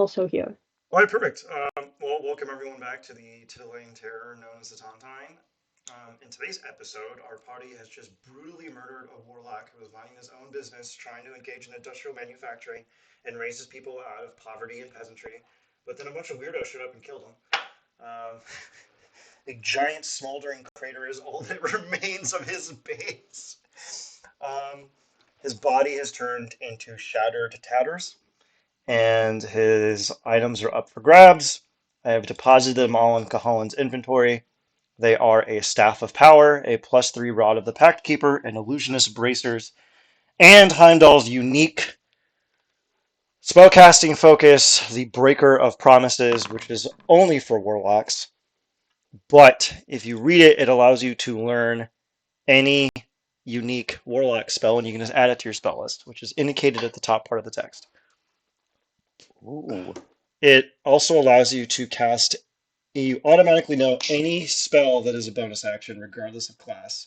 also here. All right, perfect. Well, welcome everyone back to the titillating terror known as the Tontine. In today's episode, our party has just brutally murdered a warlock who was minding his own business, trying to engage in industrial manufacturing and raise his people out of poverty and peasantry. But then a bunch of weirdos showed up and killed him. Um, a giant smoldering crater is all that remains of his base. Um, his body has turned into shattered tatters and his items are up for grabs. I have deposited them all in Kahalan's inventory. They are a Staff of Power, a +3 Rod of the Pact Keeper, an Illusionist Bracers, and Heimdall's unique spellcasting focus, the Breaker of Promises, which is only for Warlocks. But if you read it, it allows you to learn any unique Warlock spell, and you can just add it to your spell list, which is indicated at the top part of the text. Ooh. It also allows you to cast, you automatically know any spell that is a bonus action, regardless of class.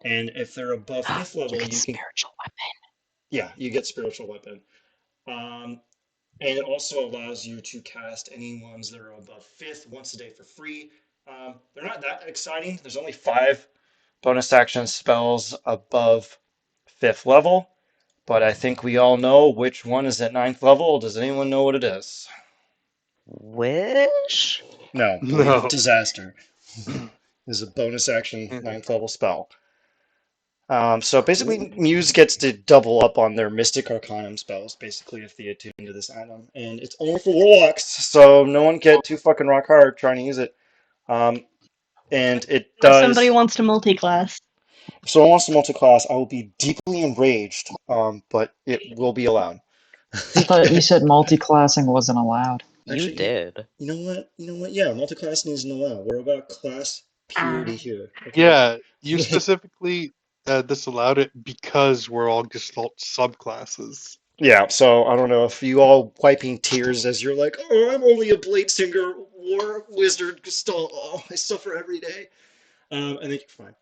And if they're above 5th level, You get you can, spiritual weapon. yeah, you get Spiritual Weapon. Um, and it also allows you to cast any ones that are above 5th once a day for free. They're not that exciting. There's only 5 bonus action spells above 5th level, but I think we all know which one is at 9th level. Does anyone know what it is? Wish? No, Blade of No. Disaster is a bonus action 9th level spell. So basically, Muse gets to double up on their Mystic Arcanum spells, basically, if they attune to this item. And it's only for Warlocks, so no one get too fucking rock hard trying to use it. And it Unless somebody does. wants to multi-class. If someone wants to multi-class, I will be deeply enraged, but it will be allowed. I thought you said multi-classing wasn't allowed. You Actually, did. You know what? You know what? Yeah, multi-classing isn't allowed. We're about class purity here. Okay? Yeah, you specifically disallowed it because we're all Gestalt subclasses. Yeah, so I don't know if you all wiping tears as you're like, oh, I'm only a Bladesinger war wizard gestalt. Oh, I suffer every day. I think you're fine.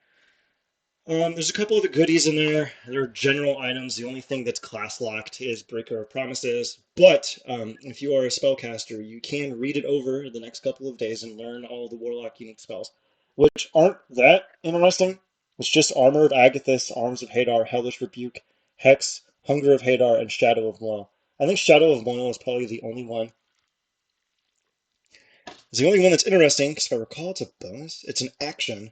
There's a couple of the goodies in there. They're general items. The only thing that's class locked is Breaker of Promises. But if you are a spellcaster, you can read it over the next couple of days and learn all the Warlock unique spells, which aren't that interesting. It's just Armor of Agathis, Arms of Hadar, Hellish Rebuke, Hex, Hunger of Hadar, and Shadow of Moil. I think Shadow of Moil is probably the only one. It's the only one that's interesting, because if I recall, it's a bonus. It's an action,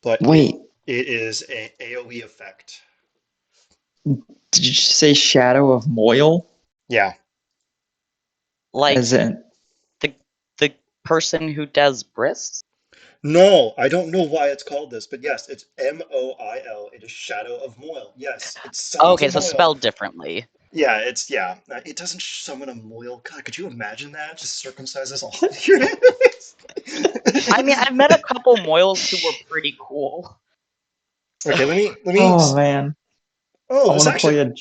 but Wait, it is a AoE effect. did you say Shadow of Moil? Yeah. Like As in, the person who does brisk? No, I don't know why it's called this, but yes, it's Moil. It is Shadow of Moil. Yes, it summons Okay, a so Moil. spelled differently. Yeah, it doesn't summon a Moil. God, could you imagine that? Just circumcises all of your enemies. I mean, I've met a couple Moils who were pretty cool. Okay, let me. oh man, Oh, I this want to play actually.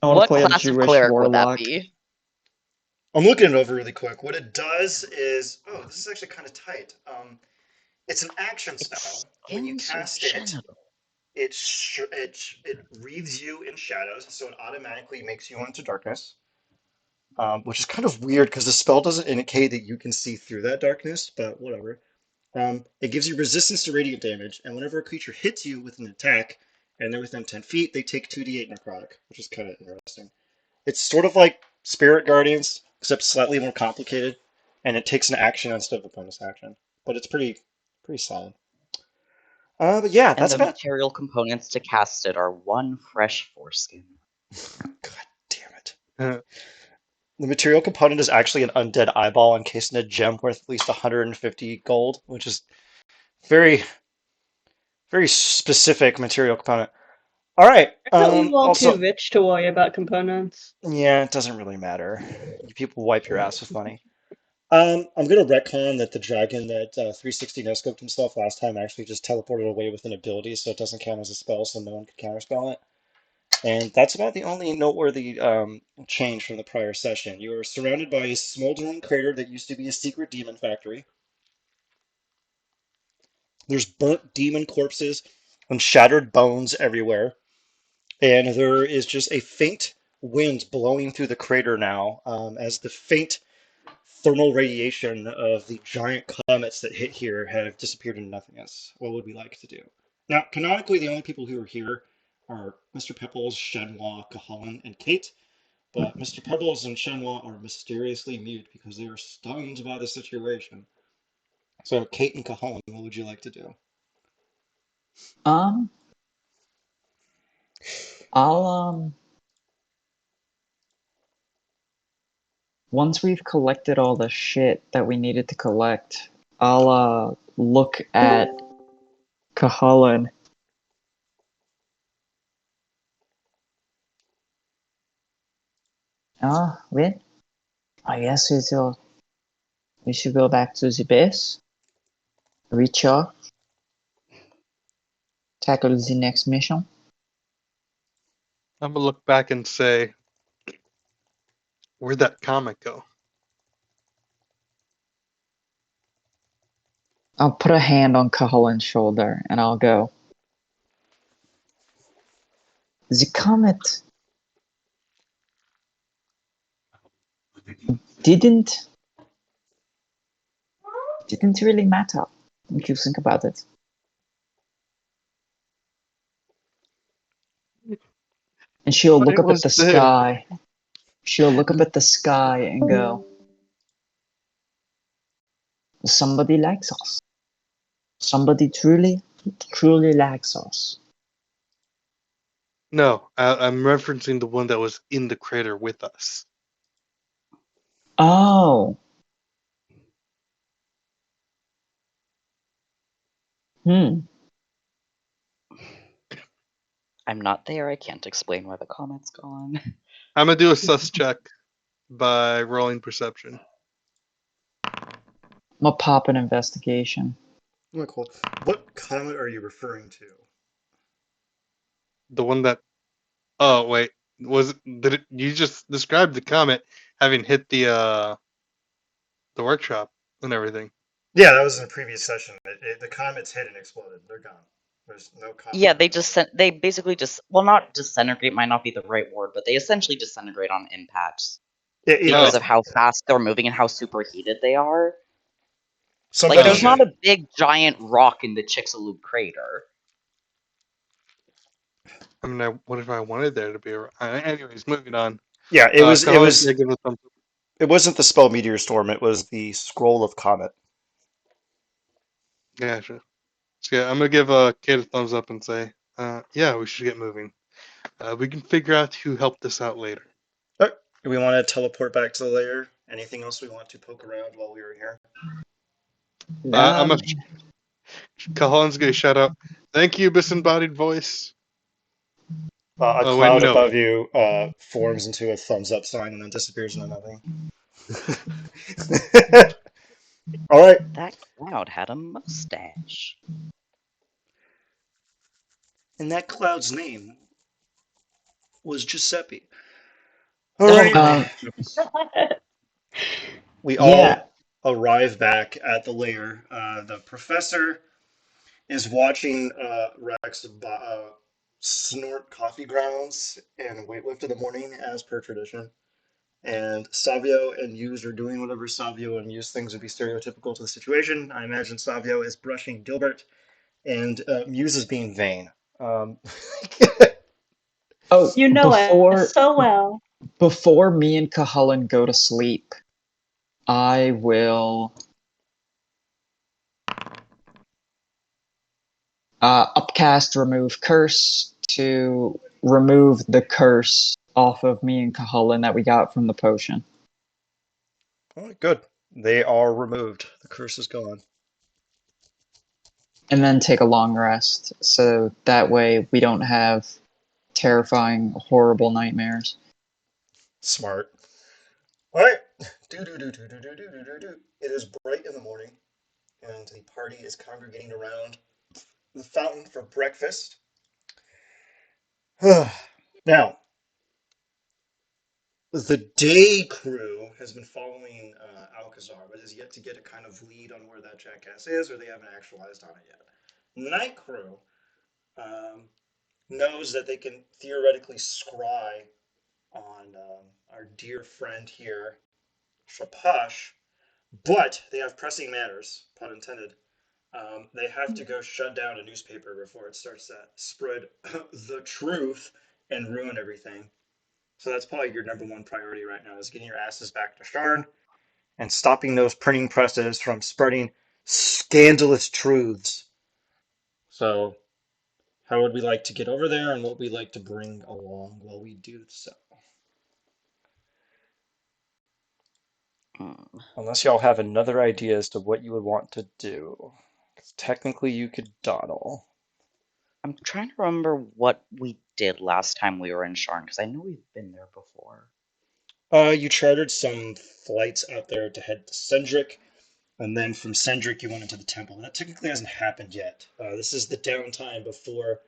a, I want to What play a class of Jewish cleric would that warlock. be? I'm looking it over really quick. What it does is, oh, this is actually kind of tight. It's an action spell. When you Skins or cast it, shadow? it wreathes you in shadows, so it automatically makes you into darkness. Which is kind of weird because the spell doesn't indicate that you can see through that darkness, but whatever. It gives you resistance to radiant damage, and whenever a creature hits you with an attack, and they're within 10 feet, they take 2d8 necrotic, which is kind of interesting. It's sort of like Spirit Guardians, except slightly more complicated, and it takes an action instead of a bonus action. But it's pretty solid. But yeah, And that's the about. material components to cast it are one fresh foreskin. God damn it. The material component is actually an undead eyeball encased in a gem worth at least 150 gold, which is very, very specific material component. All right. I thought we were all too Also, rich to worry about components. yeah, it doesn't really matter. You people wipe your ass with money. I'm gonna retcon that the dragon that 360 no scoped himself last time actually just teleported away with an ability, so it doesn't count as a spell, so no one could counterspell it. And that's about the only noteworthy change from the prior session. You are surrounded by a smoldering crater that used to be a secret demon factory. There's burnt demon corpses and shattered bones everywhere. And there is just a faint wind blowing through the crater now as the faint thermal radiation of the giant comets that hit here have disappeared into nothingness. What would we like to do? Now, canonically, the only people who are here are Mr. Pebbles, Shenhua, Kahalan, and Kate. But Mr. Pebbles and Shenhua are mysteriously mute because they are stunned by the situation. So, Kate and Kahalan, what would you like to do? Um, I'll once we've collected all the shit that we needed to collect, I'll look at Kahalan. Well, I guess we should go back to the base, recharge, tackle the next mission. I'm gonna look back and say, where'd that comet go? I'll put a hand on Kahalan's shoulder and I'll go. The comet didn't really matter if you think about it. And she'll But look it up at was the there. sky. She'll look up at the sky and go, somebody likes us. Somebody truly likes us. No, I'm referencing the one that was in the crater with us. Oh. I'm not there. I can't explain why the comet's gone. I'm gonna do a sus check by rolling perception. I'm gonna pop an investigation. Oh, cool. What comet are you referring to? The one that. Oh wait, you just described the comet having hit the workshop and everything? Yeah, that was in a previous session. The comets hit and exploded. They're gone. There's no comet. Yeah, they basically just, well, not disintegrate might not be the right word, but they essentially disintegrate on impacts because Oh. of how fast they're moving and how superheated they are. Like, Sometimes there's Okay. not a big giant rock in the Chicxulub crater. I mean, what if I wanted there to be a? Anyways, moving on. Yeah, Kahalan's gonna give us some. it wasn't the spell meteor storm. It was the scroll of comet. Yeah, sure. So yeah, I'm gonna give Kate a thumbs up and say, yeah, we should get moving. We can figure out who helped us out later. Oh, do we want to teleport back to the lair? Anything else we want to poke around while we were here? Kahalan's gonna shout out, "Thank you, disembodied voice." A Oh wait, cloud no. above you forms into a thumbs up sign and then disappears into nothing. All right. That cloud had a mustache. And that cloud's name was Giuseppe. All right. We Yeah. all arrive back at the lair. The professor is watching Rex snort coffee grounds and weightlift in the morning as per tradition. And Savio and Muse are doing whatever Savio and Muse things would be stereotypical to the situation. I imagine Savio is brushing Gilbert, and Muse is being vain. Um, Oh, You know it so well. before me and Kahalan go to sleep, I will upcast remove curse to remove the curse off of me and Kahalan that we got from the potion. oh, good. They are removed. The curse is gone. And then take a long rest, so that way we don't have terrifying, horrible nightmares. Smart. All right. It is bright in the morning, and the party is congregating around the fountain for breakfast. Now, the day crew has been following Alcazar, but has yet to get a kind of lead on where that jackass is, or they haven't actualized on it yet. Night crew knows that they can theoretically scry on our dear friend here, Shapash, but they have pressing matters, pun intended. They have to go shut down a newspaper before it starts to spread the truth and ruin everything. So that's probably your number one priority right now is getting your asses back to Sharn and stopping those printing presses from spreading scandalous truths. So, how would we like to get over there and what we like to bring along while we do so? Mm. Unless y'all have another idea as to what you would want to do. 'Cause technically, you could dawdle. I'm trying to remember what we did last time we were in Sharn, because I know we've been there before. You chartered some flights out there to head to Cendric, and then from Cendric you went into the temple. That technically hasn't happened yet. This is the downtime before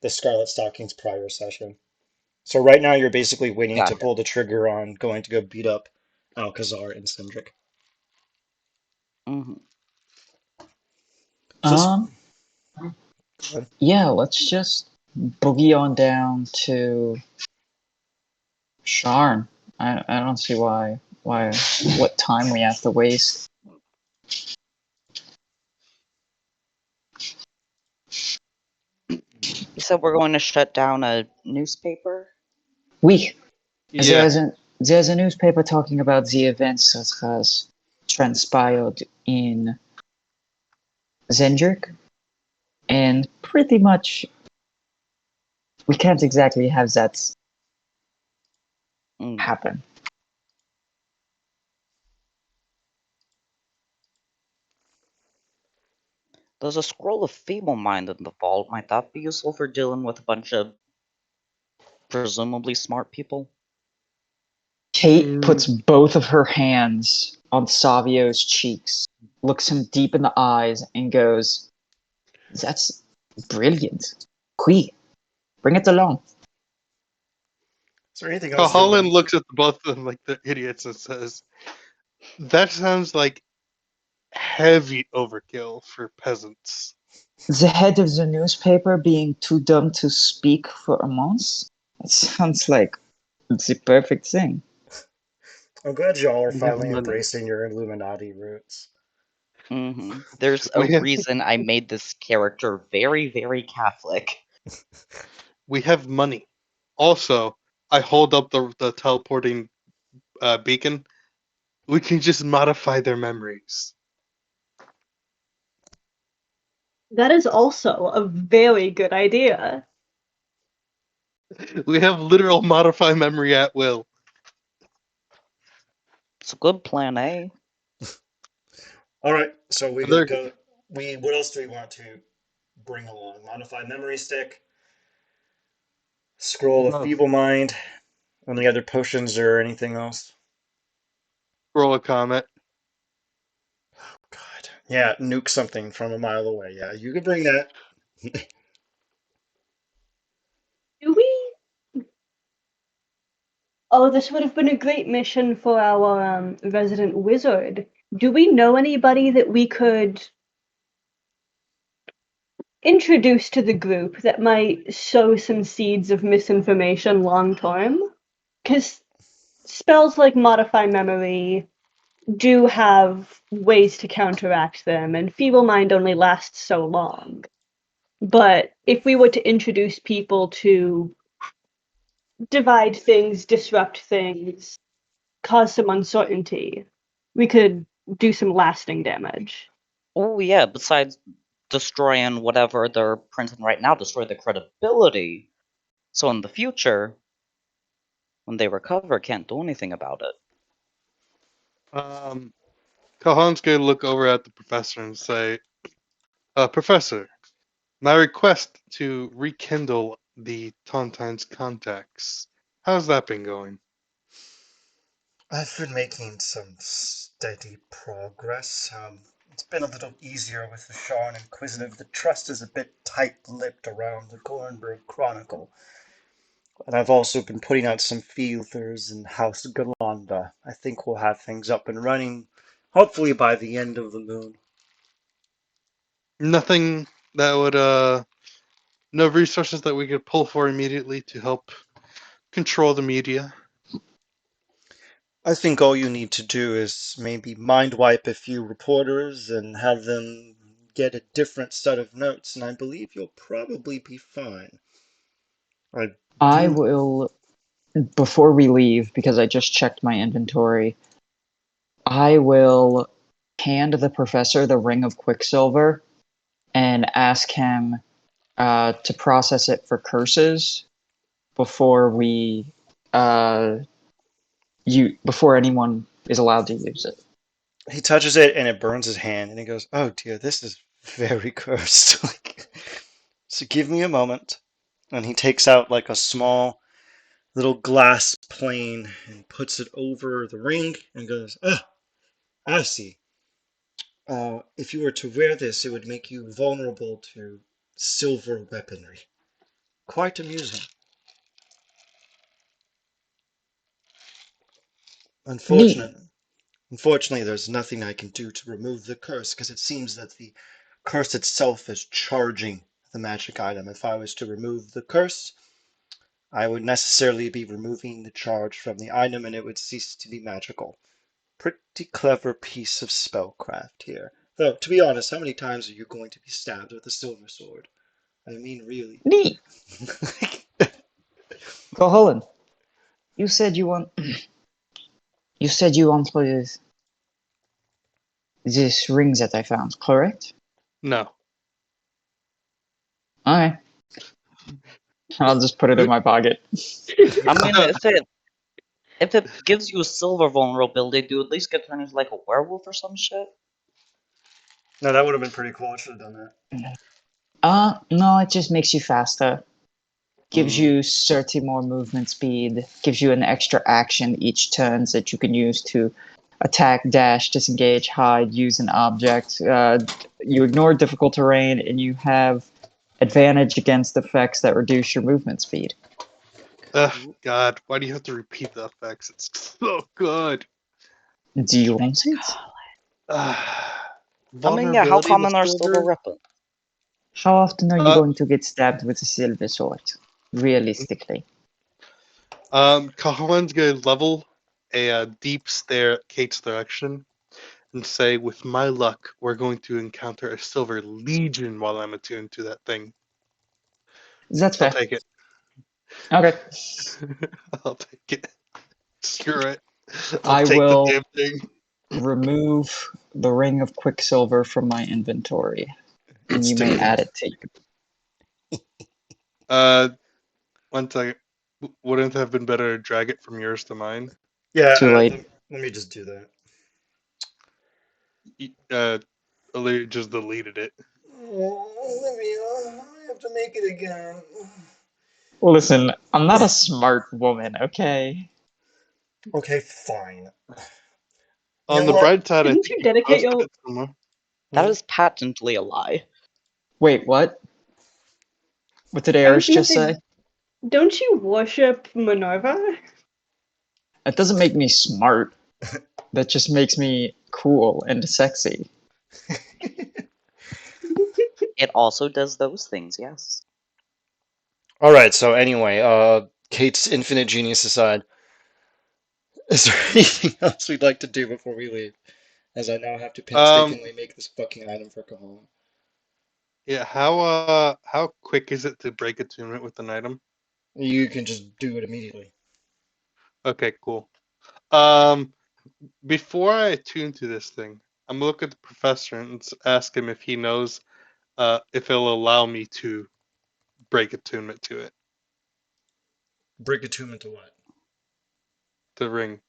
the Scarlet Stockings prior session. So right now you're basically waiting to Gotcha. pull the trigger on going to go beat up Alcazar and Cendric. Hmm. So Yeah, let's just boogie on down to Sharn. I don't see what time we have to waste. You said we're going to shut down a newspaper? We Yeah. there's a newspaper talking about the events that has transpired in Zendrick, and pretty much we can't exactly have that Mm. happen. There's a scroll of feeble mind in the vault. Might that be useful for dealing with a bunch of presumably smart people? Kate puts both of her hands on Savio's cheeks, looks him deep in the eyes, and goes, "That's brilliant. Qui, bring it along." is there anything else you Holland want? looks at both of them like they're idiots and says, "That sounds like heavy overkill for peasants." The head of the newspaper being too dumb to speak for a month? That sounds like the perfect thing. I'm glad y'all are We have finally money. embracing your Illuminati roots. There's a We have reason I made this character very, very Catholic. we have money. Also, I hold up the teleporting beacon. We can just modify their memories. That is also a very good idea. We have literal modify memory at will. It's a good plan A. All right, so we And they're go. We what else do we want to bring along? Modified memory stick, scroll of oh, feeble mind, any other potions or anything else? roll a comet. God, yeah, nuke something from a mile away. Yeah, you can bring that. Do we? Oh, this would have been a great mission for our resident wizard. Do we know anybody that we could introduce to the group that might sow some seeds of misinformation long term? Because spells like Modify Memory do have ways to counteract them, and Feeble Mind only lasts so long. But if we were to introduce people to divide things, disrupt things, cause some uncertainty, we could do some lasting damage. Oh yeah, besides destroying whatever they're printing right now, destroy the credibility. So in the future, when they recover, can't do anything about it. Kahan's gonna look over at the professor and say, "Professor, my request to rekindle the Tontine's contacts. How's that been going?" I've been making some steady progress. It's been a little easier with the Sean Inquisitive. The trust is a bit tight-lipped around the Gornberg Chronicle. And I've also been putting out some feelers in House Galanda. I think we'll have things up and running, hopefully by the end of the moon. Nothing that would no resources that we could pull for immediately to help control the media. I think all you need to do is maybe mind wipe a few reporters and have them get a different set of notes, and I believe you'll probably be fine. I I do. will, before we leave, because I just checked my inventory, I will hand the professor the ring of Quicksilver and ask him to process it for curses before we uh, before anyone is allowed to use it. He touches it and it burns his hand, and he goes, "Oh dear, this is very cursed." So give me a moment. And he takes out like a small little glass plane and puts it over the ring and goes, "Ah, I see. If you were to wear this, it would make you vulnerable to silver weaponry. Quite amusing. Neat. Unfortunately, unfortunately, there's nothing I can do to remove the curse because it seems that the curse itself is charging the magic item. If I was to remove the curse, I would necessarily be removing the charge from the item and it would cease to be magical. Pretty clever piece of spellcraft here. Though, to be honest, how many times are you going to be stabbed with a silver sword? I mean, really. Neat. Koholin, you said you want. You said you wanted this ring that I found, correct? No. Alright. I'll just put it in my pocket. I mean, if it gives you a silver vulnerability, do you at least get turned into like a werewolf or some shit? No, that would have been pretty cool. I should have done that. No, it just makes you faster. Gives Mm. you 30 more movement speed. Gives you an extra action each turn that you can use to attack, dash, disengage, hide, use an object. You ignore difficult terrain, and you have advantage against effects that reduce your movement speed. Ugh, God, why do you have to repeat the effects? It's so good. Do you want it? I mean, yeah, how Vulnerability with common are silver silver? weapons? How often are you Uh, going to get stabbed with a silver sword? Realistically. Kahalan's gonna level a deep stare at Kate's direction and say, with my luck, we're going to encounter a silver legion while I'm attuned to that thing. That's I'll fair. take it. Okay. I'll take it. Screw it. I'll I take the will damn thing. remove the ring of Quicksilver from my inventory, and you may add it to you. Uh, One second. Wouldn't it have been better to drag it from yours to mine? Yeah, Too late. let me just do that. Illyria just deleted it. I have to make it again. Listen, I'm not a smart woman, okay? Okay, fine. You On know the what? bright side, I Didn't think you you dedicate posted your it somewhere. That is patently a lie. Wait, what? What did I was Eris gonna just say, say? don't you worship Minerva? That doesn't make me smart. That just makes me cool and sexy. It also does those things, yes. All right. So anyway, Kate's infinite genius aside, is there anything else we'd like to do before we leave? As I now have to Um, painstakingly make this fucking item for Cajon. yeah. How quick is it to break attunement with an item? You can just do it immediately. Okay, cool. Um, Before I attune to this thing, I'm gonna look at the professor and ask him if he knows if it'll allow me to break attunement to it, Break attunement to what? the ring.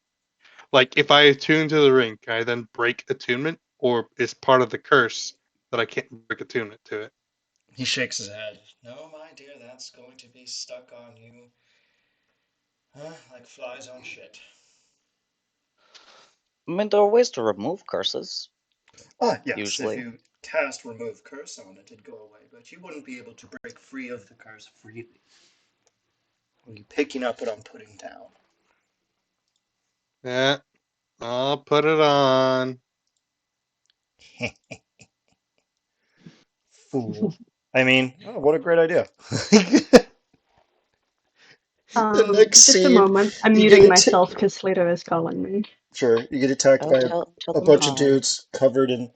Like if I attune to the ring, can I then break attunement, or is part of the curse that I can't break attunement to it? He shakes his head. No, my dear, that's going to be stuck on you, like flies on shit. I mean, there are ways to remove curses, Ah, yes, if usually. you cast remove curse on it, it'd go away, but you wouldn't be able to break free of the curse freely. Are you picking up what I'm putting down? Yeah, I'll put it on. Fool. I mean, oh, what a great idea. next Just a scene, moment. I'm you muting get myself because Slater is calling me. sure, you get attacked Oh, by tell a them bunch of hi. dudes covered in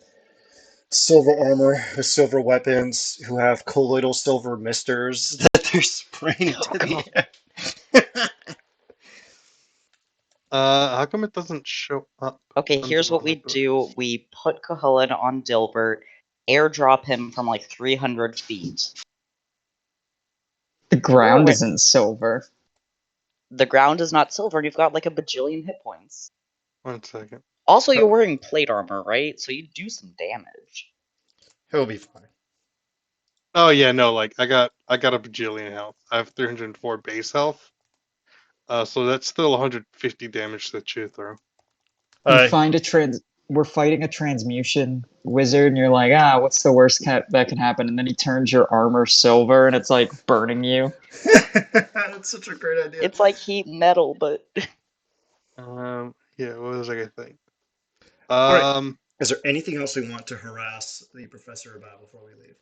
silver armor with silver weapons who have colloidal silver misters that they're spraying Oh, into God. the air. How come it doesn't show up? Okay, under here's the what we weapons? do. We put Cahulan on Dilbert, airdrop him from like 300 feet. The ground Wait. isn't silver. The ground is not silver, and you've got like a bajillion hit points. 1 second. Also, you're wearing plate armor, right? So you do some damage. He'll be fine. Oh yeah, no, like I got a bajillion health. I have 304 base health. So that's still 150 damage to chew through. You find we're fighting a transmutation wizard, and you're like, what's the worst that can happen? And then he turns your armor silver, and it's like burning you. That's such a great idea. It's like heat metal, but Yeah, what was I gonna think? Alright. Is there anything else we want to harass the professor about before we leave?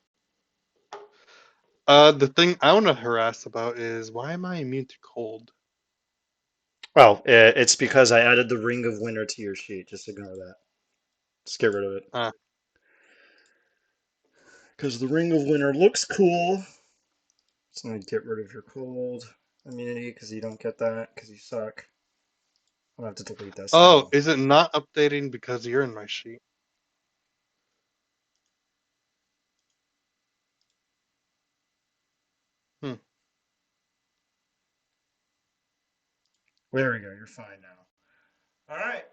The thing I want to harass about is why am I immune to cold? Well, it's because I added the Ring of Winter to your sheet. Just ignore that. Just get rid of it. Because the Ring of Winter looks cool. So I'm going to get rid of your cold immunity because you don't get that because you suck. I'll have to delete this. Oh, is it not updating because you're in my sheet? There we go. You're fine now. All right.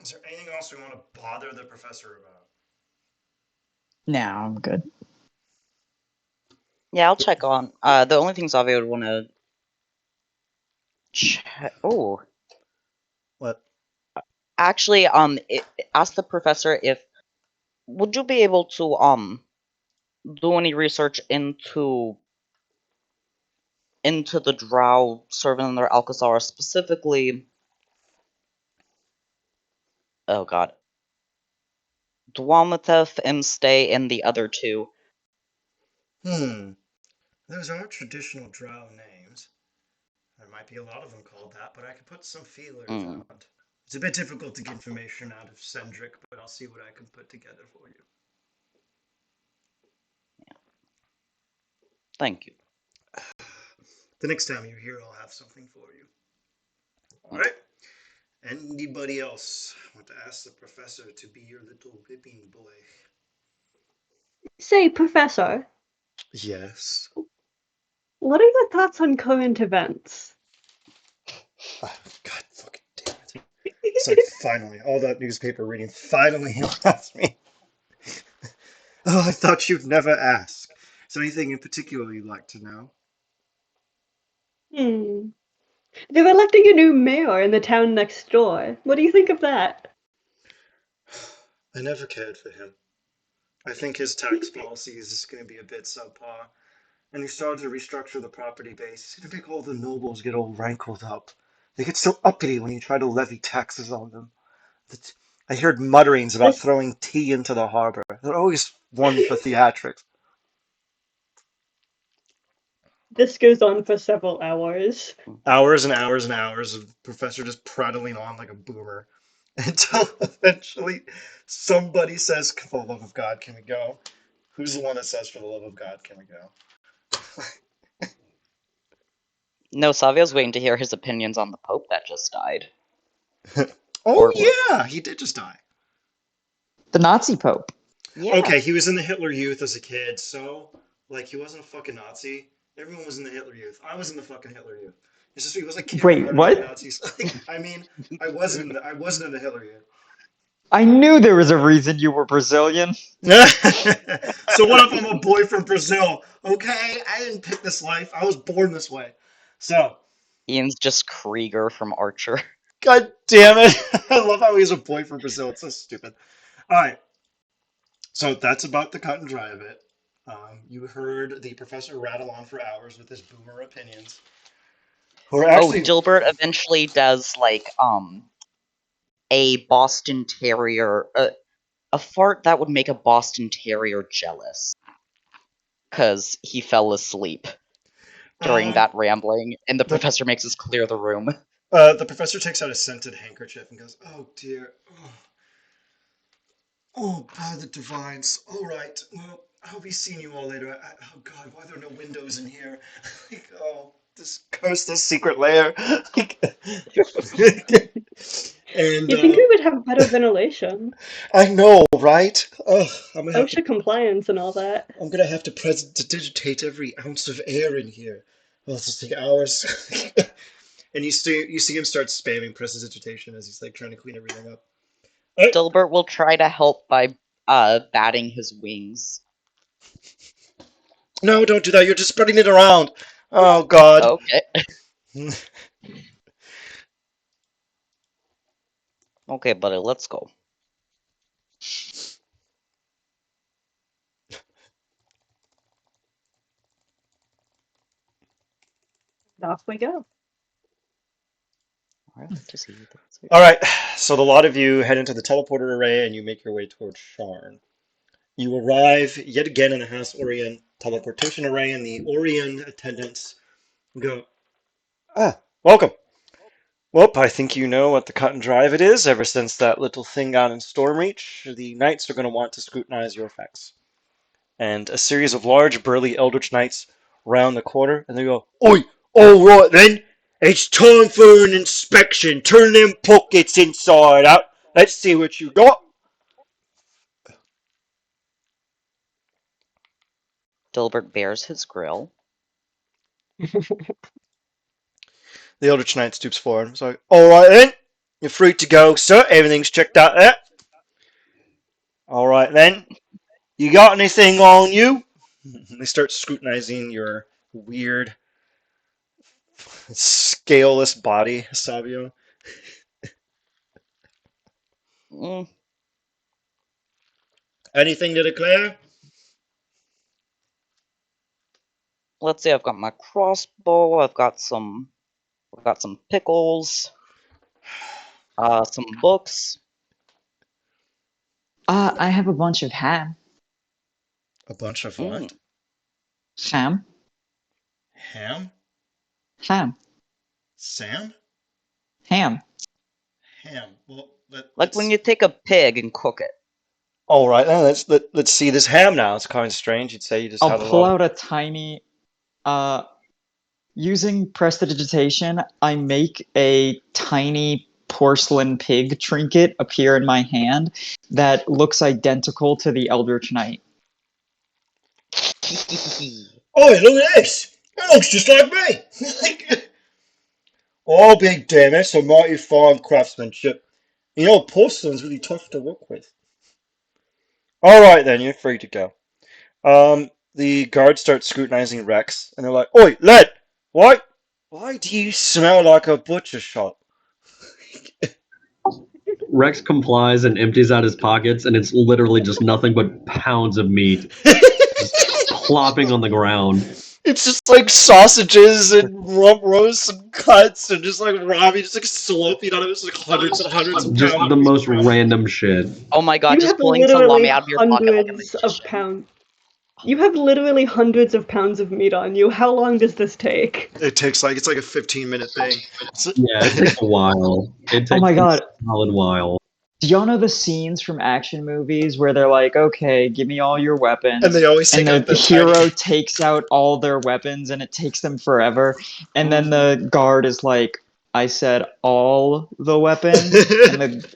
Is there anything else we want to bother the professor about? No, I'm good. yeah, I'll check on. The only things Avi would want to check. Oh, What? actually, ask the professor if would you be able to do any research into the drow serving in their Alcazar, specifically. Oh god. Dwamateth, Imstay, and the other two. Those are traditional drow names. There might be a lot of them called that, but I can put some feelers out. It's a bit difficult to get information out of Cendric, but I'll see what I can put together for you. Yeah. Thank you. The next time you're here, I'll have something for you. All right. Anybody else want to ask the professor to be your little whipping boy? Say, Professor, Yes. what are your thoughts on current events? Oh, God fucking damn it. It's like finally, all that newspaper reading finally asked me. Oh, I thought you'd never ask. Is there anything in particular you'd like to know? They're electing a new mayor in the town next door. What do you think of that? I never cared for him. I think his tax policy is just going to be a bit subpar. And he started to restructure the property base. He's going to make all the nobles get all rankled up. They get so uppity when you try to levy taxes on them. I heard mutterings about This throwing tea into the harbor. They're always one for theatrics. this goes on for several hours. Hours and hours and hours of the professor just prattling on like a boomer until eventually somebody says, "For the love of God, can we go?" Who's the one that says, "For the love of God, can we go?" No, Savio's waiting to hear his opinions on the Pope that just died. Oh, yeah, he did just die. The Nazi Pope. Yeah. Okay, he was in the Hitler Youth as a kid, so like he wasn't a fucking Nazi. Everyone was in the Hitler Youth. I was in the fucking Hitler Youth. It's just he was like Wait, kindergarten what? Nazis. I mean, I wasn't in the Hitler Youth. I knew there was a reason you were Brazilian. So what if I'm a boy from Brazil? Okay, I didn't pick this life. I was born this way. So, Ian's just Krieger from Archer. God damn it! I love how he's a boy from Brazil. It's so stupid. All right. So that's about the cut and dry of it. You heard the professor rattle on for hours with his boomer opinions. Who are actually Dilbert eventually does like a Boston Terrier, a fart that would make a Boston Terrier jealous, cause he fell asleep. during Um, that rambling, and the the professor makes us clear the room. the professor takes out a scented handkerchief and goes, "Oh dear. Oh, by the divines. All right. Well, I'll be seeing you all later. Oh God, why are there no windows in here? Like, oh, this cursed this secret lair." And You think we would have better ventilation? I know, right? Ugh, OSHA compliance and all that. I'm gonna have to digitate every ounce of air in here. Well, this will take hours. And you see him start spamming prestidigitation as he's like trying to clean everything up. Dilbert will try to help by batting his wings. No, don't do that. You're just spreading it around. Oh God. Okay. Okay, buddy, let's go. Off we go. All right. So the lot of you head into the teleporter array and you make your way towards Sharn. You arrive yet again in the House Orion teleportation array, and the Orion attendants go, welcome. Well, I think you know what the cut and drive it is. Ever since that little thing got in Stormreach, the knights are going to want to scrutinize your effects. And a series of large, burly Eldritch Knights round the corner, and they go, "Oi, all right then. It's time for an inspection. Turn them pockets inside out. Let's see what you got." Dilbert bears his grill. The Eldritch Knight stoops forward. He's like, "All right then. You're free to go, sir. Everything's checked out there. All right then. You got anything on you?" They start scrutinizing your weird, scaleless body, Savio. Mm, Anything to declare? let's see. I've got my crossbow. I've got some pickles. Some books. I have a bunch of ham. A bunch of what? Ham? Ham? Ham. Sam? Ham. Ham. Well, Like when you take a pig and cook it. All right, then let's see this ham now. It's kind of strange. You'd say you just I'll had a pull lot. out a tiny using prestidigitation, I make a tiny porcelain pig trinket appear in my hand that looks identical to the Eldritch Knight. Oh, look at this! It looks just like me. Oh, big damn, that's some mighty fine craftsmanship. You know, porcelain's really tough to work with. All right, then you're free to go. The guards start scrutinizing Rex, and they're like, "Oi, lad, why do you smell like a butcher shop?" Rex complies and empties out his pockets, and it's literally just nothing but pounds of meat just plopping on the ground. It's just like sausages and rump roasts and cuts and just like Robbie just like sloping on it. It's like hundreds and hundreds of Just pounds. the most random shit. Oh my god, You just have pulling literally salami out of your pocket like a hundreds of magician. pounds. You have literally hundreds of pounds of meat on you. How long does this take? It takes it's like a 15-minute thing. Yeah, it takes a while. It takes Oh my god. a solid while. Do y'all know the scenes from action movies where they're like, okay, give me all your weapons? And they always take out the the hero tiny... takes out all their weapons and it takes them forever. And then the guard is like, I said all the weapons.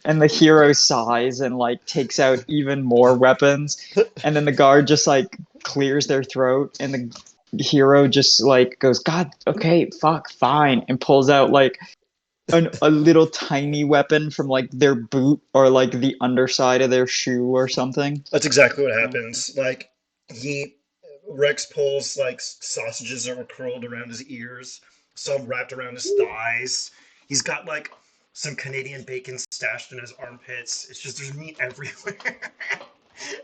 and the hero sighs and like takes out even more weapons. And then the guard just like clears their throat and the hero just like goes, God, okay, fuck, fine, and pulls out like a little tiny weapon from like their boot or like the underside of their shoe or something. That's exactly what happens. Like Rex pulls like sausages that were curled around his ears, some wrapped around his thighs. He's got like some Canadian bacon stashed in his armpits. It's just there's meat everywhere.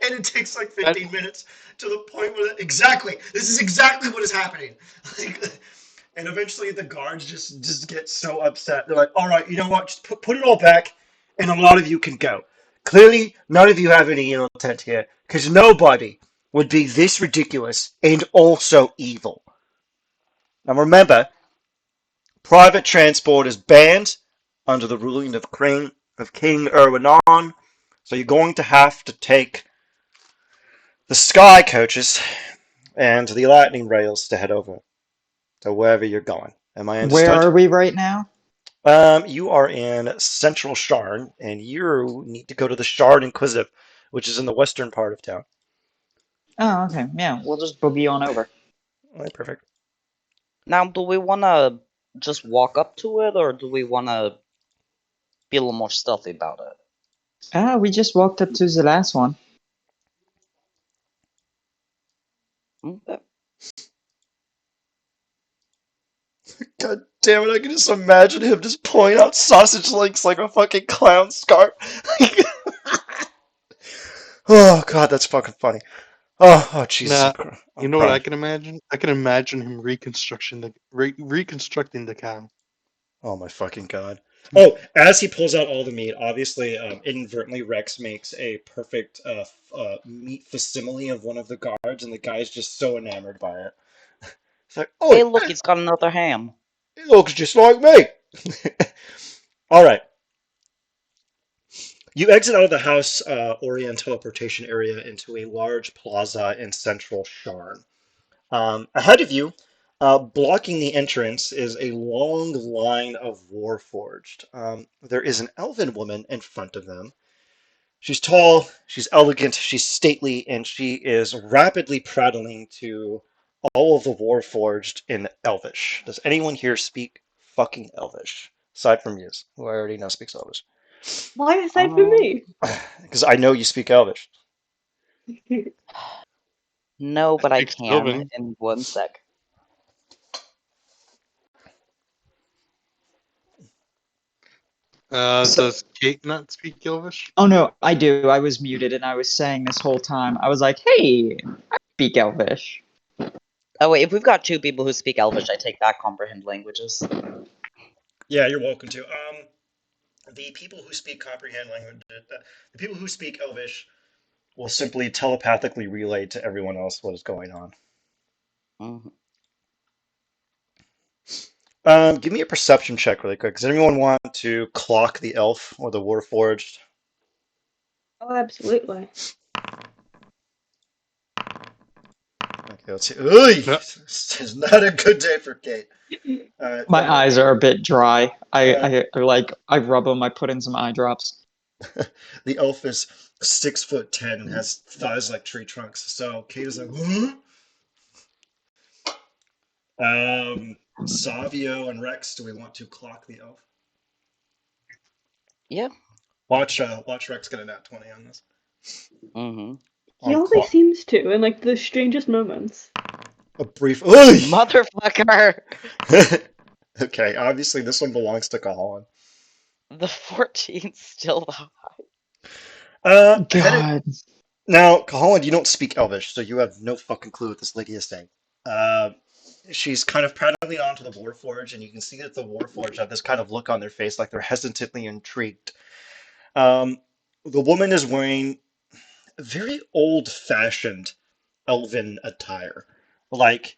And it takes like 15 minutes to the point where this is exactly what is happening. And eventually the guards just get so upset. They're like, "All right, you know what? Just put it all back, and a lot of you can go. Clearly, none of you have any ill intent here, because nobody would be this ridiculous and also evil." Now remember, private transport is banned under the ruling of King Erwinon, so you're going to have to take the sky coaches and the lightning rails to head over to wherever you're going. Am I Where understood? are we right now? You are in Central Sharn, and you need to go to the Shard Inquisitive, which is in the western part of town. Oh, okay. Yeah, we'll just boogie on over. All right, perfect. Now, do we want to just walk up to it, or do we want to be a little more stealthy about it? Ah, we just walked up to the last one. Okay. God damn it, I can just imagine him just pulling out sausage links like a fucking clown scarf. Oh, God, that's fucking funny. Oh, Jesus, Nah, I'm you know what I crying. can imagine? I can imagine him reconstructing the cow. Oh, my fucking God. Oh, as he pulls out all the meat, obviously, inadvertently, Rex makes a perfect meat facsimile of one of the guards, and the guy's just so enamored by it. It's like, oh, Hey, look, he's got another ham. it looks just like me. All right. You exit out of the house Orient teleportation area into a large plaza in central Sharn. Ahead of you, blocking the entrance, is a long line of Warforged. There is an elven woman in front of them. She's tall, she's elegant, she's stately, and she is rapidly prattling to all of the Warforged in Elvish. Does anyone here speak fucking Elvish? Aside from you, who I already know speaks Elvish. Why aside from Um, me? Because I know you speak Elvish. no, I but I speak can Sylvan. in 1 sec. So, Does Kate not speak Elvish? oh no, I do. I was muted and I was saying this whole time. I was like, hey, I speak Elvish. Oh wait, if we've got 2 people who speak Elvish, I take back comprehend languages. Yeah, you're welcome to. The people who speak comprehend language, the people who speak Elvish will simply telepathically relay to everyone else what is going on. Mhm. Give me a perception check really quick. Does anyone want to clock the elf or the warforged? Oh, absolutely. Okay, let's see. Oy! No. This is not a good day for Kate. My eyes are a bit dry. Uh, I rub them. I put in some eye drops. the elf is 6'10" and has thighs like tree trunks. So Kate is like, huh? Savio and Rex, do we want to clock the elf? Yeah. Watch Rex get a nat 20 on this. Mm-hmm. He On always clock. seems to, in like the strangest moments. A brief. Oy! Motherfucker! Okay, obviously this one belongs to Kahalan. The 14's still the Headed. God. Now, Kahalan, you don't speak Elvish, so you have no fucking clue what this lady is saying. She's kind of prattling onto the Warforged, and you can see that the Warforged have this kind of look on their face, like they're hesitantly intrigued. The woman is wearing very old-fashioned elven attire. Like,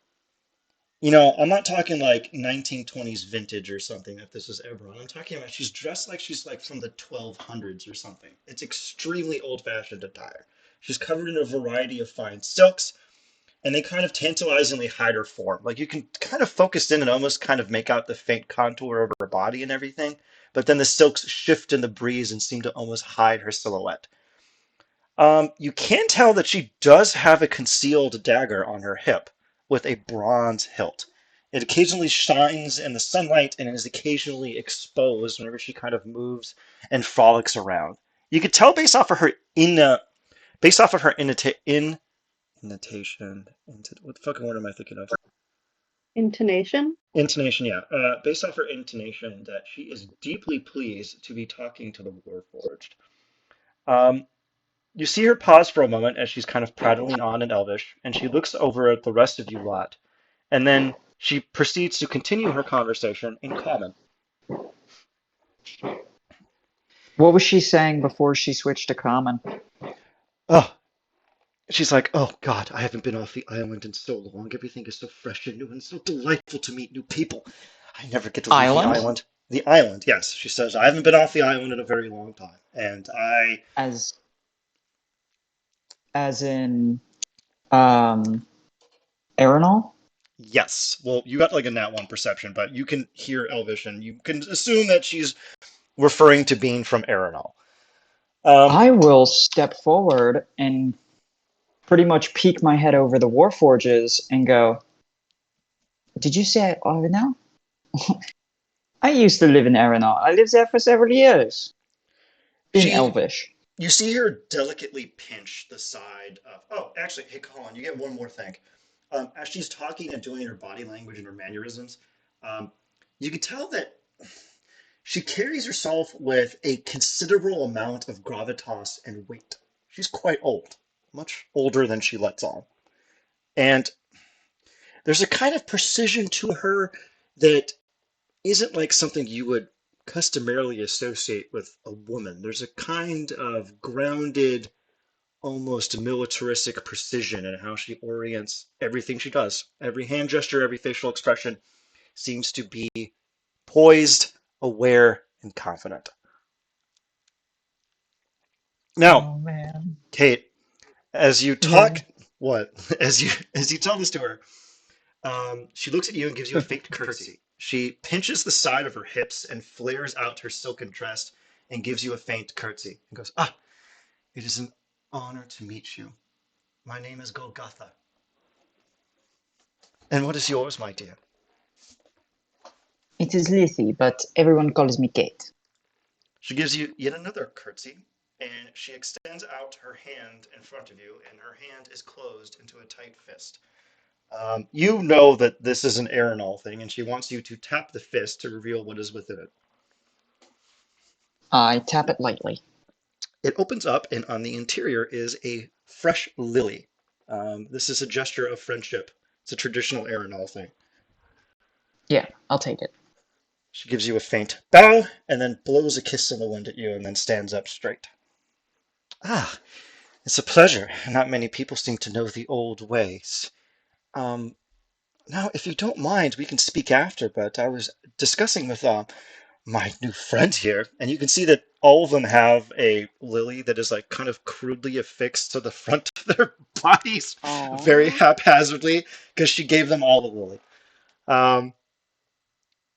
I'm not talking like 1920s vintage or something if this is Eberron. I'm talking about she's dressed like she's like from the 1200s or something. It's extremely old-fashioned attire. She's covered in a variety of fine silks, and they kind of tantalizingly hide her form. Like you can kind of focus in and almost kind of make out the faint contour of her body and everything, but then the silks shift in the breeze and seem to almost hide her silhouette. You can tell that she does have a concealed dagger on her hip with a bronze hilt. It occasionally shines in the sunlight and is occasionally exposed whenever she kind of moves and frolics around. You could tell based off of her intonation. What the fucking word am I thinking of? Intonation? Intonation, yeah. Based off her intonation, that she is deeply pleased to be talking to the Warforged. Um, You see her pause for a moment as she's kind of prattling on in Elvish, and she looks over at the rest of you lot, and then she proceeds to continue her conversation in Common. What was she saying before she switched to common? Oh, she's like, "Oh God, I haven't been off the island in so long. Everything is so fresh and new and so delightful to meet new people. I never get to leave the Island? island." The island, yes, she says, "I haven't been off the island in a very long time, and I." As in um Aeronol? Yes, well, you got like a nat one perception, but you can hear Elvish, and you can assume that she's referring to being from Aeronol. Um, I will step forward and pretty much peek my head over the Warforges and go, "Did you say Aeronol? I used to live in Aeronol. I lived there for several years." In she Elvish. You see her delicately pinch the side of. Oh, actually, hey, Colin, you get one more thing. As she's talking and doing her body language and her mannerisms, um, you can tell that she carries herself with a considerable amount of gravitas and weight. She's quite old, much older than she lets on. And there's a kind of precision to her that isn't like something you would customarily associate with a woman. There's a kind of grounded, almost militaristic precision in how she orients everything she does. Every hand gesture, every facial expression seems to be poised, aware, and confident. Now, Oh man. Kate, as you Yeah. talk, what? As you tell this to her, she looks at you and gives you a fake curtsy. She pinches the side of her hips and flares out her silken dress and gives you a faint curtsy and goes, "Ah, it is an honor to meet you. My name is Golgotha. And what is yours, my dear?" It is Lizzie, but everyone calls me Kate. She gives you yet another curtsy, and she extends out her hand in front of you, and her hand is closed into a tight fist. You know that this is an Aeronol thing, and she wants you to tap the fist to reveal what is within it. I tap it lightly. It opens up, and on the interior is a fresh lily. This is a gesture of friendship. It's a traditional Aeronol thing. Yeah, I'll take it. She gives you a faint bow, and then blows a kiss in the wind at you, and then stands up straight. "Ah, it's a pleasure. Not many people seem to know the old ways. Um, Now, if you don't mind, we can speak after, but I was discussing with my new friend here, and you can see that all of them have a lily that is like kind of crudely affixed to the front of their bodies very Aww. haphazardly because she gave them all the lily. Um,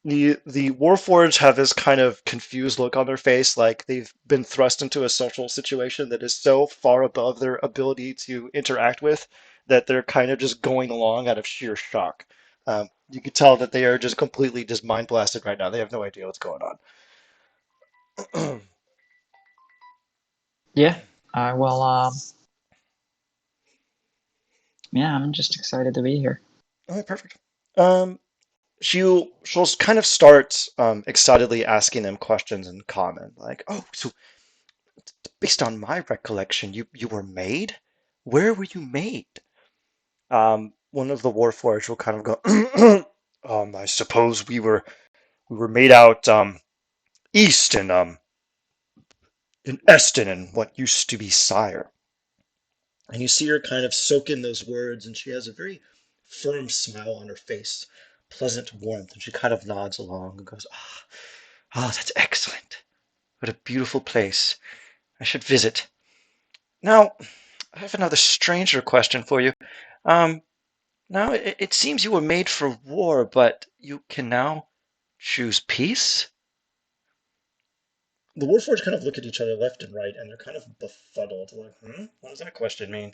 the Warforged have this kind of confused look on their face, like they've been thrust into a social situation that is so far above their ability to interact with that they're kind of just going along out of sheer shock. You can tell that they are just completely just mind blasted right now. They have no idea what's going on. Yeah, I will. Yeah, I'm just excited to be here. Okay, perfect. Um, she'll kind of start excitedly asking them questions in common, like, "Oh, so based on my recollection, you were made? Where were you made?" One of the Warforged will kind of go, I suppose we were made out east in Eston in what used to be Sire. And you see her kind of soak in those words, and she has a very firm smile on her face, pleasant warmth, and she kind of nods along and goes, that's excellent. What a beautiful place. I should visit. Now, I have another stranger question for you. Um, Now, it seems you were made for war, but you can now choose peace? The Warforged kind of look at each other left and right, and they're kind of befuddled. Like, what does that question mean?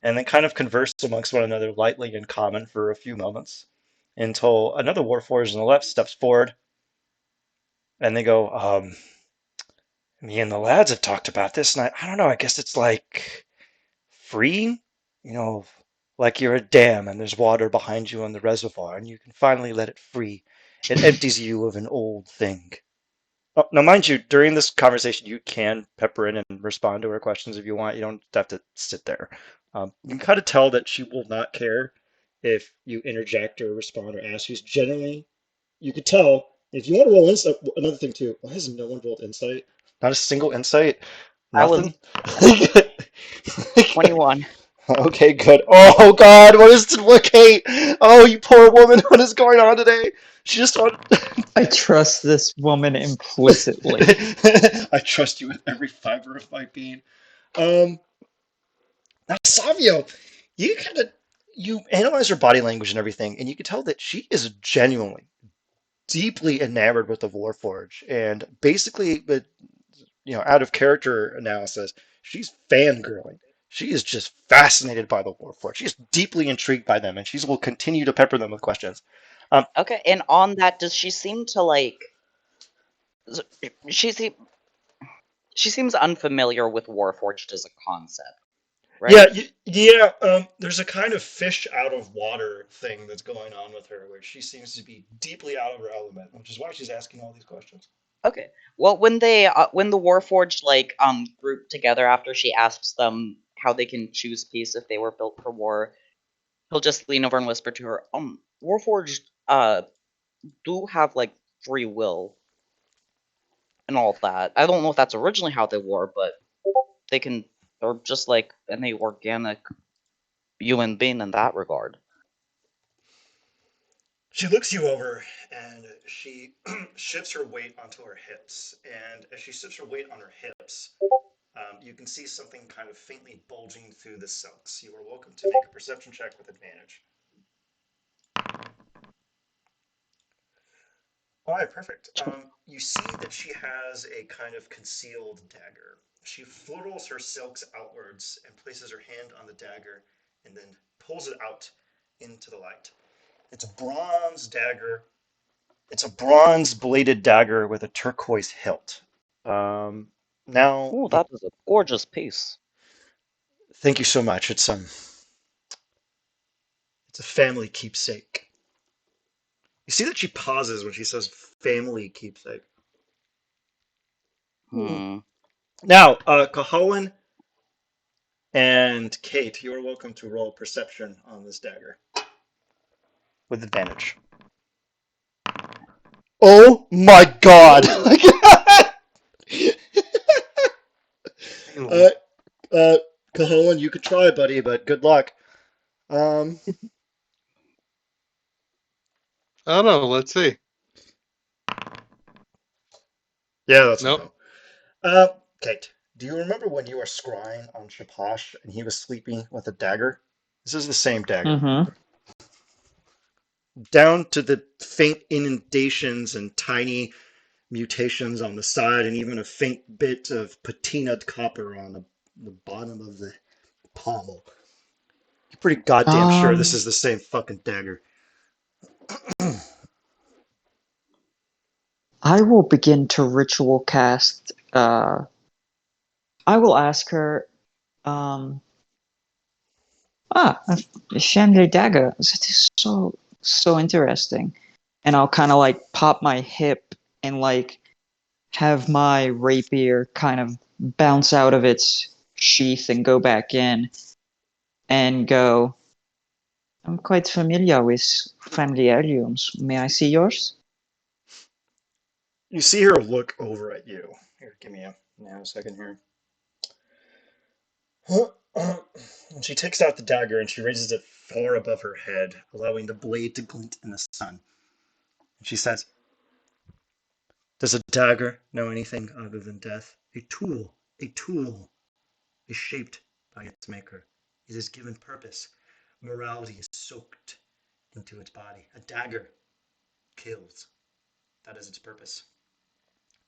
And then kind of converse amongst one another lightly in common for a few moments until another Warforged on the left steps forward, and they go, me and the lads have talked about this, and I don't know, I guess it's like freeing? You know, like you're a dam and there's water behind you in the reservoir, and you can finally let it free. It empties you of an old thing. Oh, now, mind you, during this conversation, you can pepper in and respond to her questions if you want. You don't have to sit there. You can kind of tell that she will not care if you interject or respond or ask. She's generally, you could tell. If you want to roll insight, another thing too, why has no one rolled insight? Not a single insight? I was Nothing? 21. Okay, good. Oh God, what, Kate? Oh, you poor woman, what is going on today? She just want. I trust this woman implicitly. I trust you with every fiber of my being. Um, Now Savio, you analyze her body language and everything, and you can tell that she is genuinely deeply enamored with the Warforged, and basically, but out of character analysis, she's fangirling. She is just fascinated by the Warforged. She's deeply intrigued by them, and she will continue to pepper them with questions. Okay, and on that, does she seem to like? She seem she seems unfamiliar with Warforged as a concept, Yeah, right? yeah. There's a kind of fish out of water thing that's going on with her, where she seems to be deeply out of her element, which is why she's asking all these questions. Okay. Well, when the Warforged group together after she asks them how they can choose peace if they were built for war, he'll just lean over and whisper to her, Warforged do have like free will and all that. I don't know if that's originally how they were, but they're just like any organic human being in that regard. She looks you over and she shifts her weight onto her hips. And as she shifts her weight on her hips, you can see something kind of faintly bulging through the silks. You are welcome to make a perception check with advantage. All right, perfect. You see that she has a kind of concealed dagger. She flutters her silks outwards and places her hand on the dagger and then pulls it out into the light. It's a bronze dagger. It's a bronze bladed dagger with a turquoise hilt. Now, Oh, that is a gorgeous piece. thank you so much. It's a family keepsake. You see that she pauses when she says family keepsake. Hmm. Now, Cahowan and Kate, you are welcome to roll perception on this dagger with advantage. Oh my God! uh, Cahowan, you could try, buddy, but good luck. Um, I don't know. Let's see. yeah, that's a Nope. no. Kate, do you remember when you were scrying on Shapash and he was sleeping with a dagger? This is the same dagger. Mm-hmm. Down to the faint inundations and tiny mutations on the side, and even a faint bit of patinaed copper on the bottom of the pommel. You're pretty goddamn sure this is the same fucking dagger. I will begin to ritual cast. I will ask her. Um, a Chandelier dagger. That is so interesting. And I'll kind of like pop my hip and like have my rapier kind of bounce out of its sheath and go back in and go. I'm quite familiar with family heirlooms. May I see yours? You see her look over at you. Here, give me a second here. And she takes out the dagger and she raises it far above her head, allowing the blade to glint in the sun. And she says, "Does a dagger know anything other than death? A tool is shaped by its maker. It is given purpose. Morality is soaked into its body. A dagger kills. That is its purpose.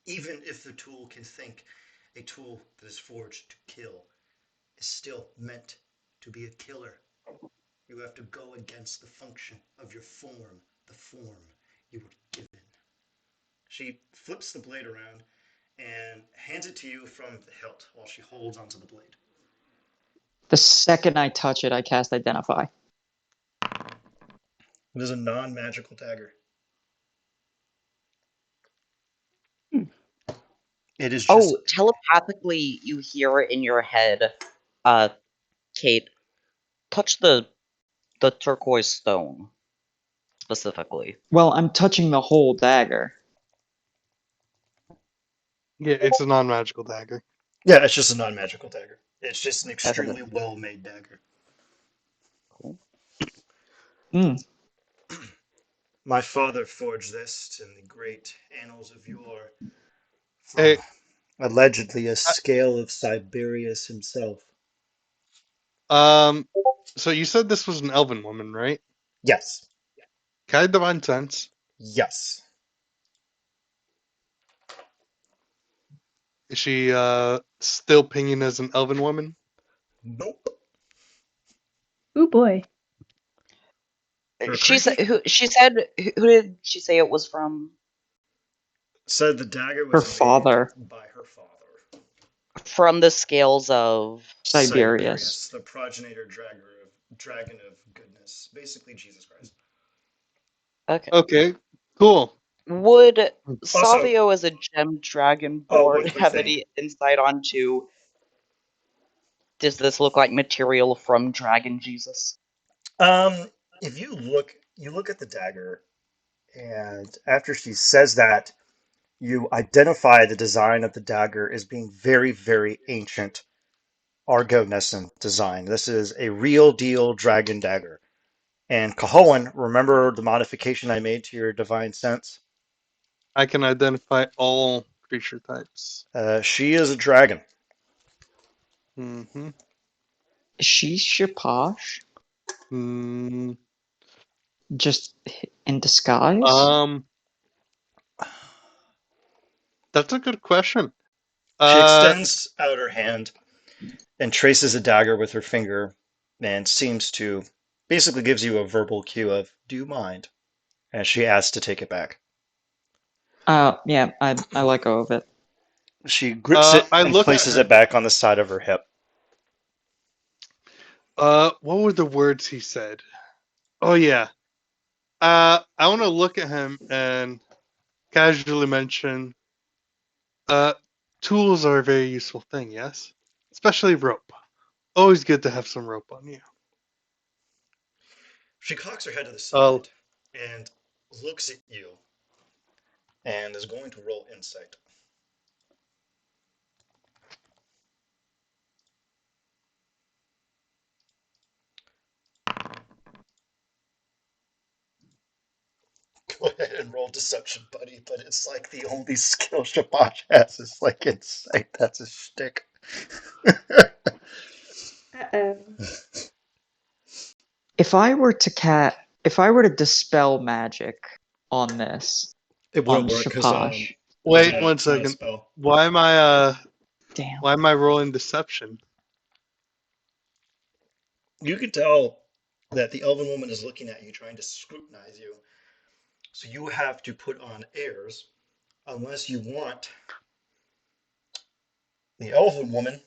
Even if the tool can think, a tool that is forged to kill is still meant to be a killer. You have to go against the function of your form, the form you were given." She flips the blade around and hands it to you from the hilt while she holds onto the blade. The second I touch it, I cast Identify. It is a non-magical dagger. Hmm. It is just. Oh, telepathically, you hear it in your head, Kate, touch the turquoise stone specifically. Well, I'm touching the whole dagger. Yeah, it's a non-magical dagger. Yeah, it's just a non-magical dagger. It's just an As in, extremely well-made dagger. Mm. My father forged this in the great annals of yore from Hey, allegedly a I- scale of Siberius himself. um, so you said this was an elven woman, right? Yes. Can I divine sense? Yes. Is she still pinging as an elven woman? Nope. Ooh boy. Her She said creepy who did she say it was from? said the dagger Her was made father, by her father, From the scales of Siberius. the progenitor dragon of goodness, basically Jesus Christ. Okay. Okay, cool. Would Also, Savio as a gem dragon oh, one board quick have thing. any insight onto, does this look like material from Dragon Jesus? Um, if you look at the dagger, and after she says that, you identify the design of the dagger as being very, very ancient Argo-Nessun design. This is a real deal dragon dagger. And Cahoan, remember the modification I made to your divine sense? I can identify all creature types. She is a dragon. Mm-hmm. Is she Shaposh? Mm, Just in disguise? um, that's a good question. She Uh, extends out her hand and traces a dagger with her finger and seems to basically gives you a verbal cue of, do you mind? As she asks to take it back. Yeah, I let go of it. She grips it I and look at places her. it back on the side of her hip. What were the words he said? Oh yeah. I want to look at him and casually mention, uh, tools are a very useful thing, yes? Especially rope. Always good to have some rope on you. She cocks her head to the Oh, side and looks at you and is going to roll insight. Go ahead and roll deception, buddy, but it's like the only skill Shabash has is like insight. That's a shtick. Uh-oh. If I were to dispel magic on this, It on wouldn't work Shaposh, because wait one it's not a second. spell. Why am I damn. why am I rolling deception? You can tell that the elven woman is looking at you, trying to scrutinize you. So you have to put on airs, unless you want the elven woman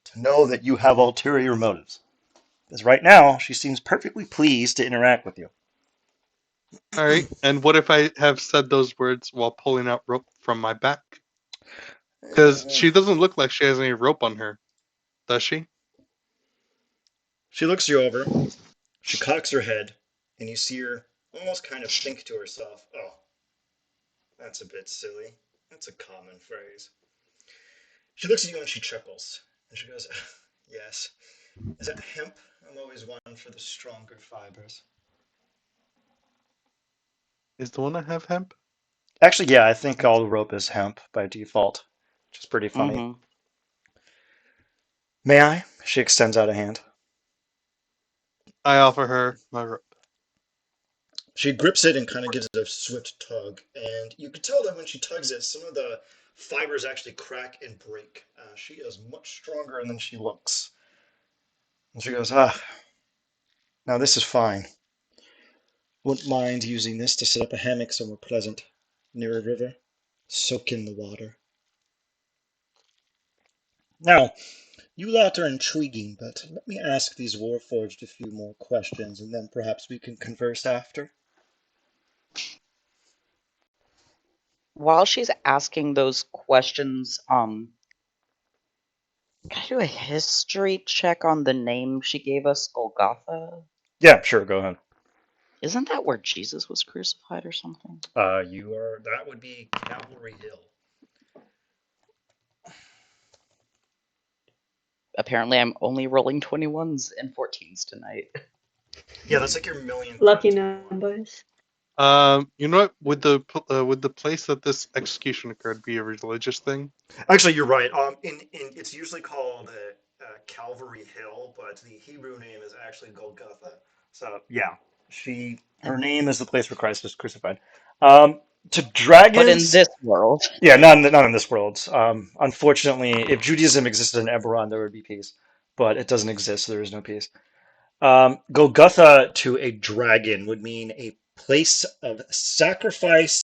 to know that you have ulterior motives. Because right now, she seems perfectly pleased to interact with you. All right. And what if I have said those words while pulling out rope from my back? Because she doesn't look like she has any rope on her, does she? She looks you over, she cocks her head, and you see her almost kind of think to herself, oh, that's a bit silly. That's a common phrase. She looks at you and she chuckles. And she goes, yes. Is that hemp? I'm always one for the stronger fibers. Is the one I have hemp? Actually, yeah, I think all the rope is hemp by default, which is pretty funny. Mm-hmm. May I? She extends out a hand. I offer her my rope. She grips it and kind of gives it a swift tug. And you can tell that when she tugs it, some of the fibers actually crack and break. She is much stronger than she looks. And she goes, now this is fine. Wouldn't mind using this to set up a hammock somewhere pleasant, near a river. Soak in the water. Now, you lot are intriguing, but let me ask these Warforged a few more questions, and then perhaps we can converse after. While she's asking those questions, can I do a history check on the name she gave us, Golgotha? Yeah, sure, go ahead. Isn't that where Jesus was crucified or something? That would be Cavalry Hill. Apparently, I'm only rolling 21s and 14s tonight. Yeah, that's like your millionth Lucky Tontine one. numbers. You know what? Would the place that this execution occurred be a religious thing? Actually, you're right. In it's usually called Calvary Hill, but the Hebrew name is actually Golgotha. So yeah, her name is the place where Christ was crucified. To But in dragons, this world, yeah, not in this world. Unfortunately, if Judaism existed in Eberron, there would be peace, but it doesn't exist, so there is no peace. Golgotha to a dragon would mean a place of sacrifice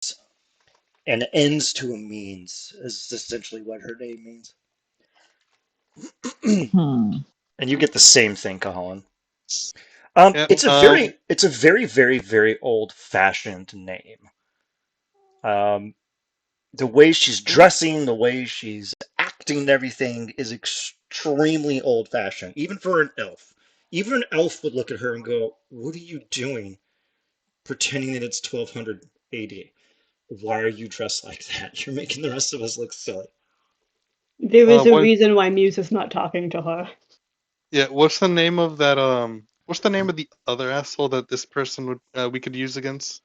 and ends to a means. Is essentially what her name means. Hmm. And you get the same thing, Cahalan. Yeah. It's a very, very, very old-fashioned name. Um, the way she's dressing, the way she's acting, and everything is extremely old-fashioned, even for an elf. Even an elf would look at her and go, "What are you doing, pretending that it's 1200 AD? Why are you dressed like that? You're making the rest of us look silly." There is a What? reason why Muse is not talking to her. Yeah. What's the name of that? What's the name of the other asshole that this person would we could use against?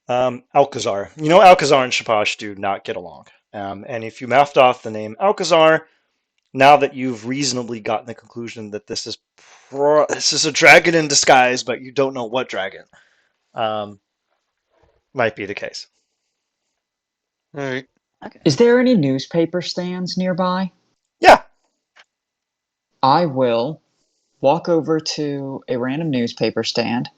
Alcazar. You know, Alcazar and Shapash do not get along. And if you mouthed off the name Alcazar, now that you've reasonably gotten the conclusion that this is a dragon in disguise, but you don't know what dragon, um, might be the case. All right. okay. Is there any newspaper stands nearby? Yeah. I will walk over to a random newspaper stand.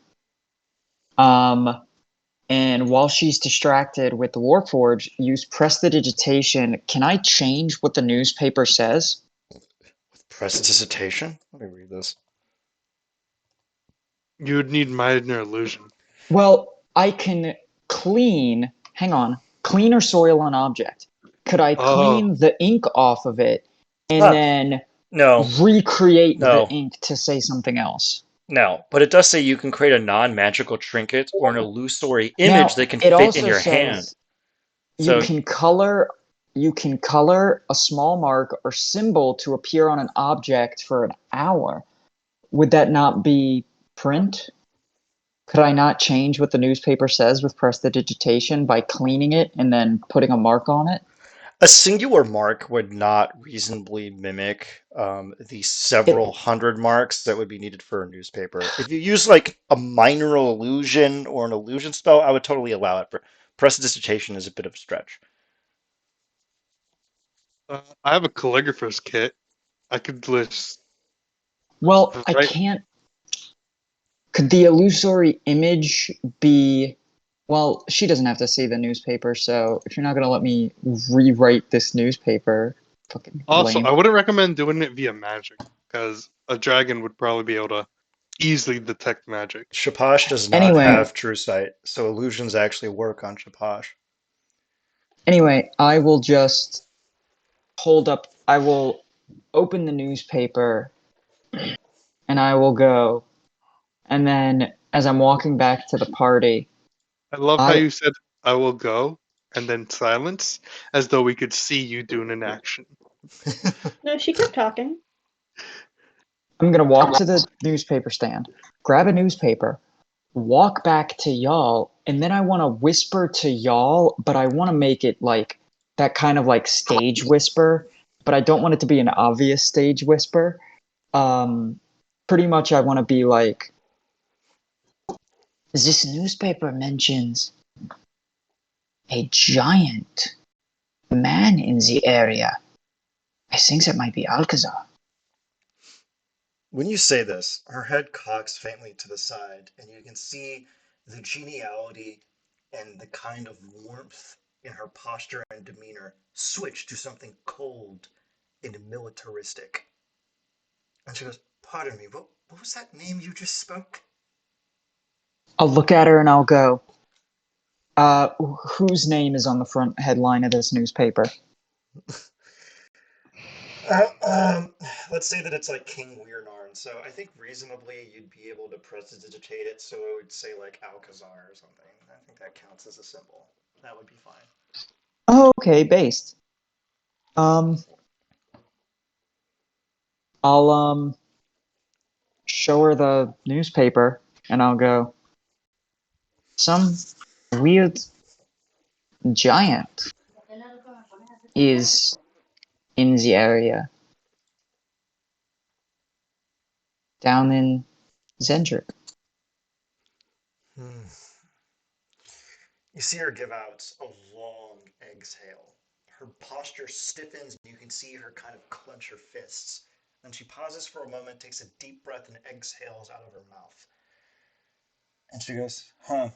And while she's distracted with the Warforge, use prestidigitation. Can I change what the newspaper says? With prestidigitation? Let me read this. You would need minor illusion. Well, I can clean. Hang on. Clean or soil an object. Could I Oh, clean the ink off of it and Ah, then no, recreate the no, ink to say something else? no. But it does say you can create a non-magical trinket or an illusory image Now, that can it fit in also your hand. says you So can color a small mark or symbol to appear on an object for an hour. Would that not be print? Could I not change what the newspaper says with prestidigitation by cleaning it and then putting a mark on it? a singular mark would not reasonably mimic the several It hundred marks that would be needed for a newspaper. If you use like a minor illusion or an illusion spell, I would totally allow it. But prestidigitation is a bit of a stretch. I have a calligrapher's kit. I could list. well, I Right. can't. Could the illusory image be? Well, she doesn't have to see the newspaper, so if you're not gonna let me rewrite this newspaper, fucking Also, I lame. wouldn't recommend doing it via magic because a dragon would probably be able to easily detect magic. Shapash does not Anyway, have true sight, so illusions actually work on Shapash. I will just hold up. I will open the newspaper and I will go. And then as I'm walking back to the party, I love how I you said "I will go" and then silence, as though we could see you doing an action. No, she kept talking. I'm gonna walk to the newspaper stand, grab a newspaper, walk back to y'all, and then I want to whisper to y'all, but I want to make it like that kind of like stage whisper, but I don't want it to be an obvious stage whisper. Um, Pretty much, I want to be like, this newspaper mentions a giant man in the area. I think that might be Alcazar. When you say this, her head cocks faintly to the side, and you can see the geniality and the kind of warmth in her posture and demeanor switch to something cold and militaristic. And she goes, "Pardon me, what was that name you just spoke?" I'll look at her and I'll go, whose name is on the front headline of this newspaper? Uh, um, let's say that it's like King Weirnarn, so I think reasonably you'd be able to prestidigitate it, so it would say like Alcazar or something. I think that counts as a symbol. That would be fine. Oh, okay, based. Um, I'll show her the newspaper, and I'll go, some weird giant is in the area down in Zendrick. Hmm. You see her give out a long exhale. Her posture stiffens, and you can see her kind of clench her fists. Then she pauses for a moment, takes a deep breath, and exhales out of her mouth. And she goes, huh,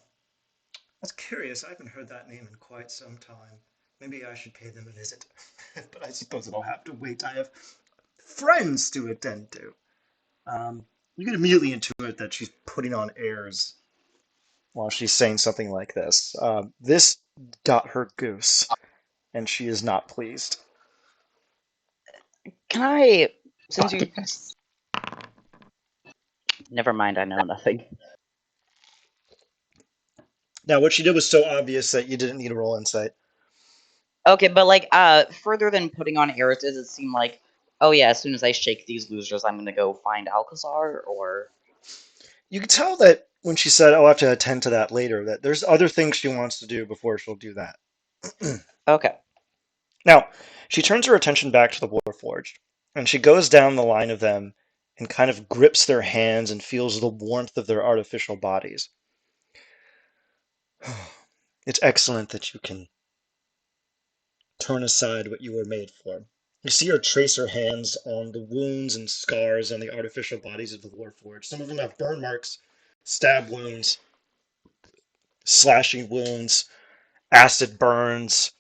that's curious. I haven't heard that name in quite some time. Maybe I should pay them a visit. But I suppose it'll have to wait. I have friends to attend to. You get immediately intuit that she's putting on airs while she's saying something like this. This got her goose, and she is not pleased. Can I, since Fuck you, yes. never mind, I know nothing. Now, what she did was so obvious that you didn't need to roll insight. Okay, but like, further than putting on airs, does it seem like, oh yeah, as soon as I shake these losers, I'm gonna go find Alcazar, or? You can tell that when she said, "Oh, I have to attend to that later," that there's other things she wants to do before she'll do that. Okay. Now, she turns her attention back to the Warforged, and she goes down the line of them and kind of grips their hands and feels the warmth of their artificial bodies. It's excellent that you can turn aside what you were made for. You see her trace her hands on the wounds and scars on the artificial bodies of the Warforged. Some of them have burn marks, stab wounds, slashing wounds, acid burns,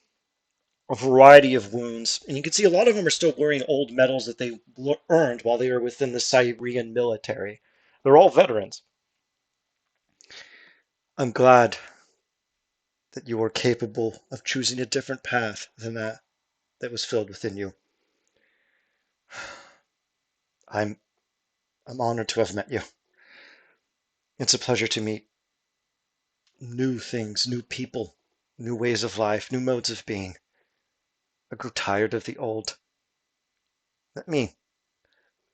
a variety of wounds. And you can see a lot of them are still wearing old medals that they earned while they were within the Syrian military. They're all veterans. I'm glad that you were capable of choosing a different path than that was filled within you. I'm honored to have met you. It's a pleasure to meet new things, new people, new ways of life, new modes of being. I grew tired of the old. Let me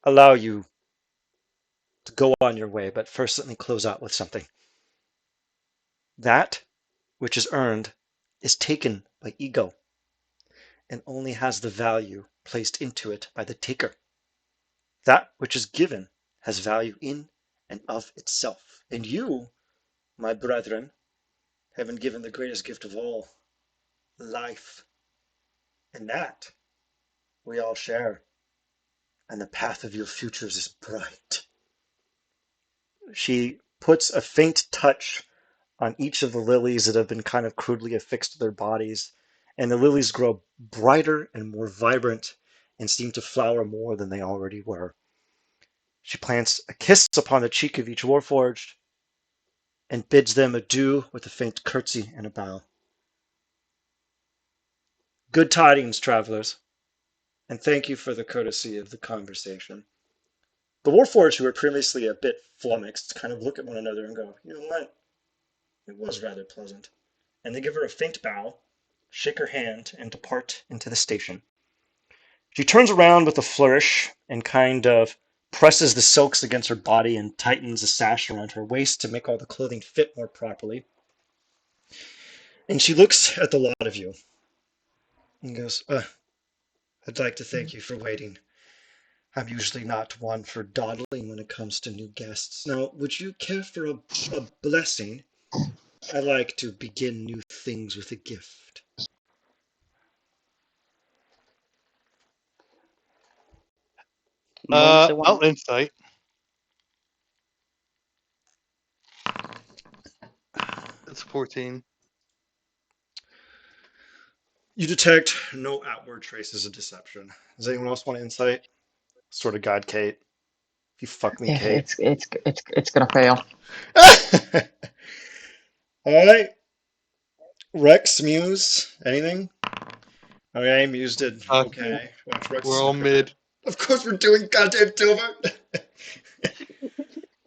allow you to go on your way, but first let me close out with something. That which is earned is taken by ego and only has the value placed into it by the taker. That which is given has value in and of itself. And you, my brethren, have been given the greatest gift of all, life. And that we all share. And the path of your futures is bright. She puts a faint touch on each of the lilies that have been kind of crudely affixed to their bodies, and the lilies grow brighter and more vibrant and seem to flower more than they already were. She plants a kiss upon the cheek of each warforged and bids them adieu with a faint curtsy and a bow. Good tidings, travelers, and thank you for the courtesy of the conversation. The warforged, who were previously a bit flummoxed, kind of look at one another and go, you know what? It was rather pleasant. And they give her a faint bow, shake her hand, and depart into the station. She turns around with a flourish and kind of presses the silks against her body and tightens the sash around her waist to make all the clothing fit more properly. And she looks at the lot of you and goes, I'd like to thank you for waiting. I'm usually not one for dawdling when it comes to new guests. Now, would you care for a blessing? I like to begin new things with a gift. Mostly one. I'll insight. It's 14. You detect no outward traces of deception. Does anyone else want to insight? Sort of guide Kate. If you fuck me, Yeah, Kate. it's gonna fail. Alright. Rex, Muse, anything? Okay, Muse did Uh, okay. Watch Rex. we're all mid. Of course we're doing goddamn Silver.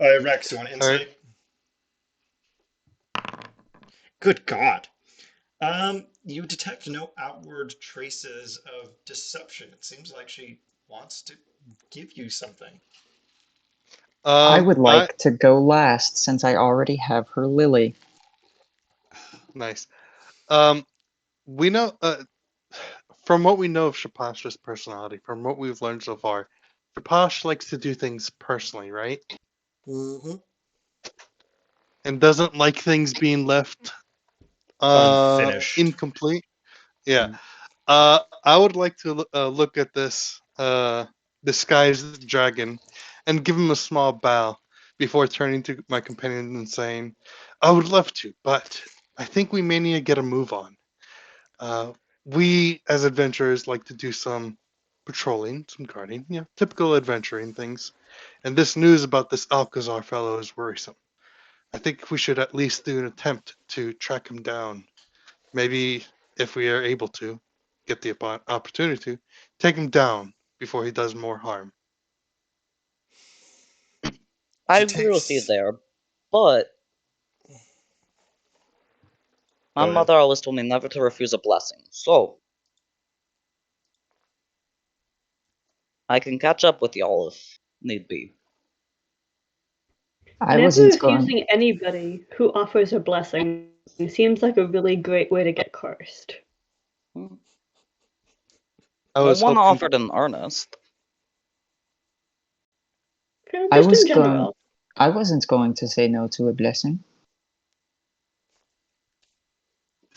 Alright, Rex, you want All right. insight? Good God. You detect no outward traces of deception. It seems like she wants to give you something. I would I like to go last since I already have her lily. nice. We know from what we know of Shapash's personality, from what we've learned so far, Shapash likes to do things personally, right? Mm-hmm. And doesn't like things being left Unfinished. incomplete. Yeah. I would like to look at this disguised dragon and give him a small bow before turning to my companion and saying, I would love to, but I think we may need to get a move on. We, as adventurers, like to do some patrolling, some guarding, typical adventuring things. And this news about this Alcazar fellow is worrisome. I think we should at least do an attempt to track him down. Maybe, if we are able to, get the opportunity to, take him down before he does more harm. I She agree with you takes. there, but my Go ahead. mother always told me never to refuse a blessing, so I can catch up with y'all if need be. I Never wasn't going. refusing anybody who offers a blessing seems like a really great way to get cursed. Hmm. I Well, was one hoping. offered in earnest. I Just was in going. general. I wasn't going to say no to a blessing.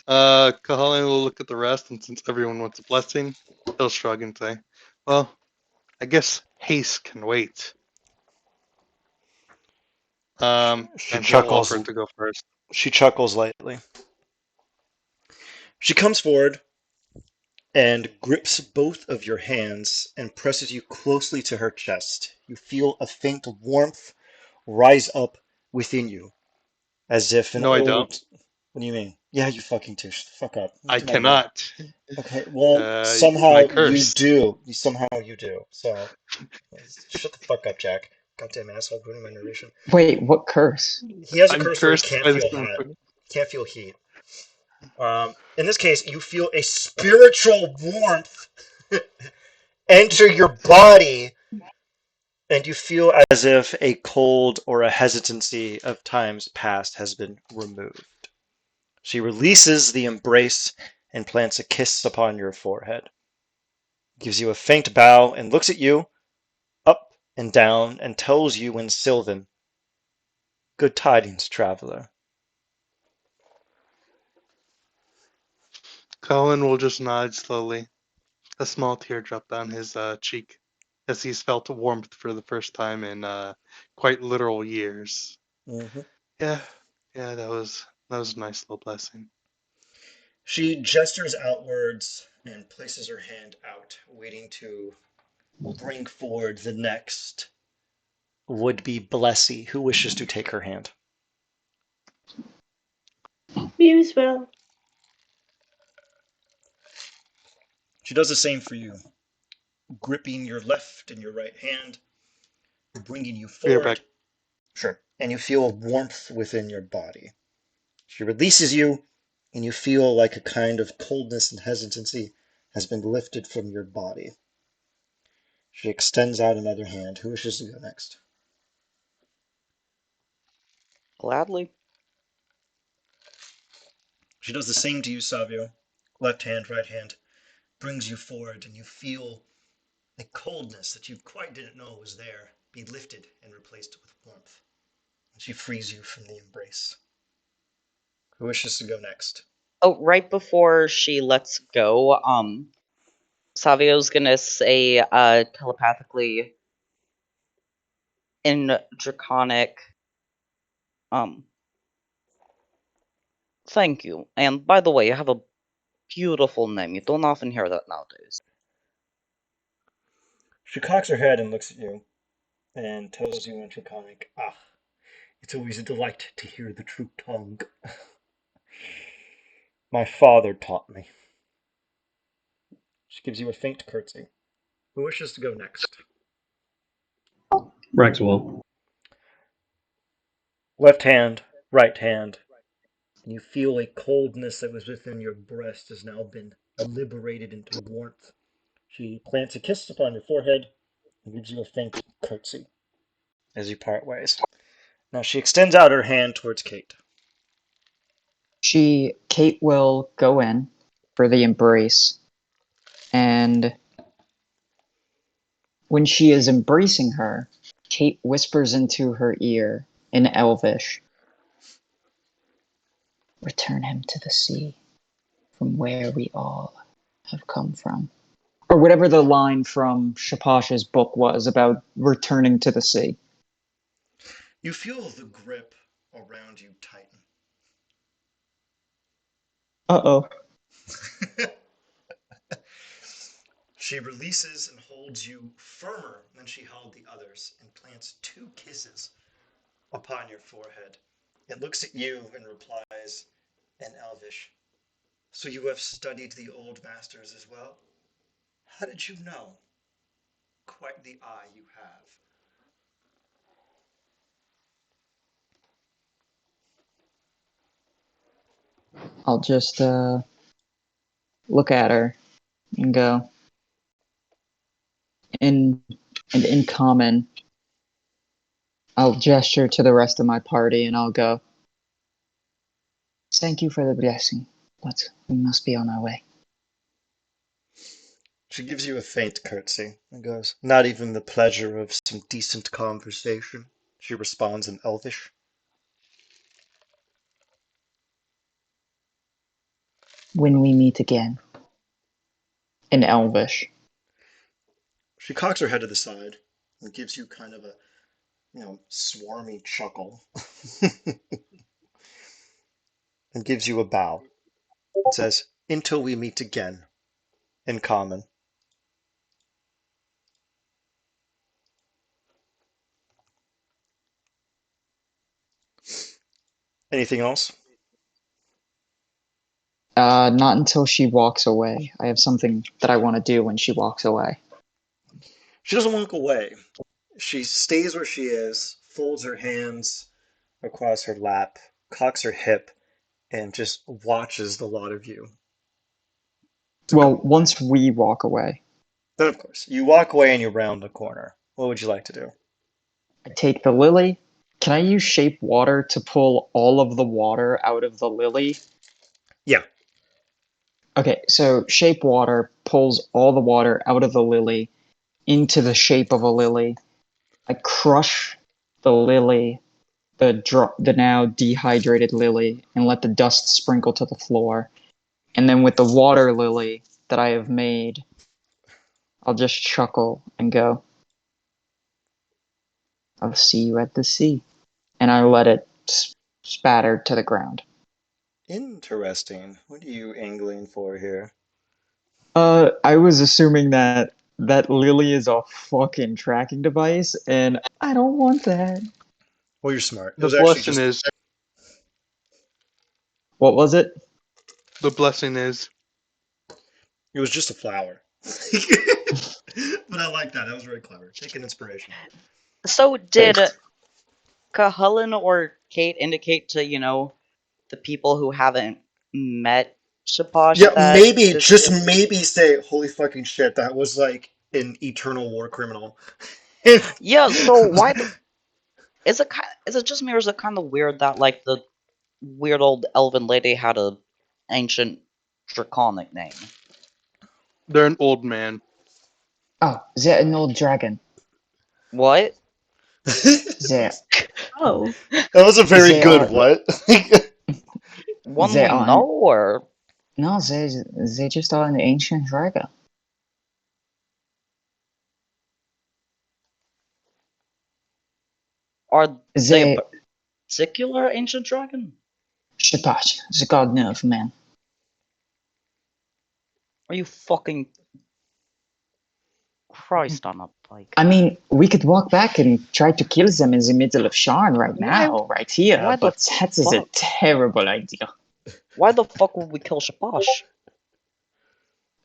Kahalion will look at the rest, and since everyone wants a blessing, he'll shrug and say, well, I guess haste can wait. She And he'll chuckles. offer to go first. She chuckles lightly. She comes forward and grips both of your hands and presses you closely to her chest. You feel a faint warmth rise up within you, as if an No, I don't. old. What do you mean? Yeah, you fucking do. Shut the fuck up. I Get out of here. cannot. Okay, well, Use my somehow you curse. do. Somehow you do. So, shut the fuck up, Jack. Goddamn asshole, ruining my narration. Wait, what curse? He has a I'm curse where he cursed can't by this feel one. hot. Can't feel heat. In this case, you feel a spiritual warmth enter your body, and you feel as if a cold or a hesitancy of times past has been removed. She releases the embrace and plants a kiss upon your forehead, gives you a faint bow, and looks at you up and down and tells you in Sylvan, good tidings, traveler. Colin will just nod slowly, a small tear drop down his cheek, as he's felt warmth for the first time in quite literal years. Mm-hmm. Yeah, yeah, that was a nice little blessing. She gestures outwards and places her hand out, waiting to bring forward the next would-be blessee who wishes to take her hand. Muse will. She does the same for you, gripping your left and your right hand, bringing you Be right back. forward. Sure. And you feel a warmth within your body. She releases you, and you feel like a kind of coldness and hesitancy has been lifted from your body. She extends out another hand. Who wishes to go next? Gladly. She does the same to you, Savio. Left hand, right hand, brings you forward, and you feel a coldness that you quite didn't know was there be lifted and replaced with warmth. And she frees you from the embrace. Who wishes to go next? Oh, right before she lets go, Savio's gonna say telepathically in Draconic, um, thank you. And by the way, you have a beautiful name. You don't often hear that nowadays. She cocks her head and looks at you and tells you in Draconic, ah, it's always a delight to hear the true tongue. My father taught me. She gives you a faint curtsy. Who wishes to go next? Rexwell. Left hand, right hand. You feel a coldness that was within your breast has now been liberated into warmth. She plants a kiss upon your forehead and gives you a faint curtsy. as you part ways. Now she extends out her hand towards Kate. Kate will go in for the embrace, and when she is embracing her, Kate whispers into her ear in Elvish, "Return him to the sea, from where we all have come from." Or whatever the line from Shapash's book was about returning to the sea. You feel the grip around you tighten. Uh-oh. She releases and holds you firmer than she held the others and plants 2 kisses upon your forehead. It looks at you and replies in Elvish, "So you have studied the old masters as well? How did you know? Quite the eye you have." I'll just look at her and go, and in common, I'll gesture to the rest of my party and I'll go, "Thank you for the blessing, but we must be on our way." She gives you a faint curtsy and goes, "Not even the pleasure of some decent conversation?" She responds in Elvish. "When we meet again." In Elvish. She cocks her head to the side and gives you kind of a, swarmy chuckle and gives you a bow. It says, "Until we meet again," in common. Anything else? Not until she walks away. I have something that I want to do when she walks away. She doesn't walk away. She stays where she is, folds her hands across her lap, cocks her hip, and just watches the lot of you. Well, once we walk away, Then, of course, you walk away and you round the corner. What would you like to do? I take the lily. Can I use shape water to pull all of the water out of the lily? Yeah. Okay, so shape water pulls all the water out of the lily into the shape of a lily. I crush the lily, the now dehydrated lily, and let the dust sprinkle to the floor. And then with the water lily that I have made, I'll just chuckle and go, "I'll see you at the sea." And I let it spatter to the ground. Interesting. What are you angling for here? I was assuming that that lily is a fucking tracking device, and I don't want that. Well, you're smart. It The was actually blessing just. is What was it? the blessing is It was just a flower. But I like that. That was very clever. Take an inspiration. So did Thanks. Cahullin or Kate indicate to, the people who haven't met Shaposh Yeah, that maybe, this just is... maybe say, "Holy fucking shit, that was like an eternal war criminal." Yeah, so why the... Is it just me, or is it kind of weird that, like, the weird old elven lady had a ancient draconic name? they're an old man. Oh, they're an old dragon. What? They're, Oh. That was a very they good are, what? One they we are, know, or no, they just are an ancient dragon. are they a They, particular ancient dragon? Shapash, the god of man. Are you fucking Christ on a bike? I mean, we could walk back and try to kill them in the middle of Sharn right Why? now, right here, Why the but that is a fuck? terrible idea. Why the fuck would we kill Shaposh?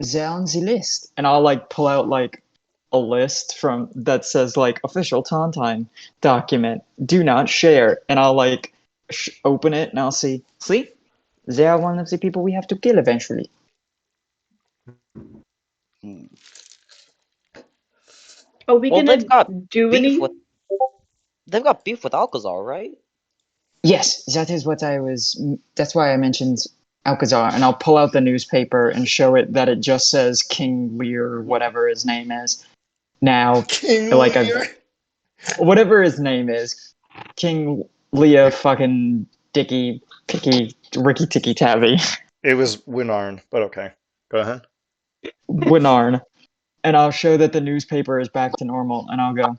They're on the list. And I'll like pull out like a list from that says like official Tontine document, do not share. And I'll like open it and I'll see, they are one of the people we have to kill eventually. Are we Well, gonna they've got do beef any? with... They've got beef with Alcazar, right? Yes, that is what I was. That's why I mentioned Alcazar, and I'll pull out the newspaper and show it that it just says King Lear, whatever his name is. Now, King like Lear. whatever his name is, King Leah, fucking Dicky, Picky, Ricky Ticky Tabby, It was Winarn, but okay. Go ahead. Winarn, and I'll show that the newspaper is back to normal, and I'll go.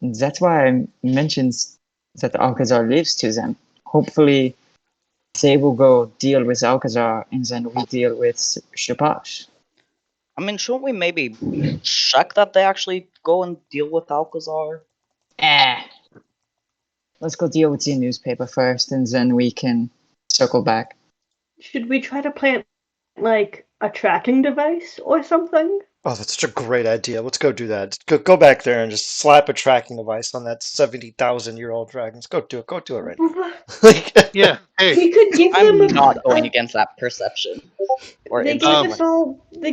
That's why I mentioned that Alcazar lives to them. Hopefully, they will go deal with Alcazar, and then we deal with Shapash. I mean, shouldn't we maybe check that they actually go and deal with Alcazar? Let's go deal with the newspaper first, and then we can circle back. Should we try to plant, like, a tracking device or something? Oh, that's such a great idea. Let's go do that. Go back there and just slap a tracking device on that 70,000-year-old dragon. Let's go do it. Go do it right now. Like, Yeah. Hey. We could give them I'm not going a, against that perception. Or they insight.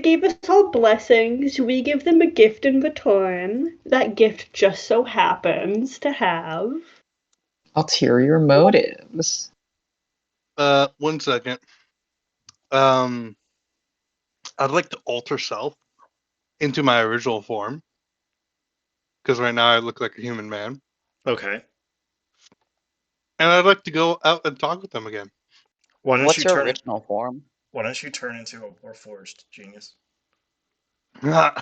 gave us all blessings. We give them a gift in return. That gift just so happens to have Ulterior motives. 1 second. I'd like to alter self into my original form, because right now I look like a human man, okay. and I'd like to go out and talk with them again. Why don't What's you your turn? original form? Why don't you turn into a warforged genius? Can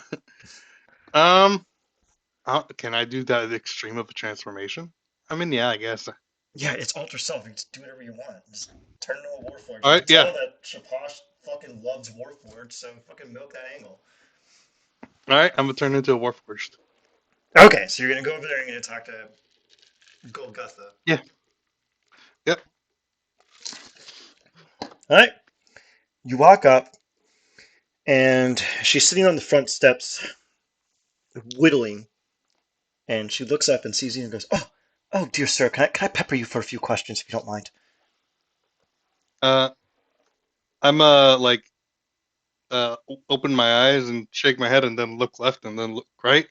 I do that extreme of a transformation? I mean, yeah, I guess. Yeah, it's alter self. You just do whatever you want. Just turn into a warforged. All right, You can yeah. tell that Shapash fucking loves warforged, so fucking milk that angle. All right, I'm gonna turn into a warforged. Okay, so you're gonna go over there and you're gonna talk to Golgotha. Yeah. Yep. All right. You walk up, and she's sitting on the front steps, whittling. And she looks up and sees you and goes, "Oh, dear sir, can I pepper you for a few questions if you don't mind?" I'm like open my eyes and shake my head and then look left and then look right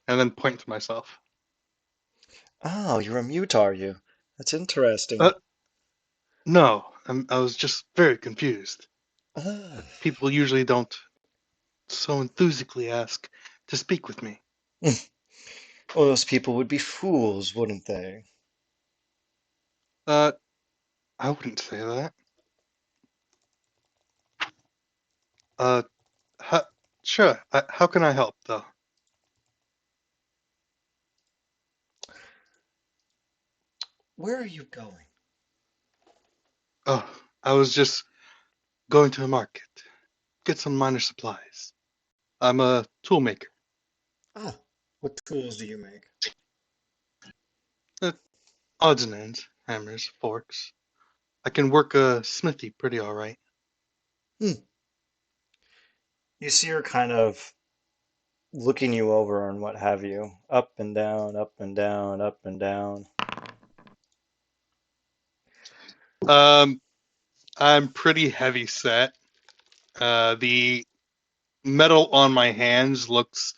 and then point to myself. Oh, you're a mute, are you? That's interesting. No, I was just very confused. Ah. People usually don't so enthusiastically ask to speak with me. Well, those people would be fools, wouldn't they? I wouldn't say that. Uh, sure. How can I help, though? Where are you going? Oh, I was just going to the market, get some minor supplies. I'm a tool maker. Oh, what tools do you make? Odds and ends, hammers, forks. I can work a smithy pretty all right. You see her kind of looking you over and what have you. Up and down, up and down, up and down. I'm pretty heavy set. The metal on my hands looks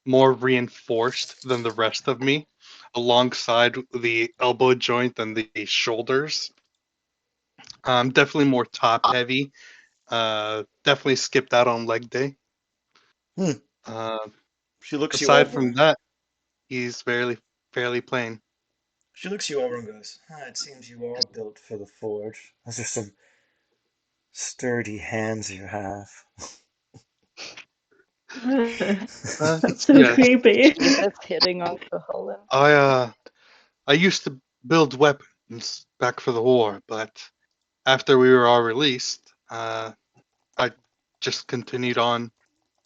more reinforced than the rest of me, alongside the elbow joint and the shoulders. I'm definitely more top heavy. Definitely skipped out on leg day. She looks you Aside over. from that, he's fairly plain. She looks you over and goes, "It seems you are built for the forge. Those are some sturdy hands you have." That's so Yes. creepy. Jesus hitting on the Helen. I used to build weapons back for the war, but after we were all released, I just continued on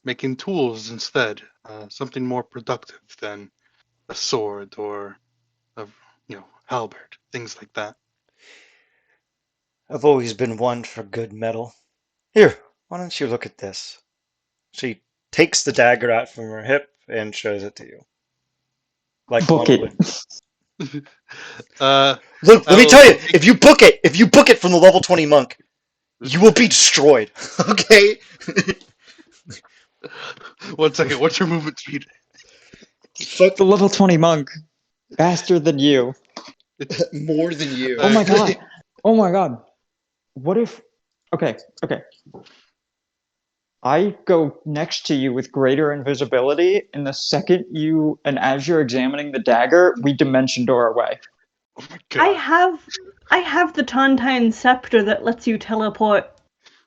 making tools instead. Something more productive than a sword or a halberd, things like that. I've always been one for good metal. Here, why don't you look at this? She takes the dagger out from her hip and shows it to you. Like Book one it. would. Uh, Look, let me I'll tell you, take- if you book it from the level 20 monk, you will be destroyed. Okay? 1 second. What's your movement speed? Fuck. The level 20 monk. Faster than you. More than you. Oh my god. Oh my god. What if. Okay. I go next to you with greater invisibility, and the second you. And as you're examining the dagger, we dimension door away. Oh my I god. have the Tontine scepter that lets you teleport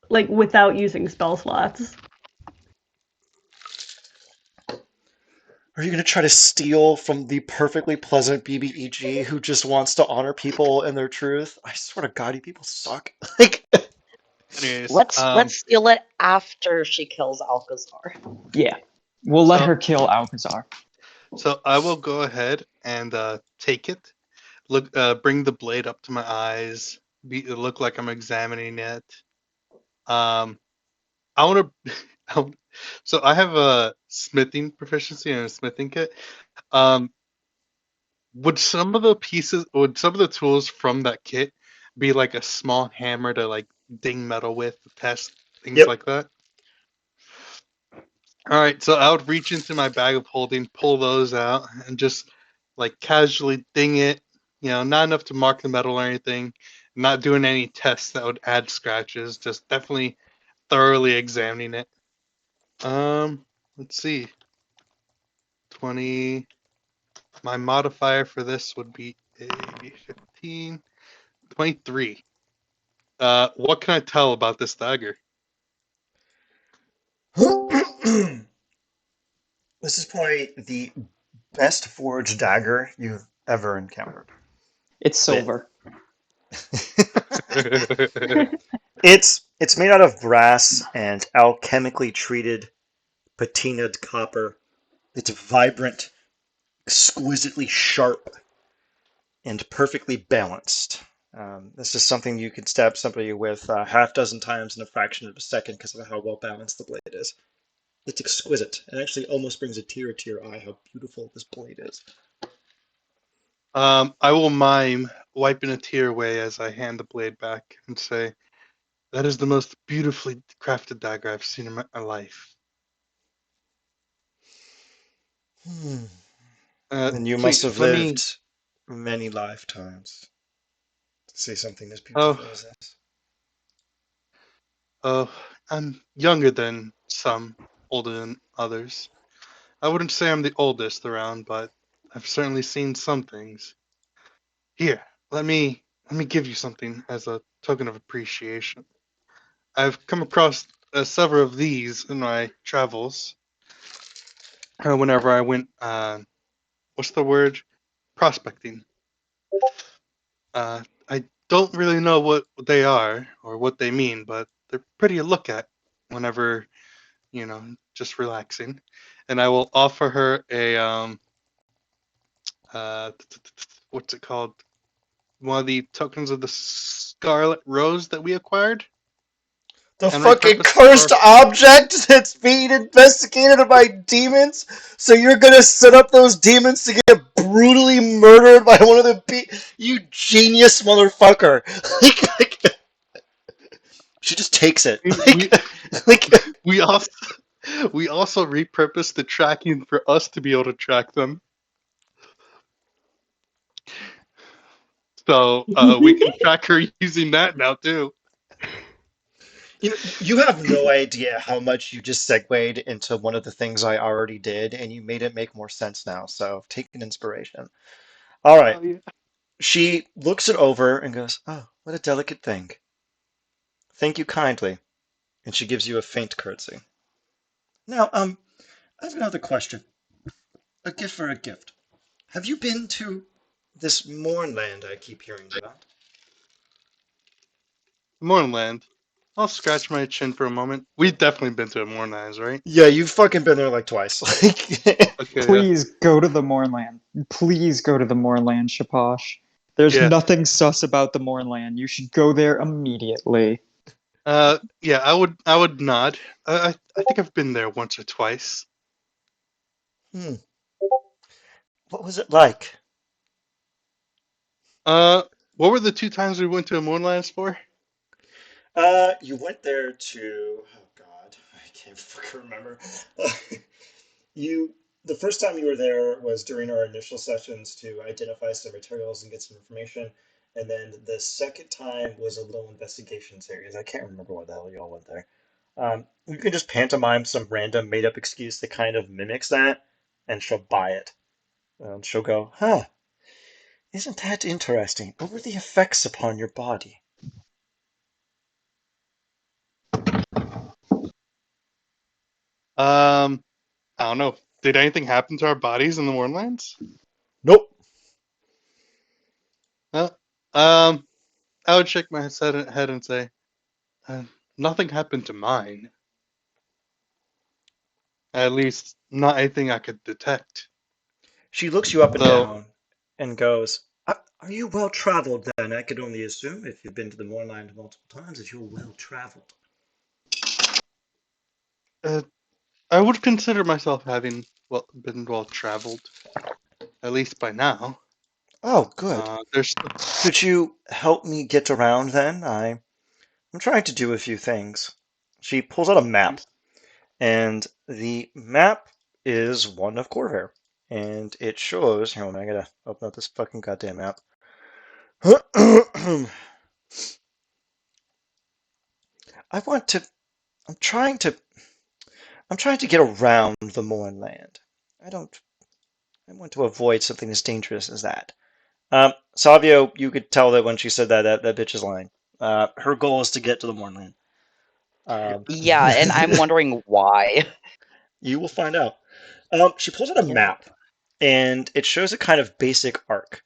like without using spell slots. Are you going to try to steal from the perfectly pleasant BBEG who just wants to honor people and their truth? I swear to God, you people suck. Like, Anyways, Let's steal it after she kills Alcazar. Yeah. We'll let So- her kill Alcazar. so I will go ahead and take it. Look, bring the blade up to my eyes. Look like I'm examining it. Um, I want to. So I have a smithing proficiency and a smithing kit. Um, would some of the tools from that kit be like a small hammer to like ding metal with, test things yep. like that? All right, so I would reach into my bag of holding, pull those out, and just like casually ding it. Not enough to mark the metal or anything. Not doing any tests that would add scratches. Just definitely thoroughly examining it. Let's see. 20. My modifier for this would be a 15. 23. What can I tell about this dagger? This is probably the best forged dagger you've ever encountered. It's silver. It's made out of brass and alchemically treated patinaed copper. It's vibrant, exquisitely sharp, and perfectly balanced. This is something you could stab somebody with half dozen times in a fraction of a second because of how well balanced the blade is. It's exquisite. It actually almost brings a tear to your eye how beautiful this blade is. I will mime wiping a tear away as I hand the blade back and say, "That is the most beautifully crafted dagger I've seen in my life." And you must have Please let me. lived many lifetimes to see something as Oh, beautiful as this. oh, I'm younger than some, older than others. I wouldn't say I'm the oldest around, but I've certainly seen some things. Here, let me give you something as a token of appreciation. I've come across several of these in my travels. Whenever I went, what's the word? Prospecting. I don't really know what they are or what they mean, but they're pretty to look at whenever, just relaxing. And I will offer her a, what's it called? One of the tokens of the Scarlet Rose that we acquired The and fucking repurposed for. cursed object that's being investigated by demons? So you're gonna set up those demons to get brutally murdered by one of the you genius motherfucker. She just takes it. We Like we also we also repurposed the tracking for us to be able to track them. So we can track her using that now too. you have no idea how much you just segued into one of the things I already did, and you made it make more sense now. So take an inspiration. All right. Oh yeah. She looks it over and goes, "Oh, what a delicate thing. Thank you kindly." And she gives you a faint curtsy. Now, I have another question. A gift for a gift. Have you been to this Mornland I keep hearing about? Mornland. I'll scratch my chin for a moment. We've definitely been to Mornlands, right? Yeah, you've fucking been there like twice. Okay, yeah. Please go to the Mournland. Please go to the Mournland, Shaposh. There's Yeah. nothing sus about the Mournland. You should go there immediately. Yeah, I would nod. I think I've been there once or twice. Hmm. What was it like? Uh, what were the two times we went to Mornlands for? You went there to. Oh God, I can't fucking remember. You The first time you were there was during our initial sessions to identify some materials and get some information. And then the second time was a little investigation series. I can't remember what the hell y'all went there. You can just pantomime some random made up excuse that kind of mimics that, and she'll buy it. She'll go, huh, isn't that interesting? What were the effects upon your body? I don't know. Did anything happen to our bodies in the Warlands? Nope. Well, I would shake my head and say, uh, nothing happened to mine. At least, not anything I could detect. She looks you up and So, down and goes, are you well traveled then? I could only assume if you've been to the Moorland multiple times that you're well traveled. uh, I would consider myself having been well traveled, at least by now. Oh, good. There's Could you help me get around then? I'm trying to do a few things. She pulls out a map, and the map is one of Corvair. And it shows. Hang on, I gotta open up this fucking goddamn map. I want to. I'm trying to. I'm trying to get around the Mournland. I don't. I want to avoid something as dangerous as that. Savio, you could tell that when she said that bitch is lying. Her goal is to get to the Mournland. Um, Yeah, and I'm wondering why. you will find out. She pulls out a Yeah. map, and it shows a kind of basic arc.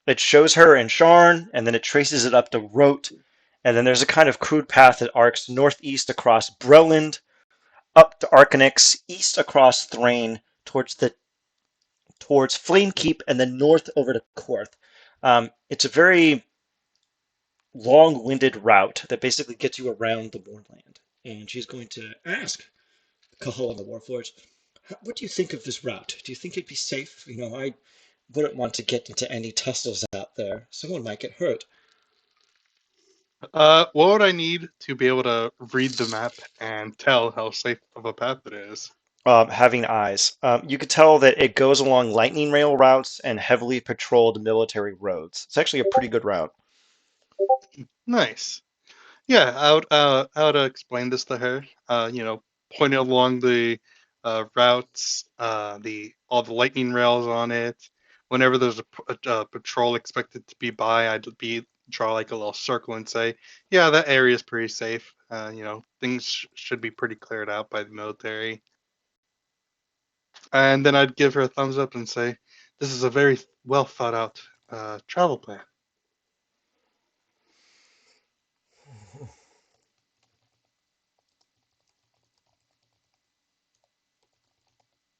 It shows her in Sharn, and then it traces it up to Rote, and then there's a kind of crude path that arcs northeast across Breland, up to Arcanix, east across Thrain, towards Flamekeep, and then north over to Korth. It's a very long-winded route that basically gets you around the Mournland. And she's going to ask Cahal on the Warforged, what do you think of this route? Do you think it'd be safe? I wouldn't want to get into any tussles out there. Someone might get hurt. what would I need to be able to read the map and tell how safe of a path it is? Having eyes. You could tell that it goes along lightning rail routes and heavily patrolled military roads. It's actually a pretty good route. Nice. Yeah, I would explain this to her. Pointing along the routes, the all the lightning rails on it. Whenever there's a patrol expected to be by, draw like a little circle and say, "Yeah, that area is pretty safe." Things should be pretty cleared out by the military. And then I'd give her a thumbs up and say, "This is a very well thought out travel plan."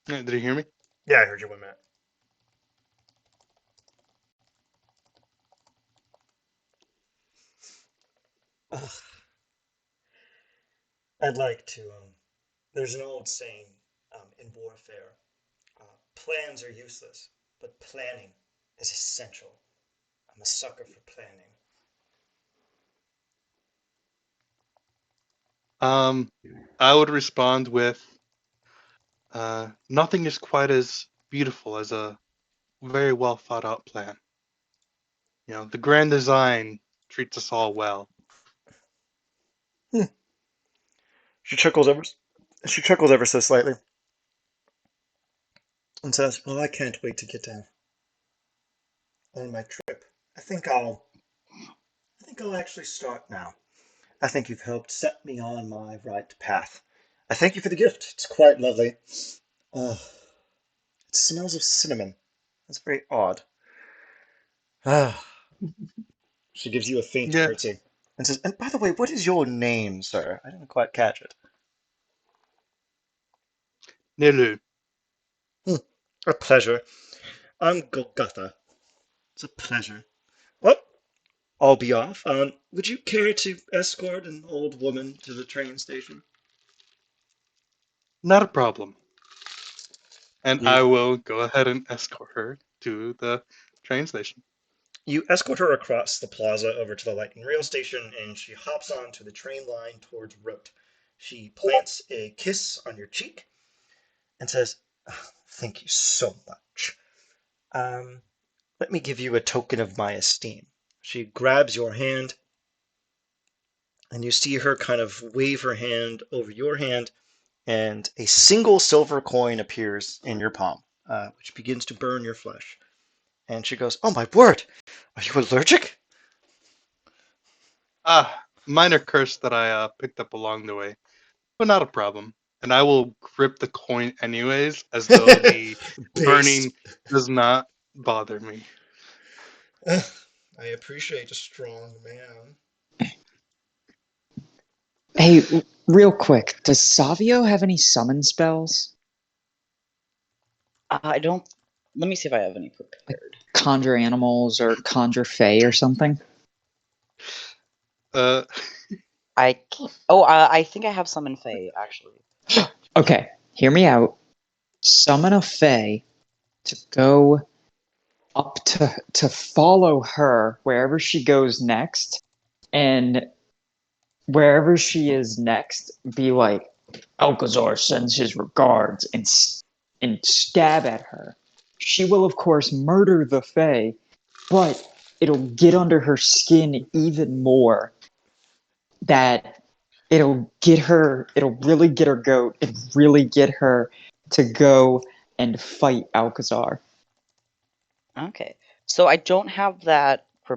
Did you hear me? Yeah, I heard you one minute. Ugh. I'd like to. There's an old saying in warfare: plans are useless, but planning is essential. I'm a sucker for planning. I would respond with, nothing is quite as beautiful as a very well thought out plan. The grand design treats us all well. Hmm. She chuckles ever. She chuckles ever so slightly and says, "Well, I can't wait to get on my trip. I think I'll. I think I'll actually start now. I think you've helped set me on my right path. I thank you for the gift. It's quite lovely. Oh, it smells of cinnamon. That's very odd." Ah. She gives you a faint Yeah, curtsy and says, "And by the way, what is your name, sir? I didn't quite catch it." Nilu. Hmm. A pleasure. I'm Golgotha. It's a pleasure. Well, I'll be off. Would you care to escort an old woman to the train station? Not a problem. And You I will go ahead and escort her to the train station. you escort her across the plaza over to the lightning rail station, and she hops onto the train line towards Rote. She plants a kiss on your cheek and says, Thank you so much. Let me give you a token of my esteem. She grabs your hand, and you see her kind of wave her hand over your hand, and a single silver coin appears in your palm, which begins to burn your flesh. And she goes, "Oh my word! Are you allergic?" Minor curse that I picked up along the way, but not a problem. And I will grip the coin anyways, as though the burning Based. does not bother me. I appreciate a strong man. Hey, real quick, does Savio have any summon spells? I don't. Let me see if I have any prepared. Conjure animals or conjure Fey or something? Uh, I can't. Oh, I think I have some in Fey actually. Okay, hear me out. Summon a Fey to go up to follow her wherever she goes next, and wherever she is next, be like, Alcazar sends his regards, and stab at her. She will, of course, murder the Fae, but it'll get under her skin even more. That it'll really get her goat, and really get her to go and fight Alcazar. Okay, so I don't have that uh,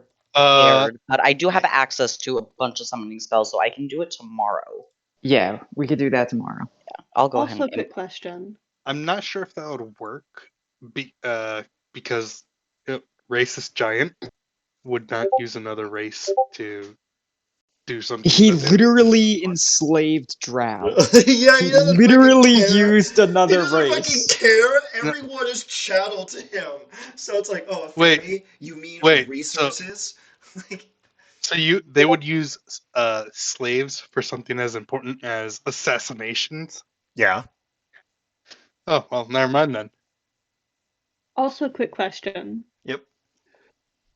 prepared, but I do have access to a bunch of summoning spells, so I can do it tomorrow. Yeah, we could do that tomorrow. I'll go ahead Also, and. quick question. I'm not sure if that would work, because racist giant would not use another race to do something He that they literally enslaved Drow. Yeah, He he doesn't literally fucking care. used He another doesn't fucking race. care. No, Everyone is chattel to him. So it's like, oh, a wait, fairy? You mean wait. resources? Like, So they would use slaves for something as important as assassinations? yeah. Oh well, never mind then. Also, quick question. Yep.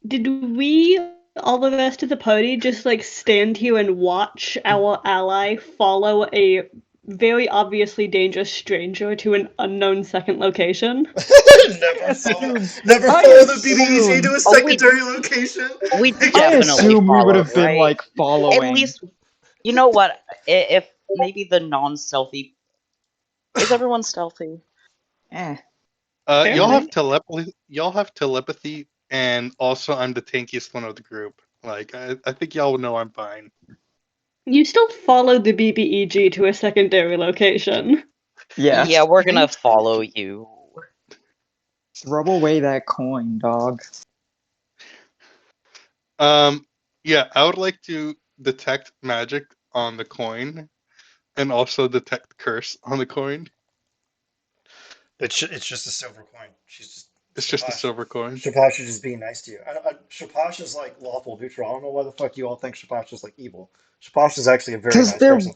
Did we, all the rest of the party, just like stand here and watch our ally follow a very obviously dangerous stranger to an unknown second location? Never follow, Assume, never I follow the BBEG to assume, a Oh, we secondary location. I definitely assume we would followed, have been right? like At following. least, you know what? If maybe the non-stealthy is everyone stealthy? Eh. Fair enough. Y'all have telepathy, and also I'm the tankiest one of the group. Like I think y'all know I'm fine. You still followed the BBEG to a secondary location. Yeah. Yeah, we're gonna follow you. Throw away that coin, dog. Yeah, I would like to detect magic on the coin, and also detect curse on the coin. It's just a silver coin. She's just It's just a Shapash. silver coin. Shapash is just being nice to you. Shapash is like lawful neutral. I don't know why the fuck you all think Shapash is like evil. Shapash is actually a very Because nice person.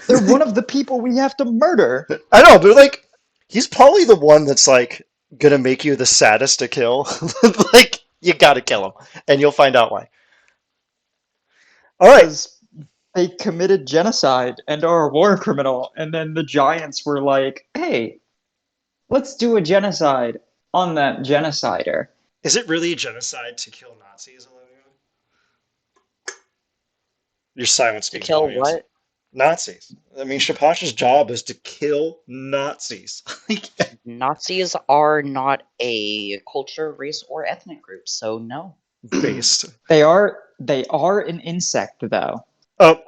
they're one of the people we have to murder. I know, but like, he's probably the one that's like gonna make you the saddest to kill. Like, you gotta kill him, and you'll find out why. All right. Because they committed genocide and are a war criminal. And then the giants were like, hey, let's do a genocide on that genocider. Is it really genocide to kill Nazis, Olivia? Your silence To speaks kill volumes. what? Nazis. I mean, Shapash's job is to kill Nazis. Nazis are not a culture, race, or ethnic group, so no. Based. They are an insect though. Oh,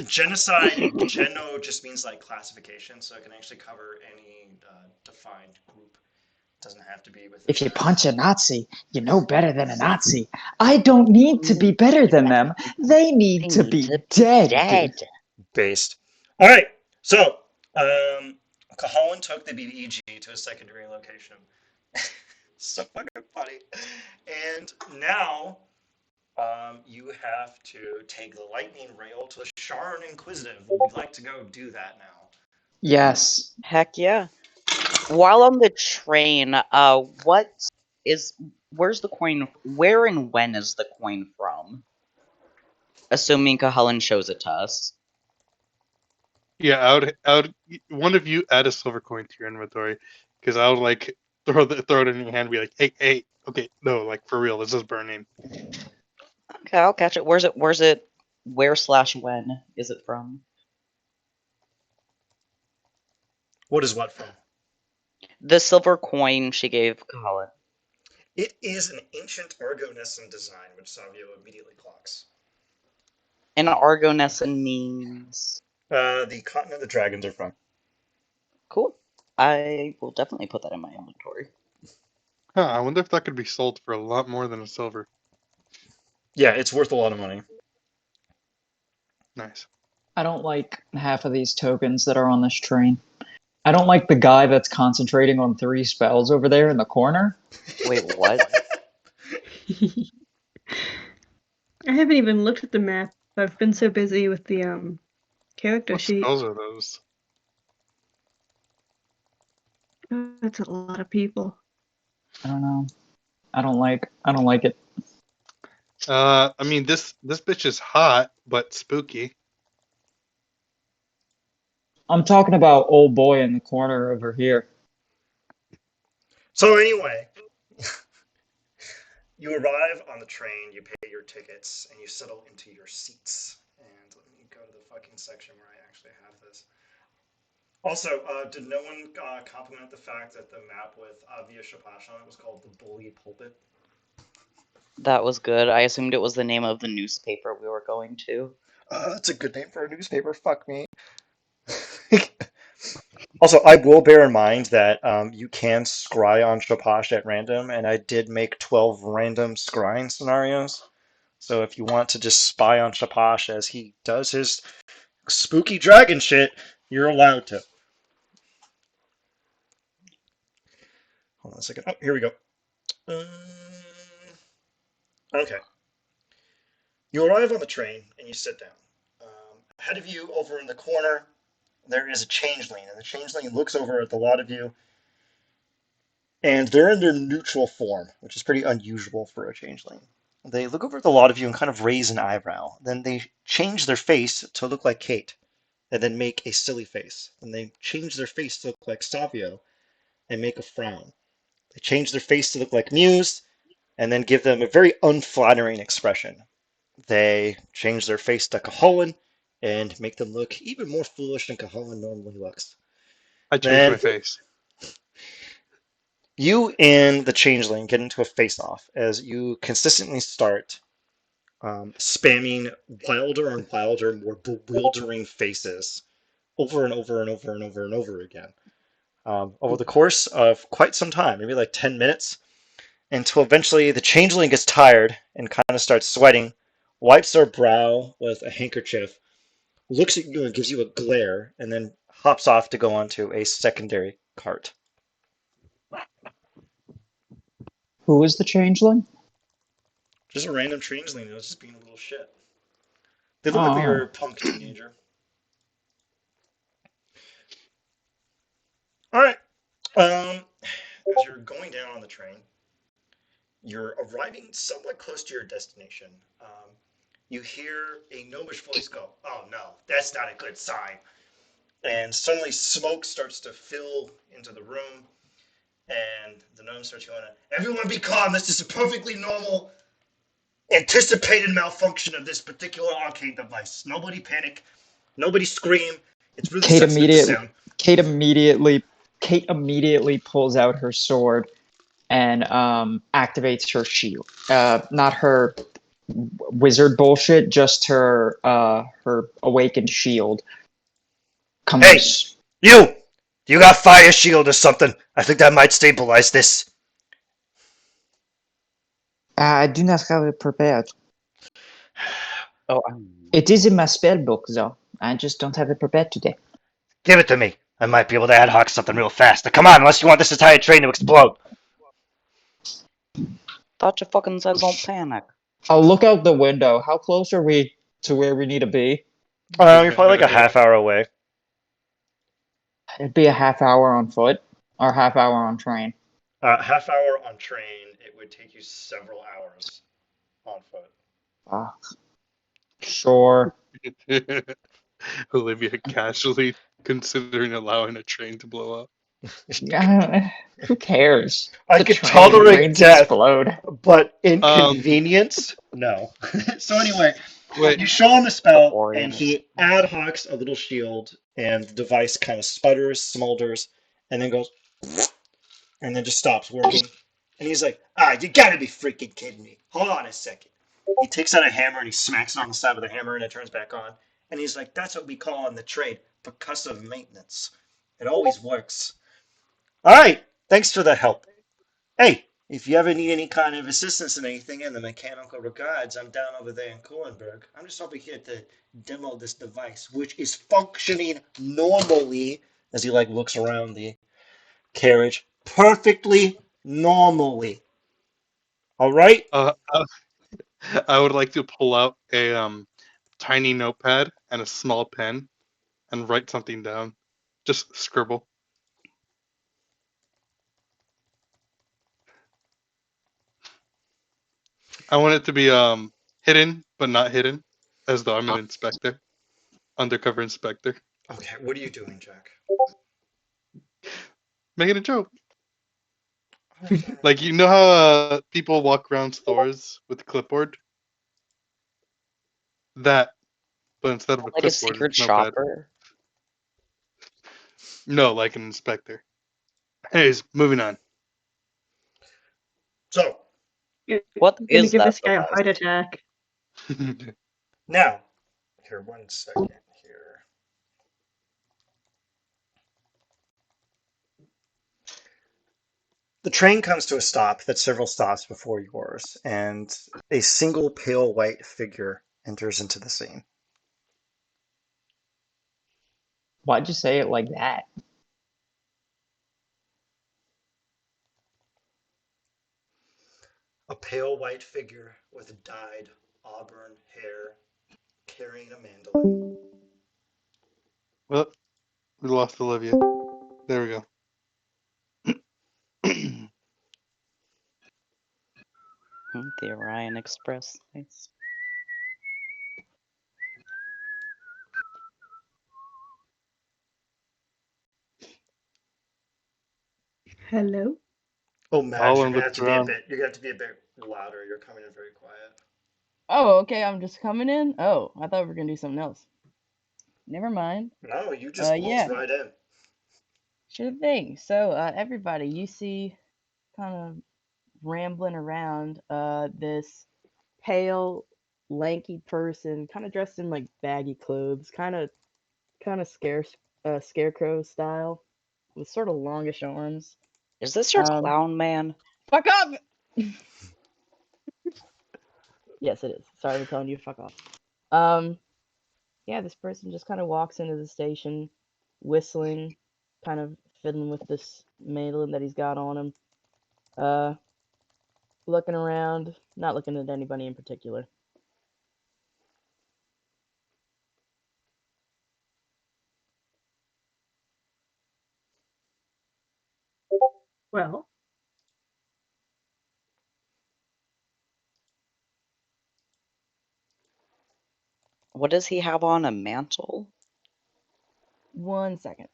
genocide. Geno just means like classification, so it can actually cover any defined group. It doesn't have to be within If you that. punch a Nazi, you know better than a Nazi. I don't need to be better than them. They need to be dead. Based. All right. So, Cahalan took the BBEG to a secondary location. So fucking funny. And now, you have to take the lightning rail to the Sharn Inquisitive. Would we like to go do that now? Yes. Heck yeah. While on the train, where's the coin? Where and when is the coin from? Assuming Cahalan shows it to us. Yeah, one of you add a silver coin to your inventory. Because I would like throw it in your hand and be like, hey, okay, no, like for real, this is burning. Okay, I'll catch it. Where's it? Where/when is it from? What is what from? The silver coin she gave Colin. It is an ancient Argonessan design, which Savio immediately clocks. And Argonessan means The continent the dragons are from. cool. I will definitely put that in my inventory. Huh, I wonder if that could be sold for a lot more than a silver. Yeah, it's worth a lot of money. Nice. I don't like half of these tokens that are on this train. I don't like the guy that's concentrating on 3 spells over there in the corner. Wait, what? I haven't even looked at the map. I've been so busy with the character What sheet. spells are those? Oh, that's a lot of people. I don't know. I don't like it. I mean, this bitch is hot but spooky. I'm talking about old boy in the corner over here. So anyway, you arrive on the train, you pay your tickets, and you settle into your seats. And let me go to the fucking section where I actually have this. Also, did no one compliment the fact that the map with Via Shapash on it was called the Bully Pulpit? That was good. I assumed it was the name of the newspaper we were going to. That's a good name for a newspaper. Fuck me. Also, I will bear in mind that you can scry on Shapash at random, and I did make 12 random scrying scenarios. So if you want to just spy on Shapash as he does his spooky dragon shit, you're allowed to. Hold on a second. Oh, here we go. Okay. You arrive on the train and you sit down. Ahead of you, over in the corner, there is a changeling, and the changeling looks over at the lot of you, and they're in their neutral form, which is pretty unusual for a changeling. They look over at the lot of you and kind of raise an eyebrow. Then they change their face to look like Kate, and then make a silly face. Then they change their face to look like Savio, and make a frown. They change their face to look like Muse, and then give them a very unflattering expression. They change their face to Caholan, and make them look even more foolish than Caholan normally looks. I changed Then my face. you and the changeling get into a face-off as you consistently start spamming wilder and wilder, more bewildering faces over and over and over and over and over again. Over the course of quite some time, maybe like 10 minutes, until eventually the changeling gets tired and kind of starts sweating, wipes their brow with a handkerchief, looks at you and gives you a glare, and then hops off to go onto a secondary cart. Who is the changeling? Just a random changeling that was just being a little shit. They look like Oh, they're a punk teenager. All right. As you're going down on the train, you're arriving somewhat close to your destination. You hear a gnomish voice go, "Oh no, that's not a good sign." And suddenly smoke starts to fill into the room, and the gnome starts going, "Everyone be calm. This is a perfectly normal, anticipated malfunction of this particular arcade device. Nobody panic. Nobody scream. It's really Kate sensitive to immediately sound." Kate immediately pulls out her sword and activates her shield. Not her wizard bullshit, just her awakened shield. Hey, Comes. you! You got fire shield or something? I think that might stabilize this. I do not have it prepared. Oh, It is in my spell book, though. I just don't have it prepared today. Give it to me. I might be able to ad hoc something real fast. Now, come on, unless you want this entire train to explode. thought you fucking said don't panic. I'll look out the window. How close are we to where we need to be? You're probably like a half hour away. It'd be a half hour on foot or half hour on train. Half hour on train, it would take you several hours on foot. Sure. Olivia casually considering allowing a train to blow up. Who cares? I The could train, tolerate trains death, explode. but inconvenience? No. So anyway, Wait, you show him the spell, and Orient. he ad hocs a little shield, and the device kind of sputters, smolders, and then goes, and then just stops working. And he's like, you gotta be freaking kidding me. Hold on a second. He takes out a hammer and he smacks it on the side of the hammer and it turns back on. And he's like, that's what we call in the trade percussive maintenance. It always works. All right, thanks for the help. Hey, if you ever need any kind of assistance in anything in the mechanical regards, I'm down over there in Kohlenberg. I'm just over here to demo this device, which is functioning normally as he like looks around the carriage, perfectly normally. All right? I would like to pull out a tiny notepad and a small pen and write something down. Just scribble. I want it to be hidden but not hidden, as though I'm an inspector, undercover inspector, Okay, what are you doing, Jack? making a joke. Oh, sorry. Like you know how people walk around stores with a clipboard? That, but instead of a Like a clipboard, secret it's a notepad. shopper. No, like an inspector. Anyways, moving on. So, You're What gonna is give that this guy a device? heart attack. now, here, 1 second here. The train comes to a stop that's several stops before yours, and a single pale white figure enters into the scene. Why'd you say it like that? A pale white figure with dyed auburn hair carrying a mandolin. Well, we lost Olivia. There we go. The Orion Express. Nice. Hello? Oh, Madge, All and looks around. you're gonna have to be a bit louder. You're coming in very quiet. Oh, okay, I'm just coming in? Oh, I thought we were gonna do something else. Never mind. No, you just waltzed Yeah, right in. sure thing. So, everybody, you see kind of rambling around, this pale, lanky person, kind of dressed in like baggy clothes, kind of scarecrow style, with sort of longish arms. Is this your Um, clown man? fuck up! Yes, it is. Sorry for telling you to fuck off. Yeah, this person just kind of walks into the station, whistling, kind of fiddling with this mandolin that he's got on him. Looking around, not looking at anybody in particular. Well, What does he have on? A mantle? 1 second.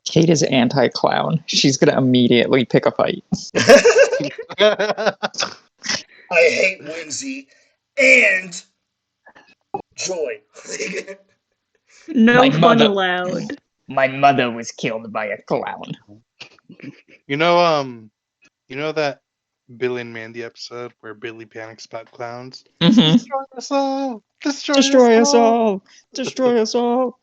Kate is anti-clown. She's gonna immediately pick a fight. I hate whimsy and joy. no My fun mother- allowed. My mother was killed by a clown. You know that Billy and Mandy episode where Billy panics about clowns? Mm-hmm. Destroy us all! Destroy us all! Destroy us all!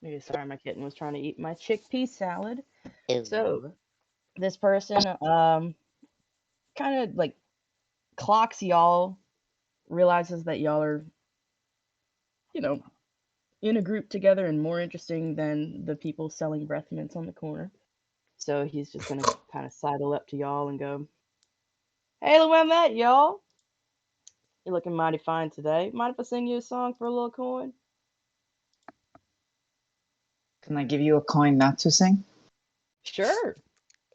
Okay, sorry, my kitten was trying to eat my chickpea salad. Ew. So, this person, kind of like clocks y'all, realizes that y'all are, you know, in a group together and more interesting than the people selling breath mints on the corner. So he's just gonna kind of sidle up to y'all and go, "Hey, look where I'm at, y'all. You're looking mighty fine today. Mind if I sing you a song for a little coin?" Can I give you a coin not to sing? Sure.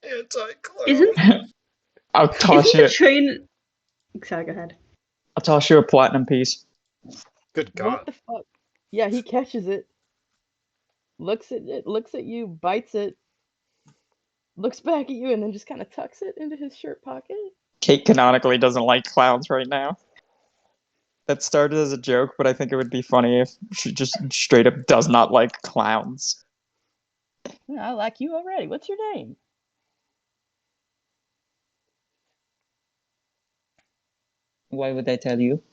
Anti-clown. Isn't I'll toss isn't you. the train? Sorry, go ahead. I'll toss you a platinum piece. Good What God. the fuck? Yeah, he catches it, looks at it, looks at you, bites it, looks back at you, and then just kind of tucks it into his shirt pocket. Kate canonically doesn't like clowns right now. That started as a joke, but I think it would be funny if she just straight up does not like clowns. Yeah, I like you already. What's your name? Why would I tell you?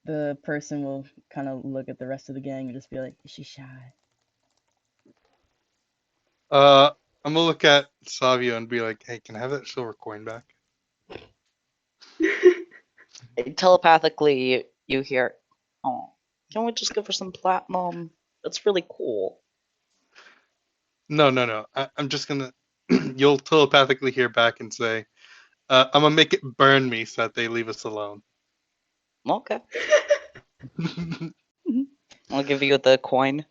The person will kind of look at the rest of the gang and just be like, "Is she shy?" I'm gonna look at Savio and be like, "Hey, can I have that silver coin back?" Telepathically, you hear, "Oh, can we just give her some platinum? That's really cool." No. I'm just gonna. You'll telepathically hear back and say, "I'm gonna make it burn me so that they leave us alone." Okay, I'll give you the coin.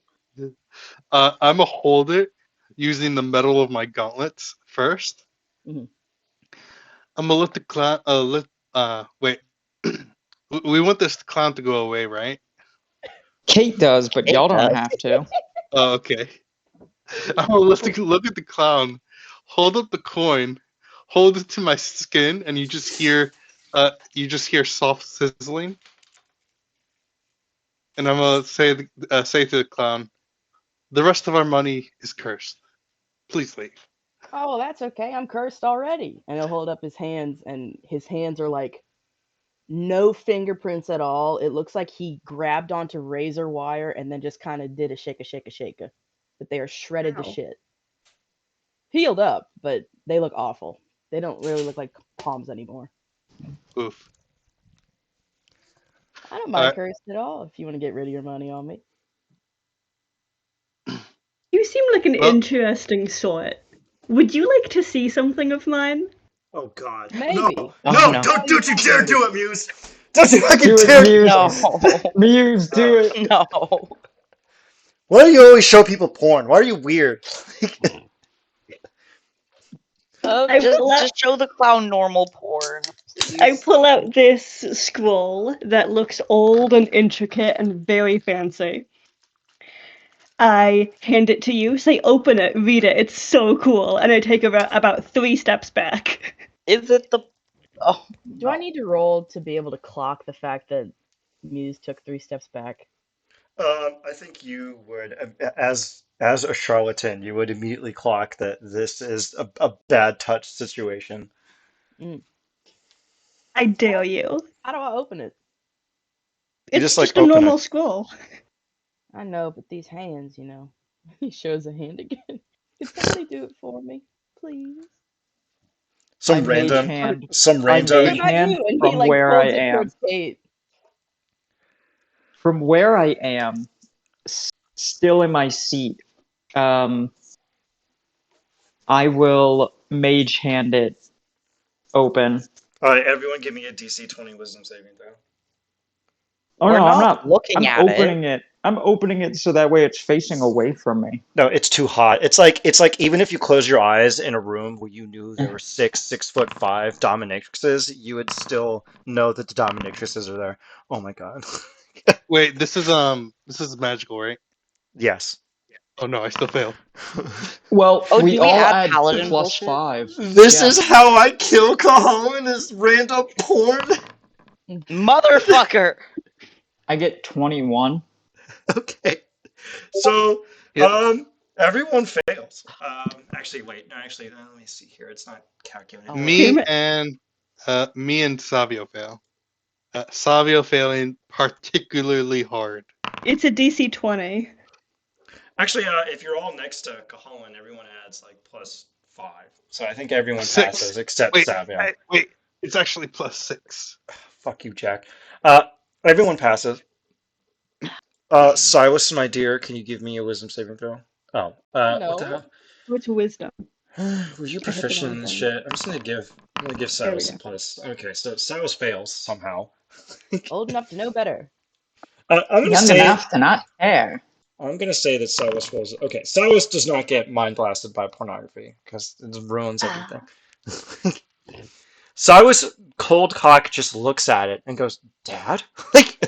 I'm gonna hold it using the metal of my gauntlets first. Mhm. I'm gonna let the clown. Wait. We want this clown to go away, right? Kate does, but It y'all don't does. have to. Oh, okay. I'm gonna look at the clown, hold up the coin, hold it to my skin, and you just hear soft sizzling. And I'm gonna say to the clown, the rest of our money is cursed. Please leave. Oh, well, that's okay. I'm cursed already. And he'll hold up his hands, and his hands are like no fingerprints at all. It looks like he grabbed onto razor wire and then just kind of did a shake. But they are shredded to Wow. shit. Healed up, but they look awful. They don't really look like palms anymore. Oof. I don't All mind right. cursed at all if you want to get rid of your money on me. You seem like an Well, interesting sort. Would you like to see something of mine? Oh God. No. Maybe. Oh No! no, Don't you dare do it, Muse! Don't you fucking Do it, dare! Muse. no, Muse, do it. no. Why do you always show people porn? Why are you weird? I pull out Just show the clown normal porn, I please. pull out this scroll that looks old and intricate and very fancy. I hand it to you, say open it, read it, it's so cool, and I take about 3 steps back. Is it the? Oh Do I no. need to roll to be able to clock the fact that Muse took 3 steps back? I think you would, as a charlatan, you would immediately clock that this is a bad touch situation. Mm. I dare you. How do I open it? You It's just like just a open normal it. scroll. I know, but these hands, He shows a hand again. Can somebody do it for me, please? I Some mage random, hand. some I What random. mage about hand you? And he from like where I folds it am. towards Kate. From where I am, still in my seat. Um, I will mage hand it open. All right, everyone, give me a DC 20 Wisdom saving throw. Oh We're no, I'm not not. looking I'm at it. opening it. I'm opening it so that way it's facing away from me. No, it's too hot. It's like even if you close your eyes in a room where you knew there were 6'5" dominatrixes, you would still know that the dominatrixes are there. Oh my God. wait. This is magical, right? Yes. Oh no, I still failed. Well, Oh, we do we all add add paladin bullshit? +5. This Yeah. is how I kill Cajon, is random porn. Motherfucker! I get 21. Okay. So, Yep. everyone fails. Actually, wait. No, actually, let me see here. It's not calculating. Oh wait. Me and Savio fail. Savio failing particularly hard. It's a DC 20. Actually, if you're all next to Cajon, everyone adds like +5. So I think everyone 6. passes except Wait, Savia. wait. It's actually +6. Fuck you, Jack. Everyone passes. Silas, my dear, can you give me a wisdom saving throw? Oh, what the No. hell? What's wisdom? Were you I hit the proficient wrong in this thing. shit? I'm gonna give There we Silas a go. plus. Okay, so Silas fails somehow. Old enough to know better. I'm gonna Young say enough to not care. that Silas was okay. Silas does not get mind blasted by pornography because it ruins everything. Cyrus Cold Cock just looks at it and goes, "Dad?" Like,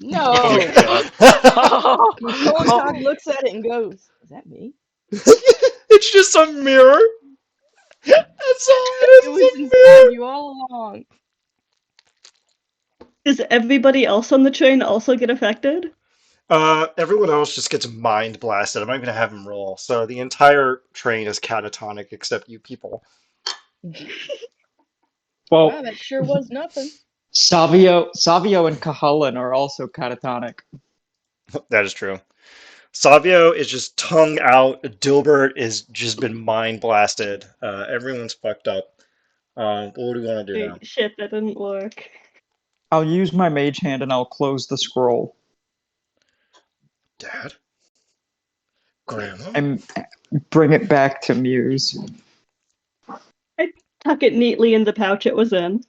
No. Oh Coldcock looks at it and goes, "Is that me?" it's just a mirror. That's all it It is. was It's a inside mirror. you all along. Does everybody else on the train also get affected? Everyone else just gets mind blasted. I'm not even gonna have him roll. So the entire train is catatonic except you people. Well, Wow, that sure was nothing. Savio and Kahalan are also catatonic. That is true. Savio is just tongue out. Dilbert is just been mind blasted. Everyone's fucked up. What do we want to do now? Wait, shit, that didn't work. I'll use my mage hand and I'll close the scroll Dad? Grandma? and bring it back to Muse. I tuck it neatly in the pouch it was in.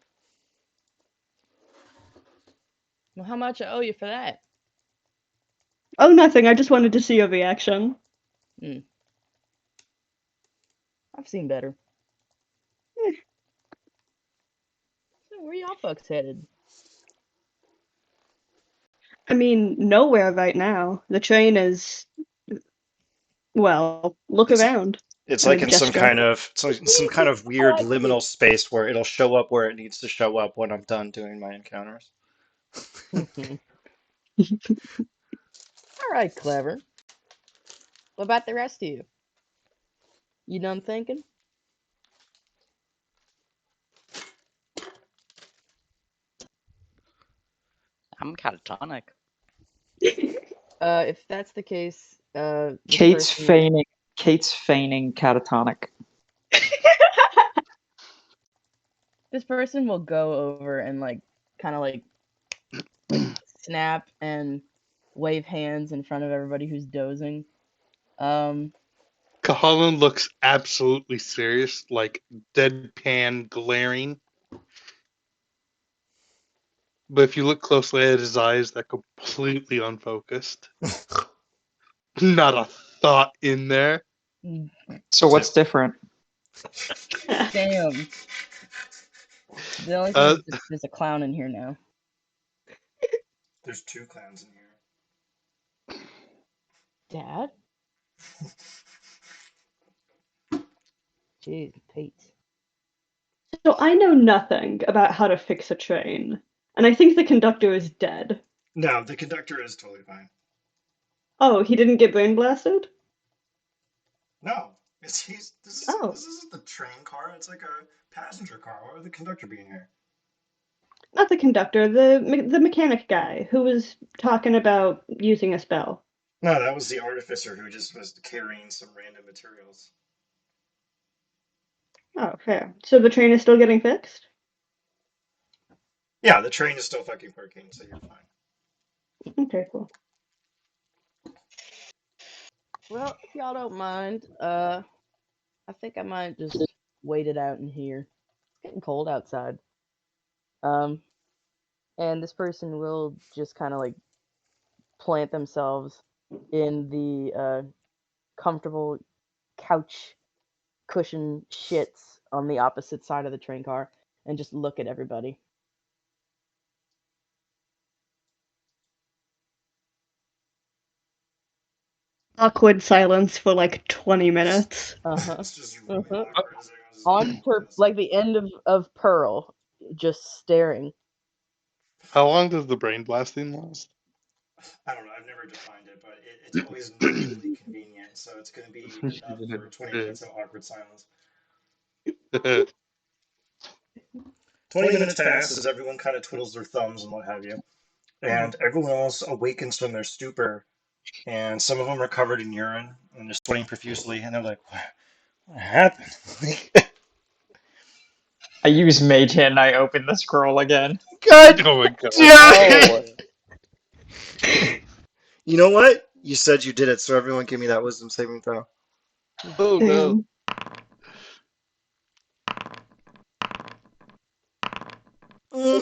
Well, how much I owe you for that? Oh, nothing. I just wanted to see your reaction. I've seen better. Eh. So where y'all folks headed? I mean, nowhere right now. The train is. Well, look around. It's I'm like a in some gesture. kind of some kind of weird like liminal it. space where it'll show up where it needs to show up when I'm done doing my encounters. All right, clever. What about the rest of you? You done thinking? I'm catatonic. If that's the case, this Kate's person, feigning catatonic. this person will go over and kind of snap and wave hands in front of everybody who's dozing. Kahalan looks absolutely serious, like deadpan glaring. But if you look closely at his eyes, they're completely unfocused. Not a thought in there. So what's different? Damn. The only thing Uh, is just there's a clown in here now. There's two clowns in here. Dad? Jeez, Pete. So I know nothing about how to fix a train, and I think the conductor is dead. No, the conductor is totally fine. Oh, he didn't get brain blasted? No, Oh. this isn't the train car. It's like a passenger car. Why would the conductor be in here? Not the conductor, the mechanic guy who was talking about using a spell. No, that was the artificer who just was carrying some random materials. Oh, fair. So the train is still getting fixed? Yeah, the train is still fucking working, so you're fine. Okay, cool. Well, if y'all don't mind, I think I might just wait it out in here. It's getting cold outside. And this person will just kind of plant themselves in the comfortable couch cushion shits on the opposite side of the train car and just look at everybody. Awkward silence for like 20 minutes. Uh-huh. It's just really Uh-huh. awkward as everyone's just On like the end of Pearl, just staring. how long does the brain blasting last? I don't know. I've never defined it, but it's always minimally convenient. So it's going to be enough for 20 minutes of awkward silence. 20 minutes pass as everyone kind of twiddles their thumbs and what have you. And everyone else awakens from their stupor. And some of them are covered in urine and they're sweating profusely. And they're like, what happened? I use mage hand and I open the scroll again. God Oh my god. damn it! You know what? You said you did it, so everyone give me that wisdom saving throw. Oh no. Damn.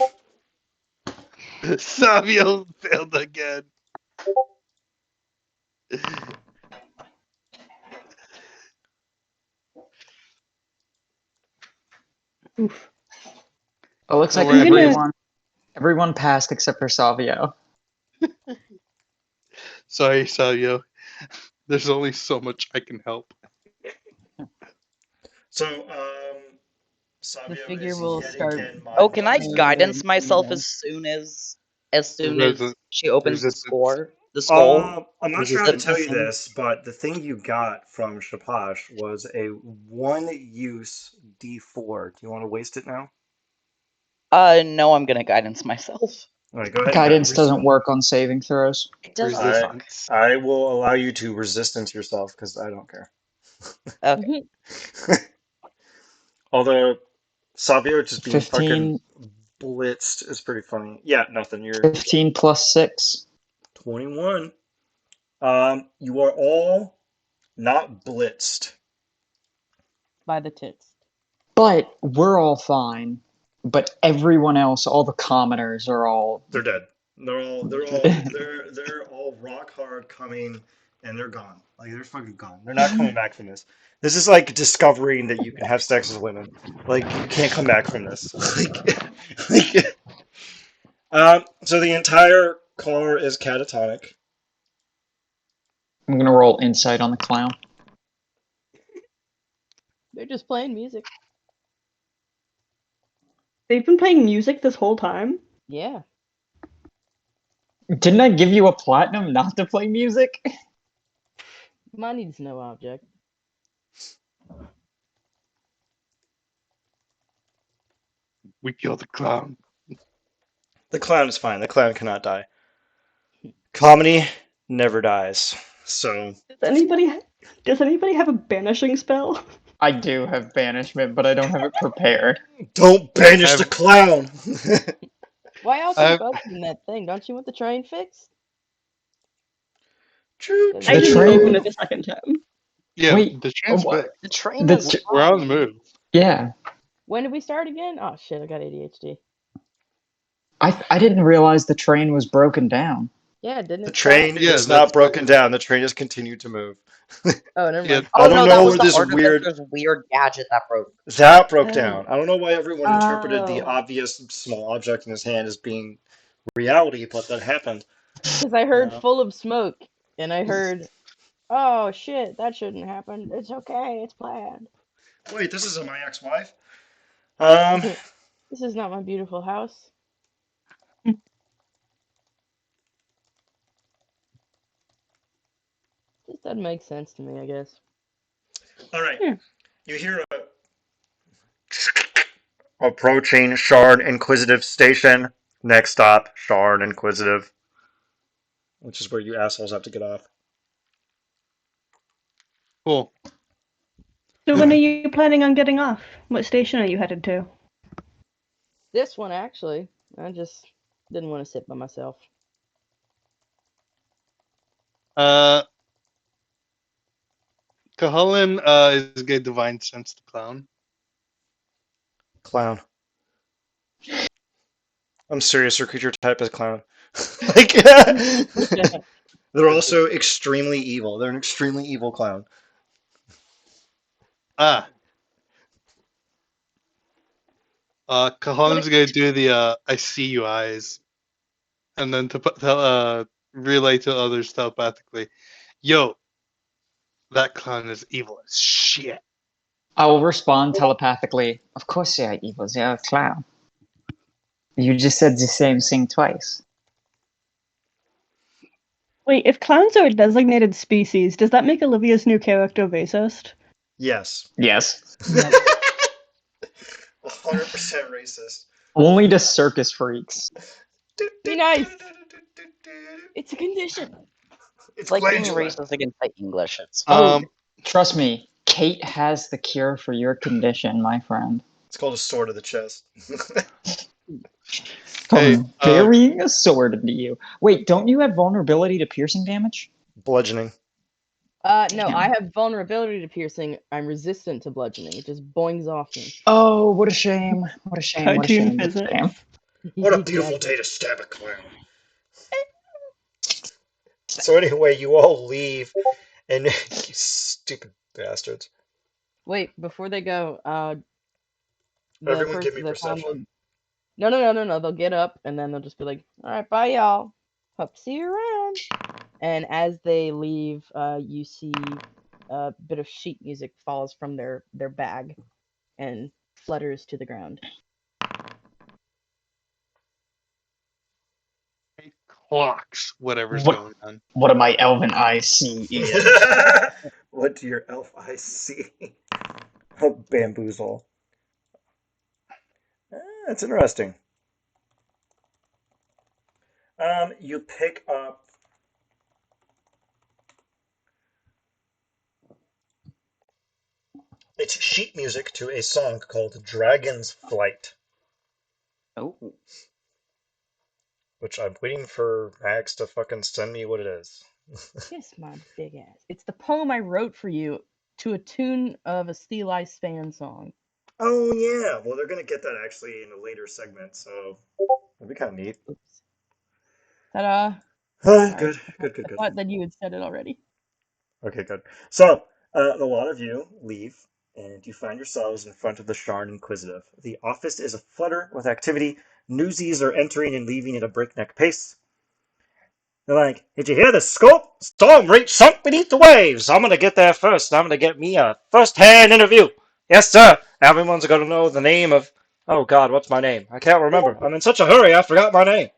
Savio failed again. Oof. It looks Don't like worry, everyone passed except for Savio. Sorry, Savio. There's only so much I can help. So, The Savio figure is will yet start. again Oh, can I mind-fucked. guidance myself as soon as she opens the Resistance. I'm not sure how to Resistance tell you missing. this, but the thing you got from Shapash was a one-use D4. Do you want to waste it now? No, I'm gonna guidance myself. All right, go ahead. Guidance And doesn't work on saving throws. It does. I Fuck. I will allow you to resistance yourself because I don't care. Okay. Although Savio just being fucking 15, blitzed is pretty funny. Yeah, nothing. You're 15 plus 6. 21. You are all not blitzed. By the tits. But we're all fine. But everyone else, all the commoners, are all. They're dead. They're all rock hard coming, and they're gone. Like they're fucking gone. They're not coming back from this. This is like discovering that you can have sex with women. Like you can't come back from this. So the entire car is catatonic. I'm gonna roll insight on the clown. They're just playing music. They've been playing music this whole time. Yeah. Didn't I give you a platinum not to play music? Mine needs no object. We killed the clown. The clown is fine. The clown cannot die. Comedy never dies. So Does anybody have a banishing spell? I do have banishment, but I don't have it prepared. don't banish the clown. Why else I've- keep opening that thing? Don't you want the train fixed? Choo I The didn't train- open it the second time. Yeah, Wait, the train's what? fixed. The train The is. tr- We're on the move. Yeah. When did we start again? Oh shit, I got ADHD. I didn't realize the train was broken down. Yeah, didn't The it? train Yeah, is that's not broken down. The train just continued to move. Oh, never Yeah. mind. I Oh don't no, know that was where the this artificer's weird gadget that broke. That broke Oh. down. I don't know why everyone interpreted the Oh. obvious small object in his hand as being reality, but that happened. Because I heard Yeah. full of smoke, and I heard, oh shit, that shouldn't happen. It's okay, it's planned. Wait, this isn't my ex-wife. This is not my beautiful house. This doesn't make sense to me, I guess. All right. Hmm. You hear approaching Shard Inquisitive Station. Next stop, Shard Inquisitive, which is where you assholes have to get off. Cool. So when are you planning on getting off? What station are you headed to? This one, actually. I just didn't want to sit by myself. Cahalan is gonna divine sense the clown. Clown. I'm serious. Her creature type is clown. like, they're also extremely evil. They're an extremely evil clown. Cahalan's gonna do the I see you eyes, and then to relay to others telepathically, yo, that clown is evil as shit. I will respond telepathically. Of course they are evil. They are a clown. You just said the same thing twice. Wait, if clowns are a designated species, does that make Olivia's new character racist? Yes. Yes. 100% racist. Only to circus freaks. Be nice. It's a condition. It's Like being glandular. racist against the English. It's Trust me, Kate has the cure for your condition, my friend. It's called a sword of the chest. Hey, From burying a sword into you. Wait, don't you have vulnerability to piercing damage? Bludgeoning. No, Damn. I have vulnerability to piercing. I'm resistant to bludgeoning. It just boings off me. Oh, what a shame. What a shame. What a Cartoon shame. What a physics. shame. What a beautiful day to stab a clown. So anyway, you all leave, and you stupid bastards. Wait, before they go, Everyone give me the clown perception. No. They'll get up and then they'll just be like, "All right, bye, y'all. Hope to see you around." And as they leave, you see a bit of sheet music falls from their bag and flutters to the ground. It clocks whatever's What going on. what do my elven eyes see, Ian? What do your elf eyes see? A bamboozle. That's interesting. You pick up. It's sheet music to a song called Dragon's Flight, Oh, which I'm waiting for Max to fucking send me what it is. Kiss my big ass. It's the poem I wrote for you to a tune of a Steel Ice fan song. Oh yeah, well they're gonna get that actually in a later segment, so that'd be kind of neat. Oops. Ta-da. Sorry. Good, I good, good, I good. thought that you had said it already. Okay, good. So a lot of you leave, and you find yourselves in front of the Sharn Inquisitive. The office is aflutter with activity. Newsies are entering and leaving at a breakneck pace. They're like, "Did you hear the scope? Storm reach sunk beneath the waves. I'm gonna get there first. I'm gonna get me a first-hand interview. Yes, sir. Everyone's gonna know the name of. Oh God, what's my name? I can't remember. I'm in such a hurry. I forgot my name.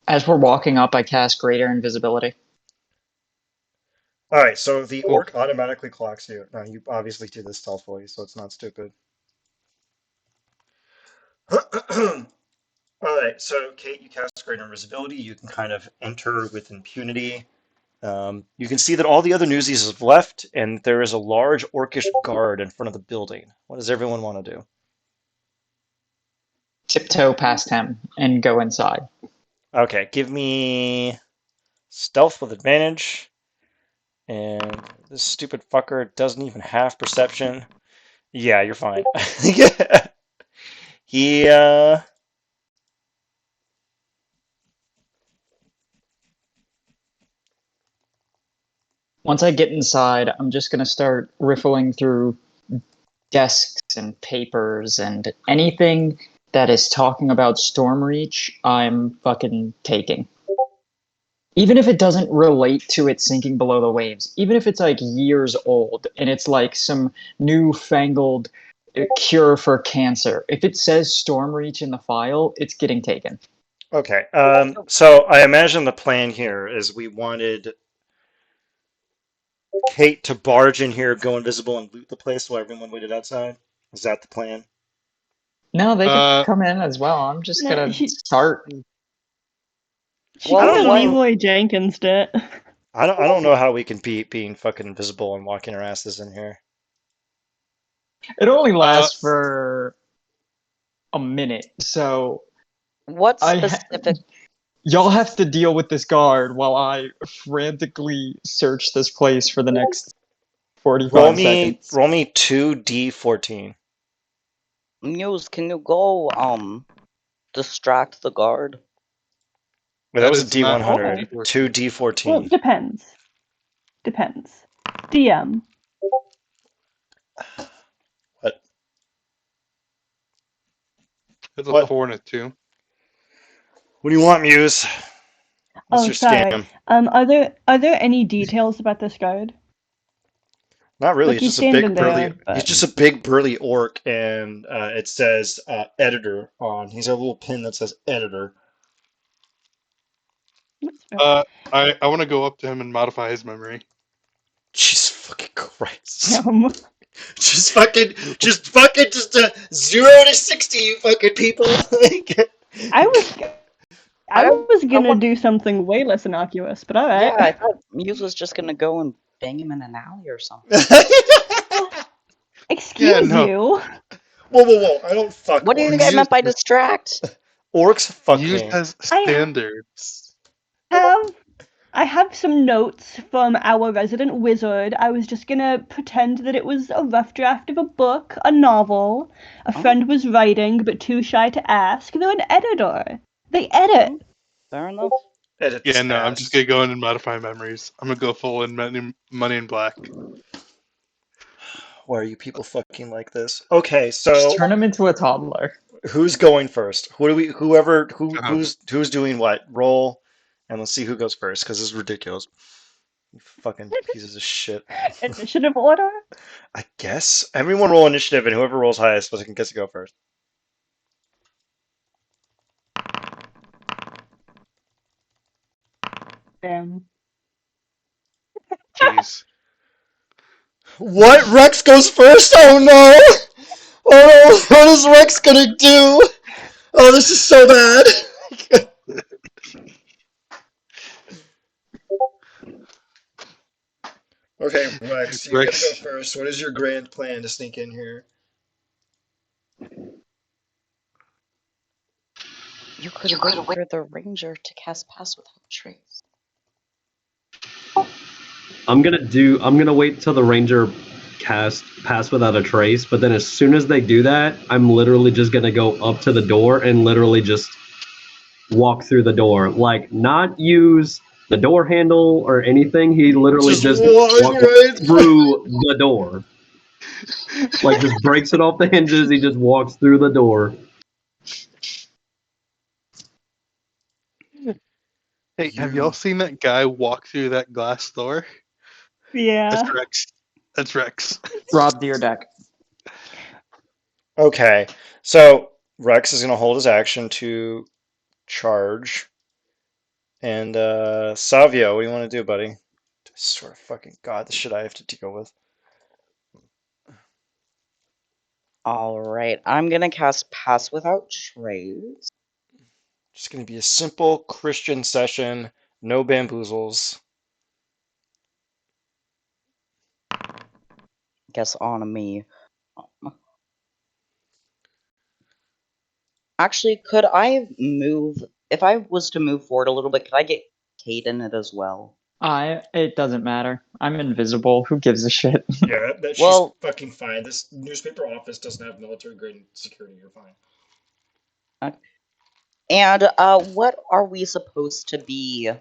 As we're walking up, I cast Greater Invisibility. All right. So the Cool. orc automatically clocks you. Now you obviously do this stealthily, so it's not stupid. All right. So Kate, you cast Greater Invisibility. You can kind of enter with impunity. You can see that all the other newsies have left, and there is a large orcish guard in front of the building. What does everyone want to do? Tiptoe past him and go inside. Okay, give me stealth with advantage. And this stupid fucker doesn't even have perception. Yeah, you're fine. He, Once I get inside, I'm just gonna start riffling through desks and papers and anything that is talking about Stormreach, I'm fucking taking. Even if it doesn't relate to it sinking below the waves, even if it's like years old and it's like some newfangled cure for cancer, if it says Stormreach in the file, it's getting taken. okay. So I imagine the plan here is we wanted Kate to barge in here, go invisible, and loot the place while everyone waited outside. Is that the plan? No, they could Uh, come in as well. I'm just No, gonna she start. she I well, could don't have know. one. Leroy Jenkins it. I don't know how we can beat being fucking invisible and walking our asses in here. It only uh, lasts for a minute, so What I specific? y'all have to deal with this guard while I frantically search this place for the next 45 seconds. Roll me 2d14. Muse, can you go distract the guard? Wait, that that was a is not d100. Or 2d14. well, depends. Depends. DM. What? It's a What? 4 and a 2. What do you want, Muse? What's Oh, your sorry. scam? Are there any details about this guard? Not really. Like It's he's just a big standing burly. there, He's but just a big burly orc, and it says editor on. He's got a little pin that says editor. that's fair. I want to go up to him and modify his memory. Jesus fucking Christ! Um, Just fucking, just 0 to 60, you fucking people. Like, I was I I was I gonna want. do something way less innocuous, but all Yeah, I right. thought Muse was just gonna go and bang him in an alley or something. Well, Yeah, excuse no. you. Whoa! I don't fuck What do you think I orcs. meant by distract? Orcs fuck Muse me. has I standards. have I have some notes from our resident wizard. I was just gonna pretend that it was a rough draft of a book, a novel. A Oh, friend was writing, but too shy to ask. They're an editor. They oh, edit. fair enough. edit Yeah, this no, I'm just past. gonna go in and modify memories. I'm gonna go full in money in black. Why are you people fucking like this? Okay, Just so turn him into a toddler. who's going first? Who do we? Whoever Uh-huh. who's doing what? Roll, and let's see who goes first because this is ridiculous. You fucking pieces of shit. Initiative order? I guess everyone roll initiative, and whoever rolls highest gets to go first. Damn. Jeez. What? Rex goes first? Oh no! Oh no! What is Rex gonna do? Oh, this is so bad. Okay, Rex, you get to go Rex, first. What is your grand plan to sneak in here? You could wait for the ranger to cast Pass Without Trace. I'm gonna wait till the ranger cast pass without a trace, but then as soon as they do that, I'm literally just gonna go up to the door and literally just walk through the door. Like, not use the door handle or anything. He literally Just just walk walks right through the door. Like, just breaks it off the hinges. He just walks through the door. hey, have y'all seen that guy walk through that glass door? Yeah. That's Rex. That's Rex. Rob Deerdeck. Okay, so Rex is gonna hold his action to charge, and Savio, what do you want to do, buddy? I swear to fucking God, the shit I have to deal with. All right, I'm gonna cast Pass Without Trace. Just gonna be a simple Christian session, no bamboozles. Guess on me. Actually, could I move? If I was to move forward a little bit, could I get Kate in it as well? It doesn't matter. I'm invisible. Who gives a shit? Yeah, she's Well, fucking fine. This newspaper office doesn't have military grade security. You're fine. and what are we supposed to be?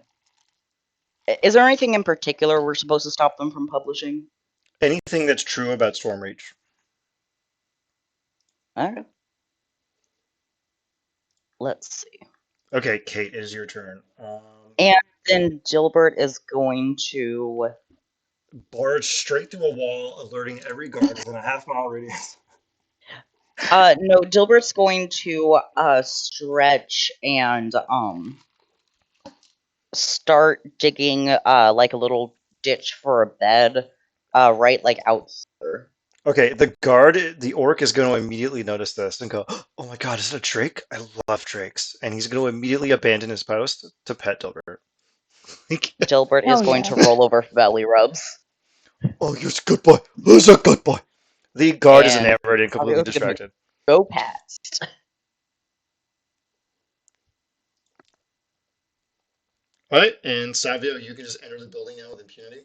Is there anything in particular we're supposed to stop them from publishing? Anything that's true about Stormreach. Okay. Let's see. Okay, Kate, it is your turn. And then Gilbert is going to. Barge straight through a wall, alerting every guard within a half-mile radius. No, Gilbert's going to stretch and start digging like a little ditch for a bed, right like out here. Okay, the orc is going to immediately notice this and go, "Oh my God, is it a drake? I love drakes!" And he's going to immediately abandon his post to pet Dilbert. Gilbert is Hell going yeah. to roll over for belly rubs. Oh, you're a good boy. Who's a good boy? The guard is And enamored and completely Savio's gonna distracted. go past. All right, and Savio, you can just enter the building now with impunity.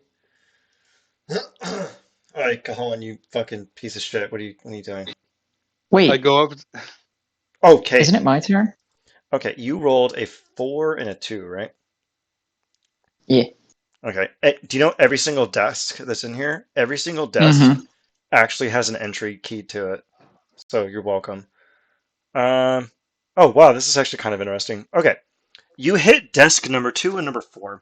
All right, Cajon, you fucking piece of shit. What are you doing? I Wait, go up. Okay, isn't it my turn? okay, you rolled a 4 and a 2, right? Yeah. Okay. Do you know every single desk that's in here? Every single desk Mm-hmm. actually has an entry key to it. So you're welcome. Oh wow, this is actually kind of interesting. Okay. You hit desk number 2 and number 4.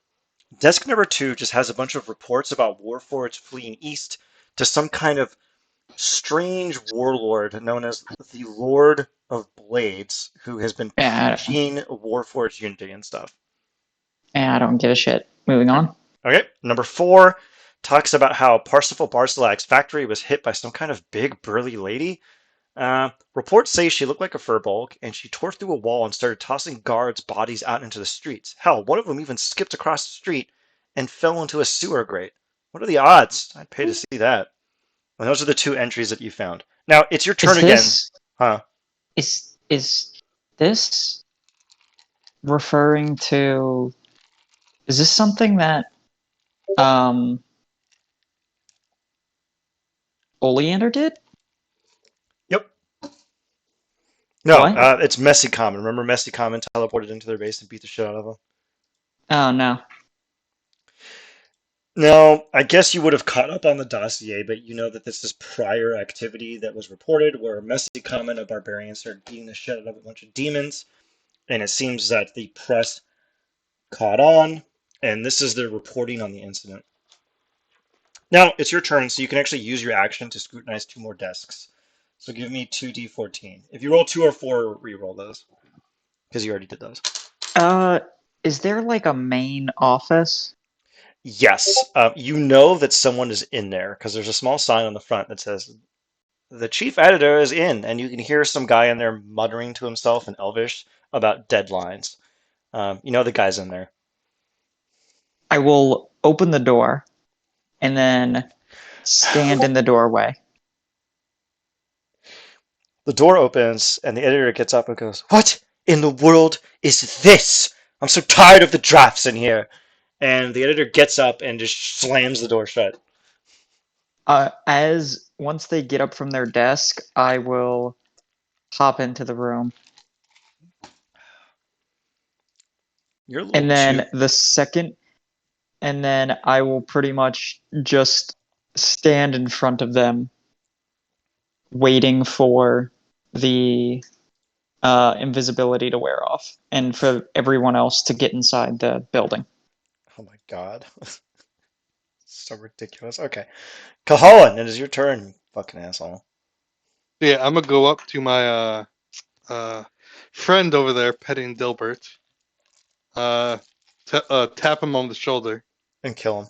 Desk number 2 just has a bunch of reports about warforged fleeing east to some kind of strange warlord known as the Lord of Blades, who has been Yeah, preaching warforged unity and stuff. I don't give a shit. Moving on. Okay, number 4 talks about how Parsifal Barcelak's factory was hit by some kind of big burly lady. Reports say she looked like a furbolg, and she tore through a wall and started tossing guards' bodies out into the streets. Hell, one of them even skipped across the street and fell into a sewer grate. What are the odds? I'd pay to see that. And those are the 2 entries that you found. Now, it's your turn Is again. this Huh? is this referring to? Is this something that Oleander did? Yep. No, What? it's Messy Common. Remember Messy Common teleported into their base and beat the shit out of them? Oh no. Now, I guess you would have caught up on the dossier, but you know that this is prior activity that was reported where a messy comment of barbarians started beating the shit out of a bunch of demons, and it seems that the press caught on, and this is their reporting on the incident. Now, it's your turn, so you can actually use your action to scrutinize 2 more desks. So give me 2d14. If you roll 2 or 4, re-roll those, because you already did those. Is there like a main office? Yes, you know that someone is in there because there's a small sign on the front that says the chief editor is in, and you can hear some guy in there muttering to himself in Elvish about deadlines. You know the guy's in there. I will open the door and then stand in the doorway. The door opens, and the editor gets up and goes, "What in the world is this? I'm so tired of the drafts in here." And the editor gets up and just slams the door shut. As once they get up from their desk, I will hop into the room. You're a little And then too... the second, and then I will pretty much just stand in front of them, waiting for the invisibility to wear off and for everyone else to get inside the building. Oh my god. So ridiculous. Okay. Kahalan, it is your turn, you fucking asshole. Yeah, I'm gonna go up to my friend over there petting Dilbert. Tap him on the shoulder. And kill him.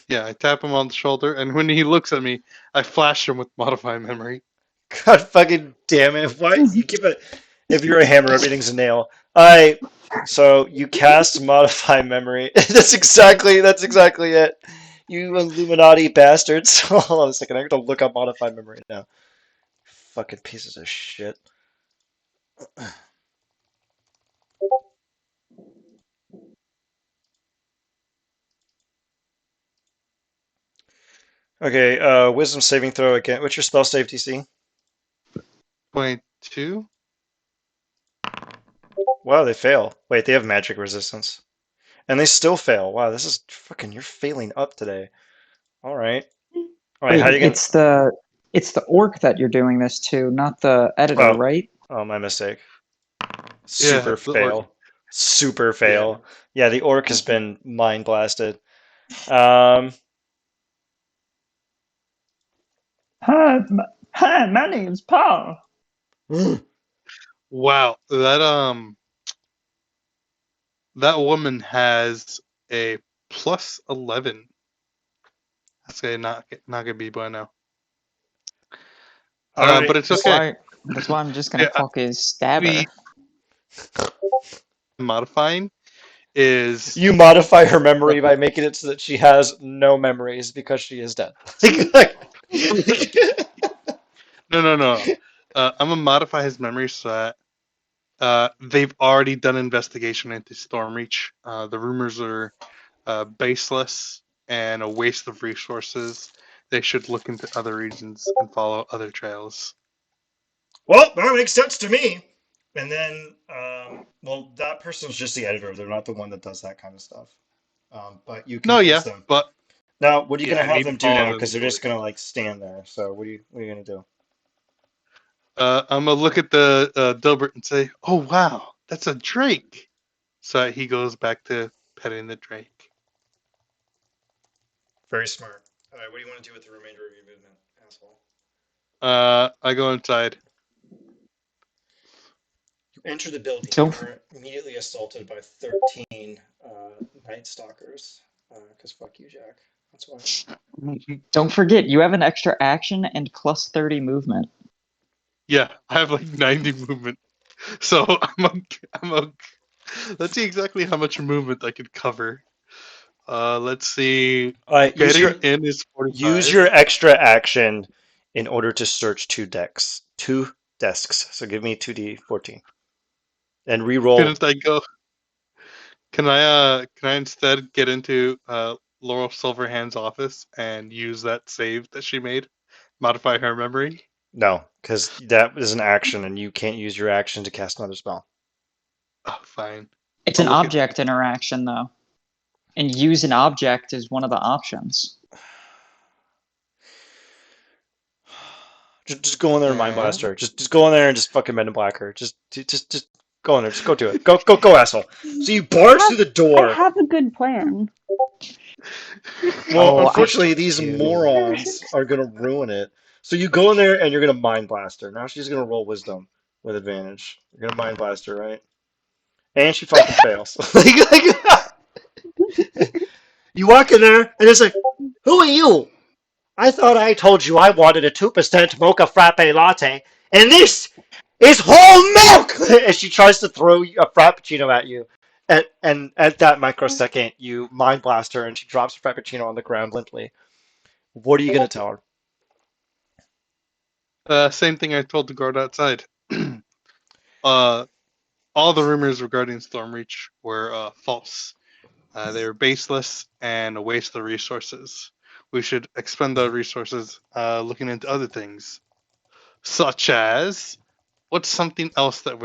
Yeah, I tap him on the shoulder, and when he looks at me, I flash him with modify memory. God fucking damn it. Why you keep it? If you're a hammer, everything's a nail. So you cast modify memory. That's exactly it. You Illuminati bastards. Hold on a second. I have to look up modify memory now. Fucking pieces of shit. Okay, wisdom saving throw again. What's your spell save DC? 22. Wow, they fail. Wait, they have magic resistance. And they still fail. Wow, this is fucking, you're failing up today. Alright. Alright, how Wait, you gonna... it's the orc that you're doing this to, not the editor, Oh, right? oh, my mistake. Yeah, Super the orc. fail. Super Yeah. fail. Yeah, the orc has been mind blasted. Um, Hi, my name's Paul. Wow, that woman has a plus 11. That's not gonna be bueno. Alright. But it's okay. That's why I'm just gonna Yeah, fucking stab we her. modifying is You modify her memory by making it so that she has no memories because she is dead. no. I'm gonna modify his memory so that they've already done investigation into Stormreach. The rumors are baseless and a waste of resources. They should look into other regions and follow other trails. Well, that makes sense to me. And then, well, that person's just the editor. They're not the one that does that kind of stuff. But you can No, yeah, trust them. but Now, what are you yeah, gonna I have need them to do follow now? them Because they're just story. gonna like stand there. So what are you gonna do? I'm gonna look at the Dilbert and say, "Oh wow, that's a drake." So he goes back to petting the drake. Very smart. All right, what do you want to do with the remainder of your movement, asshole? I go inside. You enter the building Don't and are immediately assaulted by 13 Night Stalkers. Because fuck you, Jack. That's why. don't forget you have an extra action and plus 30 movement. Yeah, I have like 90 movement, so let's see exactly how much movement I could cover. Let's see. Use Getting your in is use 45. your extra action in order to search 2 desks. So give me 2d14 and re-roll. Couldn't I go? Can I instead get into Laurel Silverhand's office and use that save that she made? Modify her memory? No, because that is an action, and you can't use your action to cast another spell. Oh, fine. It's I'll an look at- object interaction, though. And use an object is one of the options. Just go in there and mind Yeah. blast her. Just go in there and just fucking Men in Black her. Just go in there. Just go do it. Go, asshole. So you barge through the I door. have a good plan. Well, Oh, I unfortunately, do these too. morons are gonna ruin it. So you go in there and you're gonna mind blast her. Now she's gonna roll wisdom with advantage. You're gonna mind blast her, right? And she fucking fails. You walk in there and it's like, who are you? I thought I told you I wanted a 2% mocha frappe latte, and this is whole milk! And she tries to throw a frappuccino at you. And at that microsecond, you mind blast her and she drops the frappuccino on the ground limply. What are you going to tell her? Same thing I told the guard outside. All the rumors regarding Stormreach were false. They were baseless and a waste of resources. We should expend the resources looking into other things, such as what's something else that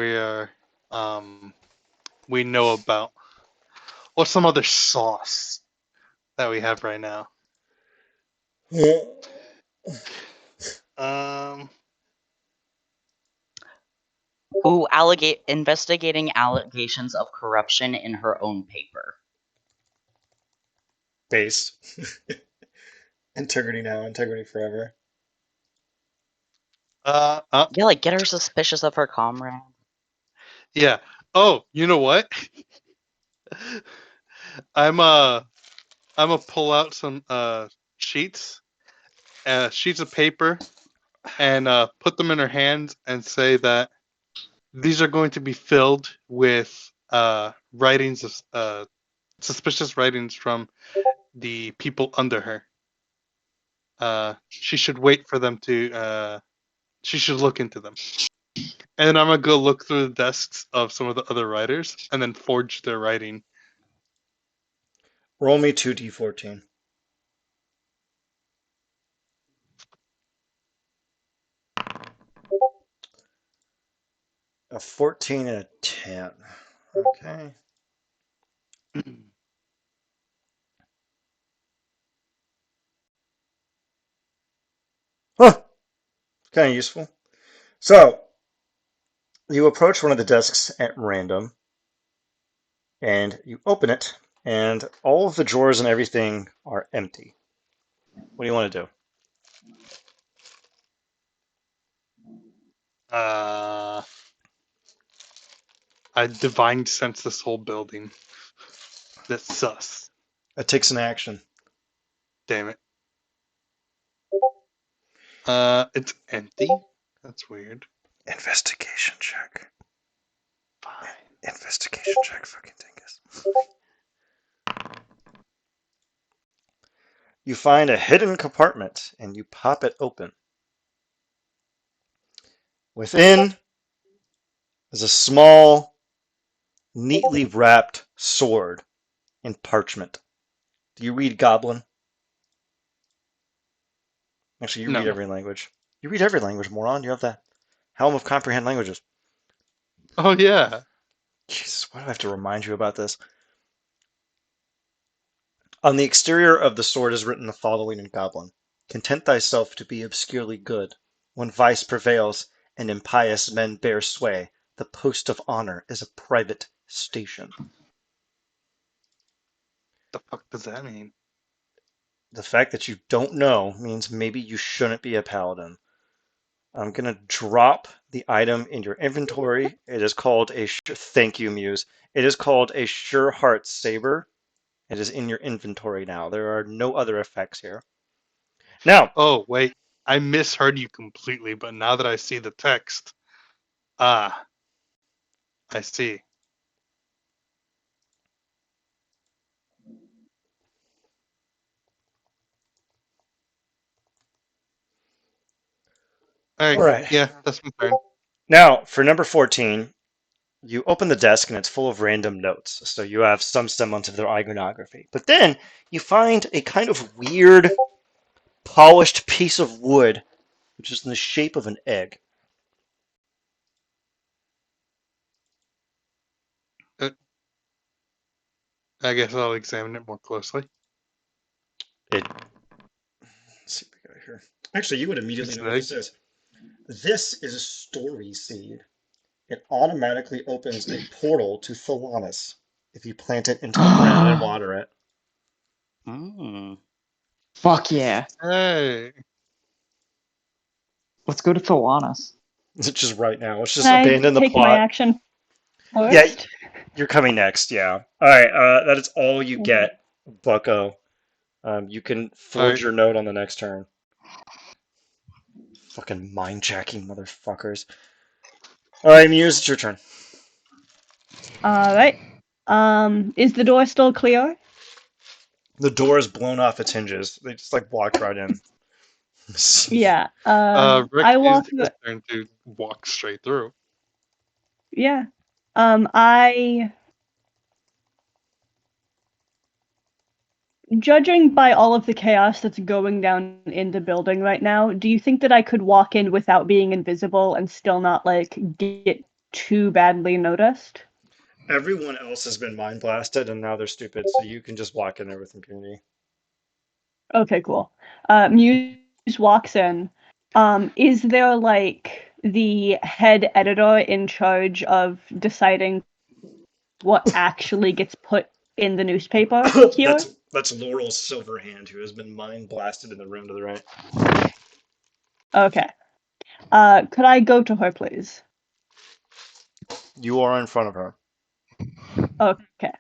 we know about. What's some other sauce that we have right now? Um, Ooh, investigating allegations of corruption in her own paper. Base. Integrity now, integrity forever. Yeah, like get her suspicious of her comrade. yeah. Oh, you know what? I'm gonna pull out some sheets, sheets of paper, and put them in her hands and say that these are going to be filled with writings of suspicious writings from the people under her. She should wait for them to. She should look into them, and then I'm gonna go look through the desks of some of the other writers and then forge their writing. Roll me 2d14. A 14 and a 10. Okay. Huh. Kind of useful. So, you approach one of the desks at random, and you open it, and all of the drawers and everything are empty. What do you want to do? I divine sense this whole building. That's sus. It takes an action. Damn it. It's empty. That's weird. Investigation check. Fine. Investigation check, fucking dingus. You find a hidden compartment, and you pop it open. Within is a small, neatly wrapped sword in parchment. Do you read Goblin? Actually, you read No. every language. You read every language, moron. You have the Helm of Comprehend Languages. Oh yeah. Jesus, why do I have to remind you about this? On the exterior of the sword is written the following in Goblin. Content thyself to be obscurely good. When vice prevails and impious men bear sway, the post of honor is a private station. The fuck does that mean? The fact that you don't know means maybe you shouldn't be a paladin. I'm going to drop the item in your inventory. It is called a... Thank you, Muse. It is called a Sure Heart Saber. It is in your inventory now. There are no other effects here. Now, Oh wait, I misheard you completely. But now that I see the text, I see. All right. all right. Yeah, that's my turn. Now, for number 14, you open the desk and it's full of random notes. So you have some semblance of their iconography. But then you find a kind of weird, polished piece of wood, which is in the shape of an egg. Uh, I guess I'll examine it more closely. Let's see what we got here. Actually, you would immediately It's know an what egg. this is. This is a story seed. It automatically opens a portal to Thelanis if you plant it into the ground and water it. Mm. Fuck yeah. Hey. Let's go to Thelanis. Just right now. Let's just Can I abandon the take my plot. action Yeah, first? you're coming next, yeah. Alright, that is all you Okay. get, Bucko. You can forge Alright. your note on the next turn. Fucking mind-jacking motherfuckers. Alright, Muse, it's your turn. Alright. Is the door still clear? The door is blown off its hinges. They just, like, walked right in. Yeah. Rex I walk. used his turn to walk straight through. Yeah. I. Judging by all of the chaos that's going down in the building right now, do you think that I could walk in without being invisible and still not, like, get too badly noticed? Everyone else has been mind blasted, and now they're stupid, so you can just walk in there with impunity. Okay, cool. Muse walks in. Is there, like, the head editor in charge of deciding what actually gets put in the newspaper here? That's Laurel Silverhand, who has been mind blasted in the room to the right. Okay. Could I go to her, please? You are in front of her. Okay.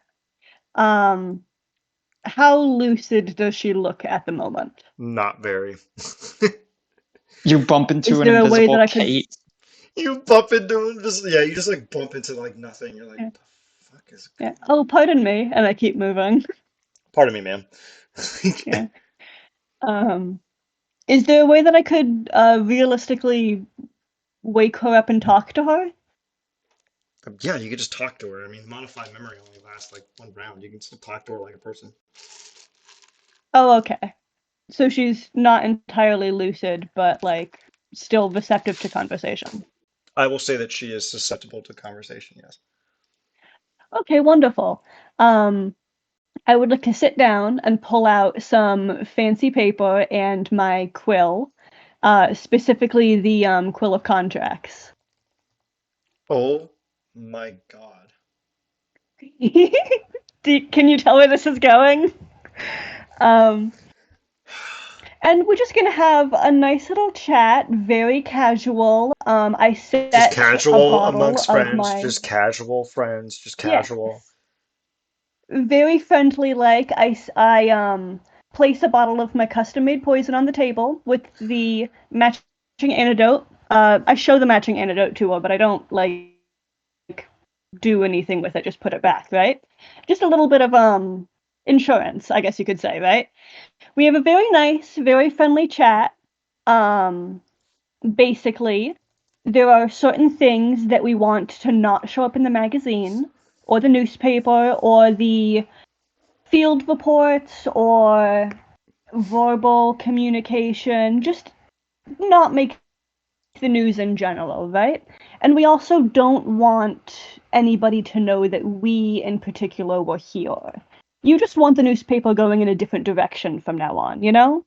How lucid does she look at the moment? Not very. You bump Is into an there a way that invisible I could? Kate. You bump into him, you just like bump into like nothing. You're like, Yeah. what the fuck is Yeah. going Oh, on? pardon me, and I keep moving. Pardon me, ma'am. Yeah. Is there a way that I could realistically wake her up and talk to her? Yeah, you could just talk to her. I mean, modified memory only lasts like one round. You can still talk to her like a person. Oh, okay. So she's not entirely lucid, but like still receptive to conversation. I will say that she is susceptible to conversation, yes. Okay, wonderful. I would like to sit down and pull out some fancy paper and my quill, specifically the quill of contracts. Oh my god. Can you tell where this is going? Um, and we're just gonna have a nice little chat, very casual. I Just set a casual bottle amongst of friends, my just casual friends, just yes, casual. very friendly. Like I place a bottle of my custom-made poison on the table with the matching antidote. I show the matching antidote to her, but I don't like do anything with it. Just put it back, right? Just a little bit of insurance, I guess you could say, right? We have a very nice, very friendly chat. Um, Basically, there are certain things that we want to not show up in the magazine or the newspaper or the field reports or verbal communication, just not make the news in general, right? And we also don't want anybody to know that we in particular were here. You just want the newspaper going in a different direction from now on, you know?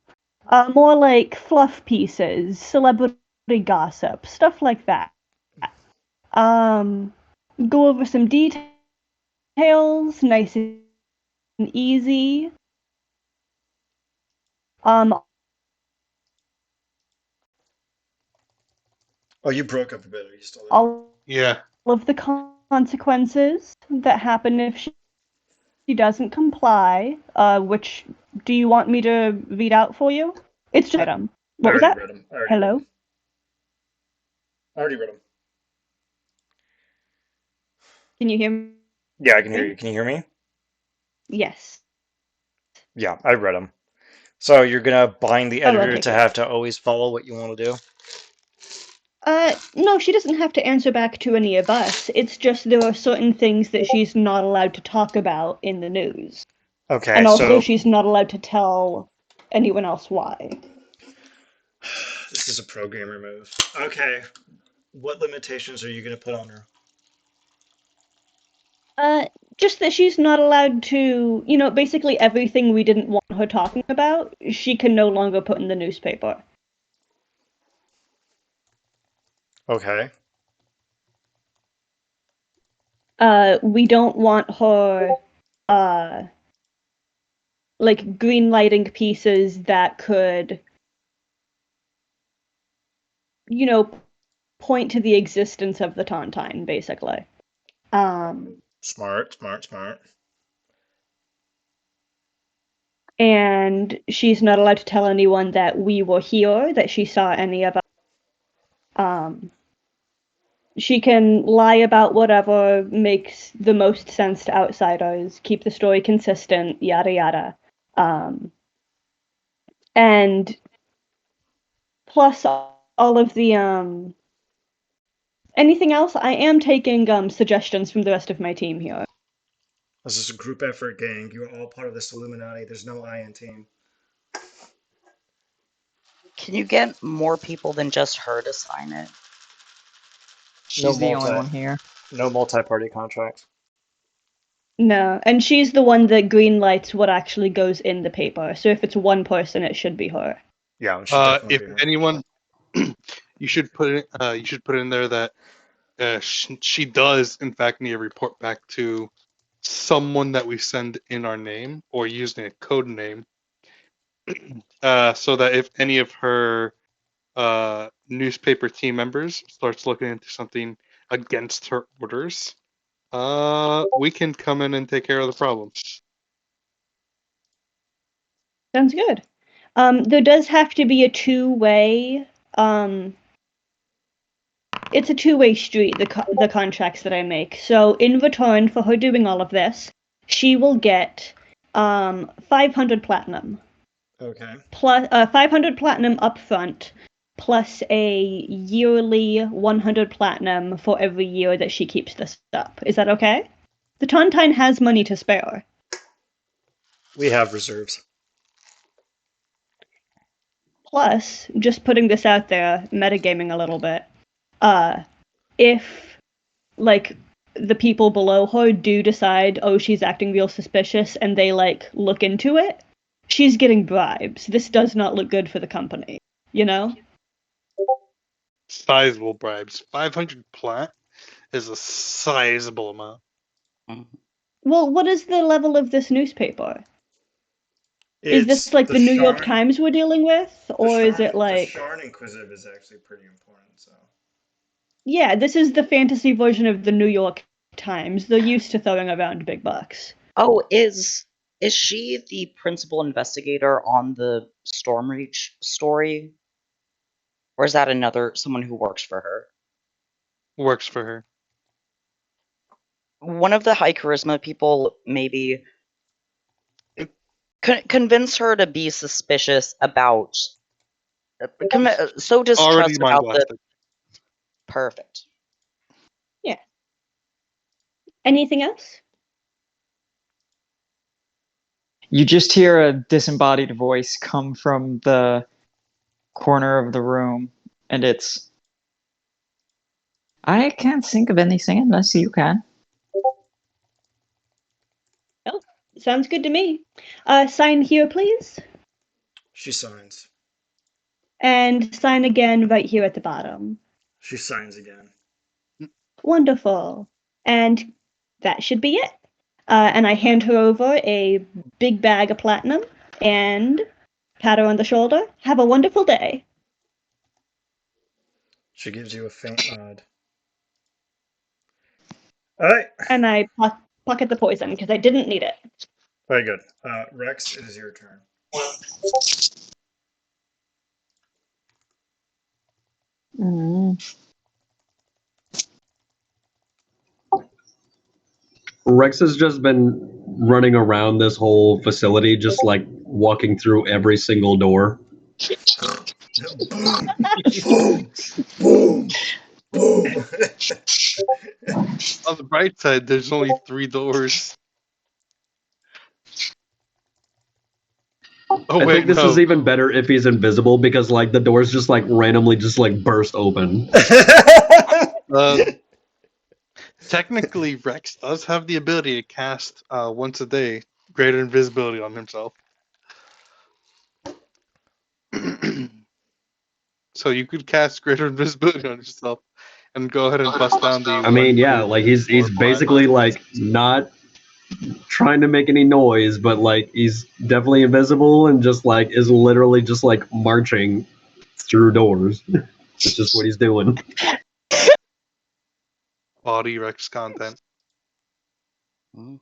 More like fluff pieces, celebrity gossip, stuff like that. Um, go over some details, nice and easy. Um, Oh, you broke up a bit. Are you still there? all Yeah. of the consequences that happen if she doesn't comply. Which do you want me to read out for you? It's just item. I What was already that? read them. I already read Hello? them. I already read them. Can you hear me? Yeah, I can hear you. Can you hear me? Yes. Yeah, I read them. So you're gonna bind the Oh, editor okay, to cool. have to always follow what you want to do? No, she doesn't have to answer back to any of us. It's just there are certain things that she's not allowed to talk about in the news. Okay, And also so she's not allowed to tell anyone else why. this is a programmer move. Okay, what limitations are you gonna put on her? Just that she's not allowed to, basically everything we didn't want her talking about, she can no longer put in the newspaper. Okay. We don't want her, like, greenlighting pieces that could, point to the existence of the Tontine, basically. Smart. And she's not allowed to tell anyone that we were here, that she saw any of us. She can lie about whatever makes the most sense to outsiders, keep the story consistent, yada yada. And plus all of the anything else, I am taking suggestions from the rest of my team here. This is a group effort, gang. You are all part of this Illuminati. There's no I in team. Can you get more people than just her to sign it? She's the only one here. No multi-party contracts. No, and she's the one that greenlights what actually goes in the paper. So if it's one person, it should be her. Yeah, it should definitely If be her. anyone, you should put it. You should put in there that she does in fact need a report back to someone that we send in our name or using a code name, so that if any of her newspaper team members starts looking into something against her orders, we can come in and take care of the problem. Sounds good. There does have to be a two-way. It's a two-way street. The contracts that I make. So in return for her doing all of this, she will get 500 platinum. Okay. Plus 500 platinum upfront, plus a yearly 100 platinum for every year that she keeps this up. Is that okay? The Tontine has money to spare. We have reserves. Plus, just putting this out there, metagaming a little bit, if, like, the people below her do decide, oh, she's acting real suspicious, and they, like, look into it, she's getting bribes. This does not look good for the company, you know? Sizable bribes. 500 plat is a sizable amount. Well, what is the level of this newspaper? Is this It's like the New York Sharn- Times we're dealing with? Or is it The like... Sharn Inquisitive is actually pretty important, so. Yeah, this is the fantasy version of the New York Times. They're used to throwing around big bucks. Oh, is she the principal investigator on the Stormreach story? Or is that someone who works for her? Works for her. One of the high charisma people maybe convince her to be suspicious about, so distrust Already mind about the... blasted. Perfect. Yeah. Anything else? You just hear a disembodied voice come from the corner of the room, and it's... I can't think of anything unless you can. Oh, sounds good to me. Sign here, please. She signs. And sign again right here at the bottom. She signs again. Wonderful. And that should be it. And I hand her over a big bag of platinum and pat her on the shoulder. Have a wonderful day. She gives you a faint nod. Alright. And I pocket the poison because I didn't need it. Very good. Rex, it is your turn. Rex has just been running around this whole facility, just like walking through every single door. Boom! Boom! Boom! Boom! On the bright side, there's only 3 doors. Oh I wait, think this no. is even better if he's invisible, because like the doors just like randomly just like burst open. Technically, Rex does have the ability to cast once a day greater invisibility on himself. So you could cast greater invisibility on yourself and go ahead and bust down the I mean, one yeah, group like he's or basically like not trying to make any noise, but like he's definitely invisible and just like is literally just like marching through doors. It's just what he's doing. body Rex content. Mm.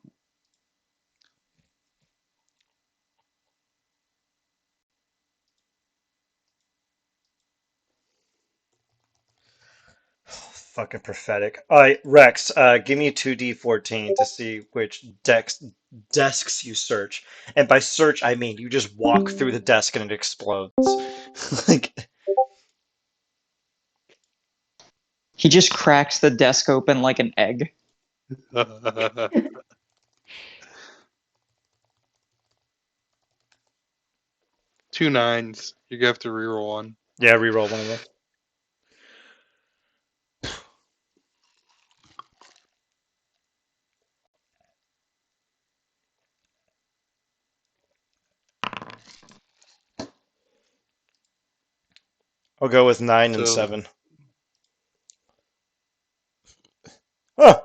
Fucking prophetic. All right, Rex, give me 2d14 to see which desks you search. And by search, I mean you just walk through the desk and it explodes. Like, He just cracks the desk open like an egg. 2 9s. You have to reroll one. yeah, reroll one of them. I'll go with 9 and So 7. Huh.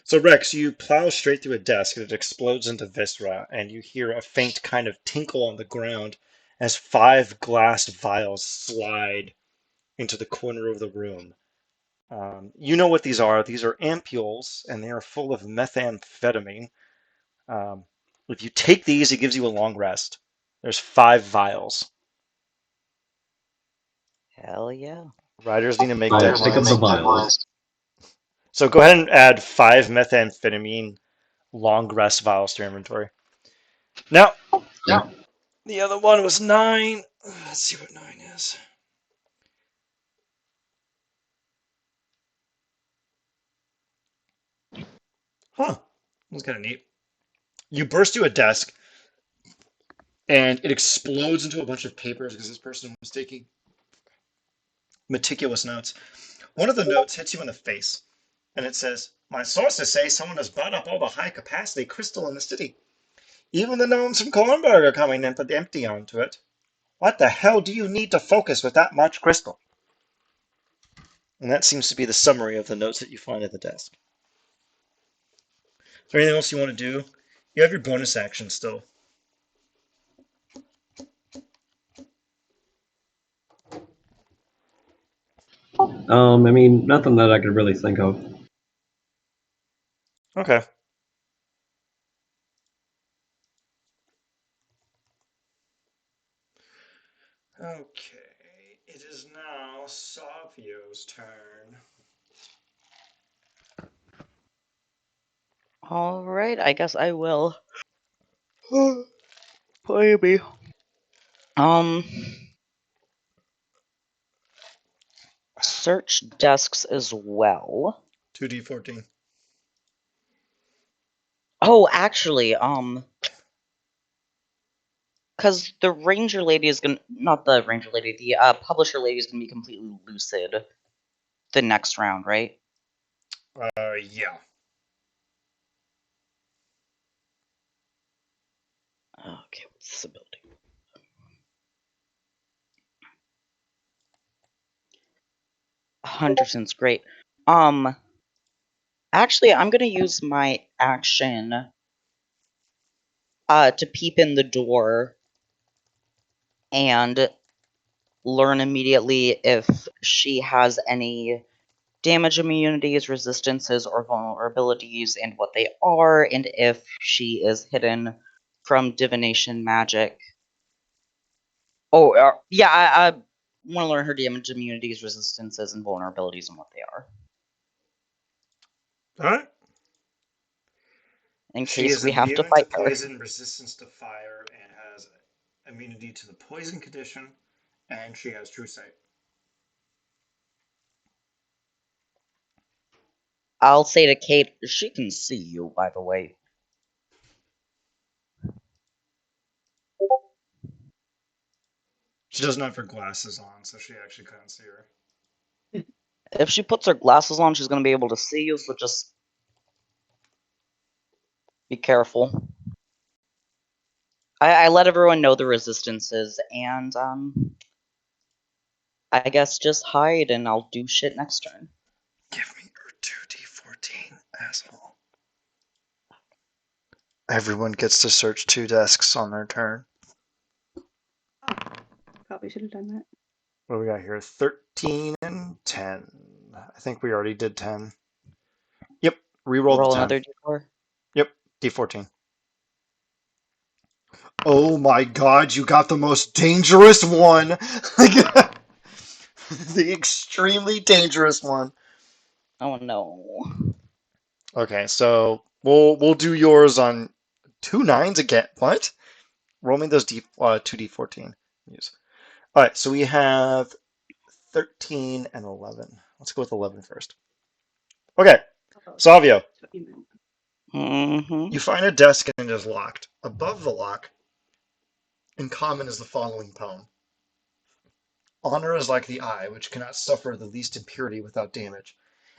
So Rex, you plow straight through a desk and it explodes into viscera, and you hear a faint kind of tinkle on the ground as 5 glass vials slide into the corner of the room. You know what these are. These are ampules, and they are full of methamphetamine. Um, if you take these, it gives you a long rest. There's 5 vials. Hell yeah. Riders need to make I dead pick up the lines. vials. So go ahead and add 5 methamphetamine long rest vials to your inventory. Now, Yeah. the other one was 9. Let's see what 9 is. Huh. That's kind of neat. You burst to a desk, and it explodes into a bunch of papers because this person was taking meticulous notes. One of the notes hits you in the face, and it says, "My sources say someone has bought up all the high-capacity crystal in the city. Even the gnomes from Kornberg are coming in to empty onto it. What the hell do you need to focus with that much crystal?" And that seems to be the summary of the notes that you find at the desk. Is there anything else you want to do? You have your bonus action still. I mean, nothing that I could really think of. Okay. Okay. It is now Savio's turn. All right, I guess I will. Baby. Search desks as well. 2d14. Oh, actually, because the ranger lady is gonna, not the ranger lady, the publisher lady is gonna be completely lucid the next round, right? Yeah. Okay, what's this ability? Henderson's great. Actually, I'm gonna use my action to peep in the door and learn immediately if she has any damage immunities, resistances, or vulnerabilities, and what they are, and if she is hidden from divination magic. Oh, yeah, I want to learn her damage immunities, resistances, and vulnerabilities, and what they are. Alright. In She case is we have to immune to fight her. poison, resistance to fire, and has immunity to the poison condition, and she has true sight. I'll say to Kate, she can see you, by the way. She doesn't have her glasses on, so she actually couldn't see her. If she puts her glasses on, she's gonna be able to see you, so just be careful. I let everyone know the resistances, and I guess just hide and I'll do shit next turn. Give me your 2d14, asshole. Everyone gets to search 2 desks on their turn. Probably should have done that. What do we got here? 13 and 10. I think we already did 10. Yep, reroll Roll the 10. another d4. Yep, d14. Oh my god, you got the most dangerous one! The extremely dangerous one. Oh no. Okay, so we'll do yours on 2 9s again. What? Roll me those 2d14. Use. All right, so we have 13 and 11. Let's go with 11 first. Okay, Savio, That's what you meant. Mm-hmm. you find a desk and it is locked. Above the lock, in common, is the following poem. Honor is like the eye, which cannot suffer the least impurity without damage.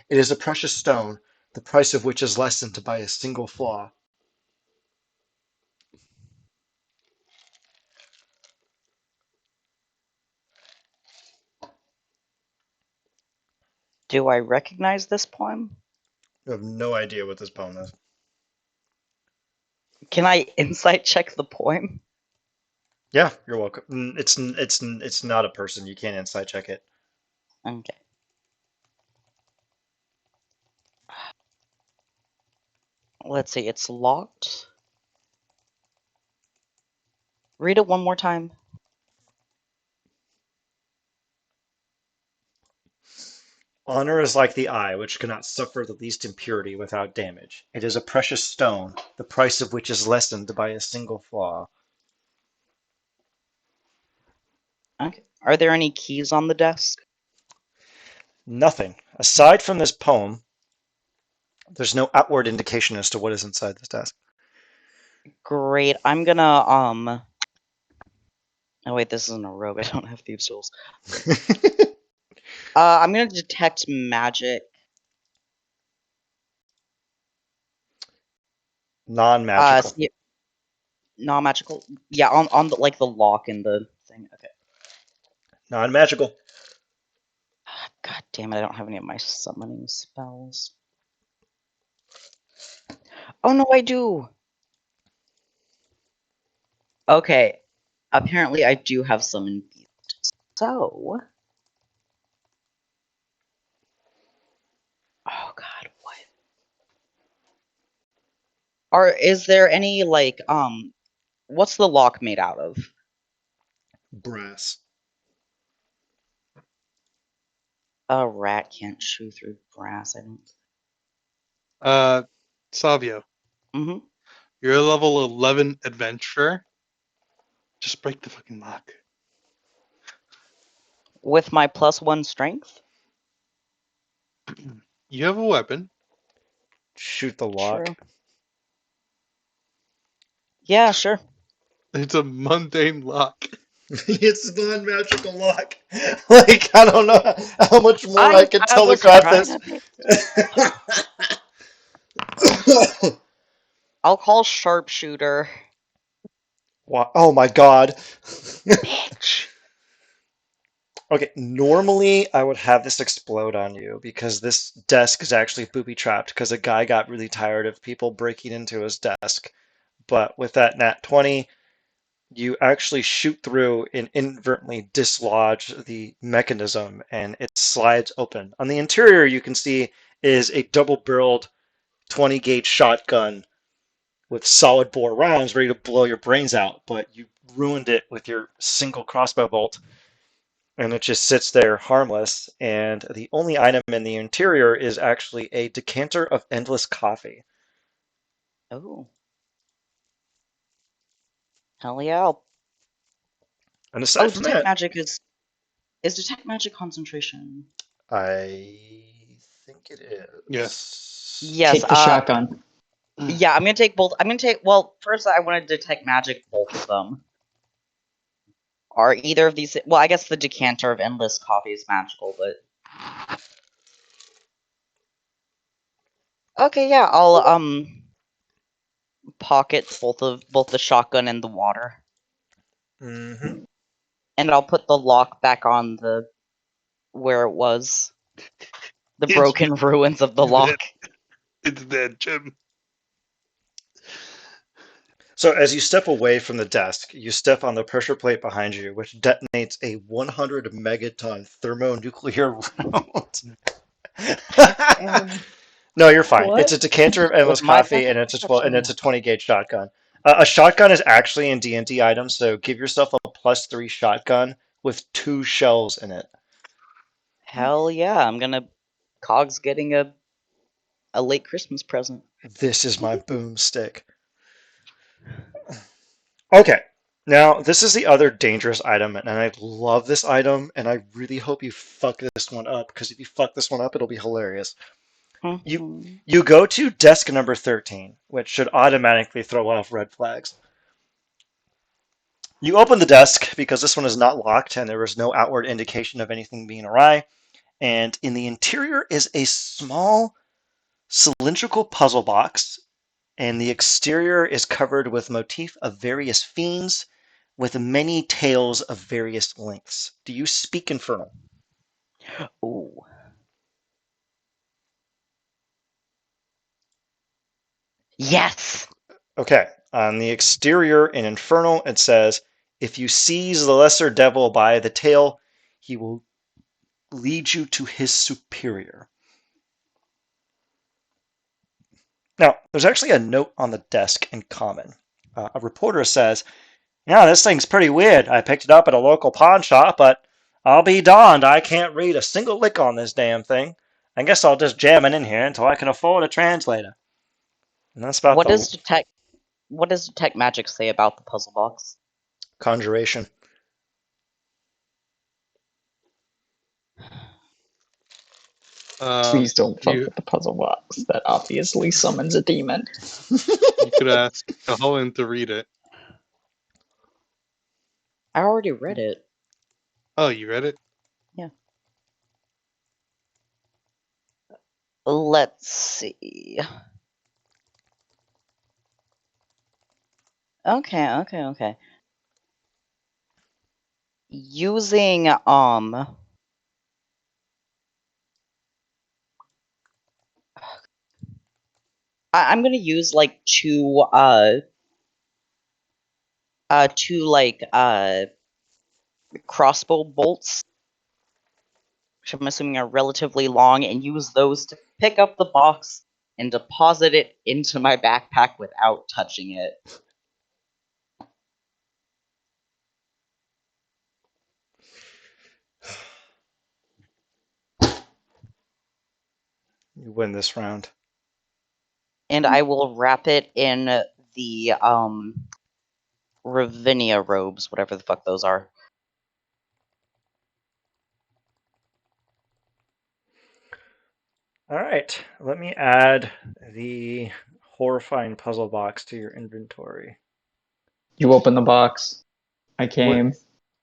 It is a precious stone, the price of which is lessened by a single flaw. Do I recognize this poem? You have no idea what this poem is. Can I insight check the poem? Yeah, you're welcome. It's not a person. You can't insight check it. Okay. Let's see, it's locked. Read it one more time. Honor is like the eye, which cannot suffer the least impurity without damage. It is a precious stone, the price of which is lessened by a single flaw. Okay. Are there any keys on the desk? Nothing. Aside from this poem, there's no outward indication as to what is inside this desk. Great. I'm gonna oh wait, this isn't a rogue. I don't have thieves' tools. I'm gonna detect magic. Non-magical. See, non-magical. Yeah, on the like the lock in the thing. Okay. Non-magical. God damn it! I don't have any of my summoning spells. Oh no, I do. Okay. Apparently, I do have summon beast. So. Oh God, what? Is there any like what's the lock made out of? Brass. A rat can't chew through brass. I don't. Savio, Mm-hmm. you're a level 11 adventurer. Just break the fucking lock. With my +1 strength. You have a weapon. Shoot the lock. True. Yeah, sure. It's a mundane lock. It's non-magical lock. Like, I don't know how much more I can I was telegraph trying this. to be. I'll call sharpshooter. Oh my god. Bitch. Okay, normally I would have this explode on you because this desk is actually booby trapped because a guy got really tired of people breaking into his desk. But with that nat 20, you actually shoot through and inadvertently dislodge the mechanism and it slides open. On the interior, you can see is a double-barreled 20 gauge shotgun with solid bore rounds ready to blow your brains out, but you ruined it with your single crossbow bolt. And it just sits there harmless. And the only item in the interior is actually a decanter of endless coffee. Oh. Hell yeah. And aside from Detect that, magic is detect magic concentration. I think it is. Yes. Yes. Take the shotgun. Yeah, I'm gonna take both. I'm gonna take. Well, first I want to detect magic both of them. Are either of these? Well, I guess the decanter of endless coffee is magical, but Okay, yeah, I'll pocket both the shotgun and the water, Mm-hmm. and I'll put the lock back on the where it was. The It's broken ruins of the it's dead. lock. It's dead, Jim. So as you step away from the desk, you step on the pressure plate behind you, which detonates a 100 megaton thermonuclear round. No, you're fine. It's What? a decanter of endless With my coffee, best and it's a 12, and perception, it's yeah. a 20 gauge shotgun. A shotgun is actually in D&D items, so give yourself a +3 shotgun with 2 shells in it. Hell yeah, I'm gonna Cog's getting a late Christmas present. This is my boomstick. Okay, now this is the other dangerous item, and I love this item, and I really hope you fuck this one up, because if you fuck this one up, it'll be hilarious. You Mhm. you go to desk number 13, which should automatically throw off red flags. You open the desk because this one is not locked and there is no outward indication of anything being awry. And in the interior is a small cylindrical puzzle box, and the exterior is covered with motif of various fiends with many tails of various lengths. Do you speak Infernal? Ooh. Yes! Okay. On the exterior in Infernal, it says, if you seize the lesser devil by the tail, he will lead you to his superior. Now, there's actually a note on the desk in common. A reporter says, yeah, this thing's pretty weird. I picked it up at a local pawn shop, but I'll be darned, I can't read a single lick on this damn thing. I guess I'll just jam it in here until I can afford a translator. And that's about What the does detect magic say about the puzzle box? conjuration. Please don't fuck You with the puzzle box. That obviously summons a demon. you could ask Helen to read it. I already read it. Oh, you read it? Yeah. Let's see. Okay. Using I'm gonna use like two like crossbow bolts, which I'm assuming are relatively long, and use those to pick up the box and deposit it into my backpack without touching it. You win this round. And I will wrap it in the Ravinia robes, whatever the fuck those are. All right, let me add the horrifying puzzle box to your inventory. You open the box. I came.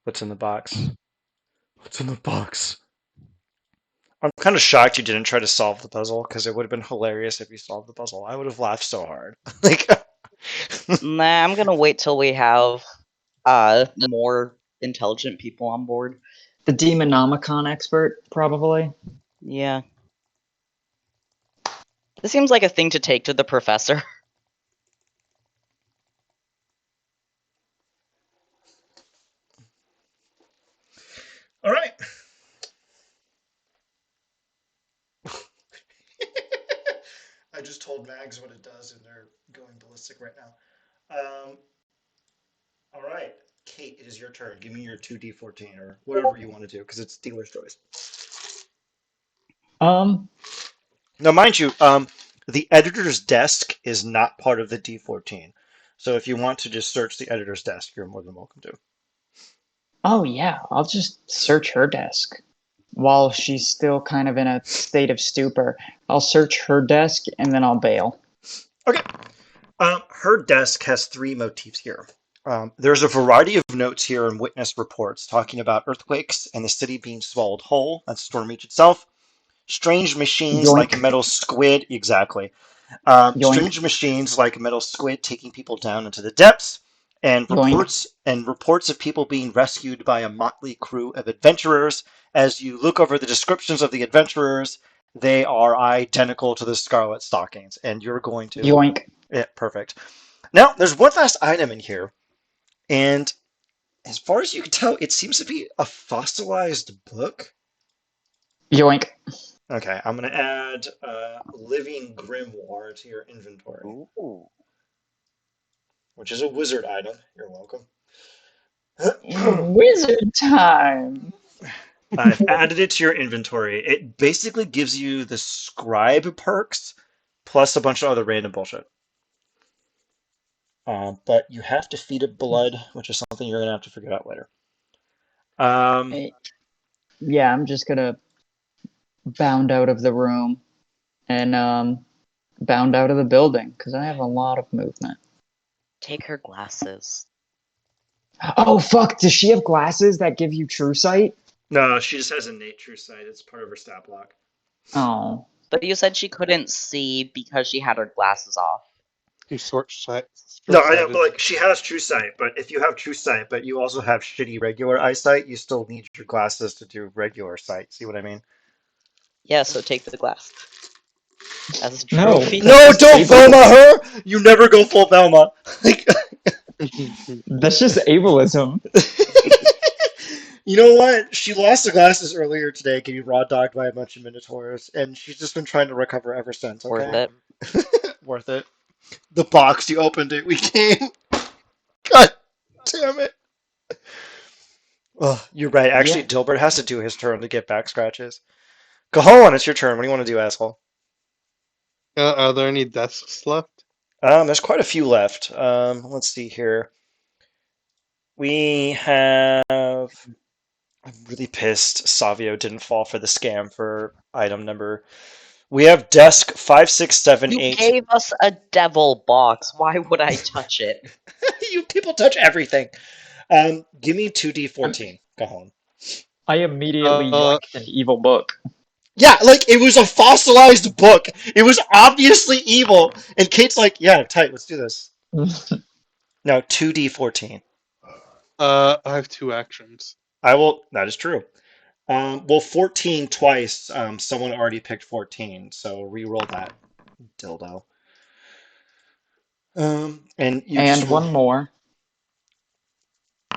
What's in the box? What's in the box? I'm kind of shocked you didn't try to solve the puzzle because it would have been hilarious if you solved the puzzle. I would have laughed so hard. Like, Nah, I'm gonna wait till we have more intelligent people on board. The Demonomicon expert, probably. Yeah. This seems like a thing to take to the professor. all right. I just told Mags what it does, and they're going ballistic right now. All right, Kate, it is your turn. Give me your 2d14 or whatever you want to do because it's dealer's choice. Um, Now, mind you, the editor's desk is not part of the D14. So if you want to just search the editor's desk, you're more than welcome to. oh yeah, I'll just search her desk. While she's still kind of in a state of stupor, I'll search her desk and then I'll bail. Okay. Her desk has 3 motifs here. There's a variety of notes here and witness reports talking about earthquakes and the city being swallowed whole. That's Storm Beach itself. Strange machines Yoink. like metal squid, exactly. Yoink. Strange machines like metal squid taking people down into the depths, and Yoink. reports of people being rescued by a motley crew of adventurers. As you look over the descriptions of the adventurers, they are identical to the Scarlet Stockings, and you're going to. Yoink. Yeah, perfect. Now, there's one last item in here, and as far as you can tell, it seems to be a fossilized book. Yoink. Okay, I'm going to add Living Grimoire to your inventory, Ooh. which is a wizard item. You're welcome. Wizard time. I've added it to your inventory. It basically gives you the scribe perks plus a bunch of other random bullshit. But you have to feed it blood, which is something you're going to have to figure out later. Yeah, I'm just gonna bound out of the room and bound out of the building because I have a lot of movement. Take her glasses. Oh fuck! Does she have glasses that give you true sight? No, she just has innate true sight. It's part of her stat block. Oh. But you said she couldn't see because she had her glasses off. You short sight. No, I know, but like she has true sight. But if you have true sight, but you also have shitty regular eyesight, you still need your glasses to do regular sight. See what I mean? Yeah, so take the glass. As a No. trophy. No, don't ableist. Velma her! You never go full Velma. That's just ableism. You know what? She lost the glasses earlier today, getting raw dogged by a bunch of minotaurs, and she's just been trying to recover ever since. Okay, Worth it. worth it. The box you opened it, we came. God damn it! Oh, you're right. Actually, Yeah. Dilbert has to do his turn to get back scratches. Cajon, it's your turn. What do you want to do, asshole? Are there any desks left? There's quite a few left. Let's see here. We have. I'm really pissed Savio didn't fall for the scam for item number. We have desk 5, 6, 7, You 8. gave us a devil box. Why would I touch it? You people touch everything. Give me 2d14. Cajon. I immediately Uh, yoinked an evil book. Yeah, like it was a fossilized book. It was obviously evil. And Kate's like, yeah, tight, let's do this. Now 2d14. I have 2 actions. That is true. Well, 14 twice. Someone already picked 14, so re-roll that, dildo. And you And just one more.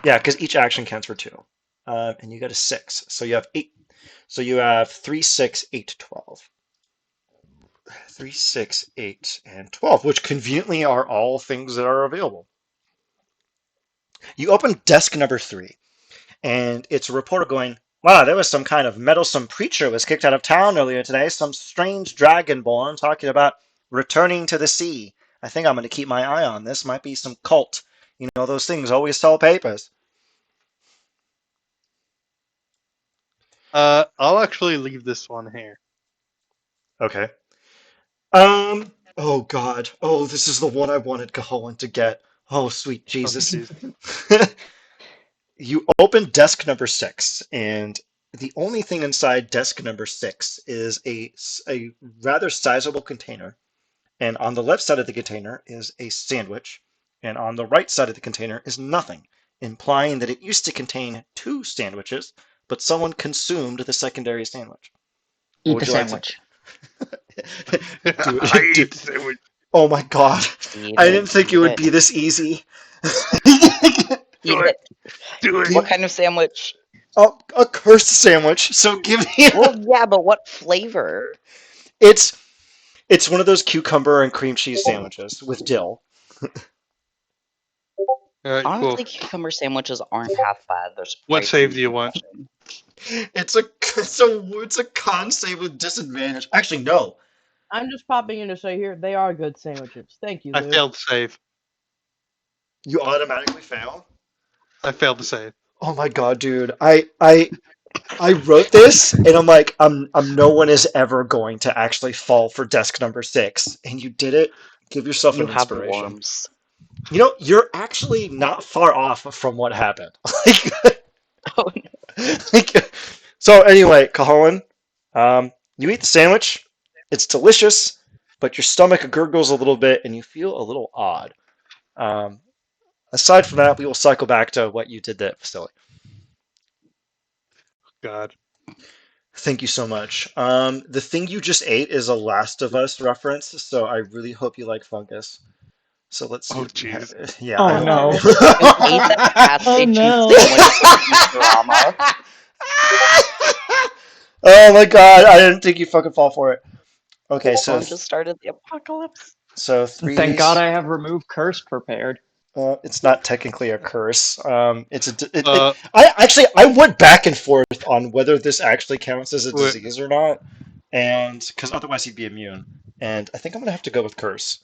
Yeah, because each action counts for 2. And you got a 6, so you have 8. So you have 3, 6, 8, 12. 3, 6, 8, and 12, which conveniently are all things that are available. You open desk number 3, and it's a reporter going, wow, there was some kind of meddlesome preacher was kicked out of town earlier today. Some strange dragonborn talking about returning to the sea. I think I'm going to keep my eye on this. Might be some cult. You know, those things always sell papers. I'll actually leave this one here. Okay. Oh God. Oh, this is the one I wanted Cahoan to get. Oh, sweet Jesus. jeez. You open desk number 6, and the only thing inside desk number 6 is a rather sizable container. And on the left side of the container is a sandwich, and on the right side of the container is nothing, implying that it used to contain 2 sandwiches, but someone consumed the secondary sandwich. What Eat would the you like sandwich. I eat the sandwich. Oh my God. Eat I it, didn't think eat it would it, be this easy. eat Do it. Do it. What kind of sandwich? Oh, a cursed sandwich. So give me. Well, yeah, but what flavor? It's one of those cucumber and cream cheese sandwiches with dill. Alright, cool. Honestly, cucumber sandwiches aren't half bad. There's What price save do you want? inflation. It's a con save with disadvantage. Actually, no. I'm just popping in to say here, they are good sandwiches. Thank you, I Lou. failed to save. You automatically fail. I failed to save. Oh my God, dude. I wrote this and I'm like, no one is ever going to actually fall for desk number 6, and you did it. Give yourself You an have inspiration. worms. You know, you're actually not far off from what happened. Oh, no. So anyway, Cahoan, You eat the sandwich. It's delicious, but your stomach gurgles a little bit, and you feel a little odd. Um, aside from that, we will cycle back to what you did at facility. God. Thank you so much. The thing you just ate is a Last of Us reference, so I really hope you like fungus. So let's see Oh, what we have. jeez. Yeah, Oh I hope no. You ate that gas Oh station no. sandwich for Futurama. Oh my god, I didn't think you fucking fall for it. Okay, Someone just started the apocalypse. so Thank God threes. I have remove curse prepared. It's not technically a curse. It's a. Uh, I went back and forth on whether this actually counts as a wait, disease or not, and because otherwise he'd be immune. And I think I'm gonna have to go with curse.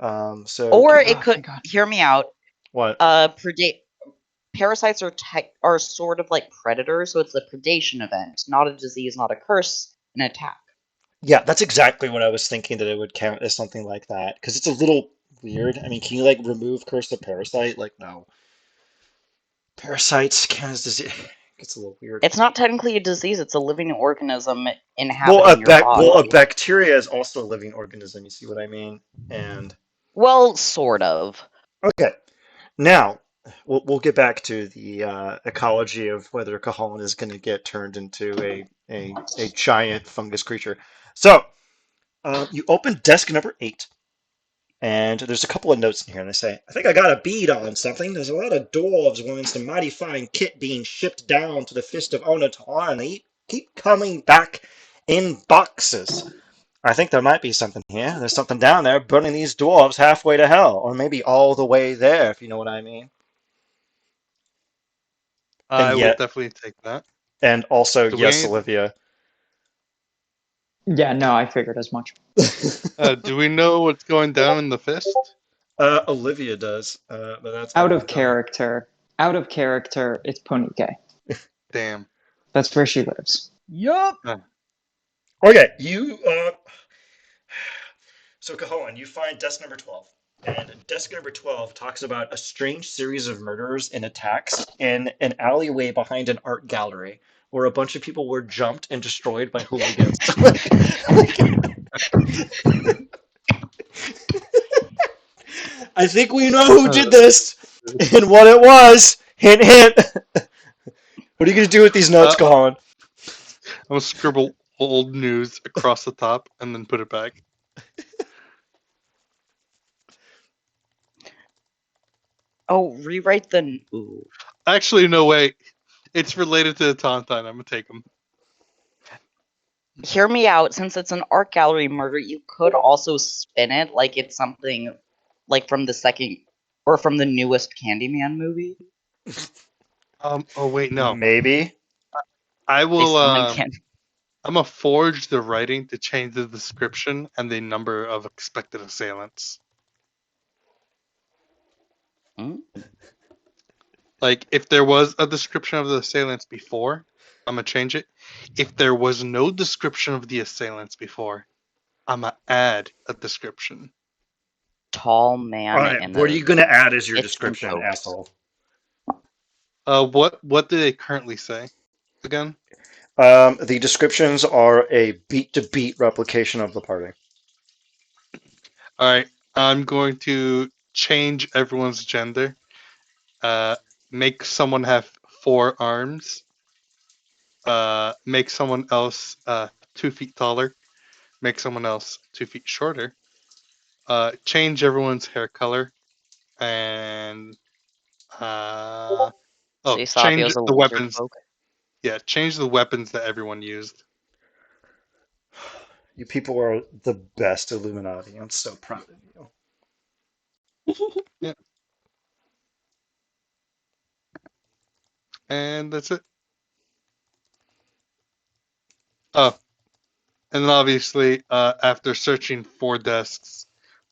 So Or give it Oh, could, thank God. hear me out. what? Parasites are sort of like predators, so it's a predation event, not a disease, not a curse, an attack. Yeah, that's exactly what I was thinking that it would count as something like that because it's a little weird. I mean, can you like remove curse of parasite? Like, no, parasites count as disease. It's a little weird. It's not technically a disease; it's a living organism Well, inhabiting your body. a bacteria is also a living organism. You see what I mean? And Well, sort of. okay, now we'll get back to the ecology of whether Cahalan is going to get turned into a giant fungus creature. So you open desk number 8. And there's a couple of notes in here, and they say, I think I got a bead on something. There's a lot of dwarves wearing some mighty fine kit being shipped down to the Fist of Onatar, and they keep coming back in boxes. I think there might be something here. There's something down there burning these dwarves halfway to hell, or maybe all the way there, if you know what I mean. And I will yet, definitely take that. and also, Do we yes, Olivia. Yeah, no, I figured as much. do we know what's going down in the fist? Olivia does, but that's Out all I of don't. character. Out of character, it's Ponike. Damn. That's where she lives. Yup. Okay, so Cahoan, you find desk number 12. And desk number 12 talks about a strange series of murders and attacks in an alleyway behind an art gallery where a bunch of people were jumped and destroyed by hooligans. I think we know who did this and what it was. Hint, hint. What are you going to do with these notes, I'm Cahoan? gonna scribble old news across the top and then put it back. Oh, rewrite the. Ooh. Actually, no, wait. It's related to the Tontine. I'm gonna take them. Hear me out. Since it's an art gallery murder, you could also spin it like it's something like from the second or from the newest Candyman movie. Oh wait, no. Maybe. I They will. summon can. I'm gonna forge the writing to change the description and the number of expected assailants. Hmm? Like, if there was a description of the assailants before, I'm gonna change it. If there was no description of the assailants before, I'm gonna add a description. Tall man All right, in what are the you going to add as your it's in description, coats. asshole? What do they currently say again? The descriptions are a beat-to-beat replication of the party. All right, I'm going to change everyone's gender. Uh, make someone have 4 arms. Make someone else 2 feet taller. Make someone else 2 feet shorter. Change everyone's hair color and See, change Savio's a the lizard weapons. folk. Yeah, change the weapons that everyone used. You people are the best Illuminati. I'm so proud of you. Yeah, and that's it. Oh, and then obviously, after searching 4 desks,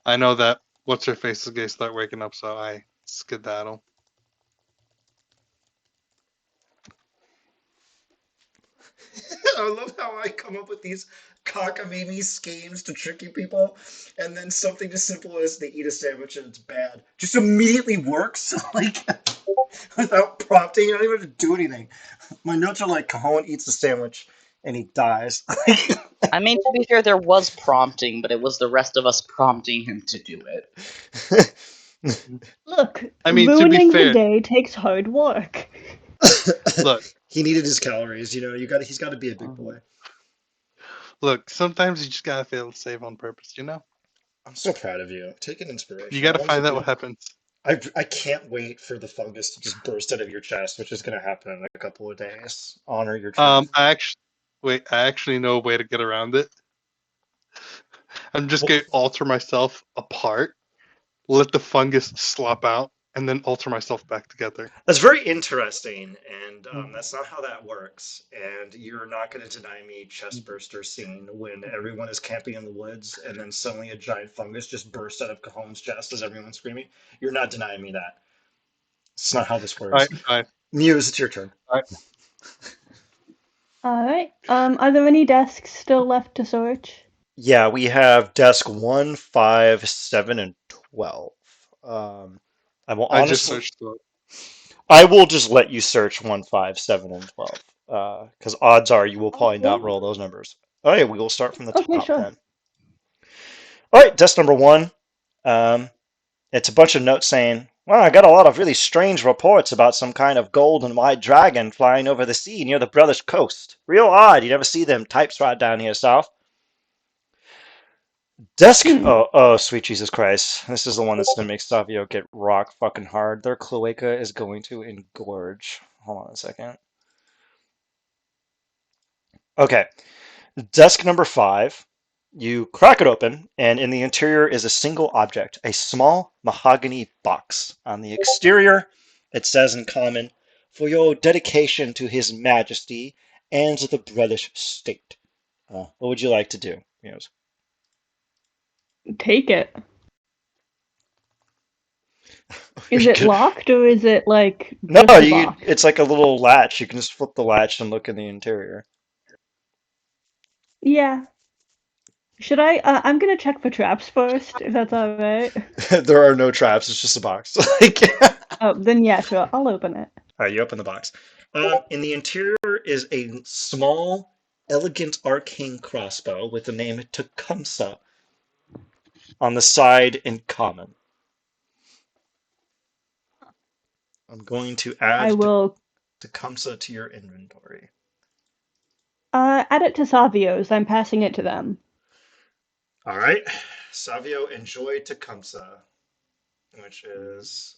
I know that what's her face is gonna start waking up, so I skedaddle. I love how I come up with these cockamamie schemes to trick you people, and then something as simple as they eat a sandwich and it's bad just immediately works, like without prompting. I don't even have to do anything. My notes are like, Cajon eats a sandwich and he dies. I mean, to be fair, there was prompting, but it was the rest of us prompting him to do it. Look, I mean, to be ruining the fair, day takes hard work. look, He needed his calories, you know. He's got to be a big boy. look. Sometimes you just gotta fail to save on purpose. You know, I'm so proud of you. Take an inspiration. you gotta Always find out do. what happens. I can't wait for the fungus to just burst out of your chest, which is going to happen in a couple of days. Honor your truth. I actually know a way to get around it. I'm just Well, gonna alter myself apart, let the fungus slop out, and then alter myself back together. that's very interesting, and that's not how that works. And you're not going to deny me chestburster scene when everyone is camping in the woods, and then suddenly a giant fungus just bursts out of Cajone's chest as everyone's screaming. You're not denying me that. It's not how this All works. right, fine. Muse, it's your turn. All right. Alright. Are there any desks still left to search? Yeah, we have desk 1, 5, 7, and 12. I will I just honestly, searched through it. I will just let you search 1, 5, 7, and 12. Because odds are you will probably not Okay. roll those numbers. All right, we will start from the Okay, top sure. then. All right, desk number 1. Um, it's a bunch of notes saying, well, I got a lot of really strange reports about some kind of gold and white dragon flying over the sea near the British coast. Real odd. You never see them types right down here south. Desk. Oh, sweet Jesus Christ. This is the one that's going to make Savio get rock fucking hard. Their cloaca is going to engorge. Hold on a second. Okay. Desk number 5. You crack it open, and in the interior is a single object, a small mahogany box. On the exterior, it says in common, for your dedication to His Majesty and to the British state. What would you like to do? Yes. Take it. Is it locked or is it like No, just a box? it's like a little latch. You can just flip the latch and look in the interior. Yeah. Should I? I'm gonna check for traps first, if that's alright. There are no traps. It's just a box. Like, Oh, then yeah, sure. I'll open it. all right, you open the box. In the interior is a small, elegant arcane crossbow with the name Tecumseh on the side in common. I'm going to I add will Tecumseh to your inventory. add it to Savio's. I'm passing it to them. All right, Savio, enjoy Tecumseh, which is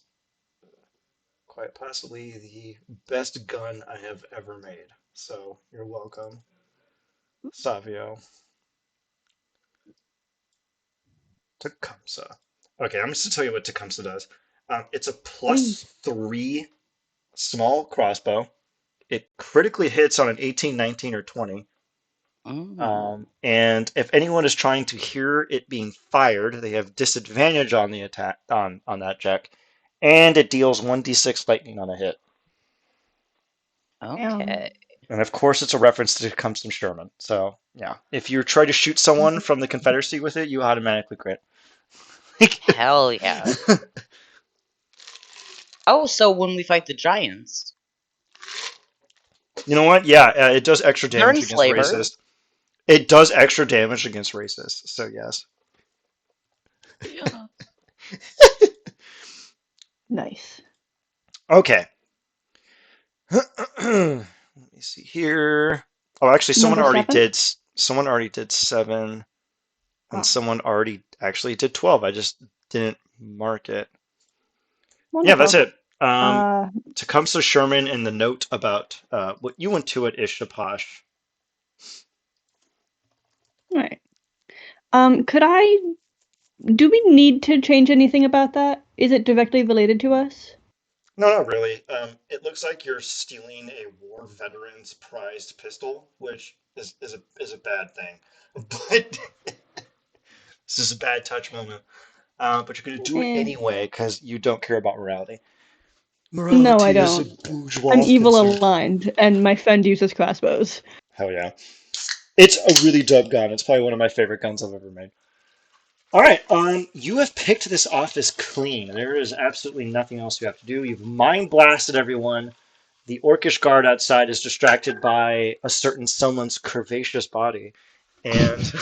quite possibly the best gun I have ever made. So you're welcome, Savio. Tecumseh. Okay, I'm just to tell you what Tecumseh does. It's a +3 small crossbow. It critically hits on an 18, 19, or 20. And if anyone is trying to hear it being fired, they have disadvantage on the attack on that check, and it deals 1d6 lightning on a hit. Okay. And of course, it's a reference to Tecumseh Sherman. So yeah, if you try to shoot someone from the Confederacy with it, you automatically crit. Hell yeah. Oh, so when we fight the giants. You know what? Yeah, it does extra They're damage against enslavers. racist. It does extra damage against racists. So yes. Yeah. Nice. Okay. Let me see here. Oh, actually, someone Number already 7? did. Someone already did 7, Oh. and someone already actually did 12. I just didn't mark it. Wonderful. Yeah, that's it. Tecumseh Sherman and the note about what you went to at Ishaposh. Alright. Do we need to change anything about that? Is it directly related to us? No, not really. It looks like you're stealing a war veteran's prized pistol, which is a bad thing. But this is a bad touch moment. But you're going to do it anyway because you don't care about morality. Morality No, I is don't. a bourgeois I'm evil concern. aligned, and my friend uses crossbows. Hell yeah. It's a really dope gun. It's probably one of my favorite guns I've ever made. All right, you have picked this office clean. There is absolutely nothing else you have to do. You've mind blasted everyone. The orcish guard outside is distracted by a certain someone's curvaceous body, And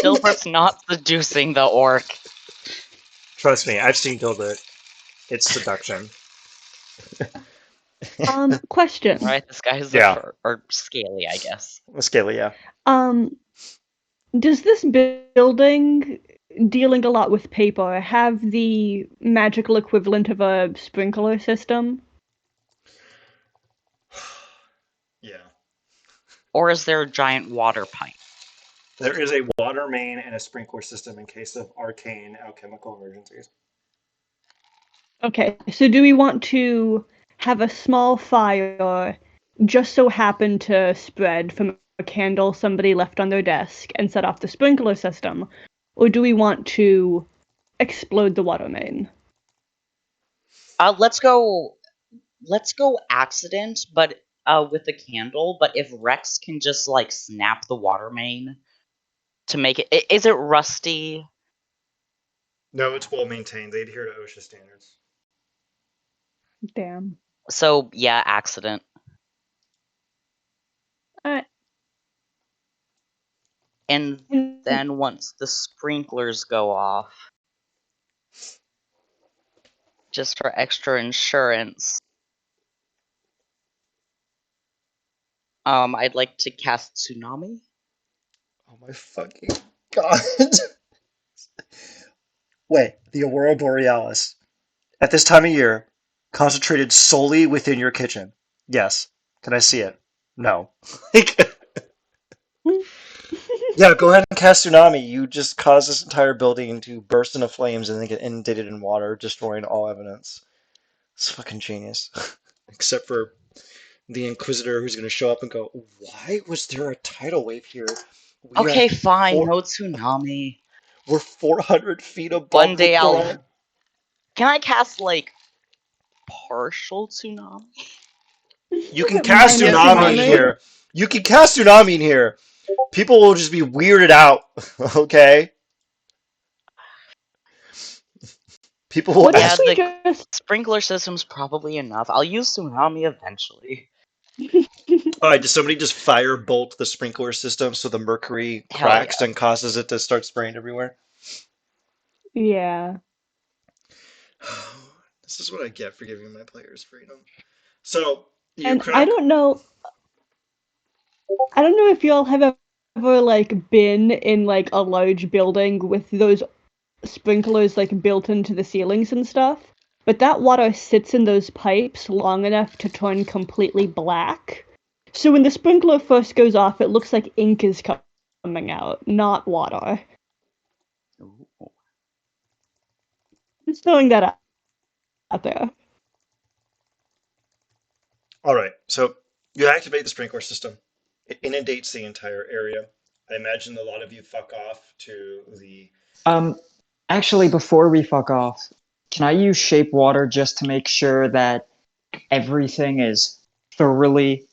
Gilbert's not seducing the orc. trust me, I've seen Gilbert. It's seduction. Question. Right, this guy is Yeah. or scaly, I guess. Scaly, yeah. Does this building, dealing a lot with paper, have the magical equivalent of a sprinkler system? Yeah. Or is there a giant water pipe? There is a water main and a sprinkler system in case of arcane alchemical emergencies. Okay, so do we want to have a small fire just so happen to spread from a candle somebody left on their desk and set off the sprinkler system? Or do we want to explode the water main? Let's go accident, but with the candle, but if Rex can just like snap the water main to make it is it rusty? No, it's well maintained. They adhere to OSHA standards. Damn. So yeah, accident. Alright. And then once the sprinklers go off, just for extra insurance, I'd like to cast Tsunami. Oh my fucking god. Wait, the Aurora Borealis. At this time of year, concentrated solely within your kitchen. Yes. Can I see it? No. Yeah, go ahead and cast Tsunami. You just cause this entire building to burst into flames and then get inundated in water, destroying all evidence. It's fucking genius. Except for the Inquisitor who's going to show up and go, why was there a tidal wave here? Okay, fine, no tsunami. We're 400 feet above One day the I'll. threat. Can I cast like partial tsunami? You can cast Minor Tsunami in tsunami? here. You can cast Tsunami in here. People will just be weirded out, okay? People will What Yeah, if we the just... sprinkler system's probably enough. I'll use tsunami eventually. Alright, does somebody just firebolt the sprinkler system so the mercury Hell cracks yeah. and causes it to start spraying everywhere? Yeah. This is what I get for giving my players freedom. So, you And crack... I don't know if y'all have ever like been in like a large building with those sprinklers like built into the ceilings and stuff, but that water sits in those pipes long enough to turn completely black. So when the sprinkler first goes off, it looks like ink is coming out, not water. Ooh. Just throwing that out there. Alright, so you activate the sprinkler system. It inundates the entire area. I imagine a lot of you fuck off to the... Actually, before we fuck off, can I use shape water just to make sure that everything is thoroughly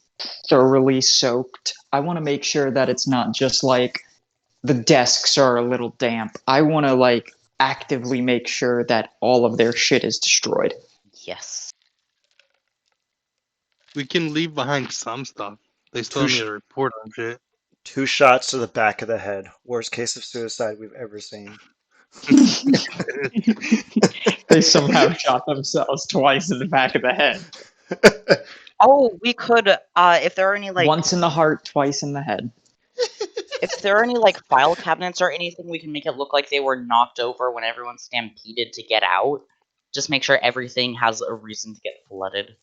soaked? I want to make sure that it's not just like the desks are a little damp. I want to like actively make sure that all of their shit is destroyed. Yes. We can leave behind some stuff. They still need to report on shit. 2 shots to the back of the head. Worst case of suicide we've ever seen. They somehow shot themselves twice in the back of the head. Oh, we could. If there are any like, Once in the heart, twice in the head. if there are any like file cabinets or anything, we can make it look like they were knocked over when everyone stampeded to get out. Just make sure everything has a reason to get flooded.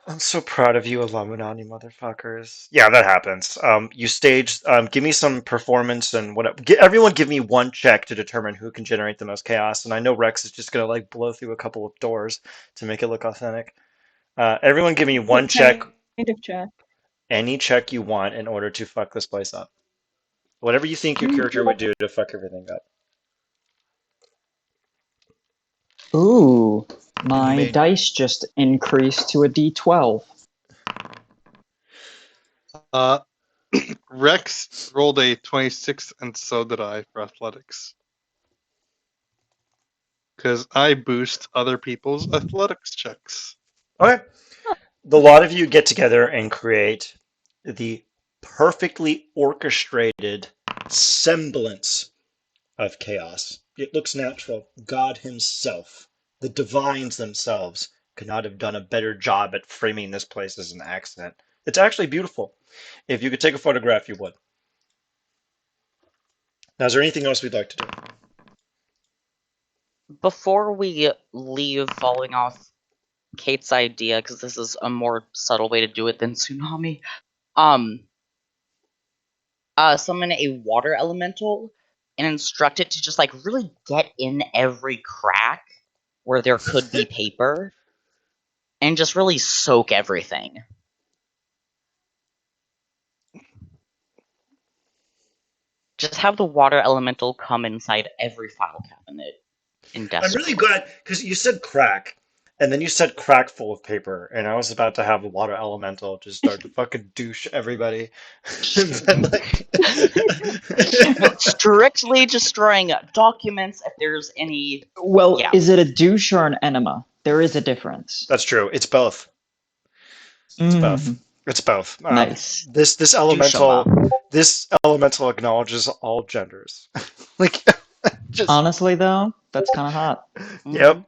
I'm so proud of you, Illuminati motherfuckers. Yeah, that happens. You staged. Give me some performance and what. Everyone, give me one check to determine who can generate the most chaos. And I know Rex is just gonna like blow through a couple of doors to make it look authentic. Everyone, give me one check. Kind of check. Any check you want in order to fuck this place up. Whatever you think your character would do to fuck everything up. Ooh, my made- dice just increased to a D12. Rex rolled a 26, and so did I for athletics. Because I boost other people's athletics checks. Okay. The lot of you get together and create the perfectly orchestrated semblance of chaos. It looks natural. God himself, the divines themselves, could not have done a better job at framing this place as an accident. It's actually beautiful. If you could take a photograph, you would. Now, is there anything else we'd like to do? Before we leave, following off Kate's idea, because this is a more subtle way to do it than tsunami. Summon a water elemental and instruct it to just like really get in every crack where there could be paper and just really soak everything. Just have the water elemental come inside every file cabinet I'm indestructible. really glad because you said crack, and then you said crack full of paper, and I was about to have a water elemental just start to fucking douche everybody. Strictly destroying documents if there's any. Well, Yeah. is it a douche or an enema? There is a difference. That's true. It's both. It's both. It's both. Nice. This elemental acknowledges all genders. Like, just Honestly, though, that's kind of hot. yep.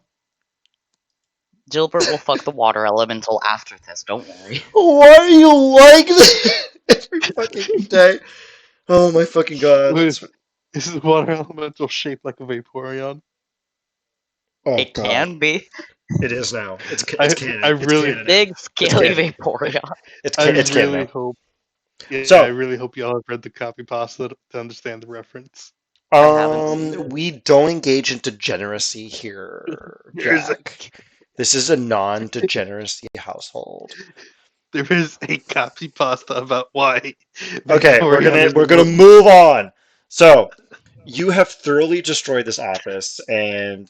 Gilbert will fuck the water elemental after this, don't worry. Why are you like this every fucking day? Oh my fucking god. Is the water elemental shaped like a Vaporeon? Oh It god. can be. It is now. It's I canon. I It's really- canon now. Big, scaly canon. Vaporeon. It's I canon really now. hope. Yeah, So- I really hope y'all have read the copy pasta to understand the reference. haven't. We don't engage in degeneracy here, There's a- Jack. This is a non-degeneracy household. There is a copy pasta about why. Okay, we're Vaporeon gonna is- move on. So, you have thoroughly destroyed this office and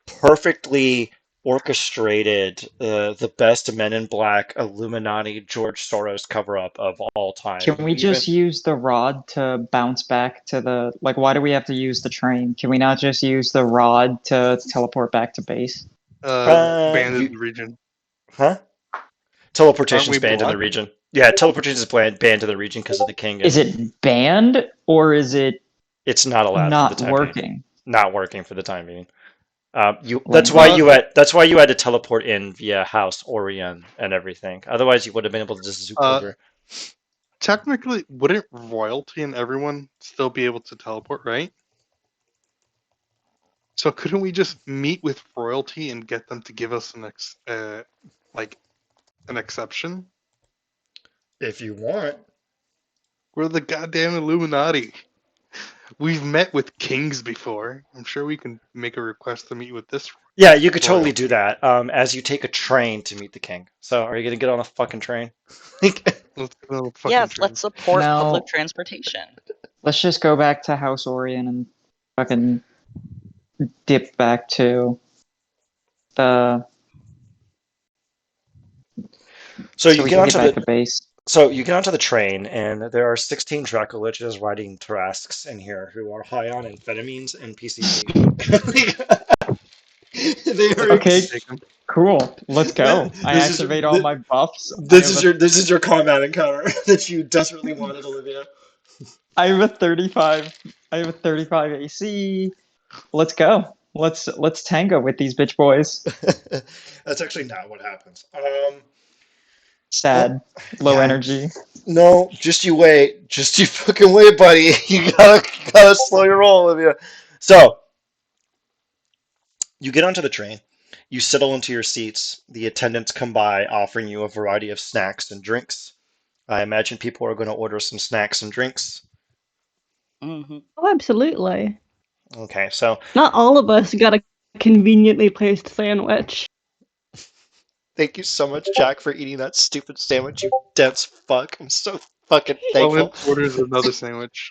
perfectly orchestrated the best Men in Black Illuminati George Soros cover-up of all time. Can we just use the rod to bounce back to the... Like, why do we have to use the train? Can we not just use the rod to teleport back to base? banned in you- the region. Huh? Teleportation's Aren't we banned in the blocked? region. Yeah, teleportation is banned to the region because of the king. Is it banned, or is it It's not allowed for not the time working? being. Not working for the time being. Lame. That's why you had to teleport in via House Orion and everything. Otherwise, you would have been able to just zoop over. Technically, wouldn't royalty and everyone still be able to teleport, right? So couldn't we just meet with royalty and get them to give us an exception? If you want. We're the goddamn Illuminati. We've met with kings before. I'm sure we can make a request to meet with this. Yeah, you could totally royalty. do that. As you take a train to meet the king. So, are you gonna get on a fucking train? Let's get on a fucking Yes, train. let's support No. public transportation. Let's just go back to House Orion and fucking dip back to the... So you we get can onto back the to base. So you get onto the train, and there are 16 Dracoliches riding Tarasques in here who are high on amphetamines and PCP. They are Okay. Take 'em. Cool. Let's go. I This is- activate all my buffs. This is your combat encounter that you desperately wanted, Olivia. I have a 35. I have a 35 AC. Let's go. Let's tango with these bitch boys. That's actually not what happens. Sad. Low Yeah. energy. No, just you wait. Just you fucking wait, buddy. You gotta slow your roll, Olivia. So, you get onto the train. You settle into your seats. The attendants come by offering you a variety of snacks and drinks. I imagine people are going to order some snacks and drinks. Hmm. Oh, absolutely. Okay, so Not all of us got a conveniently placed sandwich. thank you so much, Jack, for eating that stupid sandwich, you dense fuck. I'm so fucking thankful. Owen orders another sandwich.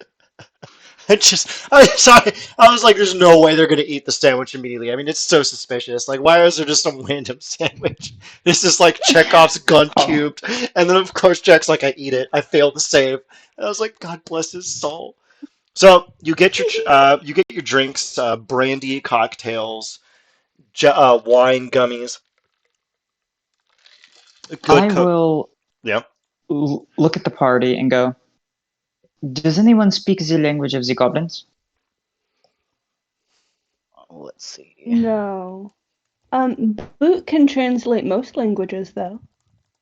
I'm sorry. I was like, there's no way they're going to eat the sandwich immediately. I mean, it's so suspicious. Like, why is there just some random sandwich? This is like Chekhov's gun cubed. And then, of course, Jack's like, I eat it. I failed to save. And I was like, God bless his soul. So you get your drinks, brandy, cocktails, wine, gummies. I will Yep. look at the party and go, does anyone speak the language of the goblins? Let's see. No. Boot can translate most languages, though.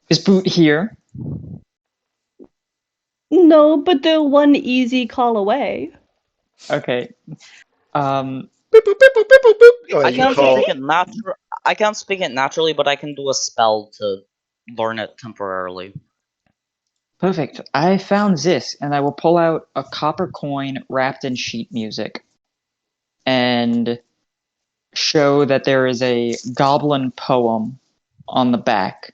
Is Boot here? No, but they're one easy call away. Okay. Boop, boop, boop, boop, boop, boop, boop. Oh, I you can't call. speak it natural. I can't speak it naturally, but I can do a spell to learn it temporarily. Perfect. I found this, and I will pull out a copper coin wrapped in sheet music and show that there is a goblin poem on the back.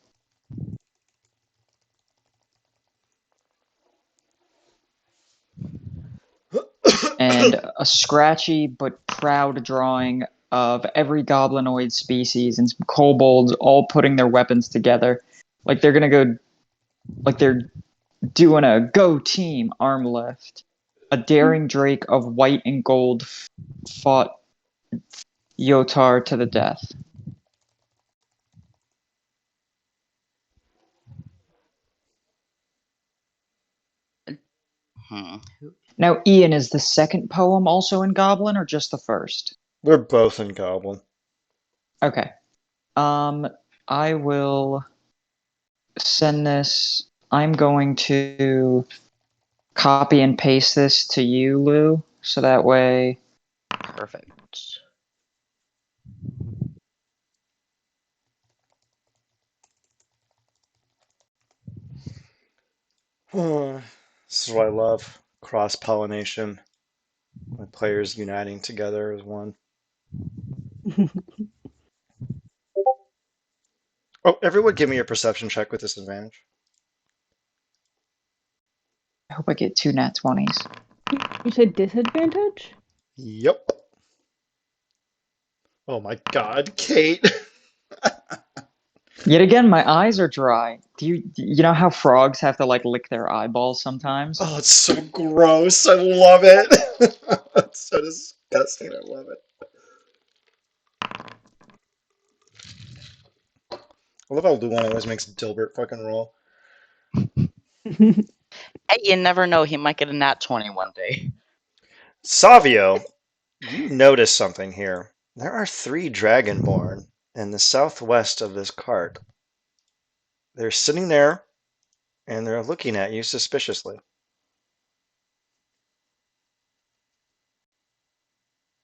And a scratchy but proud drawing of every goblinoid species and some kobolds all putting their weapons together. Like they're gonna go, like they're doing a go team arm lift. A daring drake of white and gold fought Yotar to the death. Now, Ian, is the second poem also in Goblin or just the first? We're both in Goblin. Okay. I will send this. I'm going to copy and paste this to you, Lou, so that way. Perfect. This is what I love. Cross-pollination. The players uniting together as one. Oh, everyone give me a perception check with disadvantage. I hope I get 2 nat 20s. You said disadvantage? Yep. Oh my god, Kate. Yet again, my eyes are dry. You know how frogs have to like lick their eyeballs sometimes? Oh, it's so gross. I love it. It's so disgusting. I love it. I love how Luan always makes Dilbert fucking roll. Hey, you never know. He might get a nat 20 one day. Savio, you notice something here. There are 3 Dragonborn in the southwest of this cart. They're sitting there, and they're looking at you suspiciously.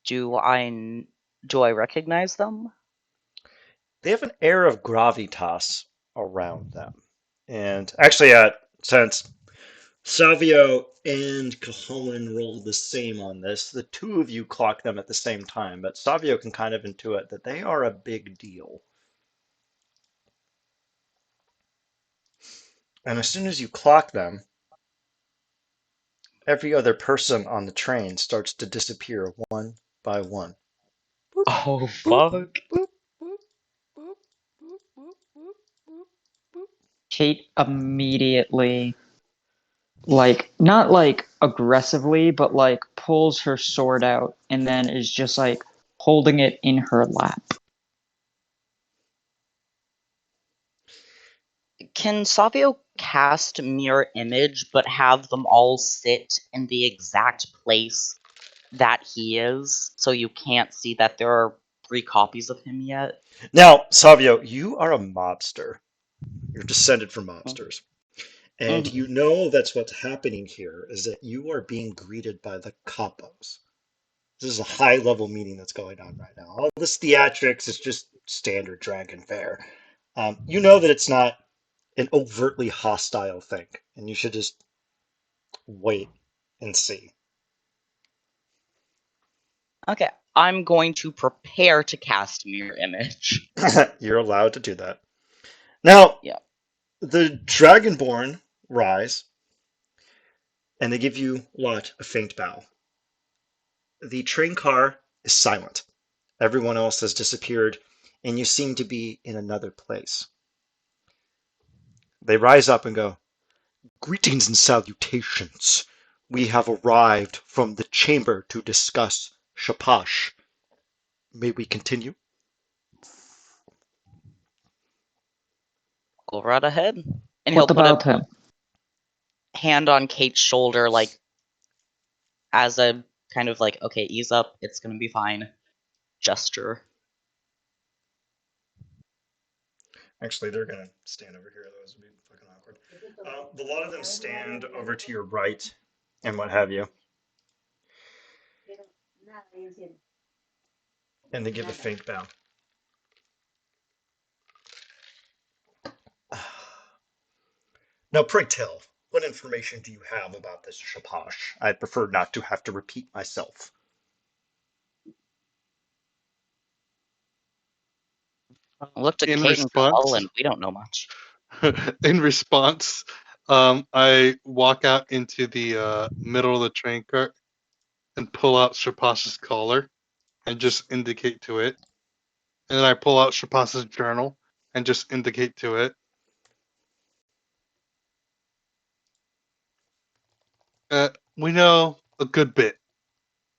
Do I recognize them? They have an air of gravitas around them. And actually, since Savio and Cajolan rolled the same on this, the two of you clock them at the same time, but Savio can kind of intuit that they are a big deal. And as soon as you clock them, every other person on the train starts to disappear one by one. Boop, Oh, boop, fuck. boop, boop, boop, boop, boop, boop, boop. Kate immediately, like, not like aggressively, but like pulls her sword out and then is just like holding it in her lap. Can Savio cast mirror image, but have them all sit in the exact place that he is, so you can't see that there are 3 copies of him yet? Now, Savio, you are a mobster. You're descended from mobsters. And you know that's what's happening here is that you are being greeted by the capos. This is a high level meeting that's going on right now. All this theatrics is just standard dragon fare. You know that it's not an overtly hostile thing, and you should just wait and see. Okay, I'm going to prepare to cast mirror image. You're allowed to do that. Now, Yeah. the Dragonborn rise, and they give you what? A faint bow. The train car is silent. Everyone else has disappeared, and you seem to be in another place. They rise up and go, "Greetings and salutations. We have arrived from the chamber to discuss Shapash. May we continue?" Go right ahead. And What about him? hand on Kate's shoulder, like, as a kind of like, okay, ease up, it's gonna be fine gesture. Actually, they're gonna stand over here. Those would be fucking awkward. The lot of them stand over to your right, and what have you, and they give a faint bow. Now, pray tell, what information do you have about this Shapash? I'd prefer not to have to repeat myself. Looked at In Kate and response, Cullen, we don't know much. in response, I walk out into the middle of the train cart and pull out Shapash's collar and just indicate to it. And then I pull out Shapash's journal and just indicate to it. We know a good bit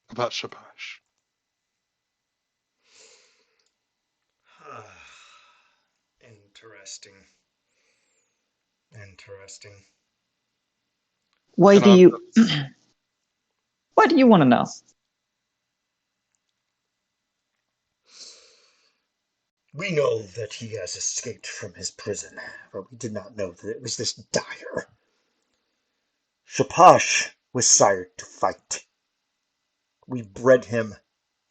about Shapash. Interesting. Interesting. Why And do you why do you want to know? We know that he has escaped from his prison, but we did not know that it was this dire. Shapash was sired to fight. We bred him,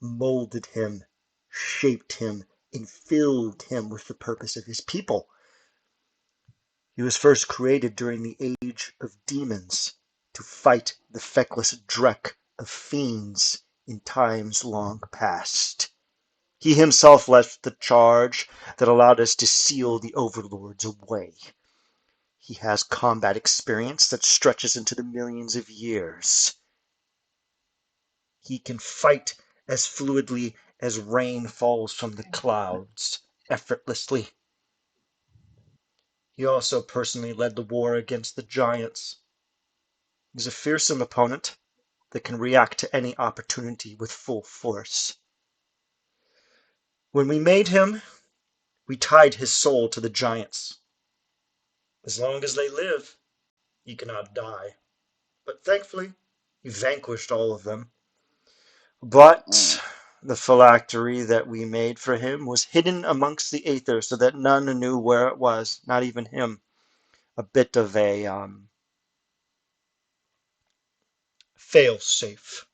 molded him, shaped him, and filled him with the purpose of his people. He was first created during the age of demons to fight the feckless dreck of fiends in times long past. He himself left the charge that allowed us to seal the overlords away. He has combat experience that stretches into the millions of years. He can fight as fluidly as rain falls from the clouds, effortlessly. He also personally led the war against the giants. He's a fearsome opponent that can react to any opportunity with full force. When we made him, we tied his soul to the giants. As long as they live, he cannot die. But thankfully, he vanquished all of them. But the phylactery that we made for him was hidden amongst the aether so that none knew where it was, not even him. A bit of a fail-safe.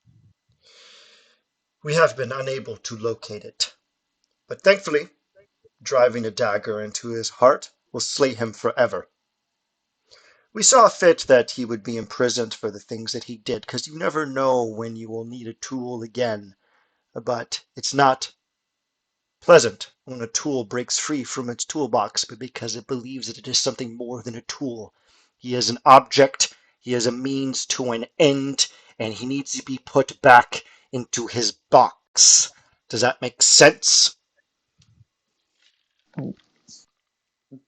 We have been unable to locate it. But thankfully, driving a dagger into his heart will slay him forever. We saw fit that he would be imprisoned for the things that he did, because you never know when you will need a tool again. But it's not pleasant when a tool breaks free from its toolbox, but because it believes that it is something more than a tool. He is an object, he is a means to an end, and he needs to be put back into his box. Does that make sense?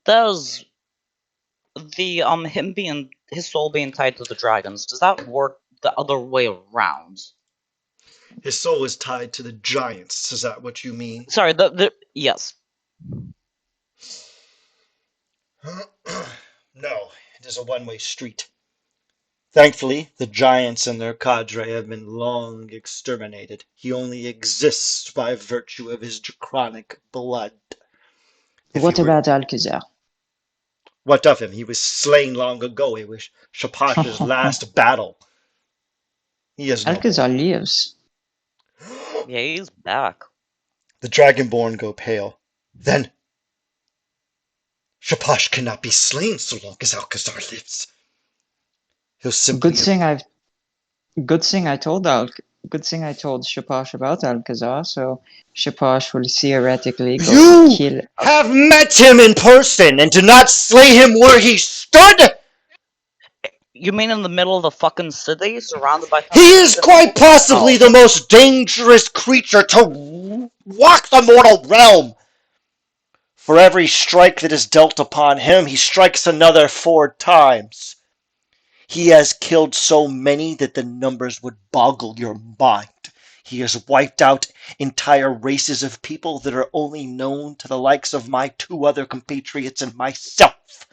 Does the his soul being tied to the dragons, does that work the other way around? His soul is tied to the giants. Is that what you mean? Sorry, yes. No, it is a one-way street. Thankfully, the giants and their cadre have been long exterminated. He only exists by virtue of his draconic blood. What about Alcazar? What of him? He was slain long ago. It was Shapash's last battle. He is no Alcazar more. lives. Yeah, he's back. The Dragonborn go pale. Then Shapash cannot be slain so long as Alcazar lives. He'll simply Good thing I told Shapash about Alcazar, so Shapash will theoretically go You kill. have met him in person and did not slay him where he stood? You mean in the middle of the fucking city, surrounded by... He is quite possibly the most dangerous creature to walk the mortal realm. For every strike that is dealt upon him, he strikes another 4 times. He has killed so many that the numbers would boggle your mind. He has wiped out entire races of people that are only known to the likes of my 2 other compatriots and myself.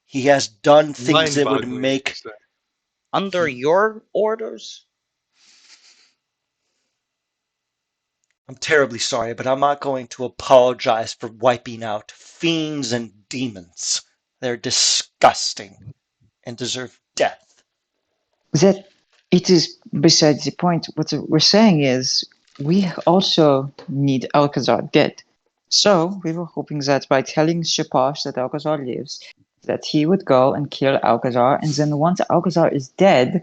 He has done things that would Mind-boggling, make... you say. Under your orders? I'm terribly sorry, but I'm not going to apologize for wiping out fiends and demons. They're disgusting and deserve death. That it is besides the point. What we're saying is we also need Alcazar dead. So we were hoping that by telling Shaposh that Alcazar lives, that he would go and kill Alcazar, and then once Alcazar is dead,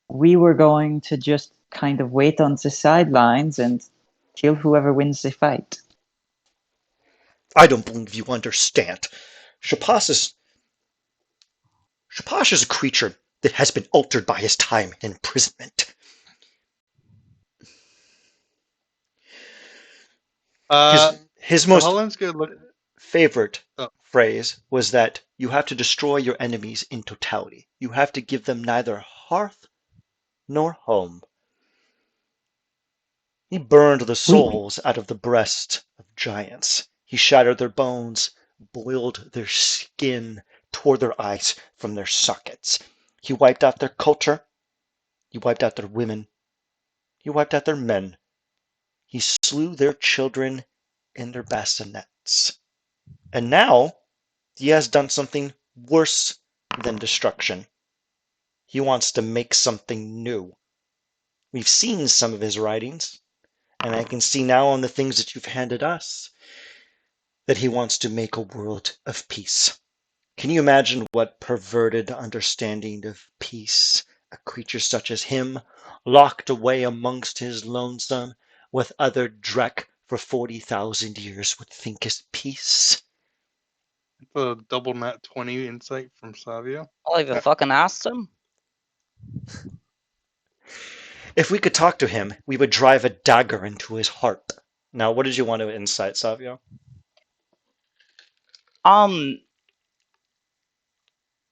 we were going to just kind of wait on the sidelines and kill whoever wins the fight. I don't believe you understand. Shaposh is a creature that has been altered by his time in imprisonment. His So most Holland's gonna look. favorite Oh. phrase was that you have to destroy your enemies in totality. You have to give them neither hearth nor home. He burned the souls out of the breast of giants. He shattered their bones, boiled their skin, tore their eyes from their sockets. He wiped out their culture. He wiped out their women. He wiped out their men. He slew their children in their bassinets. And now he has done something worse than destruction. He wants to make something new. We've seen some of his writings, and I can see now on the things that you've handed us that he wants to make a world of peace. Can you imagine what perverted understanding of peace a creature such as him, locked away amongst his lonesome with other Drek for 40,000 years, would think is peace? The double nat 20 insight from Savio. I'll even fucking asked him. If we could talk to him, we would drive a dagger into his heart. Now, what did you want to insight, Savio?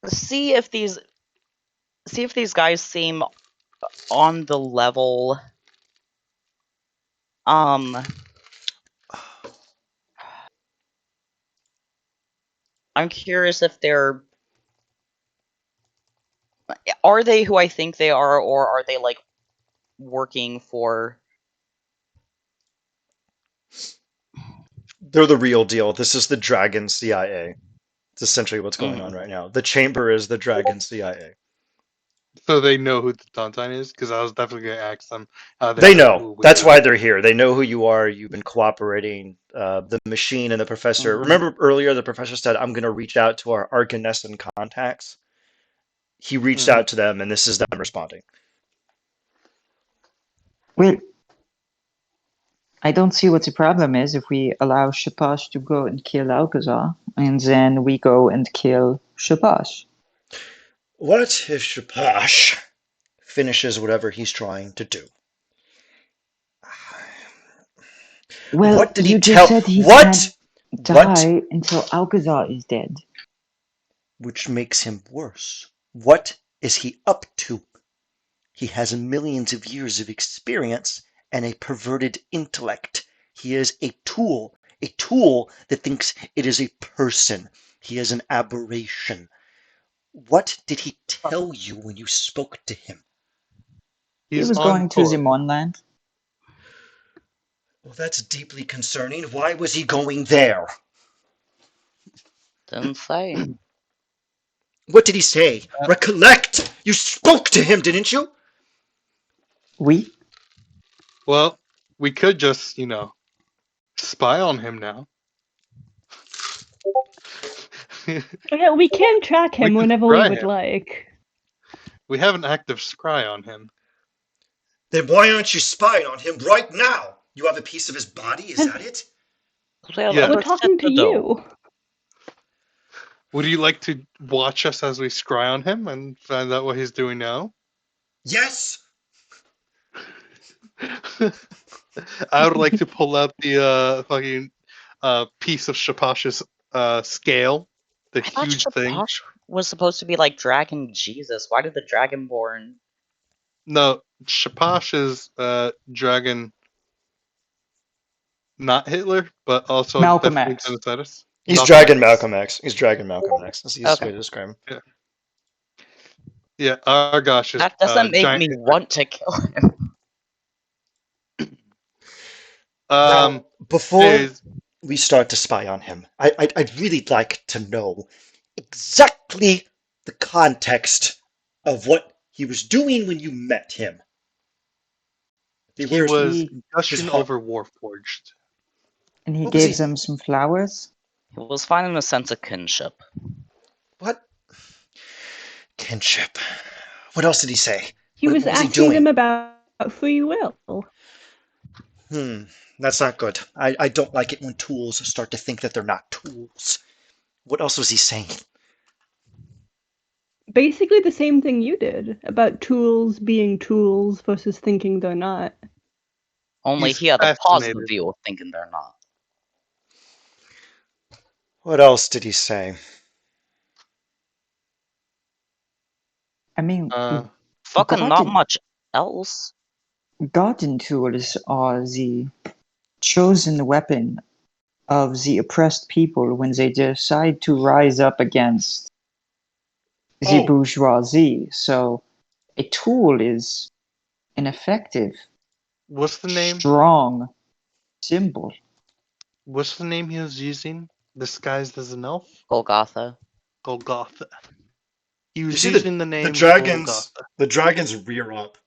See if these guys seem on the level. I'm curious if are they who I think they are, or are they like working for? They're the real deal. This is the Dragon CIA. It's essentially what's going on right now. The Chamber is the Dragon CIA. So they know who the Tontine is? Because I was definitely going to ask them how They know know. who we That's are. why they're here. They know who you are. You've been cooperating. The machine and the professor. Remember earlier, the professor said, "I'm going to reach out to our Arcanescent contacts." He reached out to them, and this is them responding. Well, I don't see what the problem is if we allow Shaposh to go and kill Alcazar, and then we go and kill Shaposh. What if Shaposh finishes whatever he's trying to do? Well, What did he you just tell? said he What? can't die until Alcazar is dead. Which makes him worse. What is he up to? He has millions of years of experience and a perverted intellect. He is a tool that thinks it is a person. He is an aberration. What did he tell you when you spoke to him? He He's was on going to the board. Monland. Well, that's deeply concerning. Why was he going there? Didn't say. What did he say? Recollect! You spoke to him, didn't you? We? Well, we could just, spy on him now. Yeah, we can track him could whenever we scry would him. like. We have an active scry on him. Then why aren't you spying on him right now? You have a piece of his body, is that it? Yeah. We're talking to you. Would you like to watch us as we scry on him and find out what he's doing now? Yes! I would like to pull out the fucking piece of Shaposh's scale, the I thought huge thing. Shaposh was supposed to be like Dragon Jesus. Why did the Dragonborn? No, Shaposh is dragon, not Hitler, but also Malcolm definitely X. genocidas. He's Nothing Dragon else. Malcolm X. He's Dragon Malcolm X. That's the easiest Okay. way to describe him. Yeah, Argosh is That doesn't make giant. me want to kill him. Now, before Is we start to spy on him, I'd really like to know exactly the context of what he was doing when you met him. he Where's was He his gushing heart? over Warforged. and he What was gave he? them some flowers. He was finding a sense of kinship. What? Kinship. What else did he say? He What was was he asking doing? them about free will. That's not good. I don't like it when tools start to think that they're not tools. What else was he saying? Basically the same thing you did about tools being tools versus thinking they're not. Only He's he had a positive fascinated. view of thinking they're not. What else did he say? I mean, Fucking not garden much else. garden tools are the chosen weapon of the oppressed people when they decide to rise up against the Oh, bourgeoisie. So a tool is an effective, What's the name? strong symbol. What's the name he was using? Disguised as an elf? Golgotha. Golgotha. He you was see using the the name dragons. Golgotha. The dragons rear up,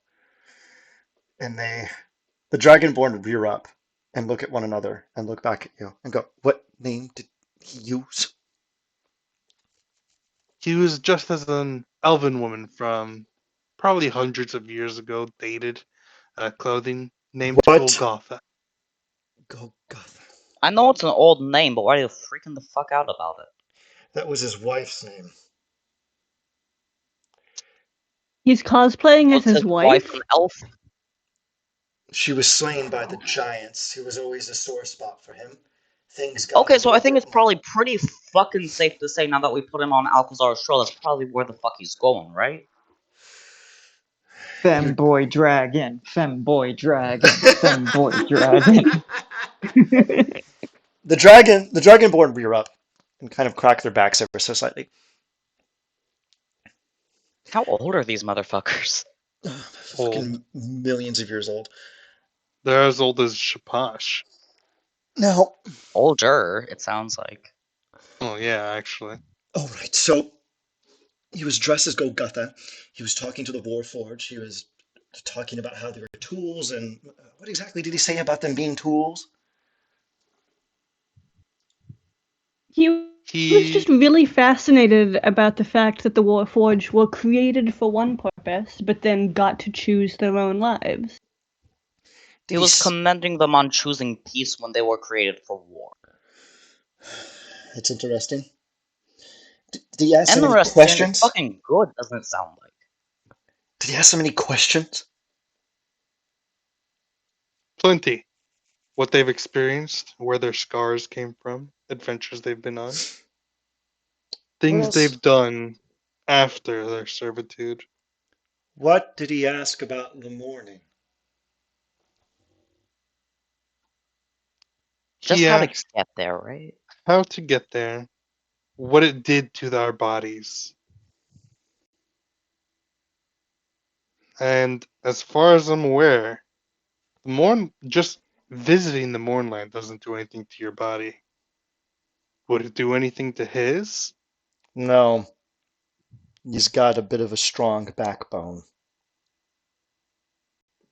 and the dragonborn rear up and look at one another and look back at you and go, "What name did he use?" He was just as an elven woman from probably hundreds of years ago, dated clothing named What? Golgotha. Golgotha. I know it's an old name, but why are you freaking the fuck out about it? That was his wife's name. He's cosplaying as Was his his wife wife? an elf? She was slain by the giants. It was always a sore spot for him. Things got Okay, a so I little think bit it's probably pretty fucking safe to say now that we put him on Alcazar's show, that's probably where the fuck he's going, right? You Femboy dragon, femboy dragon, femboy dragon. the dragonborn rear up and kind of crack their backs ever so slightly. How old are these motherfuckers? Old. Fucking millions of years old. They're as old as Shapash. Now, Older, it sounds like. Oh yeah, actually. all right. So he was dressed as Golgotha. He was talking to the Warforged. He was talking about how they were tools, and what exactly did he say about them being tools? He was just He really fascinated about the fact that the Warforged were created for one purpose, but then got to choose their own lives. He was commending them on choosing peace when they were created for war. It's interesting. Did he ask so many Interesting, it's questions? fucking good, doesn't it sound like? Did he ask so many questions? plenty. What they've experienced, where their scars came from, adventures they've been on, things else? they've done after their servitude. What did he ask about the morning? Just He how to asked get there, right? how to get there, what it did to our bodies. And as far as I'm aware, just visiting the Mornland doesn't do anything to your body. Would it do anything to his? No, he's got a bit of a strong backbone.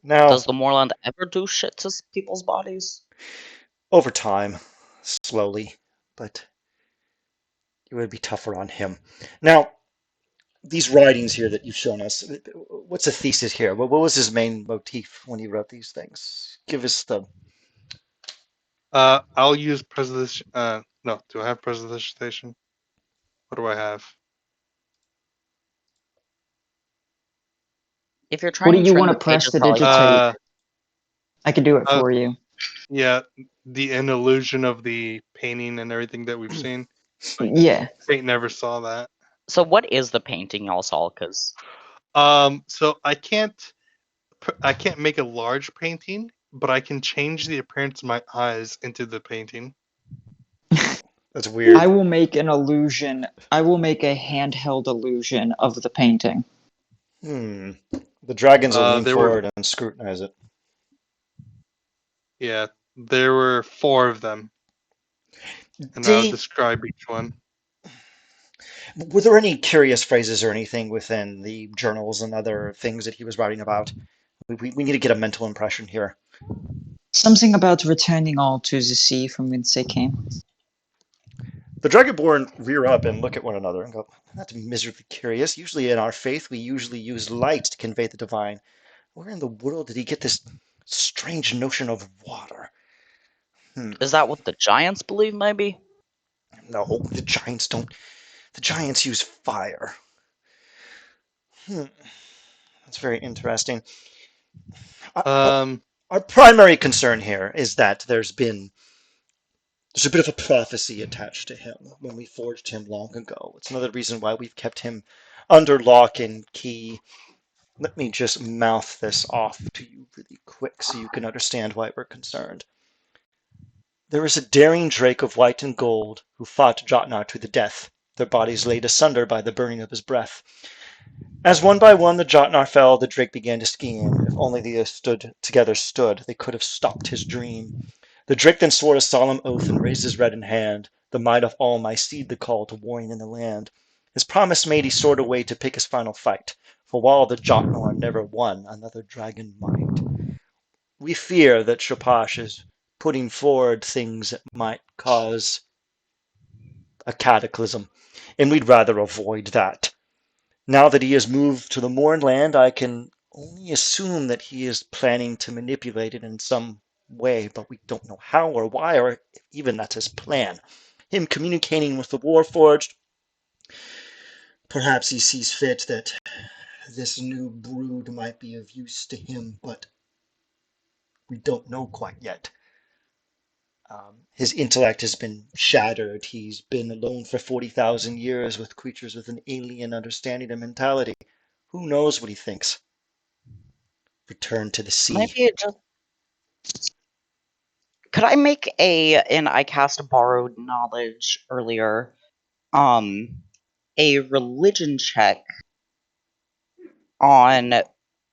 Now, Does the Moorland ever do shit to people's bodies? over time, slowly, but it would be tougher on him. Now, these writings here that you've shown us, what's the thesis here? What was his main motif when he wrote these things? Give us the. I'll use presentation. No, do I have presentation? What do I have? If you're What trying do to you turn want the to press pages, the probably digitate? Uh, I can do it uh, for you. yeah, an illusion of the painting and everything that we've seen. Yeah. Fate never saw that. So what is the painting y'all saw? Because So I can't make a large painting, but I can change the appearance of my eyes into the painting. That's weird. I will make an illusion. I will make a handheld illusion of the painting. The dragons will lean There were forward and scrutinize it. there were 4 of them, and I'll Dave, describe each one. were there any curious phrases or anything within the journals and other things that he was writing about? We need to get a mental impression here. Something about returning all to the sea from whence they came. The Dragonborn rear up and look at one another and go, "That's miserably curious. Usually in our faith, we usually use light to convey the divine. Where in the world did he get this strange notion of water?" Is that what the giants believe, maybe? No, the giants don't. The giants use fire. That's very interesting. Um, Our primary concern here is that there's a bit of a prophecy attached to him when we forged him long ago. It's another reason why we've kept him under lock and key. Let me just mouth this off to you really quick so you can understand why we're concerned. There is a daring drake of white and gold who fought Jotnar to the death, their bodies laid asunder by the burning of his breath. As one by one the Jotnar fell, the drake began to scheme. If only they stood, they could have stopped his dream. The drake then swore a solemn oath and raised his reddened hand. The might of all my seed the call to warring in the land. His promise made, he soared away to pick his final fight. For while the Jotnar never won, another dragon might. We fear that Shapash is putting forward things that might cause a cataclysm, and we'd rather avoid that. Now that he has moved to the Mourned Land, I can only assume that he is planning to manipulate it in some way, but we don't know how or why, or even that's his plan. Him communicating with the Warforged, perhaps he sees fit that this new brood might be of use to him, but we don't know quite yet. His intellect has been shattered. He's been alone for 40,000 years with creatures with an alien understanding and mentality. Who knows what he thinks? Return to the sea. Maybe it just. Could I make and I cast borrowed knowledge earlier, a religion check on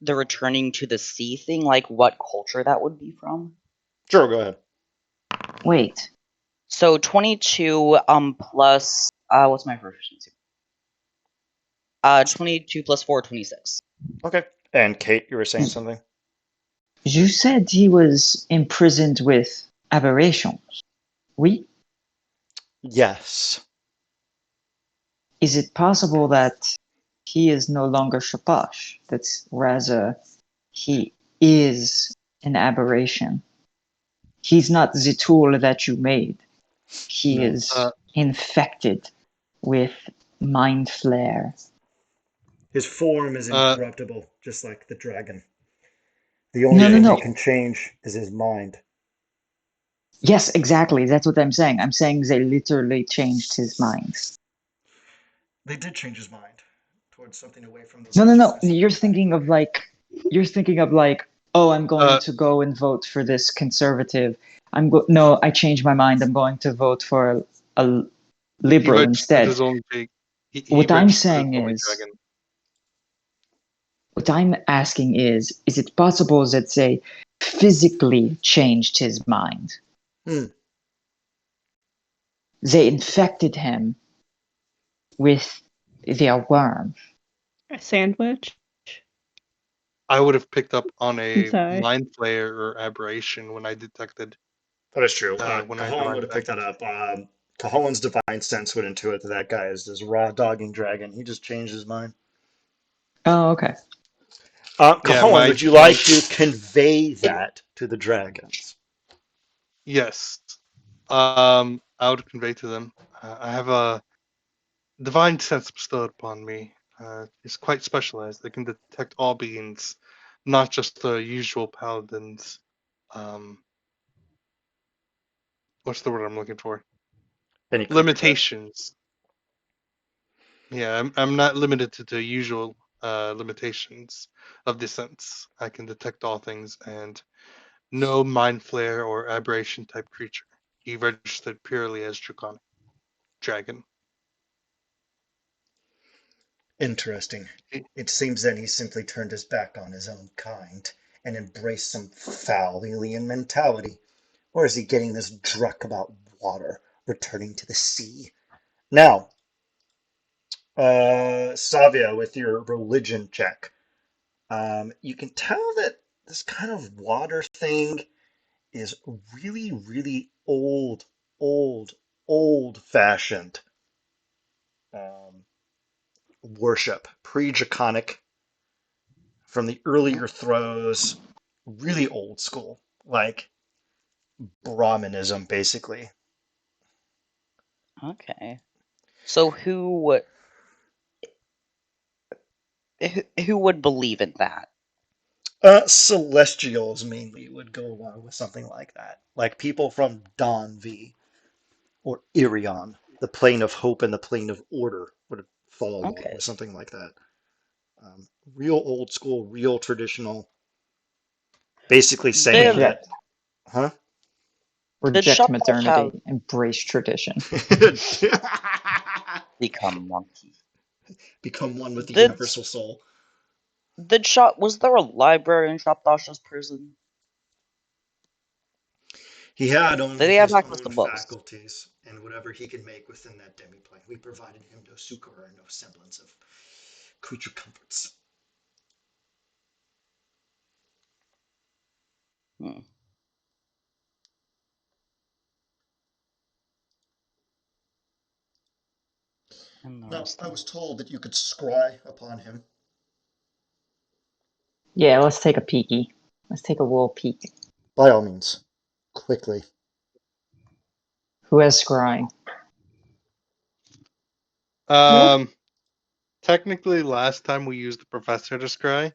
the returning to the sea thing, like what culture that would be from? Sure, go ahead. Wait, So 22 plus what's my proficiency? 22 plus 4, 26. Okay. And Kate, you were saying something? you said he was imprisoned with aberrations. Oui? Yes. Is it possible that he is no longer Shapash? That's rather he is an aberration. He's not the tool that you made. He No. is infected with mind flare. His form is Uh, incorruptible, just like the dragon. The only No, no, thing no. he can change is his mind. Yes, exactly. That's what I'm saying. I'm saying they literally changed his mind. They did change his mind towards something away from the No, no, no. righteousness. You're thinking of like, oh, I'm going to go and vote for this conservative. No, I changed my mind. I'm going to vote for a he liberal registered instead. his own pig. He What I'm registered his saying own is, dragon. what I'm asking is it possible that they physically changed his mind? They infected him with their worm. A sandwich? I would have picked up on I'm a sorry. mind flayer or aberration when I detected That is true. when I Cahalan would divined have picked that back. up. Cahalan's divine sense would intuit that that guy is this raw dogging dragon. He just changed his mind. Oh, okay. Yeah, Cahalan, my would you like to convey that to the dragons? yes. I would convey to them. I have a divine sense bestowed upon me. It's quite specialized. They can detect all beings, not just the usual paladins. Um, what's the word I'm looking for? Any creature type. Limitations. Yeah, I'm not limited to the usual limitations of the sense. I can detect all things and no mind flare or aberration type creature. He registered purely as draconic. dragon. Interesting. It seems that he simply turned his back on his own kind and embraced some foul alien mentality. Or is he getting this druck about water returning to the sea? Now, Savia, with your religion check, you can tell that this kind of water thing is really, really old fashioned um, worship, pre Draconic, from the earlier throes, really old school, like Brahmanism, basically. Okay. So who would believe in that? Celestials mainly would go along with something like that. Like people from Don V or Irion, the plane of hope and the plane of order would follow along Okay. with something like that. Real old school, real traditional, basically saying Did that, Reject. huh? did Reject Shoptosh have modernity. Embrace tradition. become monkey? Become one with the Did universal soul. was there a library in Shoptosh's prison? He had Did only he have his access to own books? faculties and whatever he could make within that demiplane. We provided him no succor and no semblance of creature comforts. Hmm. Now, I Interesting. was told that you could scry upon him. Yeah, let's take a peeky. Let's take a little peek. By all means, quickly. Who has scrying? Technically, last time we used the professor to scry,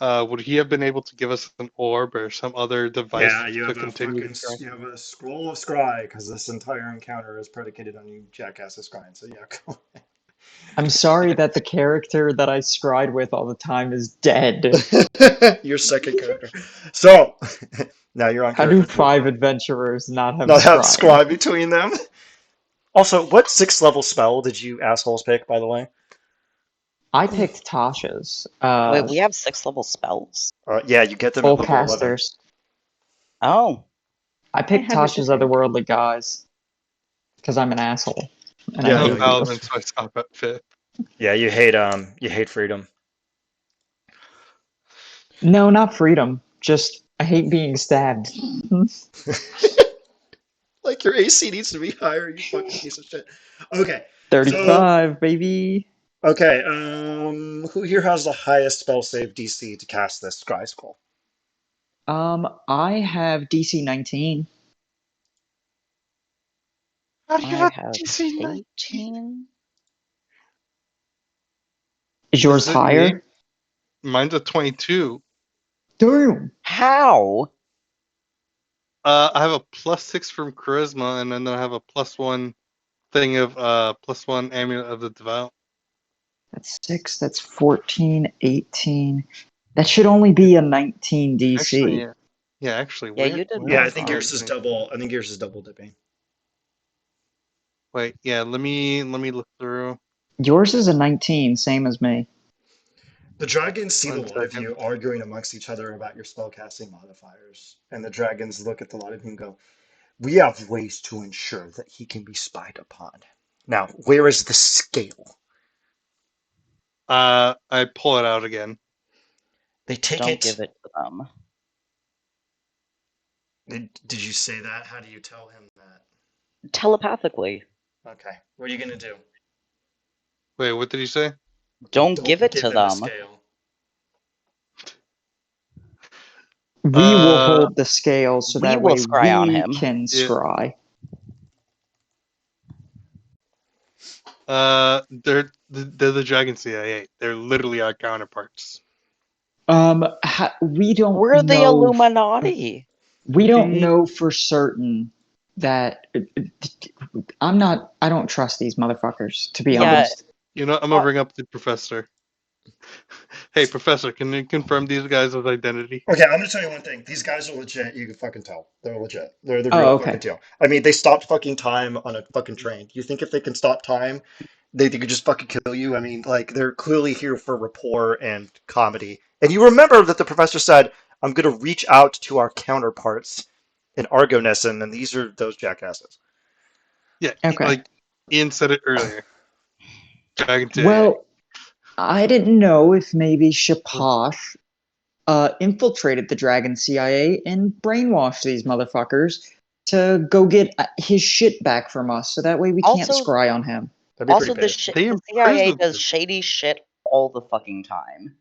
would he have been able to give us an orb or some other device Yeah, you to have a continue the fucking scry? you have a scroll of scry because this entire encounter is predicated on you jackasses scrying. So yeah, go I'm sorry that the character that I scried with all the time is dead. ahead. Your second character. So now you're on How do character 2. 5 adventurers not have Not have scrying? scry between them. Also, what 6th level spell did you assholes pick, by the way? I picked Tasha's. Wait, we have 6 level spells? Yeah, you get them at Full level 11. casters. Oh. I picked have it the Tasha's same. otherworldly guys. Because I'm an asshole. And I Yeah, I'm no, a hate you, paladin, these. so I stop at 5th. yeah, you hate freedom. No, not freedom. Just, I hate being stabbed. Like your AC needs to be higher, you fucking piece of shit. Okay, so 35, baby. okay, who here has the highest spell save DC to cast this Scry Scroll? I have DC 19. How do you I have have DC 19? 18. Is Is yours it me? higher? Mine's a 22. Damn. How? I have a +6 from charisma, and then I have a +1 thing of +1 amulet of the devout. That's 6, that's 14, 18. That should only be a 19 Actually, DC. yeah. Yeah, actually, Yeah, you did Yeah, I math think wrong. yours is double. I think yours is double dipping. Wait, yeah. Let me look through. Yours is a 19, same as me. The dragons see the 1 lot of second. you arguing amongst each other about your spellcasting modifiers, and the dragons look at the lot of you and go, "We have ways to ensure that he can be spied upon. Now, where is the scale?" I pull it out again. They take Don't it. give it to them. Did you say that? How do you tell him that? Telepathically. Okay, what are you gonna do? Wait, what did he say? Don't give Don't it give to them the them. scale. We will Uh, hold the scale so We that will way scry on we him. can yeah. scry. They're the Dragon CIA. They're literally our counterparts. We don't We're the know. Illuminati. We don't The know for certain that. I'm not. I don't trust these motherfuckers. To be Yeah, honest. I'm gonna uh, bring up the professor. Hey, Professor, can you confirm these guys' identity? Okay, I'm gonna tell you one thing. These guys are legit. You can fucking tell. They're legit. They're the real Oh, fucking okay. deal. I mean, they stopped fucking time on a fucking train. You think if they can stop time, they could just fucking kill you? I mean, like, they're clearly here for rapport and comedy. And you remember that the professor said, I'm gonna reach out to our counterparts in Argonesson, and these are those jackasses. Yeah, Okay. like Ian said it earlier. Dragon CIA. Well, I didn't know if maybe Shaposh infiltrated the Dragon CIA and brainwashed these motherfuckers to go get his shit back from us, so that way we can't Also- scry on him. That'd be pretty Also, big. They the CIA imprisoned does him. shady shit all the fucking time.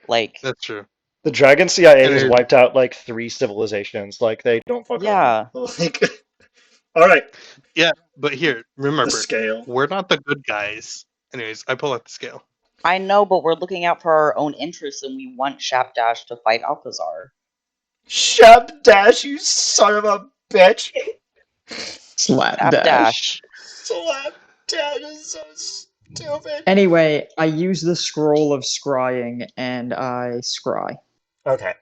Like, That's true. The Dragon CIA And has it- wiped out like 3 civilizations. Like, they don't fuck yeah. around. Like, all right, Yeah, but here, the remember, scale. we're not the good guys. Anyways, I pull out the scale. I know, but we're looking out for our own interests, and we want Shapdash to fight Alcazar. Shapdash, you son of a bitch! Slapdash. Slapdash is so stupid. Anyway, I use the scroll of scrying and I scry. Okay.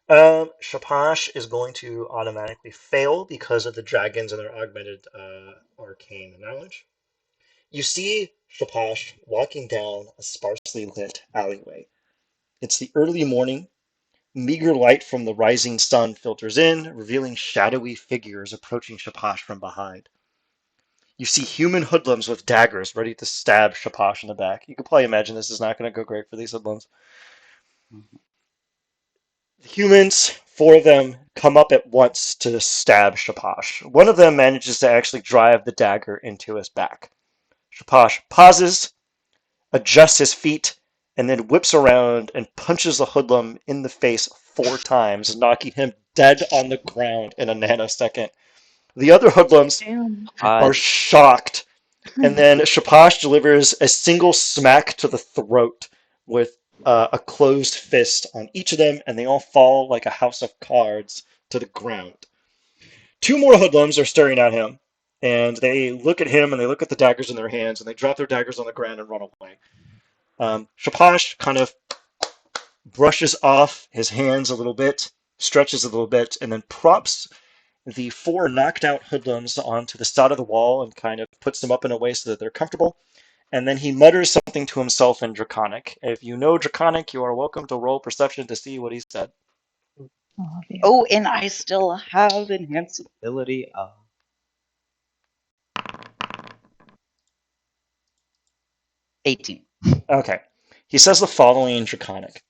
Shapash is going to automatically fail because of the dragons and their augmented arcane knowledge. You see Shapash walking down a sparsely lit alleyway. It's the early morning. Meager light from the rising sun filters in, revealing shadowy figures approaching Shapash from behind. You see human hoodlums with daggers ready to stab Shapash in the back. You can probably imagine this is not going to go great for these hoodlums. The humans, 4 of them, come up at once to stab Shapash. One of them manages to actually drive the dagger into his back. Shapash pauses, adjusts his feet, and then whips around and punches the hoodlum in the face 4 times, knocking him dead on the ground in a nanosecond. The other hoodlums are shocked, and then Shapash delivers a single smack to the throat with a closed fist on each of them, and they all fall like a house of cards to the ground. 2 more hoodlums are staring at him, and they look at him and they look at the daggers in their hands, and they drop their daggers on the ground and run away. Shapash kind of brushes off his hands a little bit, stretches a little bit, and then props the 4 knocked out hoodlums onto the side of the wall and kind of puts them up in a way so that they're comfortable. And then he mutters something to himself in Draconic. If you know Draconic, you are welcome to roll perception to see what he said. Oh, and I still have enhanced ability. 18. Okay. He says the following in Draconic.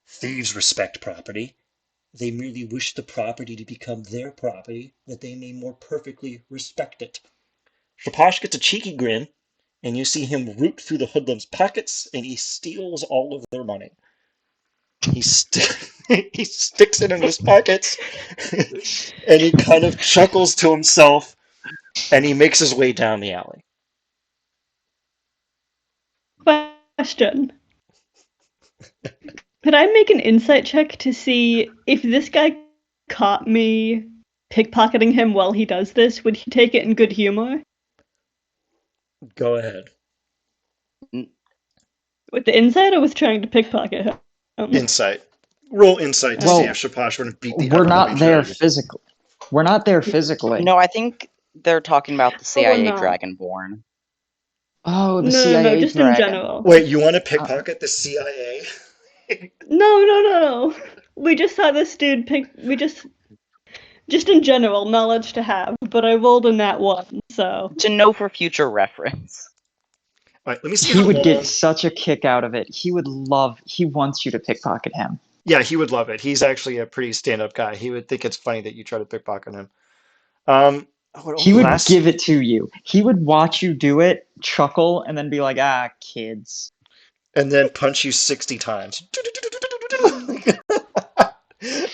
Thieves respect property. They merely wish the property to become their property, that they may more perfectly respect it. Shapash gets a cheeky grin, and you see him root through the hoodlums' pockets, and he steals all of their money. He sticks it in his pockets, and he kind of chuckles to himself, and he makes his way down the alley. Question. Could I make an insight check to see if this guy caught me pickpocketing him while he does this? Would he take it in good humor? Go ahead. With the insight or with trying to pickpocket him? Insight. Roll insight to Well, see if Shapash would beat the We're ever not living there shit out of you. physically. We're not there physically. No, I think they're talking about the Oh, we're CIA not. Dragonborn. Oh, the No, CIA just dragon. in general. Wait, you want to pickpocket the CIA? No. We just saw this dude just in general, knowledge to have, but I rolled a nat 1, so. To know for future reference. All right, let me see He how would long. get such a kick out of it. He wants you to pickpocket him. Yeah, he would love it. He's actually a pretty stand-up guy. He would think it's funny that you try to pickpocket him. He would give it to you. He would watch you do it, chuckle, and then be like, kids. And then punch you 60 times.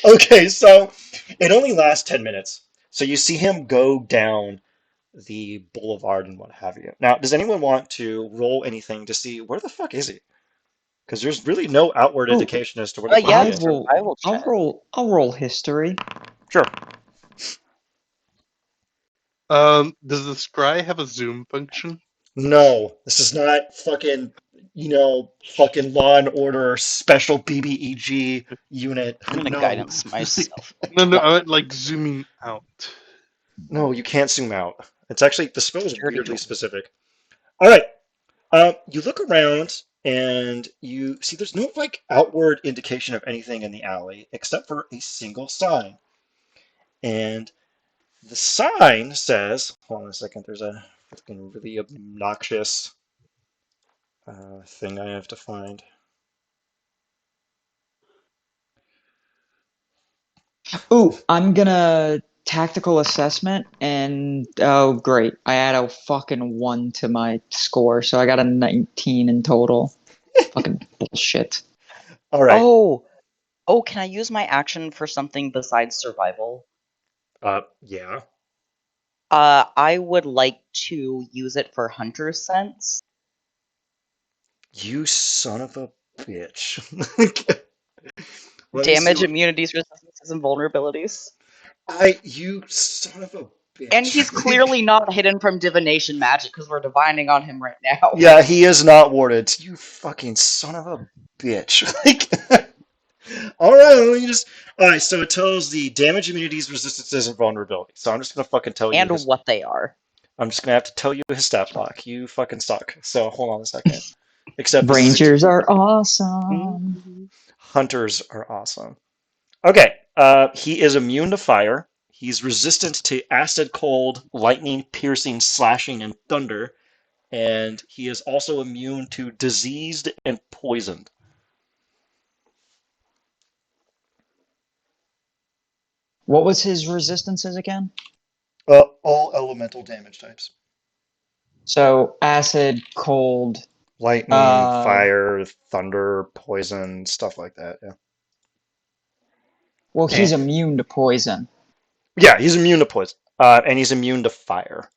Okay, so it only lasts 10 minutes. So you see him go down the boulevard and what have you. Now, does anyone want to roll anything to see where the fuck is he? Because there's really no outward indication as to where the fuck Yeah, he is. I will check. I'll roll history. Sure. Does the scry have a zoom function? No, this is not fucking, fucking Law and Order special BBEG unit. I'm gonna No. guidance myself. No, I meant like zooming out. No, you can't zoom out. It's actually, the spell is Sturdy weirdly door. specific. All right. You look around and you see there's no like outward indication of anything in the alley except for a single sign. And the sign says, hold on a second, there's a fucking really obnoxious thing I have to find. Ooh, I'm gonna tactical assessment, and oh great, I add a fucking 1 to my score, so I got a 19 in total. Fucking bullshit. All right. Oh, can I use my action for something besides survival? Yeah. I would like to use it for hunter's sense. You son of a bitch. Let me see Damage, what immunities, resistances, and vulnerabilities. you son of a bitch. And he's clearly not hidden from divination magic because we're divining on him right now. Yeah, he is not warded. You fucking son of a bitch. All right, let me just. All right, so it tells the damage, immunities, resistances, and vulnerability. So I'm just gonna fucking tell you And his. what they are. I'm just gonna have to tell you his stat block. You fucking suck. So hold on a second. Except this is Rangers are awesome. hunters are awesome. Okay, he is immune to fire. He's resistant to acid, cold, lightning, piercing, slashing, and thunder. And he is also immune to diseased and poisoned. What was his resistances again? All elemental damage types. So acid, cold. Lightning, fire, thunder, poison, stuff like that. Yeah. Well, And, he's immune to poison. yeah, he's immune to poison. And he's immune to fire.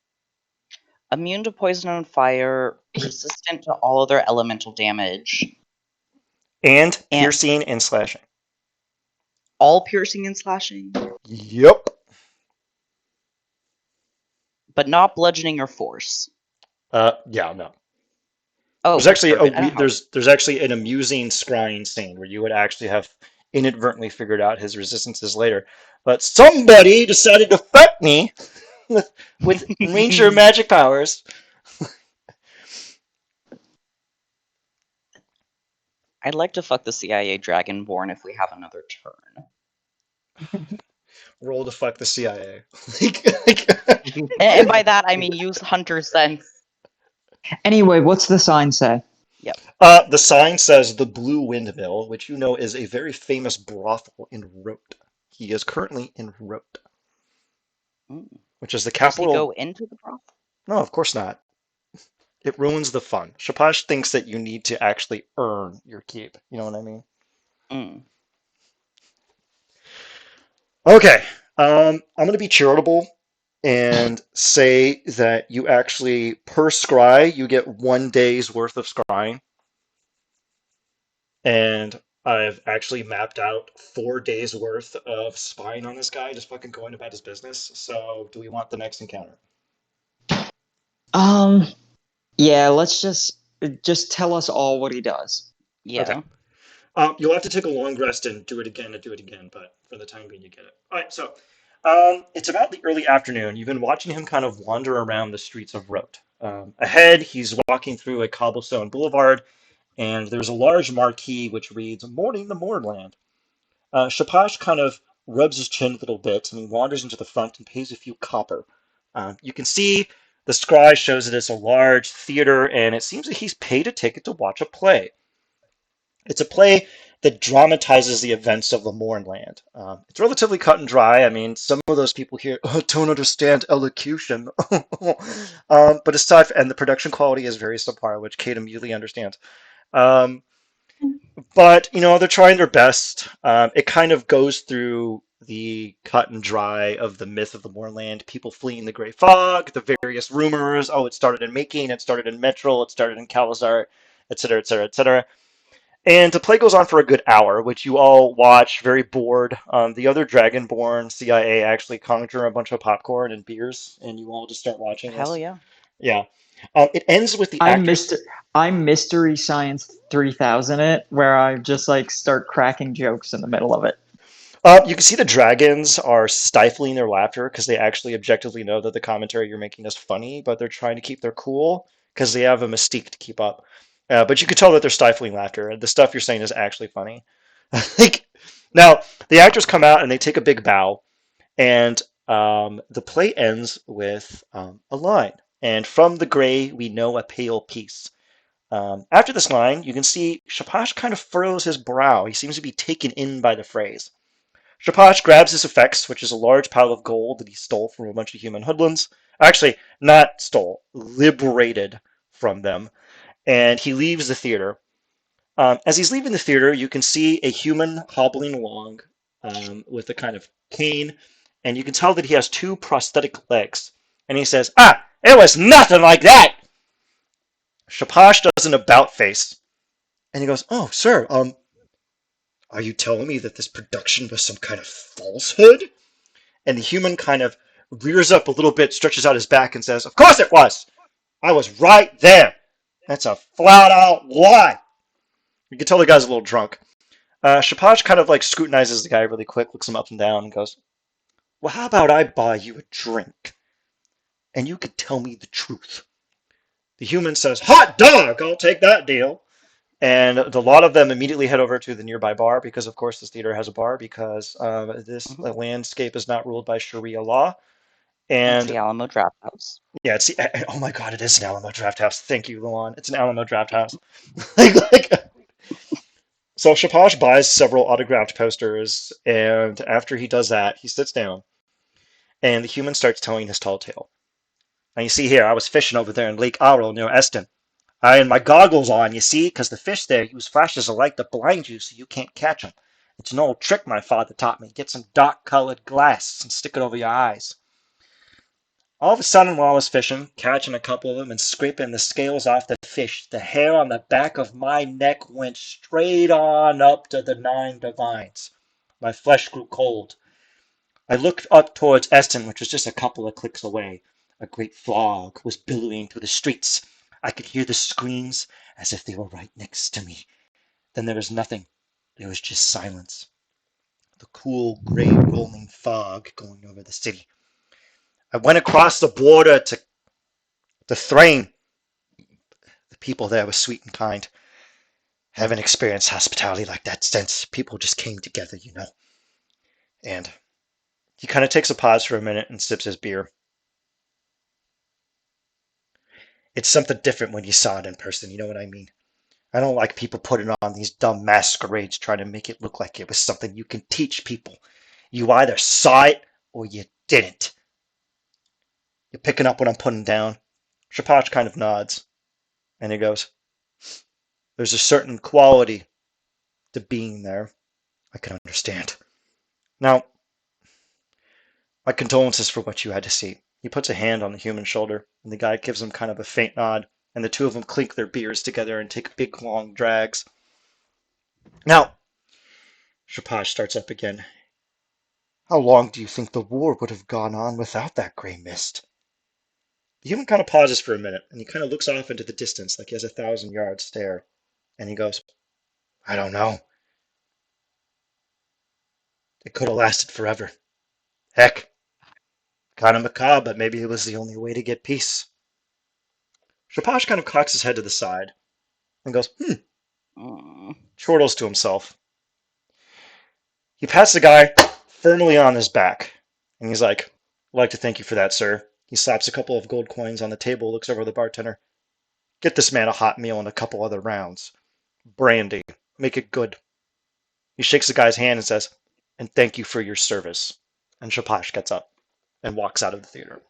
Immune to poison and fire, resistant to all other elemental damage. And And piercing and slashing. all piercing and slashing, Yep. but not bludgeoning or force. Yeah, no. Oh, There's actually perfect. I don't know. there's actually an amusing scrying scene where you would actually have inadvertently figured out his resistances later. But somebody decided to fuck me with ranger magic powers. I'd like to fuck the CIA Dragonborn if we have another turn. Roll to fuck the CIA. And by that, I mean use hunter's sense. Anyway, what's the sign say? Yep. The sign says the Blue Windmill, which you know is a very famous brothel in Rote. He is currently in Rote, which is the Does he capital. go into the brothel? No, of course not. It ruins the fun. Shapash thinks that you need to actually earn your keep. You know what I mean? Okay. I'm going to be charitable and say that you actually, per scry, you get 1 day's worth of scrying. And I've actually mapped out 4 days worth of spying on this guy, just fucking going about his business. So, do we want the next encounter? Yeah, let's just tell us all what he does. Yeah. Okay. You'll have to take a long rest and do it again, but for the time being, you get it. All right, so it's about the early afternoon. You've been watching him kind of wander around the streets of Rote. Ahead, he's walking through a cobblestone boulevard, and there's a large marquee which reads, Morning to Mournland. Shapash kind of rubs his chin a little bit, and he wanders into the front and pays a few copper. You can see the scry shows that it's a large theater, and it seems that he's paid a ticket to watch a play. It's a play that dramatizes the events of the Mournland. It's relatively cut and dry. I mean, some of those people here don't understand elocution, but it's tough, and the production quality is very subpar, which Kate immediately understands. But they're trying their best. It kind of goes through the cut and dry of the myth of the Mournland, people fleeing the Grey Fog, the various rumors. Oh, it started in Making, it started in Metrel, it started in Calazar, etc., etc., etc. And the play goes on for a good hour, which you all watch very bored. The other Dragonborn CIA actually conjure a bunch of popcorn and beers, and you all just start watching Hell this. yeah. Yeah. It ends with the I'm actors. Mr. I'm Mystery Science 3000 it, where I just like start cracking jokes in the middle of it. You can see the dragons are stifling their laughter because they actually objectively know that the commentary you're making is funny, but they're trying to keep their cool because they have a mystique to keep up. But you can tell that they're stifling laughter. The stuff you're saying is actually funny. Like now, the actors come out and they take a big bow, and the play ends with a line. And from the gray, we know a pale peace. After this line, you can see Shapash kind of furrows his brow. He seems to be taken in by the phrase. Shapash grabs his effects, which is a large pile of gold that he stole from a bunch of human hoodlums. Actually, not stole, liberated from them. And he leaves the theater. As he's leaving the theater, you can see a human hobbling along with a kind of cane, and you can tell that he has two prosthetic legs. And he says, "Ah, it was nothing like that!" Shapash does an about face, and he goes, "Oh, sir, are you telling me that this production was some kind of falsehood?" And the human kind of rears up a little bit, stretches out his back, and says, "Of course it was! I was right there! That's a flat out lie!" You can tell the guy's a little drunk. Shapash kind of like scrutinizes the guy really quick, looks him up and down, and goes, "Well, how about I buy you a drink, and you can tell me the truth?" The human says, "Hot dog! I'll take that deal." And a lot of them immediately head over to the nearby bar because, of course, this theater has a bar because this Mhm. landscape is not ruled by Sharia law. It's And the Alamo Draft House. yeah, it's oh my god, it is an Alamo Draft House. Thank you, Luan. It's an Alamo Draft House. like, so Shapash buys several autographed posters, and after he does that, he sits down, and the human starts telling his tall tale. Now you see here, I was fishing over there in Lake Aro near Eston. I had my goggles on, you see, because the fish there use flashes of light to blind you so you can't catch them. It's an old trick my father taught me. Get some dark-colored glass and stick it over your eyes. All of a sudden, while I was fishing, catching a couple of them and scraping the scales off the fish, the hair on the back of my neck went straight on up to the nine divines. My flesh grew cold. I looked up towards Eston, which was just a couple of clicks away. A great fog was billowing through the streets. I could hear the screams as if they were right next to me. Then there was nothing. There was just silence. The cool, gray, rolling fog going over the city. I went across the border to Thrain. The people there were sweet and kind. Haven't experienced hospitality like that since. People just came together, you know. And he kind of takes a pause for a minute and sips his beer. It's something different when you saw it in person, you know what I mean? I don't like people putting on these dumb masquerades trying to make it look like it was something you can teach people. You either saw it or you didn't. You're picking up what I'm putting down? Shapash kind of nods, and he goes, "There's a certain quality to being there. I can understand. Now, my condolences for what you had to see." He puts a hand on the human shoulder, and the guy gives him kind of a faint nod, and the two of them clink their beers together and take big, long drags. Now, Shapash starts up again. "How long do you think the war would have gone on without that gray mist?" The human kind of pauses for a minute, and he kind of looks off into the distance like he has a 1,000-yard stare, and he goes, "I don't know. It could have lasted forever. Heck, kind of macabre, but maybe it was the only way to get peace." Shapash kind of cocks his head to the side and goes, Mm. chortles to himself. He pats the guy firmly on his back, and he's like, "I'd like to thank you for that, sir." He slaps a couple of gold coins on the table, looks over at the bartender. "Get this man a hot meal and a couple other rounds. Brandy. Make it good." He shakes the guy's hand and says, "And thank you for your service." And Shapash gets up and walks out of the theater.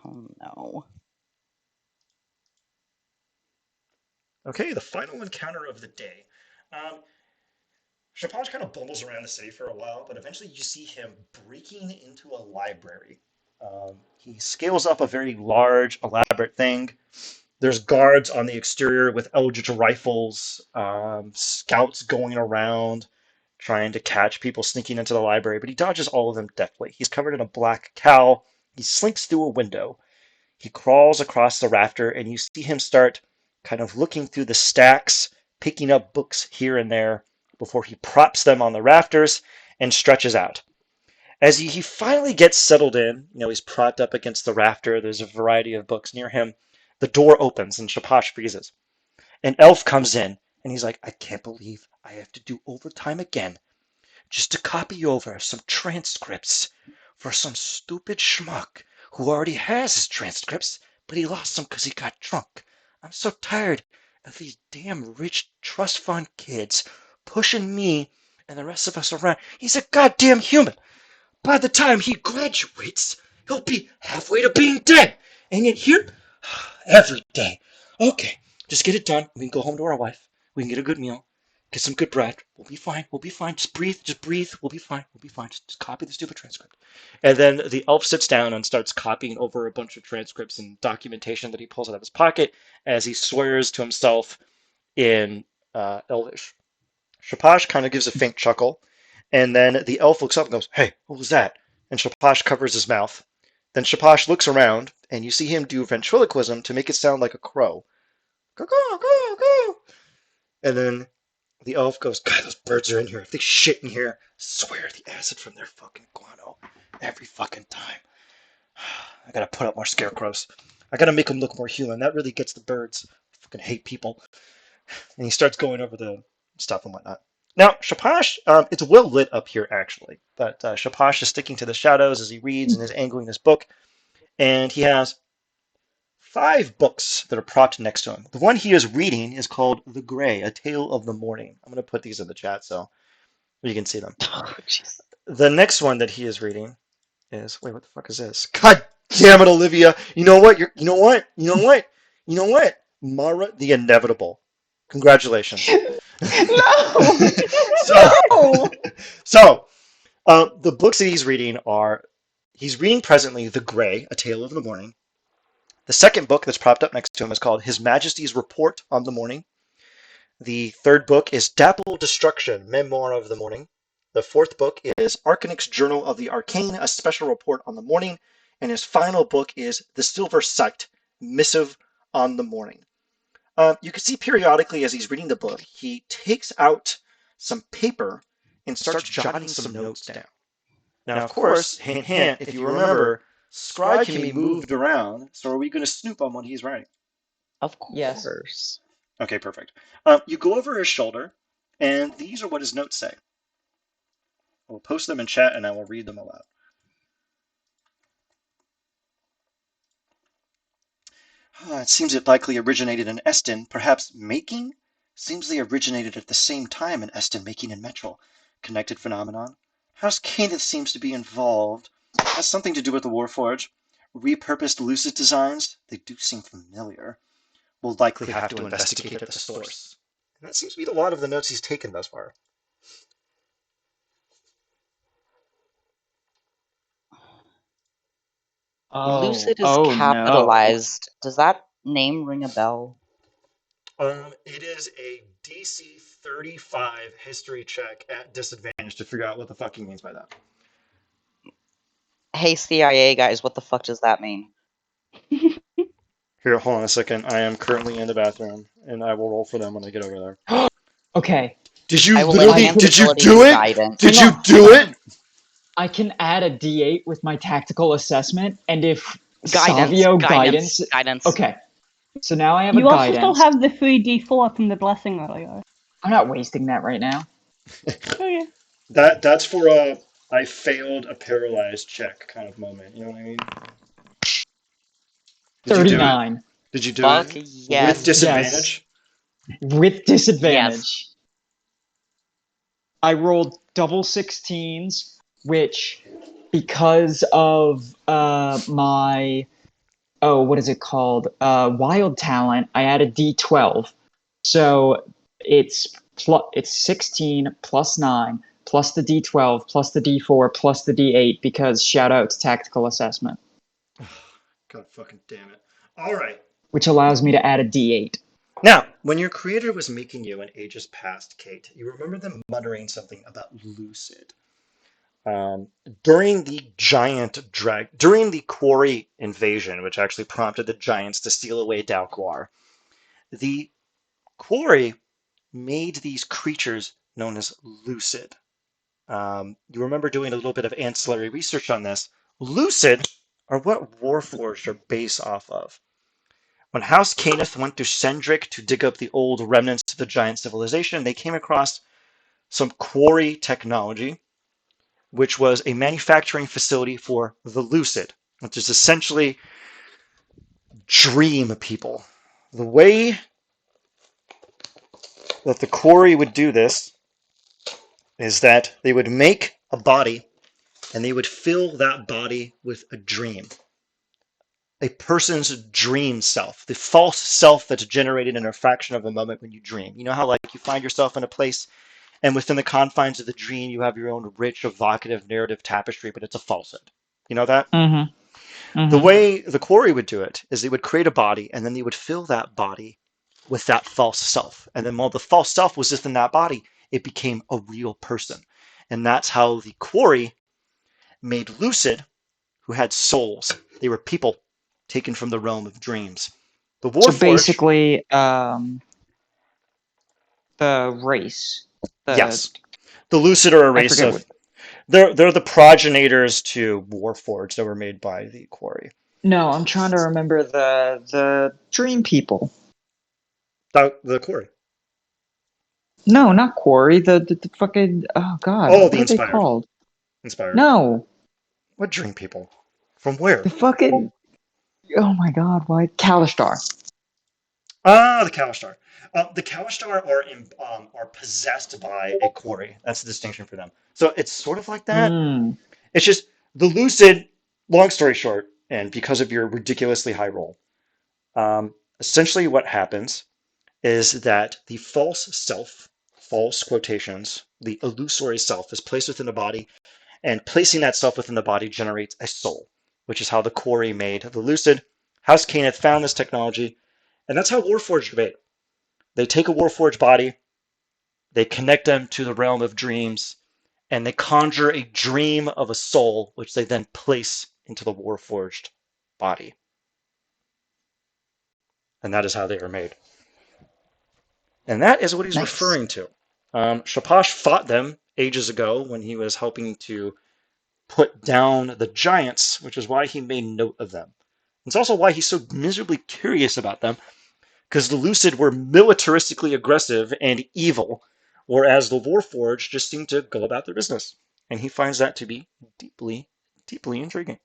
Oh no. Okay, the final encounter of the day. Um, Shapash kind of bumbles around the city for a while, but eventually you see him breaking into a library. He scales up a very large, elaborate thing. There's guards on the exterior with eldritch rifles, scouts going around trying to catch people sneaking into the library, but he dodges all of them deftly. He's covered in a black cowl, He slinks through a window. He crawls across the rafter, and you see him start kind of looking through the stacks, picking up books here and there before he props them on the rafters and stretches out. As he finally gets settled in, he's propped up against the rafter. There's a variety of books near him. The door opens and Shapash freezes. An elf comes in and he's like, I can't believe I have to do overtime again just to copy over some transcripts for some stupid schmuck who already has his transcripts, but he lost them because he got drunk. I'm so tired of these damn rich trust fund kids pushing me and the rest of us around. He's a goddamn human. By the time he graduates, he'll be halfway to being dead. And yet here, every day. Okay, just get it done. We can go home to our wife. We can get a good meal. Get some good bread. We'll be fine. We'll be fine. Just breathe. Just breathe. We'll be fine. We'll be fine. Just copy the stupid transcript. And then the elf sits down and starts copying over a bunch of transcripts and documentation that he pulls out of his pocket as he swears to himself in Elvish. Shapash kind of gives a faint chuckle, and then the elf looks up and goes, Hey, what was that? And Shapash covers his mouth. Then Shapash looks around, and you see him do ventriloquism to make it sound like a crow. And then the elf goes, God, those birds are in here. If they shit in here, I swear the acid from their fucking guano every fucking time. I gotta put up more scarecrows. I gotta make them look more human. That really gets the birds. I fucking hate people. And he starts going over the stuff and whatnot. Now, Shapash, it's well lit up here, actually. But Shapash is sticking to the shadows as he reads and is angling this book. And he has 5 books that are propped next to him. The one he is reading is called The Grey, A Tale of the Morning. I'm going to put these in the chat so you can see them. Oh, jeez. The next one that he is reading is... Wait, what the fuck is this? God damn it, Olivia! You know what? You know what? Mara the Inevitable. Congratulations. No! So, the books that he's reading are... He's reading presently The Grey, A Tale of the Morning. The second book that's propped up next to him is called His Majesty's Report on the Morning. The third book is Dapple Destruction, Memoir of the Morning. The fourth book is Arcanic's Journal of the Arcane, a special report on the morning. And his final book is The Silver Sight, Missive on the Morning. You can see periodically as he's reading the book, he takes out some paper and starts jotting some notes down. Now, of course, hint, hint, if you remember, Scribe can be moved around, so are we going to snoop on what he's writing? Of Yes. course. Okay, perfect. You go over his shoulder, and these are what his notes say. We'll post them in chat, and I will read them aloud. It seems it likely originated in Eston, perhaps making? Seems they originated at the same time in Eston, making and Metral. Connected phenomenon. House Candace seems to be involved. Has something to do with the Warforge. Repurposed Lucid designs. They do seem familiar. We'll likely have to investigate at the source. And that seems to be a lot of the notes he's taken thus far. Lucid is no. capitalized. Does that name ring a bell? It is a DC 35 history check at disadvantage to figure out what the fuck he means by that. Hey, CIA guys, what the fuck does that mean? Here, hold on a second. I am currently in the bathroom, and I will roll for them when I get over there. Okay. Did you I will literally? enhance Did you ability do it? guidance. Did Hang you on, do hang it? on. I can add a D8 with my tactical assessment, and if Guidance. Savio guidance. Guidance. Okay. So now I have You a also still guidance. have the 3d4 from the blessing earlier. I'm not wasting that right now. Okay. That's for a I failed a paralyzed check kind of moment. You know what I mean? Did you do it? 39. Did you do Fuck it yes. with disadvantage? With disadvantage. I rolled double 16s, which, because of my, what is it called? Wild talent, I added D12. So it's 16 plus 9 plus the D12 plus the D4 plus the D8 because shout out to tactical assessment, God fucking damn it! All right. which allows me to add a D8. Now, when your creator was making you in ages past, Kate, you remember them muttering something about lucid. Um, during during the quarry invasion, which actually prompted the giants to steal away Dalquar, the quarry made these creatures known as lucid. You remember doing a little bit of ancillary research on this. Lucid are what Warforged are based off of. When House Caniff went to Sendrick to dig up the old remnants of the giant civilization, they came across some quarry technology, which was a manufacturing facility for the lucid, which is essentially dream people. The way that the quarry would do this is that they would make a body and they would fill that body with a dream. A person's dream self, the false self that's generated in a fraction of a moment when you dream. You know how, like, you find yourself in a place and within the confines of the dream, you have your own rich, evocative narrative tapestry, but it's a falsehood. You know that? Mm-hmm. The Mm-hmm. way the quarry would do it is they would create a body and then they would fill that body with that false self. And then while the false self was just in that body, it became a real person. And that's how the quarry made lucid, who had souls. They were people taken from the realm of dreams. The So Warforged, basically, the race, the yes. The lucid are a I race forget of what. they're the progenitors to Warforged that were made by the quarry. No, I'm trying to remember the dream people. The quarry. No, not quarry. The fucking oh god, Oh, what the are they inspired. called? Inspired. No, What dream people? From where? the fucking oh my god, why Kalistar? Ah, the Kalistar. The Kalistar are possessed by a quarry. That's the distinction for them. So it's sort of like that. Hmm. It's just the lucid. Long story short, and because of your ridiculously high roll, essentially what happens is that the false self, false quotations, the illusory self is placed within the body, and placing that self within the body generates a soul, which is how the quarry made the lucid. House Caniff found this technology, and that's how Warforged made. They take a Warforged body, they connect them to the realm of dreams, and they conjure a dream of a soul, which they then place into the Warforged body. And that is how they are made. And that is what he's Nice. referring to. Shapash fought them ages ago when he was helping to put down the giants, which is why he made note of them. It's also why he's so miserably curious about them, because the Lucid were militaristically aggressive and evil, whereas the Warforged just seem to go about their business. And he finds that to be deeply, deeply intriguing.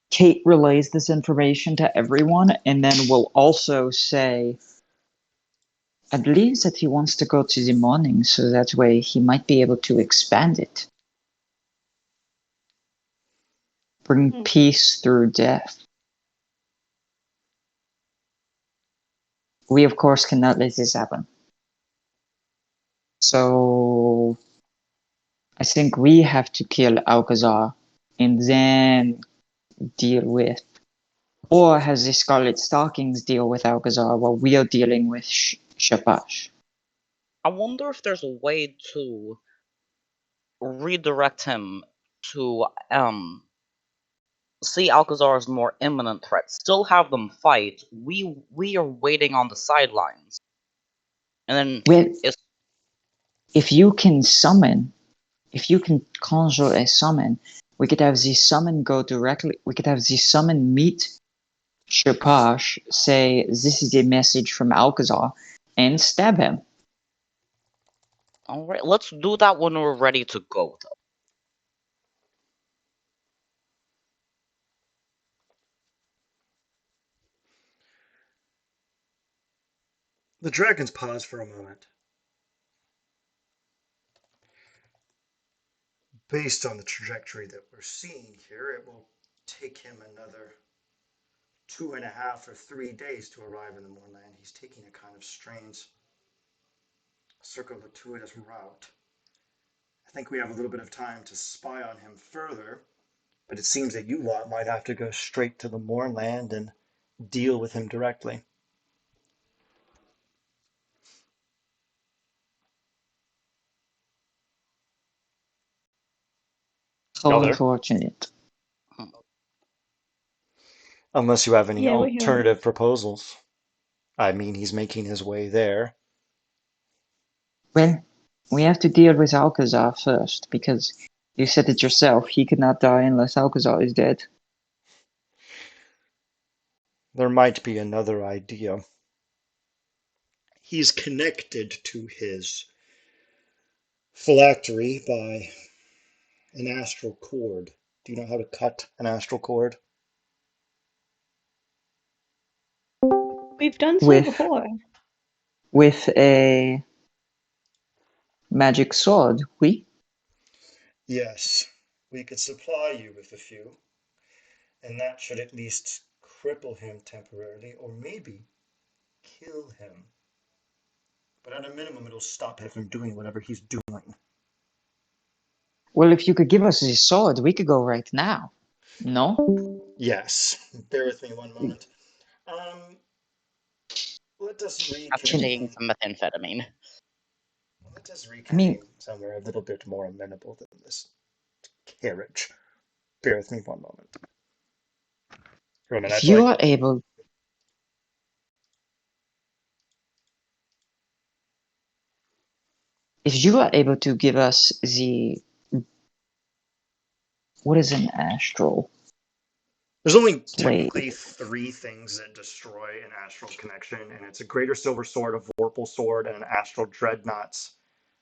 Kate relays this information to everyone and then will also say, I believe that he wants to go to the morning so that way he might be able to expand it. Bring Hmm. peace through death. We, of course, cannot let this happen. So, I think we have to kill Alcazar and then deal with, or has the Scarlet Stockings deal with Alcazar while we are dealing with Shapash. I wonder if there's a way to redirect him to see Alcazar as a more imminent threat. Still have them fight. We are waiting on the sidelines, and then Well, it's if you can summon, if you can conjure a summon, we could have the summon go directly. We could have the summon meet Shapash, say this is a message from Alcazar, and stab him. all right. Let's do that when we're ready to go, though. The dragons pause for a moment. Based on the trajectory that we're seeing here, it will take him another 2.5 or 3 days to arrive in the moorland. He's taking a kind of strange circuitous route. I think we have a little bit of time to spy on him further, but it seems that you lot might have to go straight to the moorland and deal with him directly. How Y'all there? unfortunate. Unless you have any Yeah, we're here. alternative proposals. I mean, he's making his way there. Well, we have to deal with Alcazar first, because you said it yourself, he could not die unless Alcazar is dead. There might be another idea. He's connected to his phylactery by an astral cord. Do you know how to cut an astral cord? We've done so With before. with a magic sword, we? Yes, we could supply you with a few, and that should at least cripple him temporarily, or maybe kill him. But at a minimum, it'll stop him from doing whatever he's doing. Well, if you could give us his sword, we could go right now. No? Yes, bear with me one moment. Let us Taking reconvene. some methamphetamine. Let us I mean, reconvene somewhere a little bit more amenable than this carriage. Bear with me one moment. Roman, I if feel you like are able... If you are able to give us the... What is an astral? there's only Wait. technically three things that destroy an astral connection, and it's a Greater Silver Sword, a Vorpal Sword, and an Astral Dreadnought's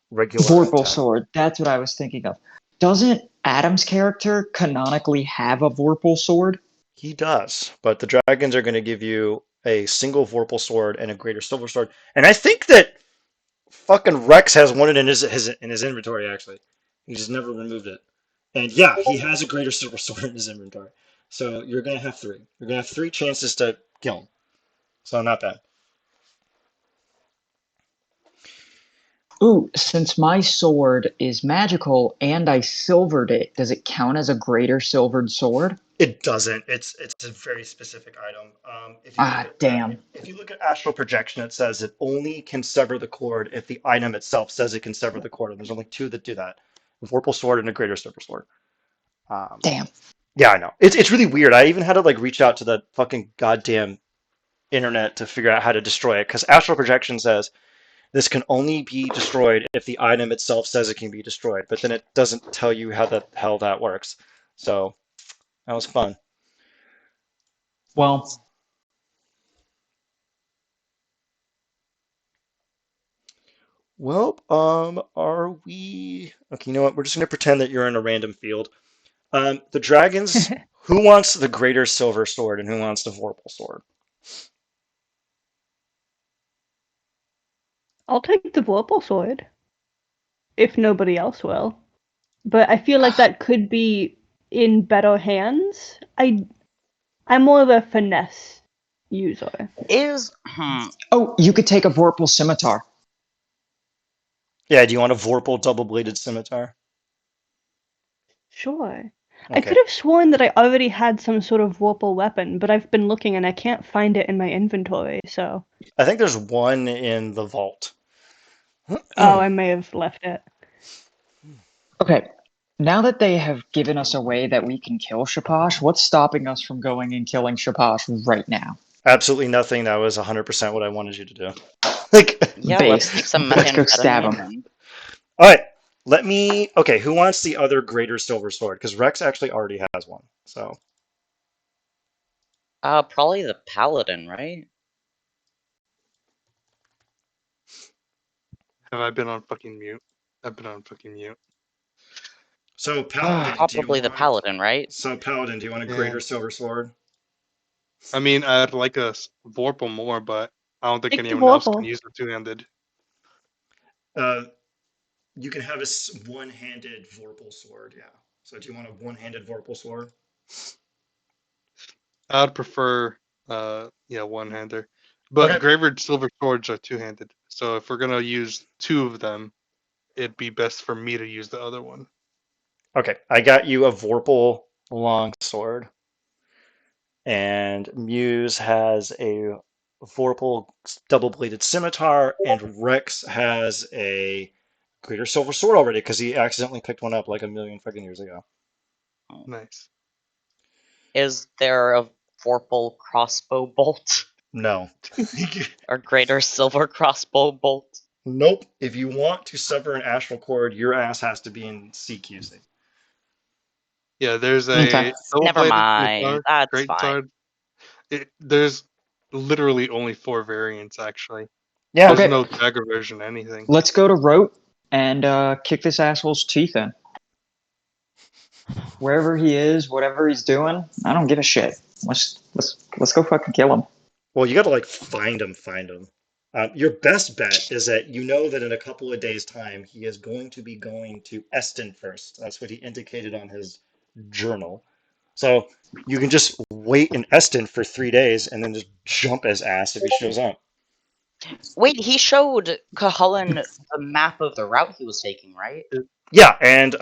regular Vorpal attack. sword, that's what I was thinking of. Doesn't Adam's character canonically have a Vorpal sword? He does, but the dragons are going to give you a single Vorpal Sword and a Greater Silver Sword, and I think that fucking Rex has one in his inventory. Actually, he just never removed it. And yeah, he has a Greater Silver Sword in his inventory. So you're gonna have three. You're gonna have three chances to kill him. So not bad. Ooh, since my sword is magical and I silvered it, does it count as a greater silvered sword? It doesn't. It's a very specific item. If you look Ah, at damn. if you look at astral projection, it says it only can sever the cord if the item itself says it can sever the cord. And there's only two that do that: a Vorpal Sword and a Greater Silver Sword. Um, Damn. yeah, I know. It's really weird. I even had to like reach out to the fucking goddamn internet to figure out how to destroy it because astral projection says this can only be destroyed if the item itself says it can be destroyed, but then it doesn't tell you how the hell that works. So that was fun. Well, Well, are we okay? You know what? We're just gonna pretend that you're in a random field. The dragons. Who wants the greater silver sword and who wants the vorpal sword? I'll take the Vorpal sword, if nobody else will. But I feel like that could be in better hands. I'm more of a finesse user. oh, you could take a Vorpal scimitar. Yeah. Do you want a vorpal double-bladed scimitar? Sure. I Okay. could have sworn that I already had some sort of Vorpal weapon, but I've been looking and I can't find it in my inventory, so. I think there's one in the vault. Oh, I may have left it. Okay, now that they have given us a way that we can kill Shapash, what's stopping us from going and killing Shapash right now? Absolutely nothing. That was 100% what I wanted you to do. Like, Yeah, let's take Based. some Let's go stab methamphetamine him. and all right. Let me. Okay, who wants the other greater silver sword? Because Rex actually already has one. So probably the paladin, right? Have I been on fucking mute? I've been on fucking mute. So Paladin, do you Probably the want? paladin, right? So Paladin, do you want a Yeah. greater silver sword? I mean, I'd like a Vorpal more, but I don't think Take the anyone else can Vorpal. use the two-handed. Uh, you can have a one-handed Vorpal sword. Yeah. So do you want a one-handed Vorpal sword? I'd prefer, one-hander. But Okay. Gravered Silver Swords are two-handed, so if we're gonna use two of them, it'd be best for me to use the other one. Okay. I got you a Vorpal long sword, and Muse has a Vorpal double-bladed scimitar, and Rex has a greater silver sword already because he accidentally picked one up like a million fucking years ago. Nice. Is there a vorpal crossbow bolt No. or greater silver crossbow bolt? Nope. If you want to sever an astral cord, your ass has to be in CQC. Yeah, there's Okay. a double Never bladed mind. That's great fine. sword. There's literally only 4 variants actually. Yeah. There's Okay. no dagger version, anything. Let's go to Rote and kick this asshole's teeth in. Wherever he is, whatever he's doing, I don't give a shit. Let's go fucking kill him. Well, you got to like find him. Your best bet is that you know that in a couple of days' time he is going to be going to Eston first. That's what he indicated on his journal. So you can just wait in Eston for 3 days and then just jump his ass if he shows up. Wait, he showed Cuchulainn a map of the route he was taking, right? Yeah, and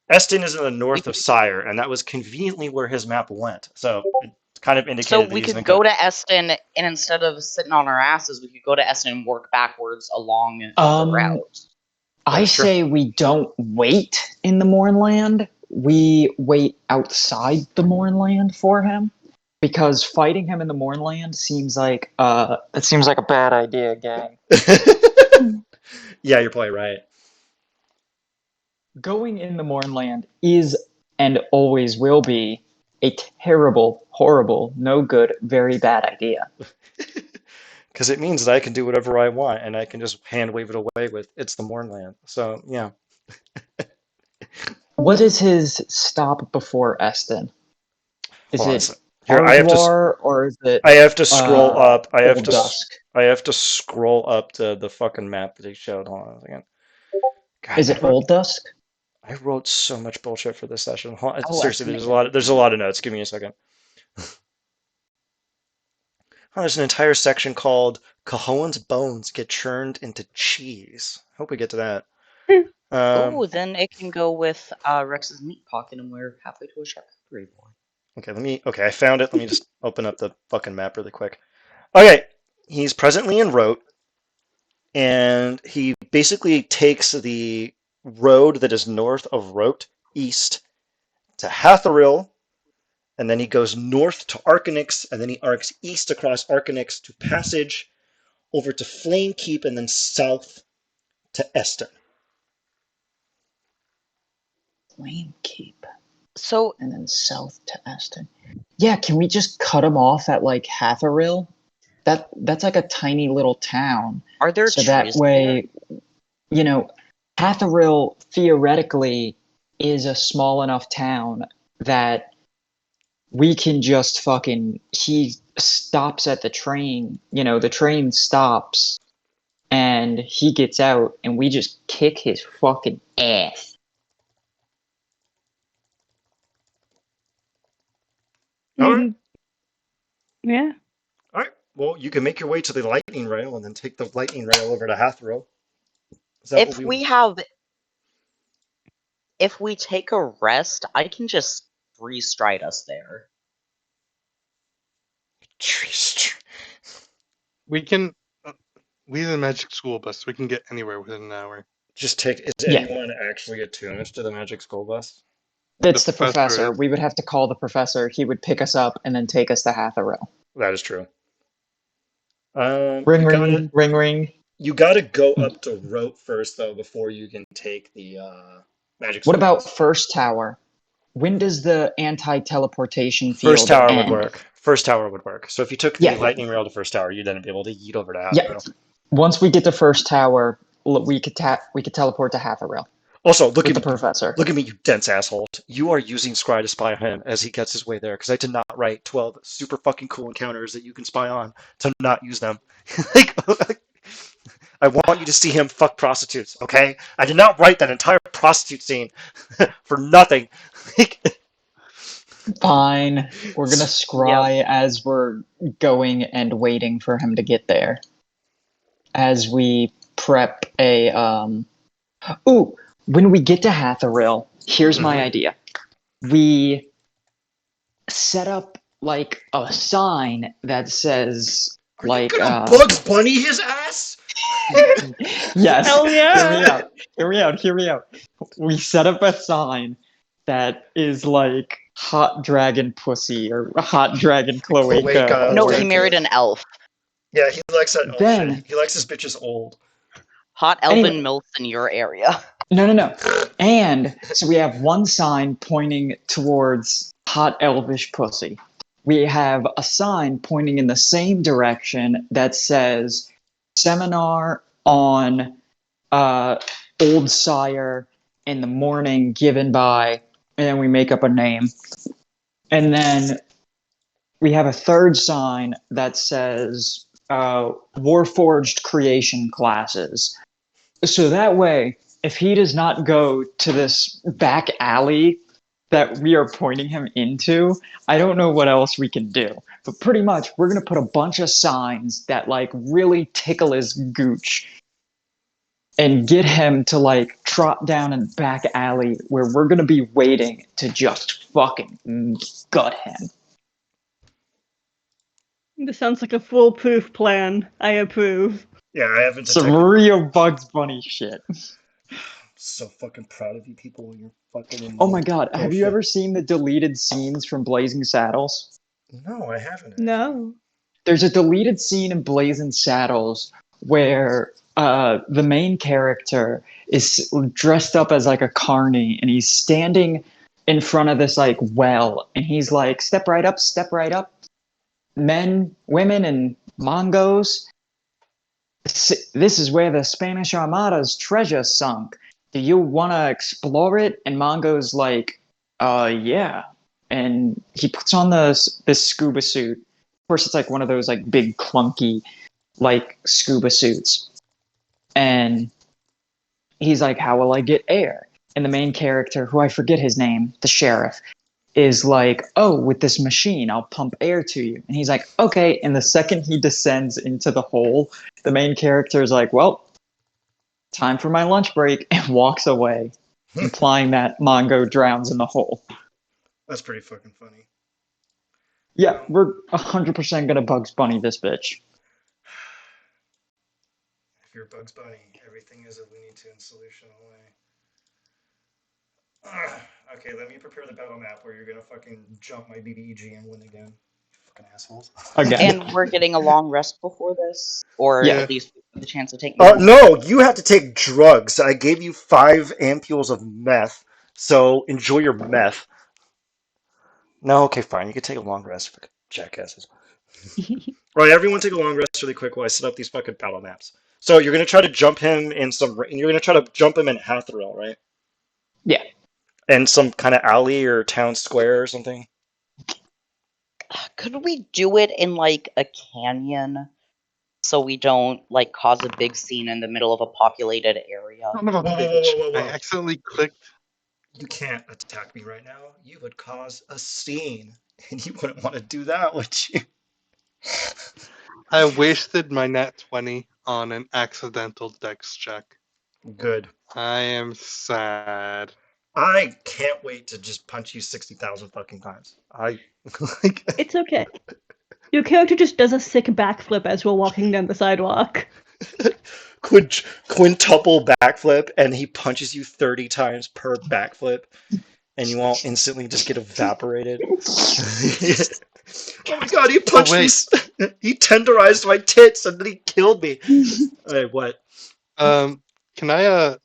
Eston is in the north of Sire, and that was conveniently where his map went. So it kind of indicated So that we he's could going go to Eston, and instead of sitting on our asses, we could go to Eston and work backwards along the route. I That's true. say we don't wait in the Mornland. We wait outside the Mornland for him, because fighting him in the Mornland seems like a bad idea, gang. Yeah, you're probably right. Going in the Mornland is and always will be a terrible, horrible, no good, very bad idea. Because it means that I can do whatever I want, and I can just hand wave it away with it's the Mornland. So yeah. What is his stop before Eston? Is Hold on a it sec. Here, I have to. Ardwar or is it I have to scroll up. Old Dusk? I have to scroll up to the fucking map that he showed. Hold on a second. God, Is it Old Dusk? I wrote so much bullshit for this session. Oh, Seriously, that's there's a lot of notes. Give me a second. Oh, there's an entire section called Cahoan's bones get churned into cheese. Hope we get to that. Oh, then it can go with Rex's meat pocket, and we're halfway to a charcuterie board. Okay, I found it. Let me just open up the fucking map really quick. Okay, he's presently in Rote, and he basically takes the road that is north of Rote east to Hatheril, and then he goes north to Arcanix, and then he arcs east across Arcanix to Passage, over to Flame Keep, and then south to Eston. Flame Keep. So, And then south to Eston. Yeah, can we just cut him off at like Hatheril? That's like a tiny little town. are there So trees that way, Hatheril theoretically is a small enough town that we can just he stops at the train, the train stops and he gets out and we just kick his fucking ass. All right. Yeah. All right. Well, you can make your way to the lightning rail and then take the lightning rail over to Hatheril. if we take a rest, I can just free stride us there. We can. We have a magic school bus. We can get anywhere within an hour. Just take. Is Yeah. anyone actually attuned to the magic school bus? It's The the professor professor. is. We would have to call the professor. He would pick us up and then take us to Hatheril. That is true. Ring, ring, ring, ring. You gotta go up to Rote first, though, before you can take the magic school What about bus. First Tower? When does the anti-teleportation field First tower end? would work. First tower would work. So if you took the Yeah. lightning rail to first tower, you'd then be able to yeet over to Yeah. Hatheril. Once we get to First Tower, we could teleport to Hatheril. Also, look with at the professor. Look at me, you dense asshole. You are using Scry to spy on him as he gets his way there, because I did not write 12 super fucking cool encounters that you can spy on to not use them. I want you to see him fuck prostitutes, okay? I did not write that entire prostitute scene for nothing. Fine. We're gonna scry as we're going and waiting for him to get there. As we prep a Ooh, when we get to Hatheril, here's my idea. We set up like a sign that says Bugs Bunny his ass? Yes. Hell yeah. Hear me out. We set up a sign that is like hot dragon pussy or hot dragon cloaca Cloaca, No, he or thank married you. an elf. Yeah, he likes that elf shit. then He likes his bitches old. Hot anyway. elven milfs in your area. No. And so we have one sign pointing towards hot elvish pussy. We have a sign pointing in the same direction that says seminar on old sire in the morning given by, and then we make up a name. And then we have a third sign that says Warforged creation classes. So that way, if he does not go to this back alley that we are pointing him into, I don't know what else we can do. But pretty much, we're going to put a bunch of signs that like really tickle his gooch and get him to like trot down in the back alley where we're going to be waiting to just fucking gut him. This sounds like a foolproof plan. I approve. Yeah, I haven't Some detected. real Bugs Bunny shit. So fucking proud of you people. You're fucking. Oh my god, Oh, have you shit. ever seen the deleted scenes from Blazing Saddles? No, I haven't. Actually. No. There's a deleted scene in Blazing Saddles where the main character is dressed up as like a carny and he's standing in front of this like well and he's like, step right up, step right up. Men, women, and Mongos. This is where the Spanish Armada's treasure sunk. Do you want to explore it? And Mongo's like, yeah. And he puts on this scuba suit. Of course, it's like one of those like big clunky like scuba suits. And he's like, how will I get air? And the main character, who I forget his name, the sheriff, is like, oh, with this machine, I'll pump air to you. And he's like, okay. And the second he descends into the hole, the main character is like, well, time for my lunch break, and walks away, implying that Mongo drowns in the hole. That's pretty fucking funny. Yeah, we're 100% gonna Bugs Bunny this bitch. If you're Bugs Bunny, everything is a Looney Tunes solution away. Okay, let me prepare the battle map where you're gonna fucking jump my BBEG and win again. Fucking assholes. Again. And we're getting a long rest before this, or Yeah. at least the chance to take more. No, you have to take drugs. I gave you 5 ampules of meth, so enjoy your meth. No, okay, fine. You can take a long rest, fucking jackasses. Right, everyone take a long rest really quick while I set up these fucking battle maps. So you're gonna try to jump him in you're gonna try to jump him in Hatherell, right? Yeah. And some kind of alley or town square or something. Could we do it in like a canyon so we don't like cause a big scene in the middle of a populated area? Son of a Whoa, whoa, bitch. whoa, whoa, whoa, I whoa. accidentally clicked. You can't attack me right now. You would cause a scene, and you wouldn't want to do that, would you? I wasted my nat 20 on an accidental dex check. Good. I am sad. I can't wait to just punch you 60,000 fucking times. I like. It's okay. Your character just does a sick backflip as we're walking down the sidewalk. Quintuple backflip, and he punches you 30 times per backflip, and you all instantly just get evaporated. Oh my god, he punched me! He tenderized my tits, and then he killed me. Alright, what? Can I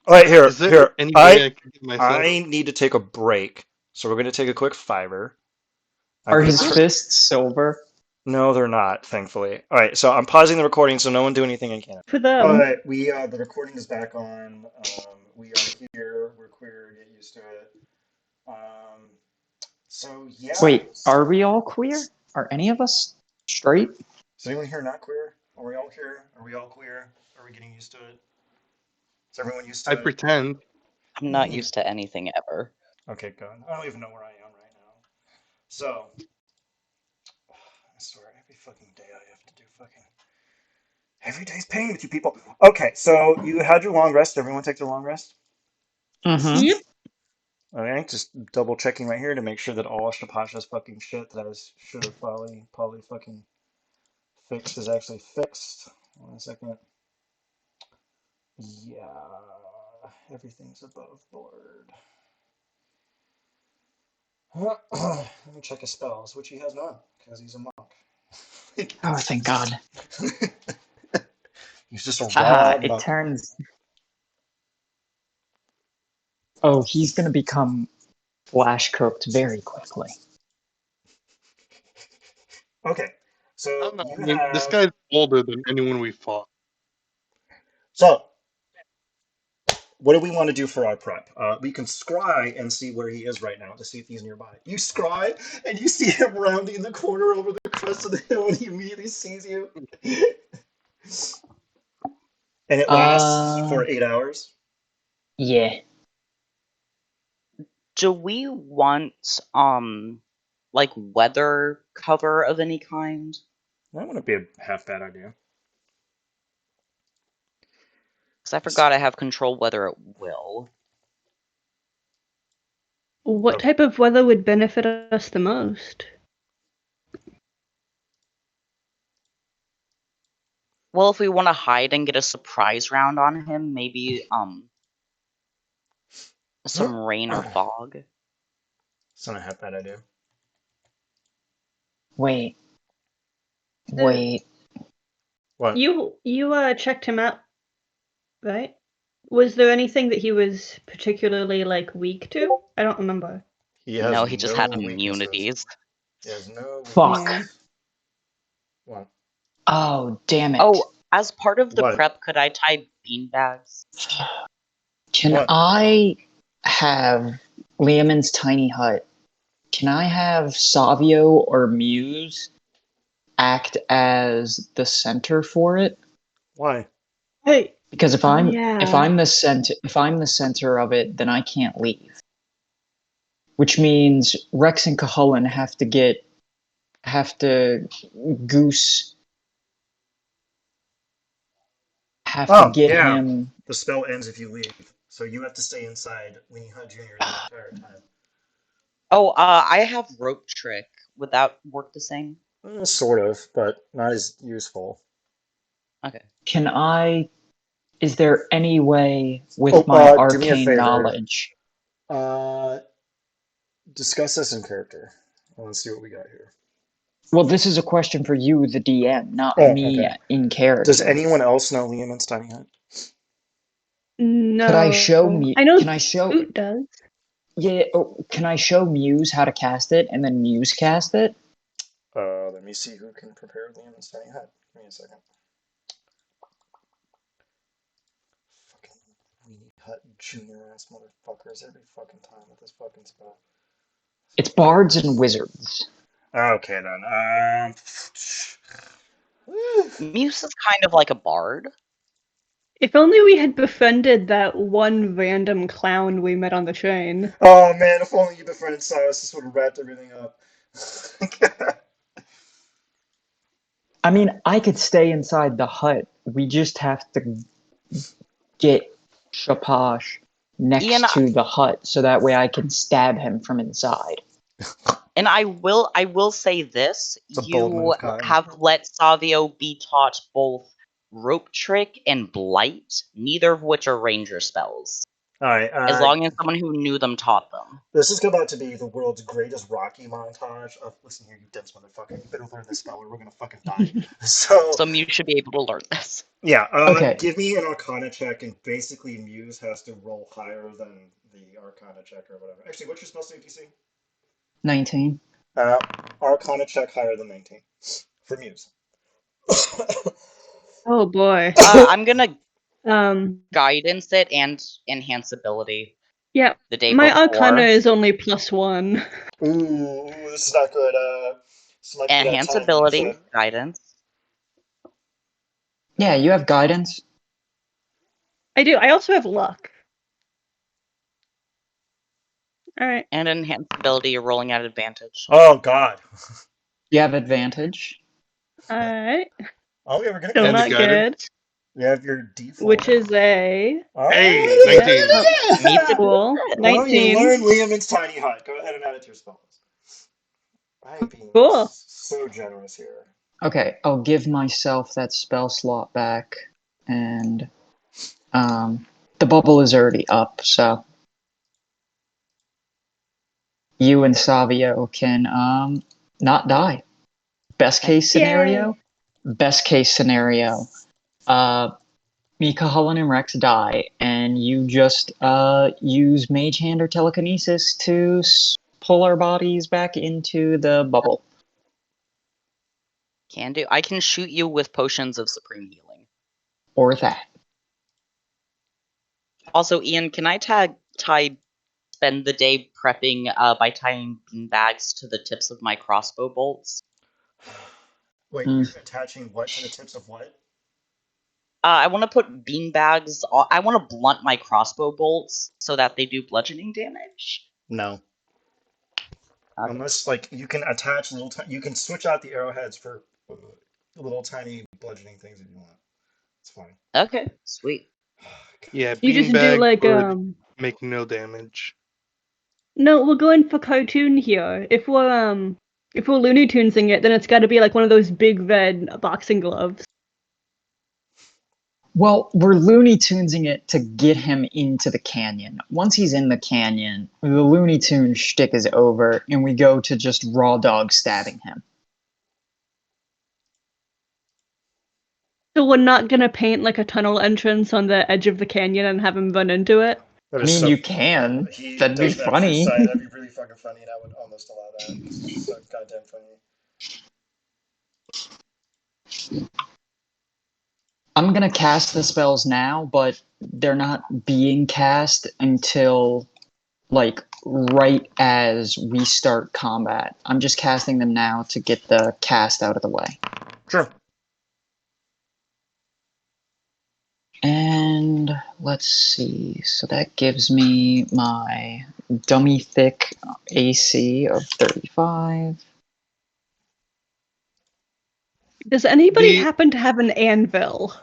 Alright, here, is there here. any way I can get myself? I need to take a break, so we're gonna take a quick fiver. Are his fists silver? No, they're not, thankfully. All right, so I'm pausing the recording so no one do anything in Canada. For them. All right, the recording is back on. We are here. We're queer. Get used to it. So yeah. Wait, are we all queer? Are any of us straight? Is anyone here not queer? Are we all here? Are we all queer? Are we getting used to it? Is everyone used to I it? pretend. I'm not used to anything ever. Okay, good. I don't even know where I am right now. So, I swear, every fucking day I have to do fucking. Every day's pain with you people. Okay, so you had your long rest. Everyone take their long rest? Mm-hmm. Yep. Okay, just double checking right here to make sure that all Shapasha's fucking shit that I should have probably fucking fixed is actually fixed. 1 second. Yeah, everything's above board. Let me check his spells, which he has none, because he's a monk. Oh, thank God. He's just a Haha, raw it monk. turns. Oh, he's gonna become flash cooked very quickly. Okay, I so don't know. you I mean, this have. guy's older than anyone we fought. So, what do we want to do for our prep? We can scry and see where he is right now to see if he's nearby. You scry, and you see him rounding the corner over the crest of the hill, and he immediately sees you. And it lasts for 8 hours. Yeah. Do we want like weather cover of any kind? That wouldn't be a half bad idea. Because I forgot I have control weather at will. What Okay. type of weather would benefit us the most? Well, if we want to hide and get a surprise round on him, maybe some rain or fog. It's not a half bad idea. Wait. Wait. What? You checked him out, right? Was there anything that he was particularly like weak to? I don't remember. He has No, he just had no weaknesses. immunities. He has no Fuck. weaknesses. What? Oh, damn it. Oh, as part of the What? prep, could I tie beanbags? Can What? I have Liamon's tiny hut? Can I have Savio or Muse act as the center for it? Why? Hey, Because if oh I'm yeah. the center of it, then I can't leave. Which means Rex and Cahullin have to goose have to Oh, get yeah. him. The spell ends if you leave. So you have to stay inside Weenie Hut Jr. the entire time. Oh, I have rope trick. Would that work the same? Sort of, but not as useful. Okay. Can I? Is there any way Oh, with my do me a arcane favor. knowledge? Uh, discuss this in character. Let's see what we got here. Well, this is a question for you, the DM, not Oh, me okay. in Does character. anyone else know Liamon's tiny hut? Could I show No. me? I know Can I show? Scoot does. Yeah. Oh, can I show Muse how to cast it, and then Muse cast it? Let me see who can prepare Liamon's tiny hut. Give me a second. Fucking Weenie Hut Junior ass motherfuckers every fucking time with this fucking spell. It's bards and wizards. Okay then. Muse is kind of like a bard. If only we had befriended that one random clown we met on the train. Oh man, if only you befriended Cyrus, this would have wrapped everything up. I mean, I could stay inside the hut. We just have to get Shapash next Ian, to the hut, so that way I can stab him from inside. and I will say this: It's a bold you move, Kyle. have let Savio be taught both rope trick and blight, neither of which are ranger spells. Alright, As long as someone who knew them taught them. this is about to be the world's greatest Rocky montage of, listen here, you dense motherfucker, you better learn this spell or we're gonna fucking die. So, Muse should be able to learn this. yeah, Okay. give me an Arcana check, and basically Muse has to roll higher than the Arcana check or whatever. Actually, what's your spell save DC? 19. Arcana check higher than 19 for Muse. Oh boy. I'm gonna Um, guidance it and enhance ability yeah, the day my before. Arcana is only +1. Ooh, this is not good. This might be that Enhance time, ability, Lisa. guidance. Yeah, you have guidance. I do. I also have luck. Alright. And enhance ability, you're rolling at advantage. Oh God. You have advantage. Alright. Oh yeah, we're gonna Still go. And the not guidance. good. You have your D4. Which is a Hey, yeah, 19. Meets it. cool. Well, you 19. learned Liamon's tiny hut. Go ahead and add it to your spell list. I'm being Cool. so generous here. Okay, I'll give myself that spell slot back, and the bubble is already up, so you and Savio can not die. Best case scenario, Yay! best case scenario, uh, Mika, Hullen, and Rex die, and you just use Mage Hand or Telekinesis to pull our bodies back into the bubble. Can do. I can shoot you with potions of supreme healing. Or that. Also, Ian, can I spend the day prepping by tying bean bags to the tips of my crossbow bolts? Wait, you're attaching what to the tips of what? I want to put bean bags. I want to blunt my crossbow bolts so that they do bludgeoning damage. No. Okay. Unless, like, you can attach you can switch out the arrowheads for little tiny bludgeoning things if you want. It's fine. Okay, sweet. Yeah, You just do beanbag like would make no damage. No, we're going for cartoon here. If we're Looney Tunesing it, then it's got to be like one of those big red boxing gloves. Well, we're Looney Tunesing it to get him into the canyon. Once he's in the canyon, the Looney Tune shtick is over, and we go to just raw dog stabbing him. So we're not gonna paint like a tunnel entrance on the edge of the canyon and have him run into it. That I is mean, so. you can. He That'd be does that for funny. sight. That'd be really fucking funny, and I would almost allow that because it's just so goddamn funny. I'm gonna cast the spells now, but they're not being cast until like right as we start combat. I'm just casting them now to get the cast out of the way. Sure. And let's see. So that gives me my dummy thick AC of 35. Does anybody The happen to have an anvil?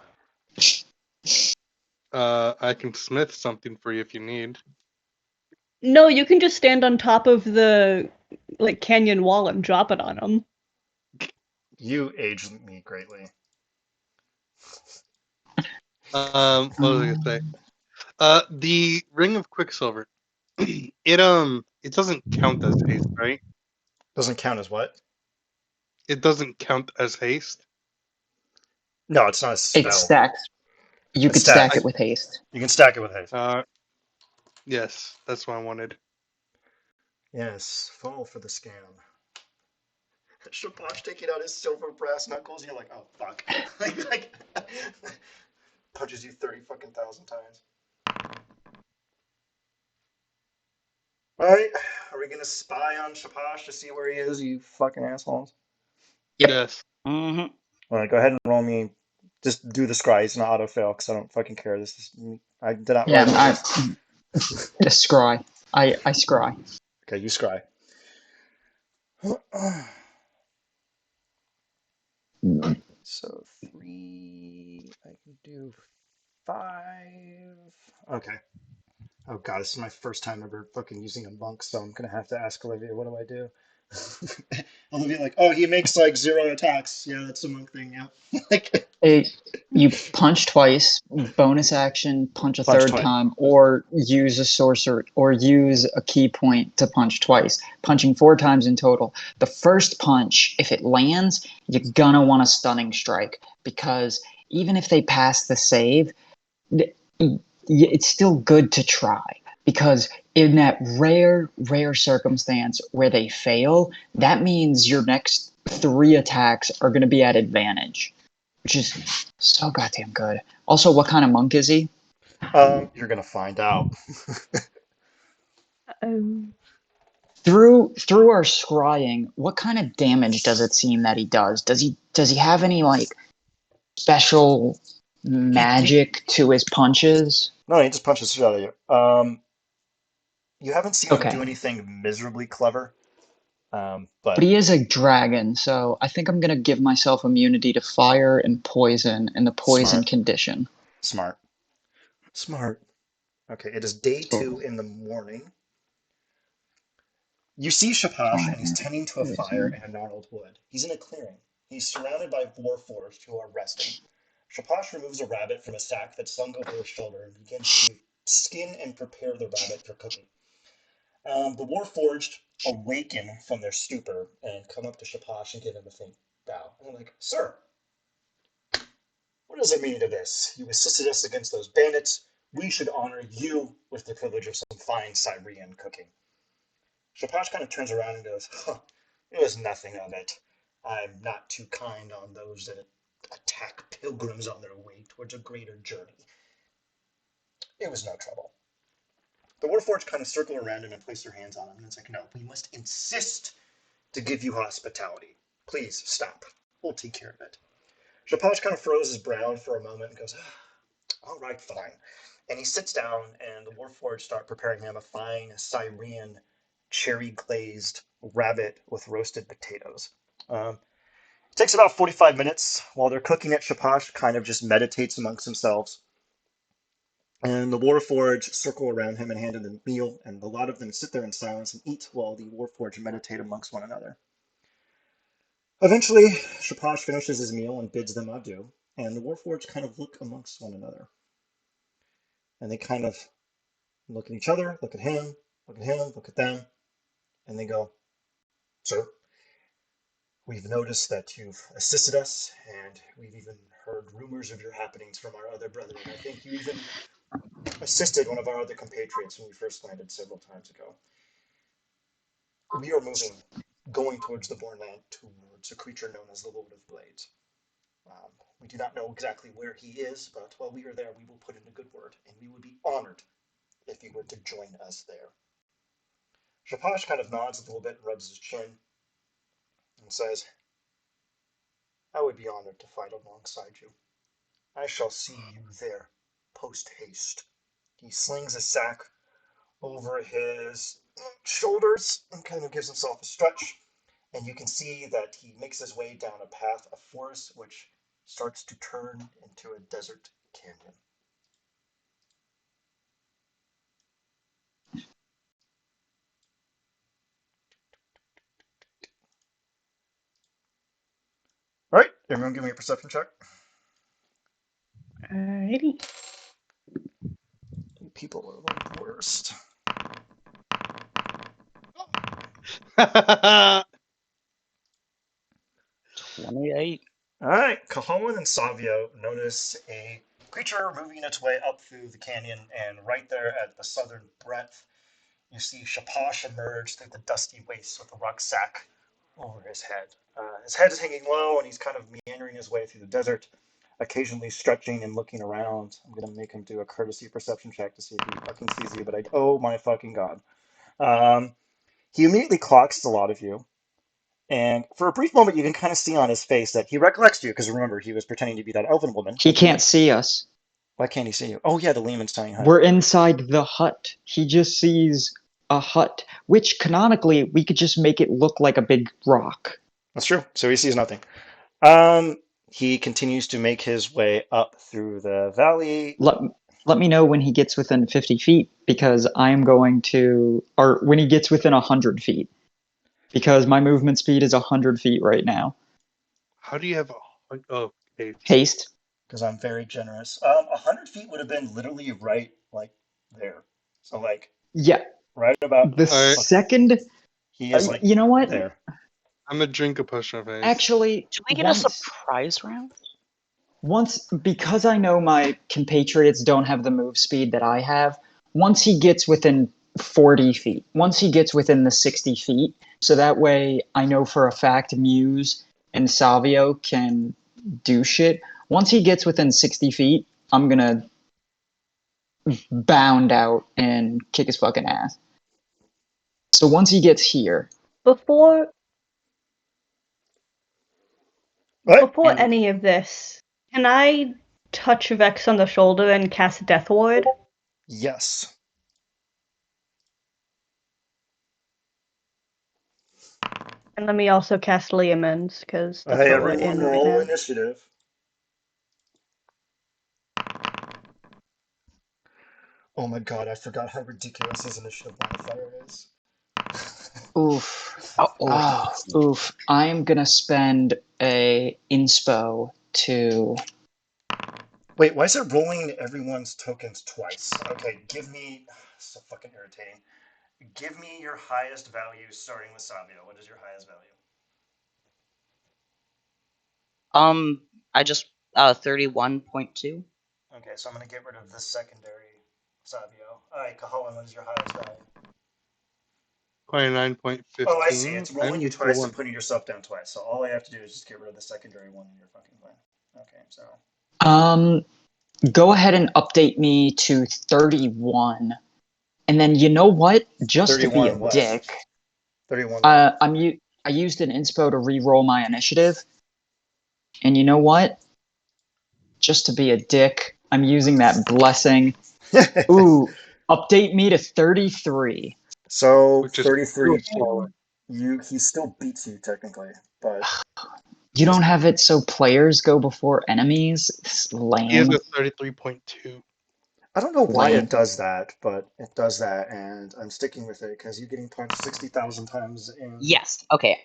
I can smith something for you if you need. No, you can just stand on top of the like canyon wall and drop it on them. You aged me greatly. What was I gonna say? The ring of quicksilver. It doesn't count as haste, right? Doesn't count as what? It doesn't count as haste. No, it's not a It spell. stacks. You It could stack stacks. it with haste. You can stack it with haste. Yes, that's what I wanted. Yes, fall for the scam. Shaposh taking out his silver brass knuckles, and you're like, oh fuck. like, punches you 30 fucking thousand times. Alright, are we gonna spy on Shaposh to see where he is, you fucking assholes? Yes. Mm-hmm. Alright, go ahead and roll me. Just do the scry, it's an auto fail, because I don't fucking care. This is. I did not Yeah, write all this. the scry. I scry. Okay, you scry. So 3, I can do 5. Okay. Oh god, this is my first time ever fucking using a monk, so I'm gonna have to ask Olivia, what do I do? Olivia like, oh, he makes like 0 attacks. Yeah, that's a monk thing, yeah. like, You punch twice, bonus action, punch a punch third twice. time, or use a sorcerer, or use a key point to punch twice, punching 4 times in total. The first punch, if it lands, you're gonna want a stunning strike, because even if they pass the save, it's still good to try. Because in that rare circumstance where they fail, that means your next 3 attacks are going to be at advantage, which is so goddamn good. Also, what kind of monk is he? You're gonna find out. Through our scrying, what kind of damage does it seem that he does? Does he have any like special magic to his punches? No, he just punches the shit out of you. You haven't seen him Okay. do anything miserably clever. But But he is a dragon, so I think I'm gonna give myself immunity to fire and poison and the poison smart. condition. Smart. Okay, it is day 2 in the morning. You see Shaposh, and he's tending to a fire in a gnarled wood. He's in a clearing. He's surrounded by warforged who are resting. Shaposh removes a rabbit from a sack that's slung over his shoulder and begins to skin and prepare the rabbit for cooking. The warforged awaken from their stupor and come up to Shapash and give him a faint bow. And they're like, "Sir, what does it mean to this? You assisted us against those bandits. We should honor you with the privilege of some fine Syrian cooking." Shapash kind of turns around and goes, "Huh, it was nothing of it. I'm not too kind on those that attack pilgrims on their way towards a greater journey. It was no trouble." The Warforged kind of circle around him and place their hands on him, and it's like, "No, we must insist to give you hospitality. Please stop. We'll take care of it." Shapash kind of furrows his brow for a moment and goes, "All right, fine." And he sits down, and the Warforged start preparing him a fine Syrian cherry glazed rabbit with roasted potatoes. It takes about 45 minutes. While they're cooking it, Shapash kind of just meditates amongst themselves. And the Warforged circle around him and hand him the meal, and a lot of them sit there in silence and eat while the Warforged meditate amongst one another. Eventually, Shapash finishes his meal and bids them adieu, and the Warforged kind of look amongst one another. And they kind of look at each other, look at him, look at them, and they go, "Sir, we've noticed that you've assisted us, and we've even heard rumors of your happenings from our other brethren. I think you even assisted one of our other compatriots when we first landed several times ago. We are moving, going towards the Bornland, towards a creature known as the Lord of Blades. We do not know exactly where he is, but while we are there, we will put in a good word, and we would be honored if you were to join us there." Shapash kind of nods a little bit and rubs his chin and says, "I would be honored to fight alongside you. I shall see you there post haste." He slings his sack over his shoulders and kind of gives himself a stretch. And you can see that he makes his way down a path of forest, which starts to turn into a desert canyon. All right, everyone give me a perception check. Alrighty. You people are the worst. 28. All right, Cajon and Savio notice a creature moving its way up through the canyon, and right there at the southern breadth, you see Shapash emerge through the dusty waste with a rucksack over his head. His head is hanging low, and he's kind of meandering his way through the desert, occasionally stretching and looking around. I'm gonna make him do a courtesy perception check to see if he fucking sees you, but oh my fucking god. He immediately clocks a lot of you, and for a brief moment, you can kind of see on his face that he recollects you, because remember, he was pretending to be that elven woman. He can't see us. Why can't he see you? Oh yeah, the Lehman's tiny hut. We're inside the hut. He just sees a hut, which canonically we could just make it look like a big rock. That's true. So he sees nothing. He continues to make his way up through the valley. Let me know when he gets within 50 feet, because I'm going to, or when he gets within 100 feet, because my movement speed is 100 feet right now. How do you have okay. Haste. Because I'm very generous. 100 feet would have been literally right, like, there. So, like, Yeah. right about... The Alright. second, He is, like, you know what? there. I'm gonna drink a potion of haste. Actually, Do we get a surprise round? because I know my compatriots don't have the move speed that I have, once he gets within 40 feet, once he gets within the 60 feet, so that way I know for a fact Muse and Savio can do shit. Once he gets within 60 feet, I'm gonna bound out and kick his fucking ass. So once he gets here, Before What? any of this, can I touch Vex on the shoulder and cast Death Ward? Yes. And let me also cast Leomans, because that's Hey, what we're everyone, in right roll now. initiative. Oh my god, I forgot how ridiculous his initiative modifier is. oof. Oh, Oof. I'm gonna spend a inspo to. Wait, why is it rolling everyone's tokens twice? Okay, give me... So fucking irritating. Give me your highest value starting with Savio. What is your highest value? I just 31.2. Okay, so I'm going to get rid of the secondary Savio. All right, Kahoan, what is your highest value? 29.15. Oh, I see. It's rolling you and twice 1. and putting yourself down twice. So all I have to do is just get rid of the secondary one in your fucking plan. Okay, so. Go ahead and update me to 31. And then you know what? Just to be a 31 what? dick, 31 what? I used an inspo to re-roll my initiative. And you know what? Just to be a dick, I'm using that blessing. Ooh, update me to 33. So Which is 33, slower. he still beats you technically, but You don't have it so players go before enemies? It's He is lame. at 33.2. I don't know why Lame. it does that, but it does that, and I'm sticking with it because you're getting punched 60,000 times in. Yes. Okay.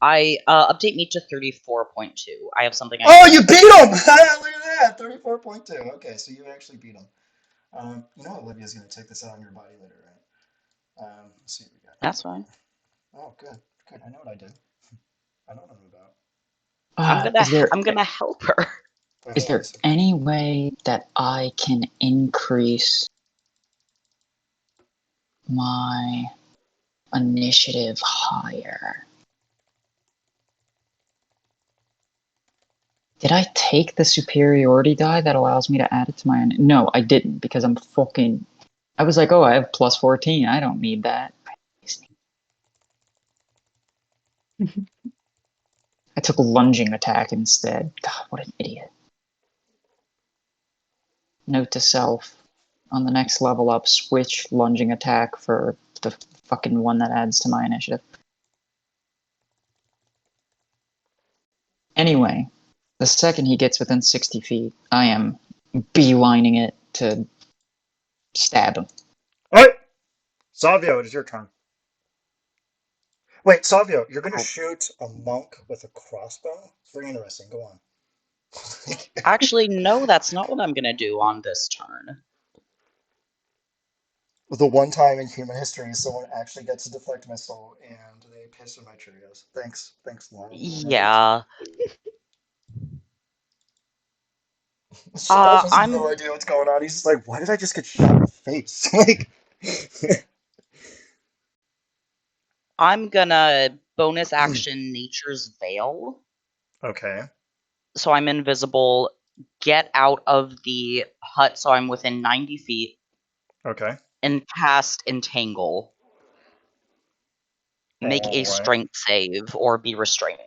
I update me to 34.2. I have something. Oh, you beat him! Look at that, 34.2. Okay, so you actually beat him. You know Olivia's gonna take this out on your body later, right? Let's see what we got. That's fine. Oh, good, good. I know what I did. I know what I'm about. I'm gonna help her. Wait, Is hold on a there second. any way that I can increase my initiative higher? Did I take the superiority die that allows me to add it to my... No, I didn't, because I'm fucking... I was like, oh, I have plus 14. I don't need that. I took lunging attack instead. God, what an idiot. Note to self. On the next level up, switch lunging attack for the fucking one that adds to my initiative. Anyway, the second he gets within 60 feet, I am beelining it to stab him. Alright! Savio, it is your turn. Wait, Savio, you're gonna Oh. shoot a monk with a crossbow? It's very interesting. Go on. Actually, no, that's not what I'm gonna do on this turn. The one time in human history someone actually gets a deflect missile and they piss in my Cheerios. Thanks, Lauren. Yeah. Charles has no I'm idea what's going on. He's just like, why did I just get shot in the face? Like, I'm gonna bonus action Nature's Veil. okay, So I'm invisible. Get out of the hut so I'm within 90 feet. okay. And cast Entangle. Make a Alright. strength save or be restrained.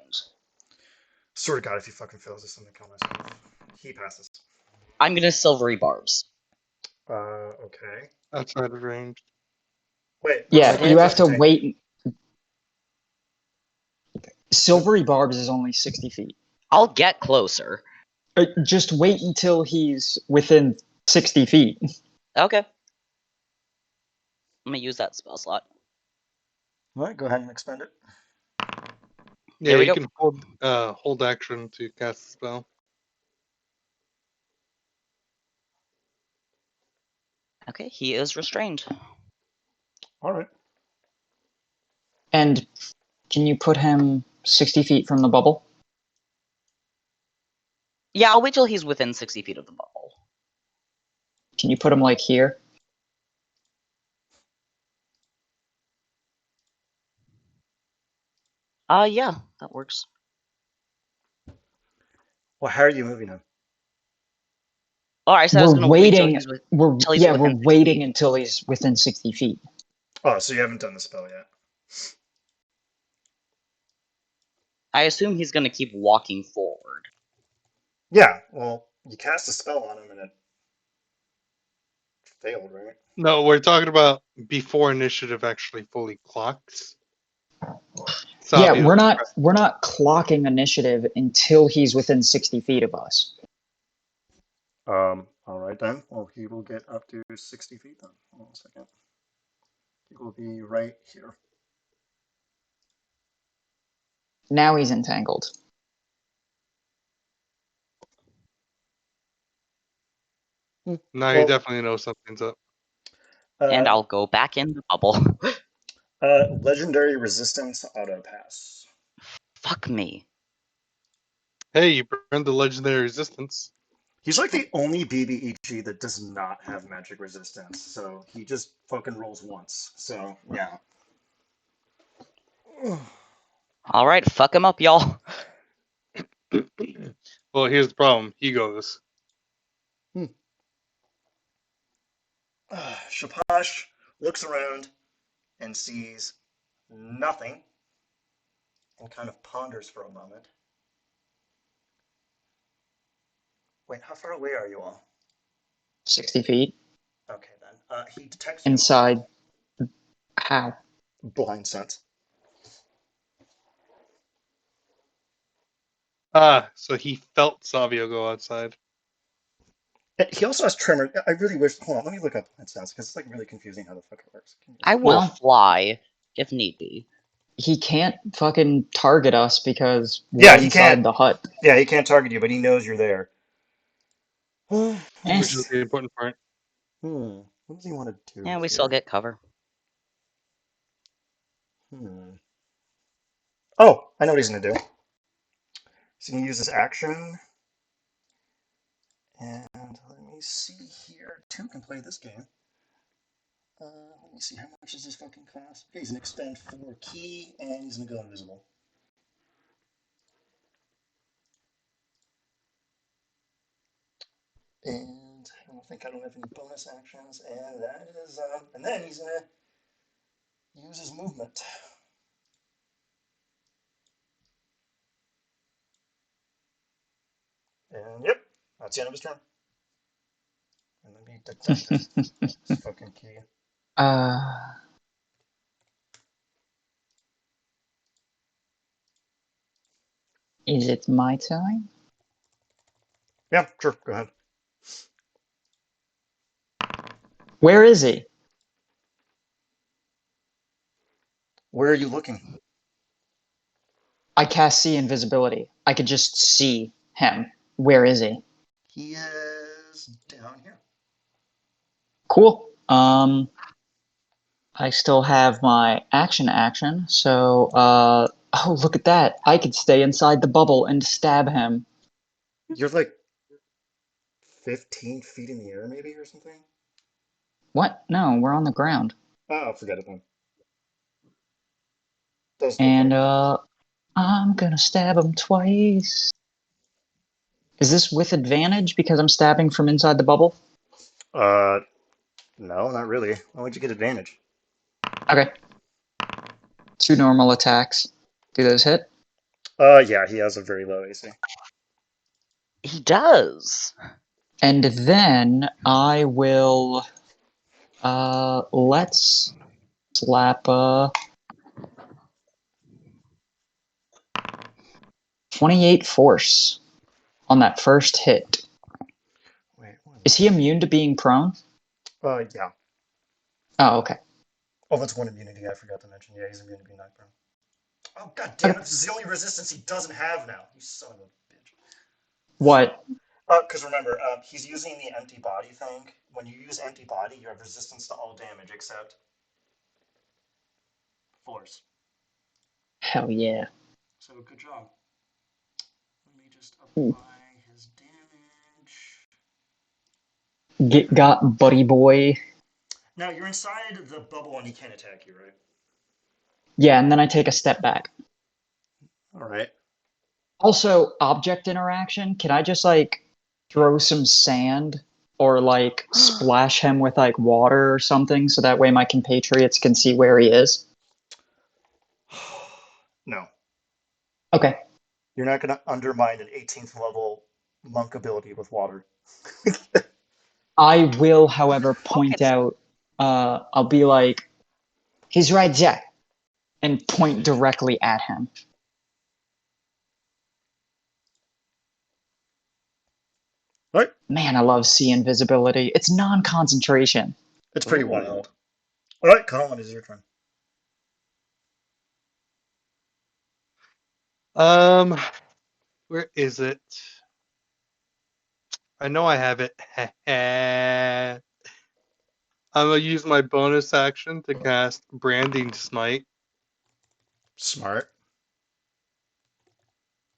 Swear to God, if he fucking fails this, I'm gonna kill myself. He passes. I'm gonna Silvery Barbs. Okay. Outside of range. Wait, Yeah, restrain you or have to entangle? wait. Silvery Barbs is only 60 feet. I'll get closer. Just wait until he's within 60 feet. Okay. I'm gonna use that spell slot. Alright, go ahead and expend it. Yeah, There we you go. can hold action to cast the spell. Okay, he is restrained. Alright. And can you put him 60 feet from the bubble? Yeah, I'll wait till he's within 60 feet of the bubble. Can you put him like here? Yeah, that works. Well, how are you moving him? Oh, I said I was We're gonna wait till waiting. he's We're till he's yeah, within we're 60 waiting feet. until he's within 60 feet. Oh, so you haven't done the spell yet. I assume he's gonna keep walking forward. Yeah, well, you cast a spell on him and it failed, right? No, we're talking about before initiative actually fully clocks. Yeah, Savio, we're not clocking initiative until he's within 60 feet of us. Alright then. Well, he will get up to 60 feet then. Hold on a second. He will be right here. Now he's entangled. now you Well, definitely know something's up. And Uh, I'll go back in the bubble. legendary resistance auto pass. Fuck me. Hey, you burned the legendary resistance. He's like the only BBEG that does not have magic resistance, so he just fucking rolls once. So yeah. All right, fuck him up, y'all. Well, here's the problem. He goes. Shapash looks around and sees nothing and kind of ponders for a moment. Wait, how far away are you all? 60 feet Okay, then. He detects you. inside. How? Blind sense. So he felt Savio go outside. He also has tremor. I really wish. Hold on, let me look up blind sense because it's like really confusing how the fuck it works. I will Well- fly if need be. He can't fucking target us because Yeah, we're he inside can't. the hut. Yeah, he can't target you, but he knows you're there. Eh. Which is the important part. What does he want to do? Yeah, we here? still get cover. Oh, I know what he's going to do. He's going to use his action. And let me see here. Two can play this game. Let me see, how much is this fucking cost? Okay, he's going to expend 4 key, and he's going to go invisible. And I don't think I don't have any bonus actions, and that is, and then he's going to use his movement. And yep, that's the end of his turn. And let me deduct this fucking key. Is it my time? Yeah, sure, go ahead. Where is he? Where are you looking? I cast see invisibility. I could just see him. Where is he? He is down here. Cool. I still have my action, so oh, look at that. I could stay inside the bubble and stab him. You're like 15 feet in the air, maybe, or something? What? No, we're on the ground. Oh, forget it then. Does look And like I'm gonna stab him twice. Is this with advantage because I'm stabbing from inside the bubble? No, not really. Why would you get advantage? Okay. 2 normal attacks. Do those hit? Yeah, he has a very low AC. He does. And then I will let's slap 28 force on that first hit. Wait, what? Is he immune to being prone? Yeah. Oh, okay. Oh, that's one immunity I forgot to mention. Yeah, he's immune to being knocked prone. Oh, god damn it, this is the only resistance he doesn't have now. You son of a bitch. What? Because remember, he's using the empty body thing. When you use empty body, you have resistance to all damage except force. Hell yeah. So good job. Let me just Ooh. apply his damage. Get got, buddy boy. Now you're inside the bubble and he can't attack you, right? Yeah, and then I take a step back. All right. Also, object interaction. Can I just like throw some sand or like splash him with like water or something so that way my compatriots can see where he is? No. Okay. You're not going to undermine an 18th level monk ability with water. I will, however, point out, I'll be like, he's right there, and point directly at him. Right? Man, I love see invisibility. It's non-concentration. It's pretty wild. All right, Colin, it's your turn. Where is it? I know I have it. I'm gonna use my bonus action to cast Branding Smite. Smart.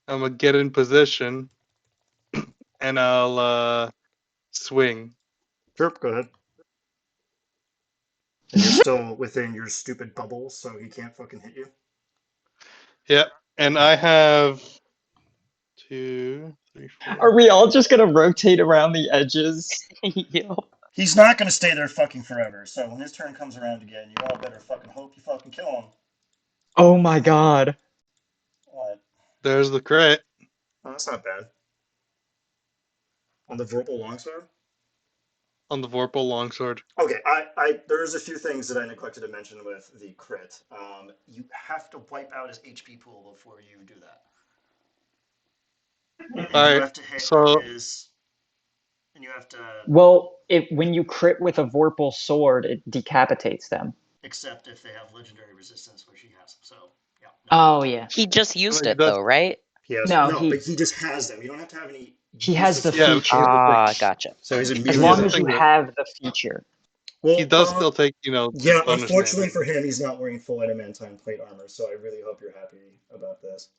I'm gonna get in position, and I'll swing. Sure, go ahead. And you're still within your stupid bubble, so he can't fucking hit you. Yep, and I have 2, 3, 4. Are we all just gonna rotate around the edges? Yep. He's not gonna stay there fucking forever, so when his turn comes around again, you all better fucking hope you fucking kill him. Oh my god. What? There's the crit. Oh, that's not bad. On the verbal longsword? On the Vorpal Longsword. Okay, there's a few things that I neglected to mention with the crit. You have to wipe out his HP pool before you do that. And you Alright, have to hit so his. And you have to. Well, when you crit with a Vorpal sword, it decapitates them. Except if they have legendary resistance, which he has. So, yeah. Oh yeah. He just used Like, it though, right? He has. No, But he just has them. You don't have to have any. he has the uses. Yeah, feature. Ah, gotcha. So he's As immediately. long the as you thing, though. have the feature. Well, he does still take, yeah, bonus unfortunately damage. for him, he's not wearing full adamantine plate armor, so I really hope you're happy about this.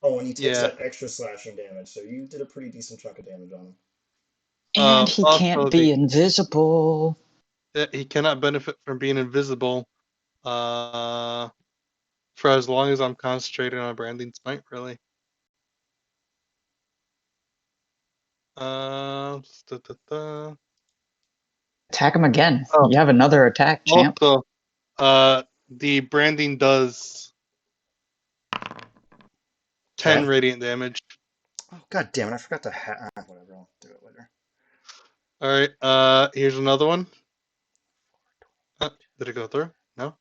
Oh, and he takes Yeah. that extra slashing damage, so you did a pretty decent chunk of damage on him. And he Also, can't be invisible. he cannot benefit from being invisible for as long as I'm concentrating on Branding Smite, really. Da, da, da. Attack him again. Oh. You have another attack, champ. Also, the branding does 10 Okay. radiant damage. Oh, god damn it, I forgot to whatever, I'll do it later. Alright, here's another one. Did it go through? No?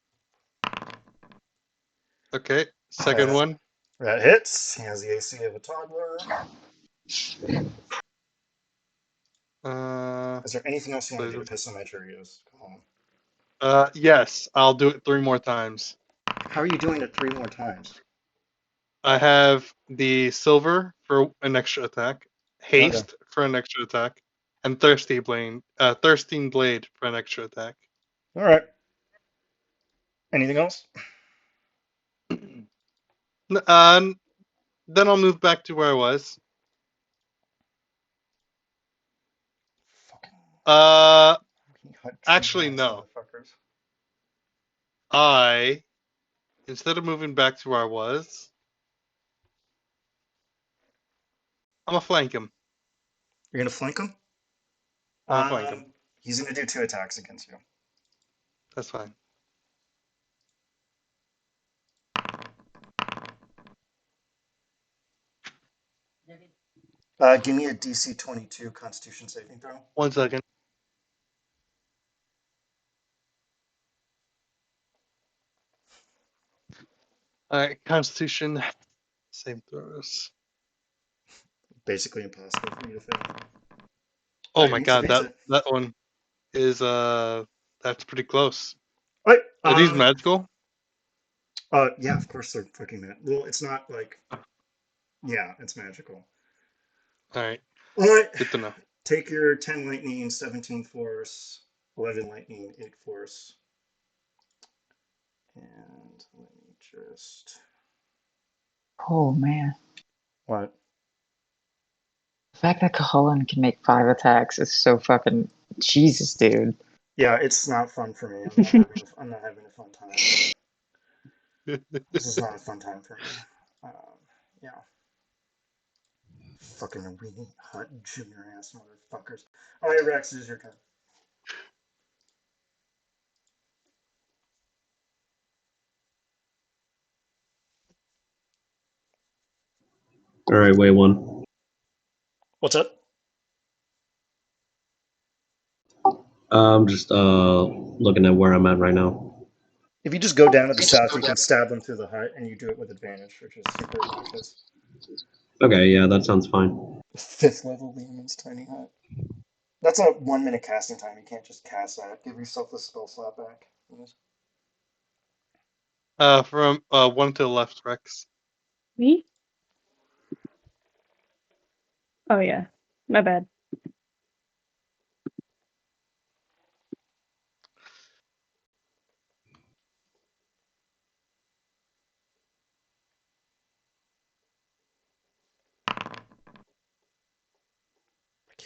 Okay, second one. That hits. He has the AC of a toddler. Is there anything else you want to do to piss on my Cheerios? Come on. Yes, I'll do it 3 more times. How are you doing it 3 more times? I have the silver for an extra attack, haste for an extra attack, and thirsting blade for an extra attack. Alright. Anything else? Then I'll move back to where I was. Fucking Actually, no. motherfuckers. Instead of moving back to where I was, I'm gonna flank him. You're gonna flank him? I'm gonna flank him. He's gonna do 2 attacks against you. That's fine. Give me a DC 22 Constitution saving throw. 1 second. Alright, Constitution save throws. Basically impossible for you to fail. Oh my god, Means that one is that's pretty close. Alright, Are these magical? yeah, of course they're fucking mad. Well, it's not like. Yeah, it's magical. Alright. Alright. Good to know. Take your 10 lightning, 17 force, 11 lightning, 8 force. And let me just. Oh man. What? The fact that Cahalan can make 5 attacks is so fucking Jesus, dude. Yeah, it's not fun for me. I'm not having a fun time. This is not a fun time for me. Yeah. Fucking weenie hut junior ass motherfuckers. Alright, Rex, it is your turn. All right, wait one. What's up? I'm just looking at where I'm at right now. If you just go down to the south, you can stab them through the hut, and you do it with advantage, which is super obnoxious. Okay, yeah, that sounds fine. 5th level Lehman's tiny hut. That's a 1 minute casting time. You can't just cast that. Give yourself the spell slot back. From 1 to the left, Rex. Me? Oh yeah, my bad.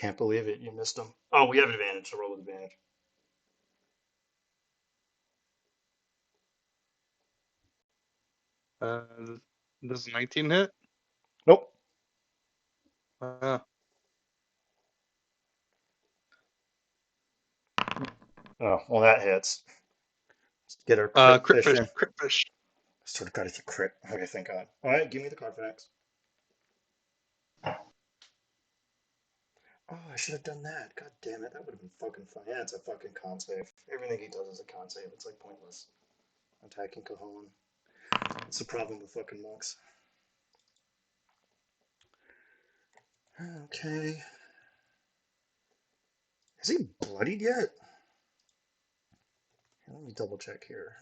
can't believe it. You missed him. Oh, we have advantage. So roll with advantage. Does 19 hit? Nope. Uh, Oh, well, that hits. Let's get our crit crit fish fish, in. crit fish. I sort of got it to crit. Okay, thank God. All right, give me the Carfax. Oh, I should have done that. God damn it. That would have been fucking fun. Yeah, it's a fucking con save. Everything he does is a con save. It's like pointless. Attacking Cajon. That's the problem with fucking monks. Okay. Is he bloodied yet? Let me double check here.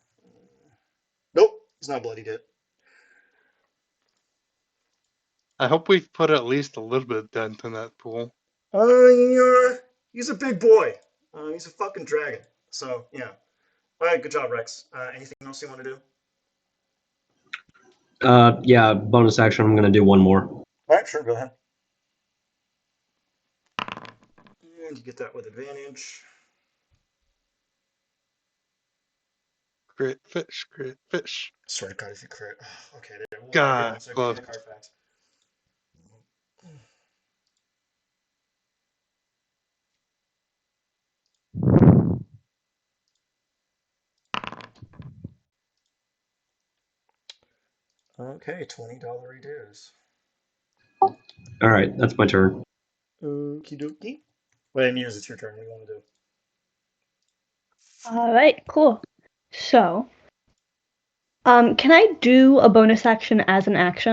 Nope, he's not bloodied yet. I hope we've put at least a little bit of dent in that pool. He's a big boy. He's a fucking dragon. So, yeah. All right, good job, Rex. Anything else you want to do? Yeah, bonus action. I'm gonna do one more. All right, sure, go ahead. And you get that with advantage. Crit fish, crit fish. Sort of got if you crit. Okay, there. We'll hit him, God, so give close. me the Carfax. Okay, $20 dues. All right, that's my turn. Okie dokie. Wait, Muse, it's your turn. What do you want to do? All right, cool. So, can I do a bonus action as an action?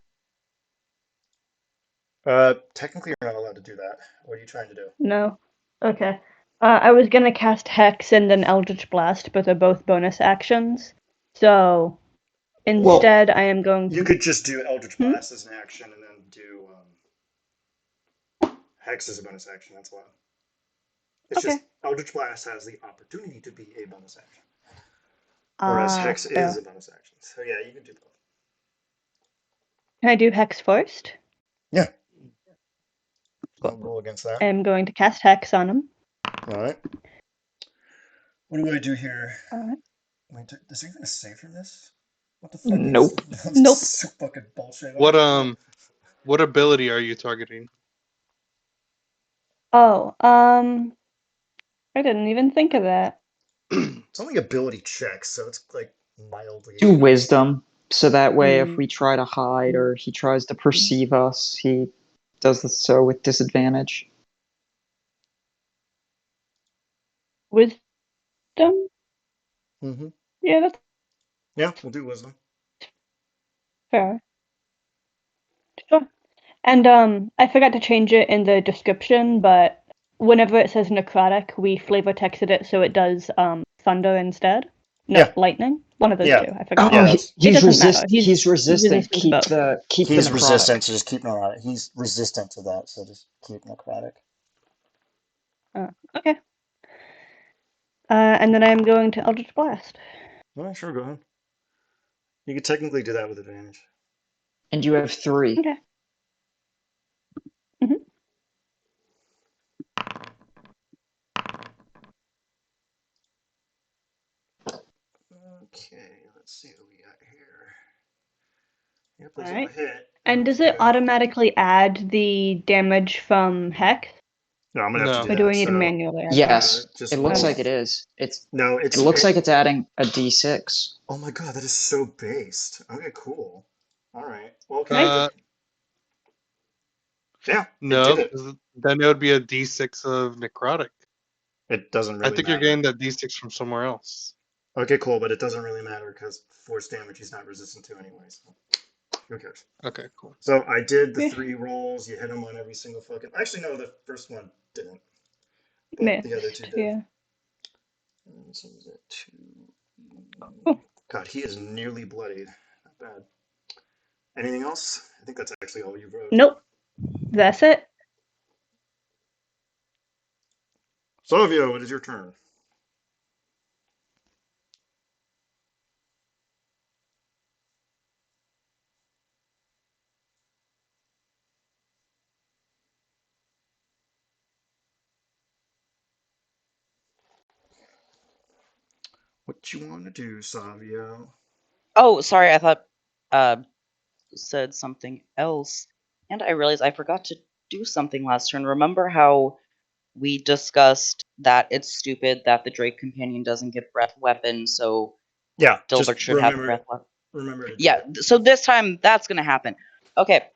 Technically, you're not allowed to do that. What are you trying to do? No. Okay. I was gonna cast Hex and then Eldritch Blast, but they're both bonus actions. So instead, I am going You to. could just do Eldritch Blast as an action and then do Hex as a bonus action. That's why. It's Okay. just Eldritch Blast has the opportunity to be a bonus action, whereas Hex Fair. is a bonus action. So yeah, you can do both. Can I do Hex first? Yeah. Cool. I'll roll against that. I am going to cast Hex on him. All right. What do I do here? Alright. Wait, is there even a save from this? What the fuck? Nope. That's Nope. so fucking bullshit. What ability are you targeting? Oh, I didn't even think of that. It's only ability checks, so it's like mildly. Do wisdom, so that way if Hmm. we try to hide or he tries to perceive us, he does so with disadvantage. Wisdom? Mm-hmm. Yeah, that's Yeah, we'll do wisdom. fair. Sure. And I forgot to change it in the description, but whenever it says necrotic, we flavor texted it so it does thunder instead. No, Yeah. lightning. One of those Yeah. two. I forgot. Yeah, Oh, that's- It he's doesn't matter. he's resistant. resistant to Keep both. the He's necrotic. resistant, so just keep necrotic. He's resistant to that, so just keep necrotic. Okay. And then I'm going to Eldritch Blast. All right, sure, go ahead. You could technically do that with advantage. And you have 3. Okay. Mhm. Okay, let's see what we got here. Yep, those all Alright. hit. And does it automatically add the damage from Hex? No, I'm gonna have to No. do Or do that. I need to So manually add Yes, just it looks roll. like it is. No, It looks like it's adding a d6. Oh my god, that is so based. Okay, cool. All right. Well, can Nice. I? Yeah, it No, did it. 'cause then it would be a D6 of necrotic. It doesn't I really think you're matter. getting that D6 from somewhere else. Okay, cool, but it doesn't really matter because force damage he's not resistant to anyways. Who cares? Okay, cool. So I did the Yeah. 3 rolls. You hit him on every single fucking. Actually, no, the first one didn't, but Missed. the other 2 did. Yeah. So was that 2? Oh. God, he is nearly bloodied. Not bad. Anything else? I think that's actually all you wrote. Nope. That's it. Savio, it is your turn. What you want to do, Savio? Oh, sorry, I thought said something else, and I realized I forgot to do something last turn. Remember how we discussed that it's stupid that the Drake companion doesn't get breath weapon, so Yeah, Dilbert just should have breath weapon. remember to do Yeah, it. so this time that's gonna happen. Okay.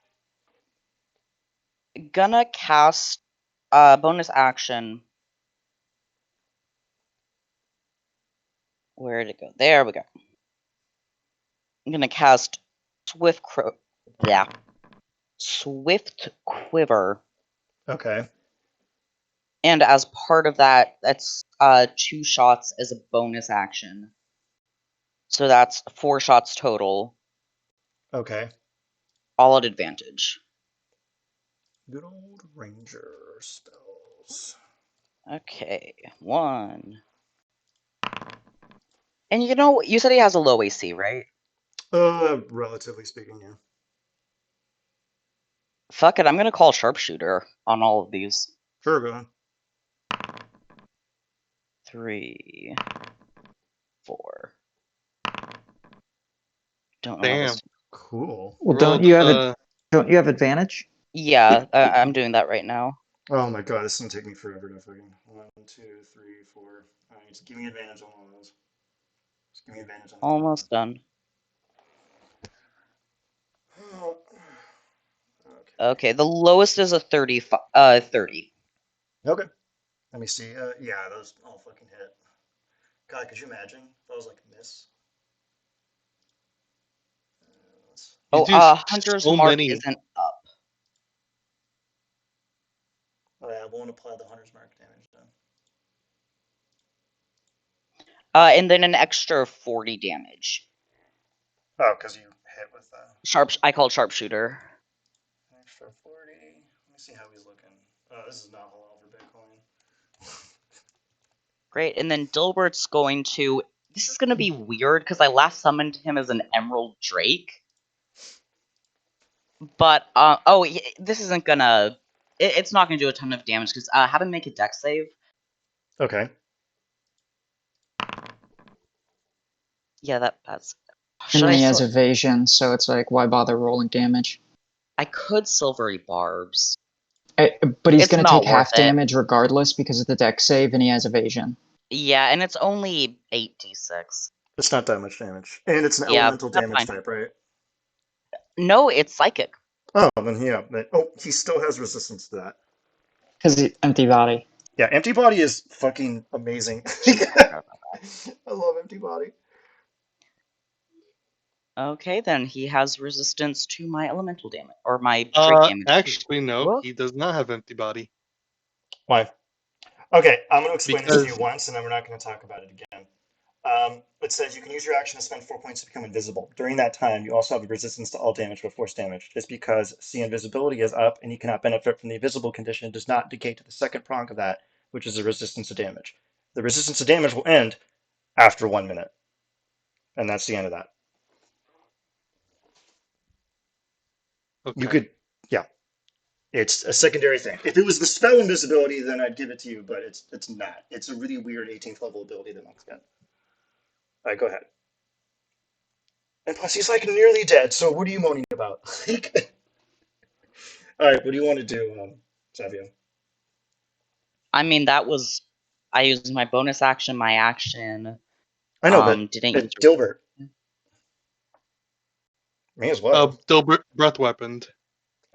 Gonna cast bonus action. Where did it go? There we go. I'm gonna cast Swift Quiver. Okay. And as part of that, that's 2 shots as a bonus action. So that's 4 shots total, Okay. all at advantage. Good old ranger spells. Okay, 1. And you know, you said he has a low AC, right? Relatively speaking, yeah. Fuck it, I'm gonna call Sharpshooter on all of these. Sure, go on. 3, 4. Don't know how Damn. this. Cool. Well, Rolled, don't you have advantage? Yeah, I'm doing that right now. Oh my god, this is gonna take me forever to fucking 1, 2, 3, 4. Alright, just give me advantage on all those. Just give me advantage on the top Almost done. one. Okay. Okay, the lowest is a 30. 30. Okay. Let me see. Yeah, those all fucking hit. God, could you imagine if I was like miss? you Oh, do Hunter's so Mark many. isn't up. Oh yeah, I won't apply the hunter's mark damage then. And then an extra 40 damage. Oh, because you hit with I called Sharpshooter. extra 40. Let me see how he's looking. Oh, this is not halal for Bitcoin. Great, and then Dilbert's going to. This is going to be weird because I last summoned him as an Emerald Drake. But, this isn't gonna. It's not gonna do a ton of damage because have him make a dex save. Okay. Yeah, that's. And Should then I? he has evasion, so it's like, why bother rolling damage? I could Silvery Barbs. But he's It's going to not take worth half it. damage regardless because of the deck save, and he has evasion. Yeah, and it's only 8d6. It's not that much damage. And it's an Yeah, elemental that's damage fine. type, right? No, it's psychic. Oh, then yeah. Oh, he still has resistance to that. Because empty body. Yeah, empty body is fucking amazing. Should've forgot about I love empty body. Okay, then he has resistance to my elemental damage or my Drake damage. Actually, no, What? he does not have empty body. Why? Okay, I'm going to explain this to Because you once, and then we're not going to talk about it again. It says you can use your action to spend 4 points to become invisible. During that time, you also have a resistance to all damage but force damage. Just because the invisibility is up and you cannot benefit from the invisible condition does not negate to the second prong of that, which is the resistance to damage. The resistance to damage will end after 1 minute, and that's the end of that. okay. You could, yeah. It's a secondary thing. If it was the spell invisibility, then I'd give it to you, but it's not. It's a really weird 18th level ability that monks get. All right, go ahead. And plus, he's like nearly dead. So what are you moaning about? All right, what do you want to do, Savio? I mean, that was. I used my bonus action, my action. I know, but Didn't use. Dilbert, may as well. Still breath weaponed.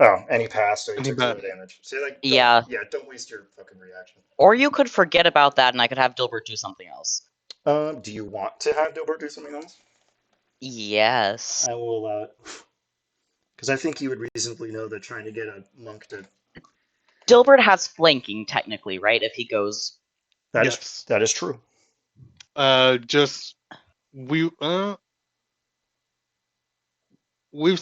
Oh, and he passed, so he And he took 0 bet. damage. See, like, Yeah. don't waste your fucking reaction. Or you could forget about that, and I could have Dilbert do something else. Do you want to have Dilbert do something else? Yes. I will allow it. Because I think you would reasonably know that trying to get a monk to. Dilbert has flanking, technically, right? If he goes. Yes. That is true. Just we've Dilbert's-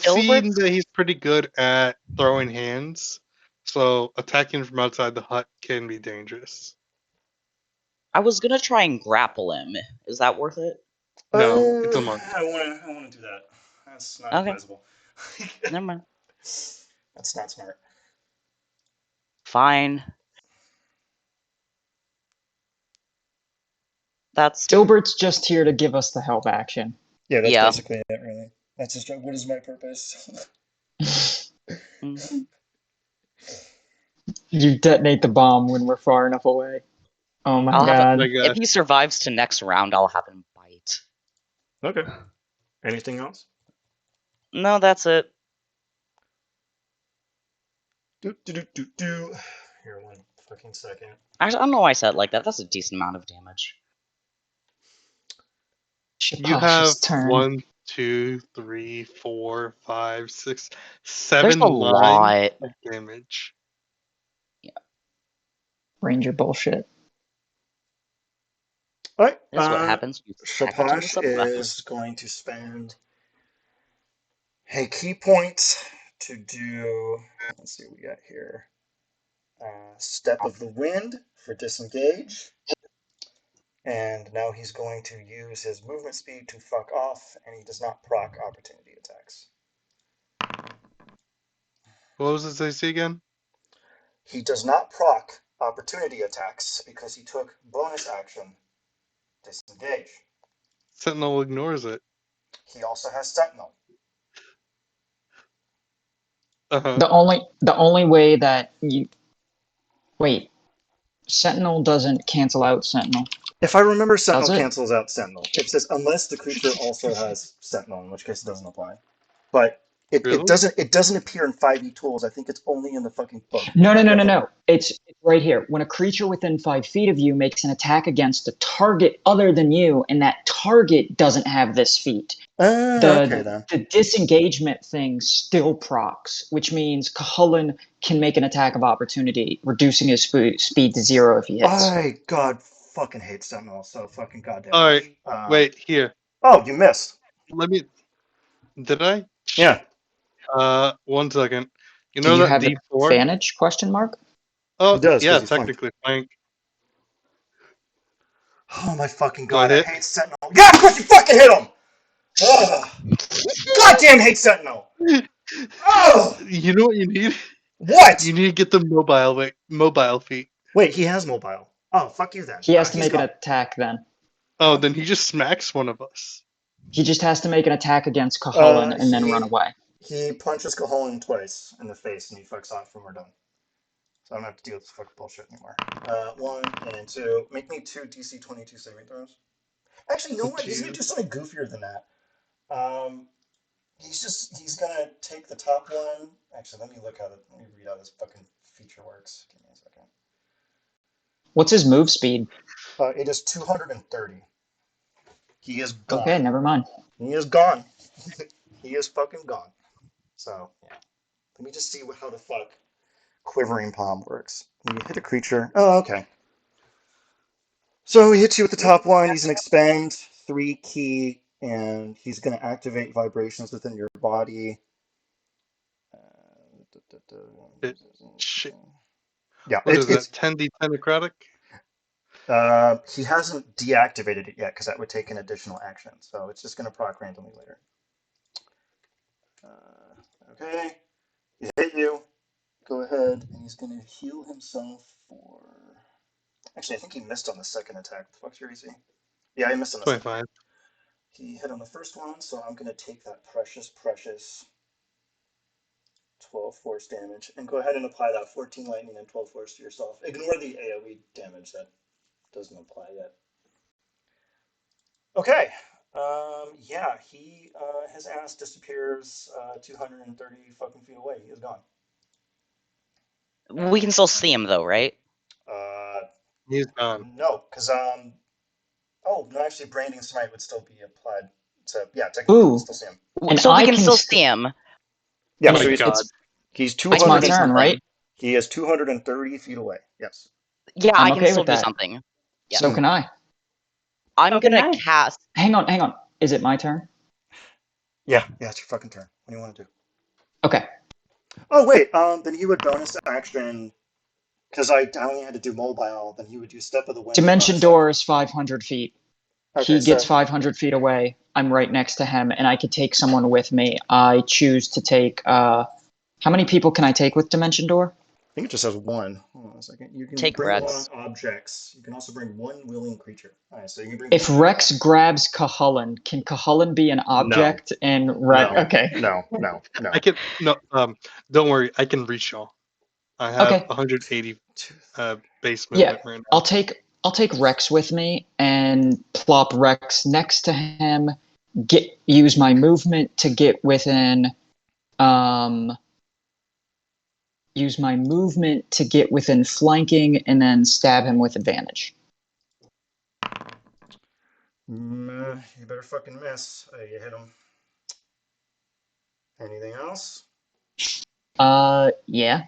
seen that he's pretty good at throwing hands, so attacking from outside the hut can be dangerous. I was gonna try and grapple him. Is that worth it? No, it's a monk. I want to do that. That's not Okay. advisable. Never mind. That's not smart. Fine. That's Dilbert's just here to give us the help action. Yeah, that's Yeah. basically it, really. That's just what is my purpose. Mhm. You detonate the bomb when we're far enough away. Oh my I'll have god. My if gosh. he survives to next round, I'll have him bite. Okay. Anything else? No, that's it. Do. Here, 1 fucking second. Actually, I don't know why I said it like that. That's a decent amount of damage. You have Shapasha's turn. 1, 2, 3, 4, 5, 6, There's 7 a lines lot. of damage. Ranger bullshit. All right. This is what happens. You stack it to the Shapash sub-level. is going to spend a key point to do. Let's see what we got here. Step of the Wind for disengage. And now he's going to use his movement speed to fuck off, and he does not proc opportunity attacks. What was his AC again? He does not proc opportunity attacks because he took bonus action disengage. Sentinel ignores it. He also has Sentinel. Uh-huh. The only way that you wait, Sentinel doesn't cancel out Sentinel. If I remember, Sentinel Does it? cancels out Sentinel. It says unless the creature also has Sentinel, in which case it doesn't apply. But it Really? doesn't appear in 5e tools. I think it's only in the fucking book. No. It's right here. When a creature within 5 feet of you makes an attack against a target other than you, and that target doesn't have this feat, Okay then. the disengagement thing still procs, which means Cuhullin can make an attack of opportunity, reducing his speed to 0 if he hits. I god fucking hate Sentinel so fucking goddamn All much. right. Wait, here. Oh, you missed. Let me. Did I? Yeah. 1 second. You Do know you that have D4? advantage? Question mark. Oh, He does, 'cause yeah, he's flanked. technically flank. Oh my fucking Do I god, I hit? hate Sentinel. Yeah, of course you fucking hit him! Ugh. Goddamn hate Sentinel! Oh! You know what you need? What? You need to get the mobile feet. Wait, he has mobile. Oh, fuck you then. He has to He's make gone. an attack then. Oh, then he just smacks one of us. He just has to make an attack against Cuhullin and then he- run away. He punches Caholan twice in the face and he fucks off when we're done. So I don't have to deal with this fucking bullshit anymore. 1 and 2. Make me 2 DC 22 saving throws. Actually, you know Oh, what? He's gonna jeez. do something goofier than that. He's gonna take the top one. Actually, let me read how this fucking feature works. Give me a second. What's his move speed? It is 230. He is gone. Okay, never mind. He is gone. He is fucking gone. So, yeah. Let me just see how the fuck Quivering Palm works. When you hit a creature. Oh, okay. So he hits you with the top one. He's going to expend 3 key, and he's going to activate vibrations within your body. Shit. Yeah, What is that? 10d10 necrotic? He hasn't deactivated it yet because that would take an additional action. So it's just going to proc randomly later. Okay. He hit you. Go ahead, and he's going to heal himself for. Actually, I think he missed on the second attack. The fuck's your AC? Yeah, he missed on the 25. second. He hit on the first one, so I'm going to take that precious 12 force damage and go ahead and apply that 14 lightning and 12 force to yourself. Ignore the AoE damage that doesn't apply yet. Okay. Yeah, he his ass disappears 230 fucking feet away. He is gone. We can still see him though, right? He's gone. No, because oh no, actually, branding smite would still be applied. So yeah, technically you Ooh. can still see him. And So we I can can still st- see him. Yeah, And so God. he's I It's can my 200. do turn, something. right? He is 230 feet away. Yes. Yeah, I'm I can okay still with do that. something. Yeah. So can I. I'm Okay, gonna nice. cast. Hang on. Is it my turn? Yeah, it's your fucking turn. What do you want to do? Okay. Oh wait, then he would bonus action because I only had to do mobile. Then he would do Step of the Wind. Dimension door is 500 feet. Okay, He gets so 500 feet away. I'm right next to him, and I could take someone with me. I choose to take. How many people can I take with Dimension Door? think it just says one. Hold on a second. You can Take bring Rex. along objects. You can also bring one willing creature. All right, so you can bring. If Rex grabs Cahullin, can Cahullin be an object? And Rex. No. Okay. No. I can no. Don't worry. I can reach y'all. I have Okay. 180 base Yeah, movement right now. I'll take Rex with me and plop Rex next to him. Use my movement to get within. Use my movement to get within flanking, and then stab him with advantage. You better fucking miss. You hit him. Anything else? Yeah.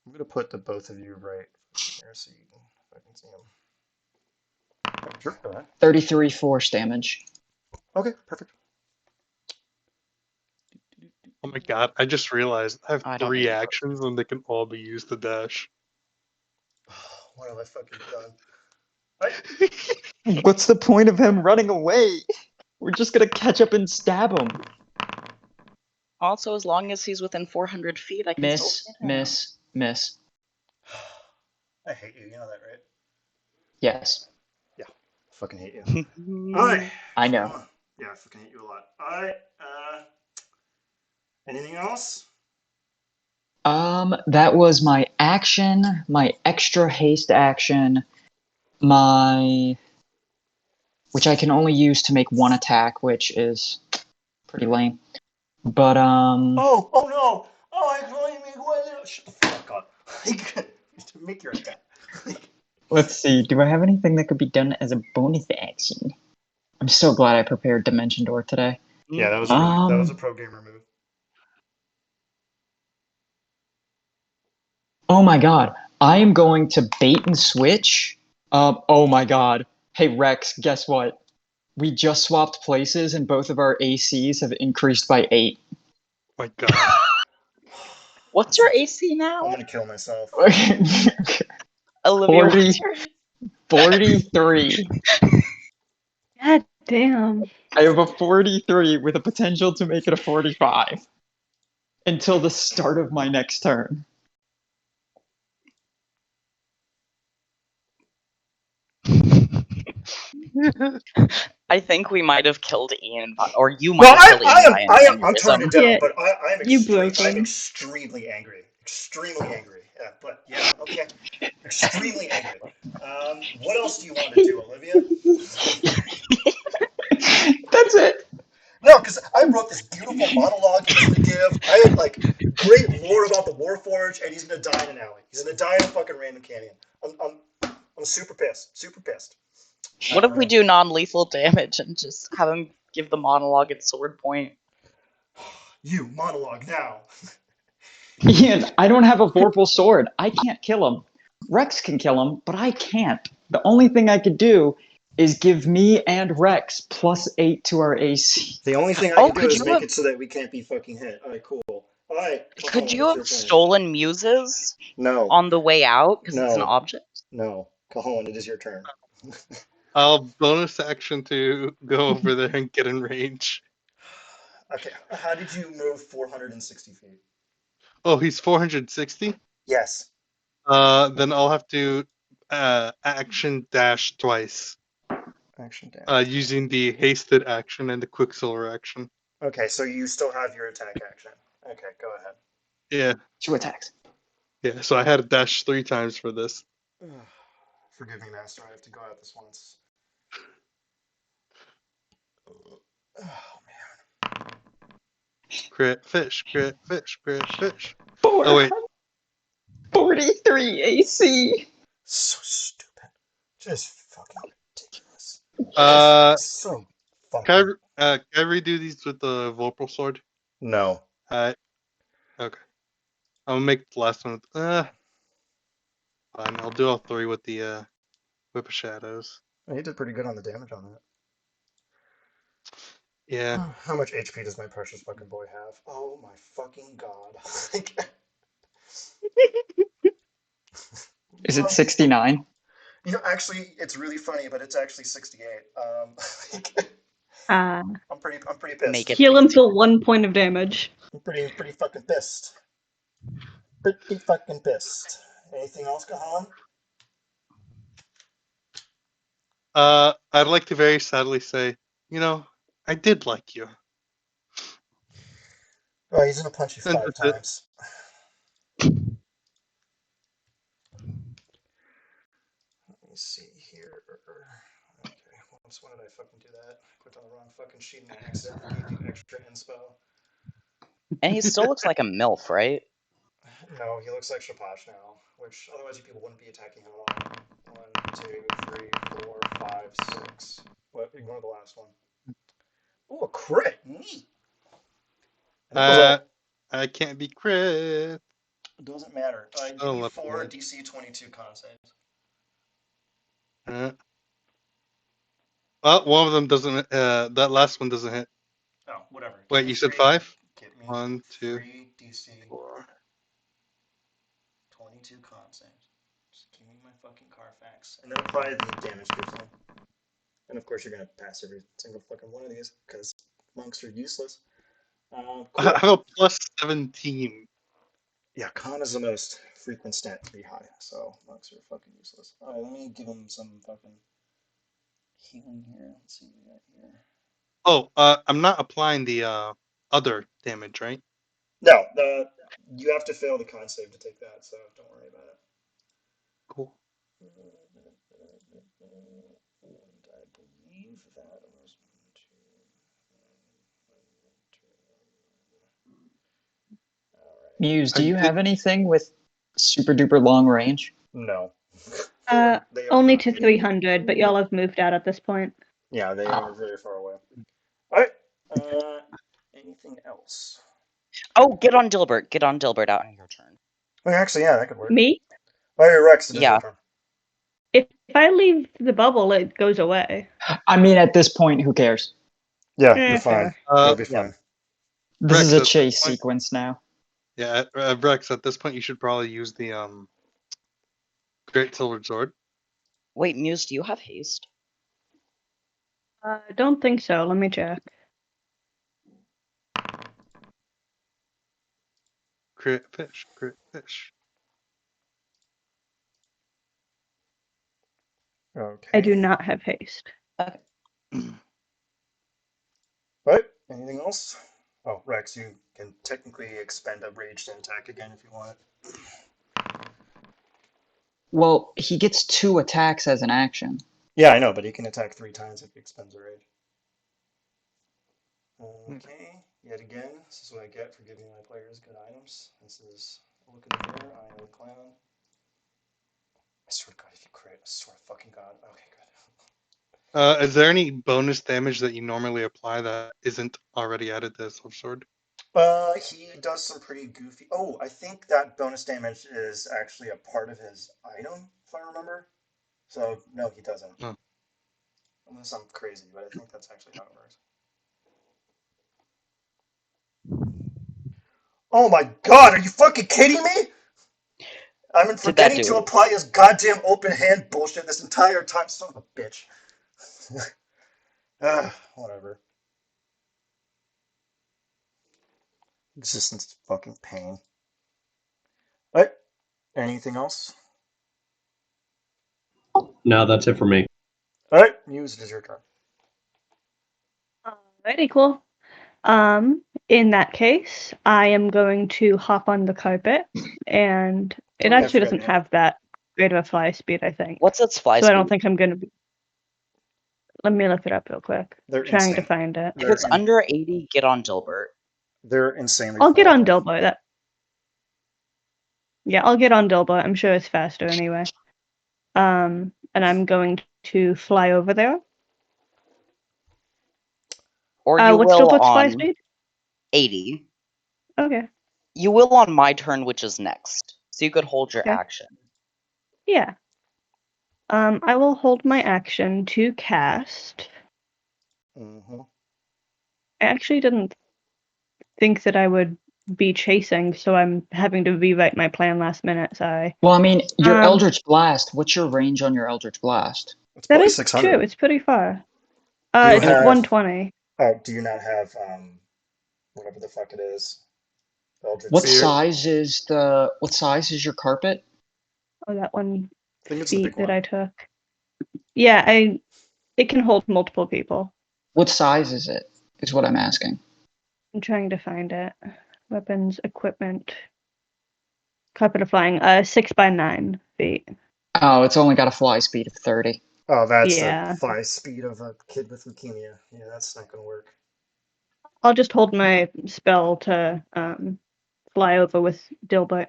I'm gonna put the both of you right here so you can fucking see him. Sure, go ahead. 33 force damage. Okay, perfect. Oh my god! I just realized I have I don't 3 need actions and they can all be used to dash. What have I fucking done? What's the point of him running away? We're just gonna catch up and stab him. Also, as long as he's within 400 feet, I can still hit him. Miss. I hate you. You know that, right? Yes. Yeah, fucking hate you. All right. I know. Yeah, I fucking hate you a lot. All right. Anything else? That was my action, my extra haste action, which I can only use to make one attack, which is pretty lame. But Oh no! Oh, I can only make one. Shut the fuck up. Make your attack. Let's see. Do I have anything that could be done as a bonus action? I'm so glad I prepared Dimension Door today. Yeah, that was a pro gamer move. Oh my god. I am going to bait and switch. Oh my god. Hey Rex, guess what? We just swapped places and both of our ACs have increased by 8. My god. What's your AC I'm now? gonna kill myself. Olivia, 40. what's your 43. God damn. I have a 43 with a potential to make it a 45 until the start of my next turn. I think we might have killed Ian, or you might have killed Ian by an I'm turning it down, Yeah, but I'm you broke him. extremely angry. Extremely angry. Yeah, but yeah, okay. Extremely angry. What else do you want to do, Olivia? That's it. No, because I wrote this beautiful monologue he was going to give. I had like great lore about the Warforged, and he's going to die in an alley. He's going to die in a fucking random canyon. I'm super pissed. Super pissed. What if we do non-lethal damage and just have him give the monologue at sword point? You monologue now. Ian, I don't have a Vorpal sword. I can't kill him. Rex can kill him, but I can't. The only thing I could do is give me and Rex +8 to our AC. The only thing I can do is make it so that we can't be fucking hit. All right, cool. All right. Could you have stolen muses No. on the way out because it's an object? No. Cajon, it is your turn. I'll bonus action to go over there and get in range. Okay. How did you move 460 feet? Oh, he's 460? Yes. Then I'll have to action dash twice. Action dash. Using the hasted action and the quicksilver action. Okay, so you still have your attack action. Okay, go ahead. Yeah. 2 attacks. Yeah, so I had to dash 3 times for this. Forgive me, Master. I have to go at this once. Oh, man. Crit fish, crit fish, crit fish. 4. Oh, wait. 43 AC. So stupid. Just fucking ridiculous. So fucking. Can I redo these with the Vorpal sword? No. Okay. I'm gonna make the last one. Fine, I'll do all 3 with the Whip of Shadows. Oh, you did pretty good on the damage on that. Yeah. How much HP does my precious fucking boy have? Oh my fucking god. Is it 69? You know, actually, it's really funny, but it's actually 68. Ah. I'm pretty pissed. Make it Heal him for 1 point of damage. I'm pretty fucking pissed. Pretty fucking pissed. Anything else, Gahan? I'd like to very sadly say, I did like you. Oh, he's gonna punch you And 5 that's it. times. Let me see here. Okay, when did I fucking do that? I clicked on the wrong fucking sheet and I accidentally gave you extra inspo. And he still looks like a MILF, right? No, he looks like Shapash now, which otherwise you people wouldn't be attacking him at all. 1, 2, 3, 4, 5, 6. What? Ignore the last one. Oh, a crit! Neat! I think it was all. I can't be crit. It doesn't matter. Give Oh, me let 4 me- DC 22 con saves. Uh, well, one of them doesn't. That last one doesn't hit. Oh, whatever. Give Wait, me you said 3. 5? Give me 1, 2, 3 DC 4. 22 con saves. Just give me my fucking Carfax. And then apply the damage to him. And of course, you're gonna pass every single fucking one of these because monks are useless. I Cool. have a plus 17. Yeah, con is the most frequent stat to be high, so monks are fucking useless. Alright, let me give him some fucking healing here. Let's see what we got here. Oh, I'm not applying the other damage, right? No, you have to fail the con save to take that, so don't worry about it. Cool. And I believe that was 1, 2. Alright. Muse, do I you did. have anything with super duper long range? No. They are Only not to hitting. 300, but y'all have moved out at this point. Yeah, they Ah. are very far away. Alright. Anything else? Oh, get on Dilbert. Get on Dilbert out on your turn. Oh, actually, yeah, that could work. Me? Oh, you're Rex. It is your Yeah. turn. If I leave the bubble, it goes away. I mean, at this point, who cares? Yeah, Eh, you're fine. fair. You'll be yeah. fine. This Rex, is a at this chase point- sequence now. Yeah, Rex. At this point, you should probably use the Great Silver Sword. Wait, Muse, do you have haste? I don't think so. Let me check. Crit fish. Crit fish. Okay. I do not have haste. Okay. Right? Anything else? Oh, Rex, you can technically expend a raged attack again if you want. Well, he gets 2 attacks as an action. Yeah, I know, but he can attack 3 times if he expends a rage. Okay, yet again, this is what I get for giving my players good items. This is look in the mirror, I am a clown. I swear to God, if you crit, I swear to fucking God. Okay, good. Is there any bonus damage that you normally apply that isn't already added to Silver Sword? He does some pretty goofy. Oh, I think that bonus damage is actually a part of his item, if I remember. So no, he doesn't. Oh. Unless I'm crazy, but I think that's actually how it works. Oh my God, are you fucking kidding me? I've been Did that forgetting do to it? apply his goddamn open hand bullshit this entire time. Son of a bitch. Whatever. Existence fucking pain. Right? Anything else? No, that's it for me. Alright, Muse, it is your turn. Alrighty, cool. In that case, I am going to hop on the carpet, and it Oh, yeah, I actually forgot doesn't you. have that great of a fly speed, I think. What's its fly So speed? I don't think I'm gonna be. Let me look it up real quick. They're Trying to insane. find it. If it's under 80, get on Dilbert. They're insanely I'll get far on away. Dilbo. Yeah, I'll get on Dilbo. I'm sure it's faster anyway. And I'm going to fly over there. Or you What's will Dilbo's fly on speed? 80. Okay. You will on my turn, which is next. So you could hold your Okay. action. Yeah. I will hold my action to cast. Mm-hmm. I actually didn't think that I would be chasing, so I'm having to rewrite my plan last minute. Sorry. Well, I mean, your Um, Eldritch Blast, what's your range on your Eldritch Blast? It's That probably is 600. true. It's pretty far. Do you It's have 120. Oh, do you not have whatever the fuck it is? Eldritch What Sphere. size is your carpet? Oh, that one I think it's the feat big that one. I took. Yeah, it can hold multiple people. What size is it? Is what I'm asking. I'm trying to find it. Weapons, equipment, carpet of flying. 6 by 9 feet. Oh, it's only got a fly speed of 30. Oh, that's the Yeah. fly speed of a kid with leukemia. Yeah, that's not gonna work. I'll just hold my spell to fly over with Dilbert.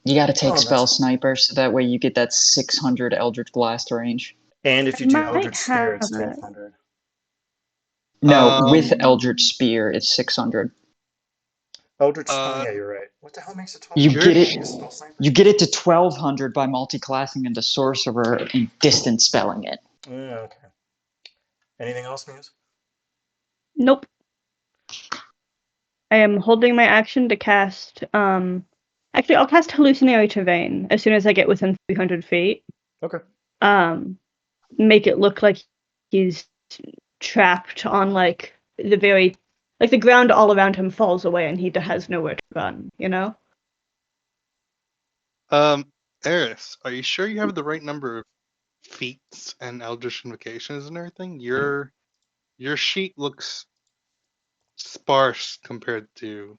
You got to take Oh, that's spell cool. sniper so that way you get that 600 Eldritch Blast range. And if I you do might Eldritch Spear, it's have it. 1200. No, with Um, Eldritch Spear, it's 600. Eldritch. Oh uh, yeah, you're right. What the hell makes it You 1200? get your it. Being a spell sniper? You get it to 1200 by multi-classing into sorcerer and distance spelling it. Okay. Anything else, Muse? Nope. I am holding my action to cast. Actually, I'll cast Hallucinatory Terrain as soon as I get within 300 feet. Okay. Make it look like he's trapped on like the ground all around him falls away and he has nowhere to run. You know. Eris, are you sure you have the right number of feats and Eldritch invocations and everything? Your sheet looks sparse compared to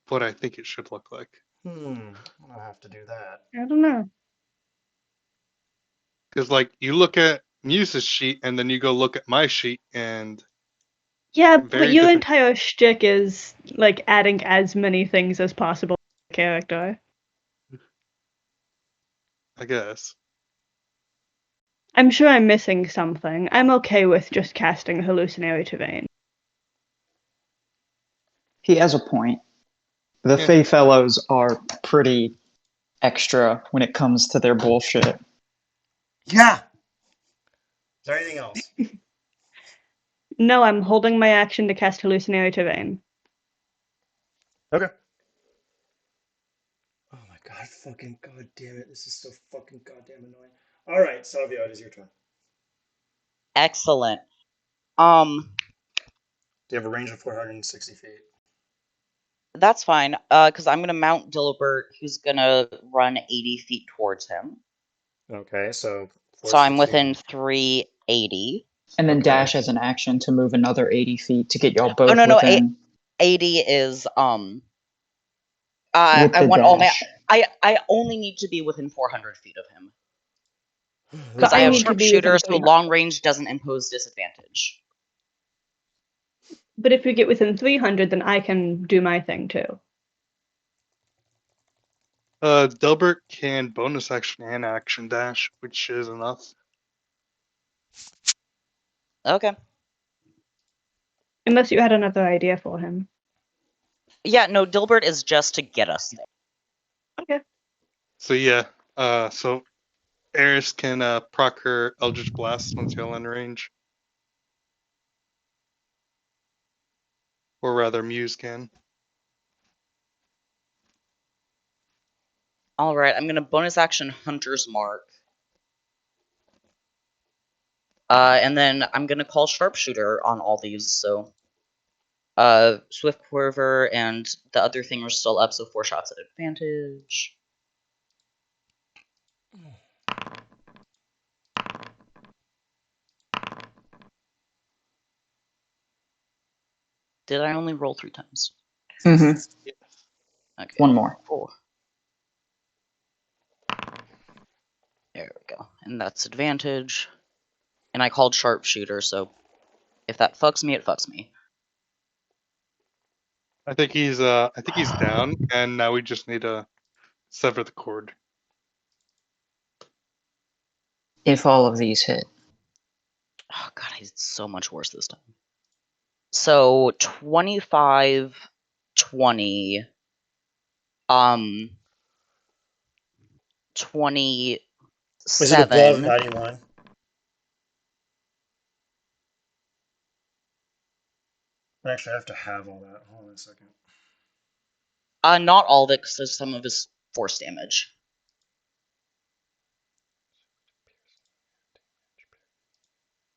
what I think it should look like. I'll have to do that. I don't know. Because like you look at Muse's sheet and then you go look at my sheet and Yeah, but very your different. entire shtick is like adding as many things as possible to the character. I guess. I'm sure I'm missing something. I'm okay with just casting Hallucinatory Terrain. He has a point. The Yeah. Fey Fellows are pretty extra when it comes to their bullshit. Yeah. Is there anything else? No, I'm holding my action to cast Hallucinatory Terrain. Okay. Oh my god, fucking goddamn it. This is so fucking goddamn annoying. Alright, Savio, it is your turn. Excellent. Do you have a range of 460 feet? That's fine. Because I'm gonna mount Dilbert, who's gonna run 80 feet towards him. Okay, so So I'm 460. within 380. And then Okay. dash as an action to move another 80 feet to get y'all Oh both no, within 80 is with I the want all my dash. I only need to be within 400 feet of him. So Because I I have need to be within sharpshooter, so 300. long range doesn't impose disadvantage. But if we get within 300, then I can do my thing too. Delbert can bonus action and action dash, which is enough. Okay. Unless you had another idea for him. Yeah, no, Dilbert is just to get us there. Okay. So yeah, so Eris can proc her Eldritch Blast once y'all in range. Or rather, Muse can. Alright, I'm gonna bonus action Hunter's Mark. And then I'm gonna call Sharpshooter on all these, so Swift Quiver and the other thing are still up, so 4 shots at advantage. Did I only roll 3 times? Mm-hmm. Yes. Okay. One more. Cool. There we go. And that's advantage. And I called Sharpshooter, so if that fucks me, it fucks me. I think he's down, and now we just need to sever the cord. If all of these hit. Oh god, I did so much worse this time. So 25, 20, 27. Is it above 91? Actually, I have to have all that. Hold on a second. Not all of it, because some of his force damage.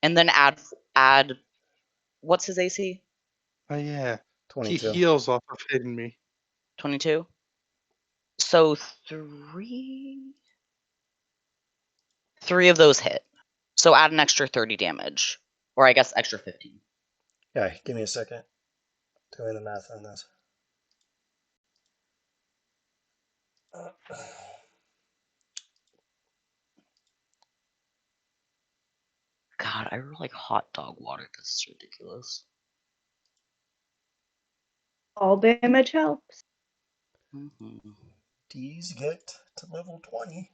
And then add what's his AC? Oh yeah, He 22. heals off of hitting me. 22. So three of those hit. So add an extra 30 damage. Or I guess extra 15. Yeah, give me a second. Doing the math on this. God, I really like hot dog water. This is ridiculous. All damage helps. These get to level 20.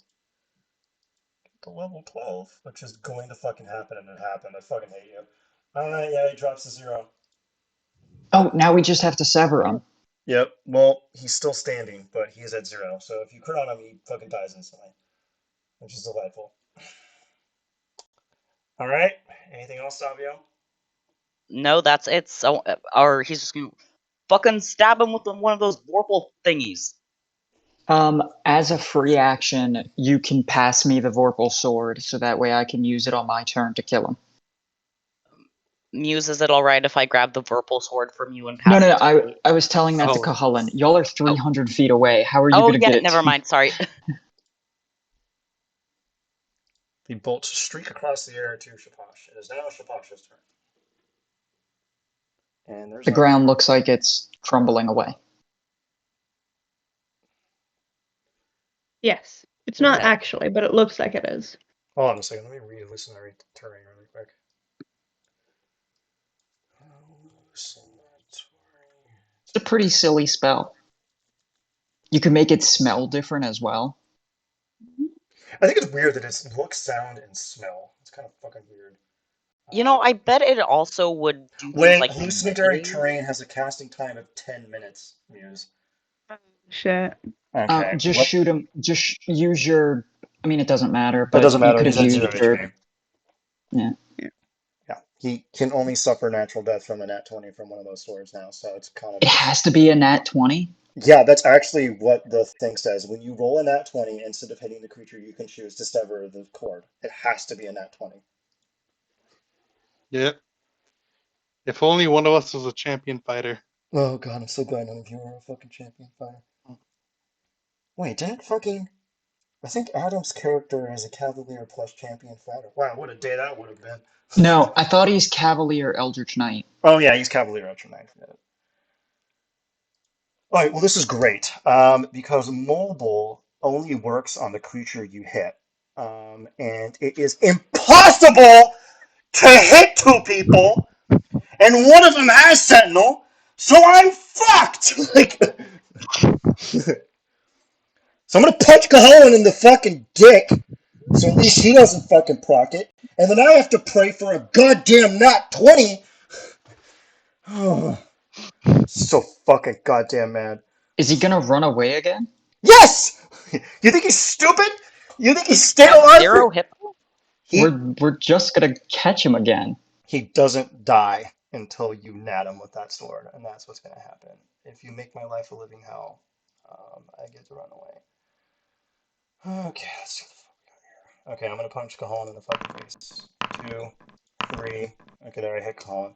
Get to level 12, which is going to fucking happen, and it happened. I fucking hate you. Alright, yeah, he drops to 0. Oh, now we just have to sever him. Yep, well, he's still standing, but he's at 0. So if you crit on him, he fucking dies instantly. Which is delightful. Alright, anything else, Savio? No, that's it. So, or he's just gonna fucking stab him with one of those Vorpal thingies. As a free action, you can pass me the Vorpal sword, so that way I can use it on my turn to kill him. Muse, is it alright if I grab the Vorpal sword from you and No, pass no, it no. to you? I was telling that to Oh. Cahullin. Y'all are 300 feet away. How are you Oh, going to yeah, get it? never mind. Sorry. The bolts streak across the air to Shaposh. It is now Shaposh's turn. And there's The ground looks like it's crumbling away. Yes. It's not Okay. actually, but it looks like it is. Hold on a second. Let me re-hallucinate terrain really quick. It's a pretty silly spell. You can make it smell different as well. I think it's weird that it's look, sound, and smell. It's kind of fucking weird. You know, I bet it also would do things When like hallucinatory manipulate. terrain has a casting time of 10 minutes, Muse. Shit. Okay. Just what? shoot him. Just use your. I mean, it doesn't matter, It but doesn't you matter. could He's have at 0 used your. HP. Yeah. Yeah. He can only suffer natural death from a nat 20 from one of those swords now, so it's kind of. It has to be a nat 20. Yeah, that's actually what the thing says. When you roll a nat 20, instead of hitting the creature, you can choose to sever the cord. It has to be a nat 20. Yeah. If only one of us was a champion fighter. Oh god, I'm so glad none of you are a fucking champion fighter. Wait, didn't fucking... I think Adam's character is a Cavalier plus champion fighter. Wow, what a day that would have been. No, I thought he's Cavalier Eldritch Knight. Oh yeah, he's Cavalier Ultra Knight. Alright, well this is great. Because mobile only works on the creature you hit. And it is impossible to hit 2 people, and one of them has Sentinel, so I'm fucked! Like... So I'm gonna punch Cahowan in the fucking dick, so at least he doesn't fucking proc it. And then I have to pray for a goddamn nat 20. So fucking goddamn mad. Is he gonna run away again? Yes! You think he's stupid? You think he's staying At alive? 0 hit. We're just gonna catch him again. He doesn't die until you nat him with that sword, and that's what's gonna happen. If you make my life a living hell, I get to run away. Okay, let's see what the fuck we got here. Okay, I'm gonna punch Cajon in the fucking face. 2, 3. Okay, there I hit Cajon.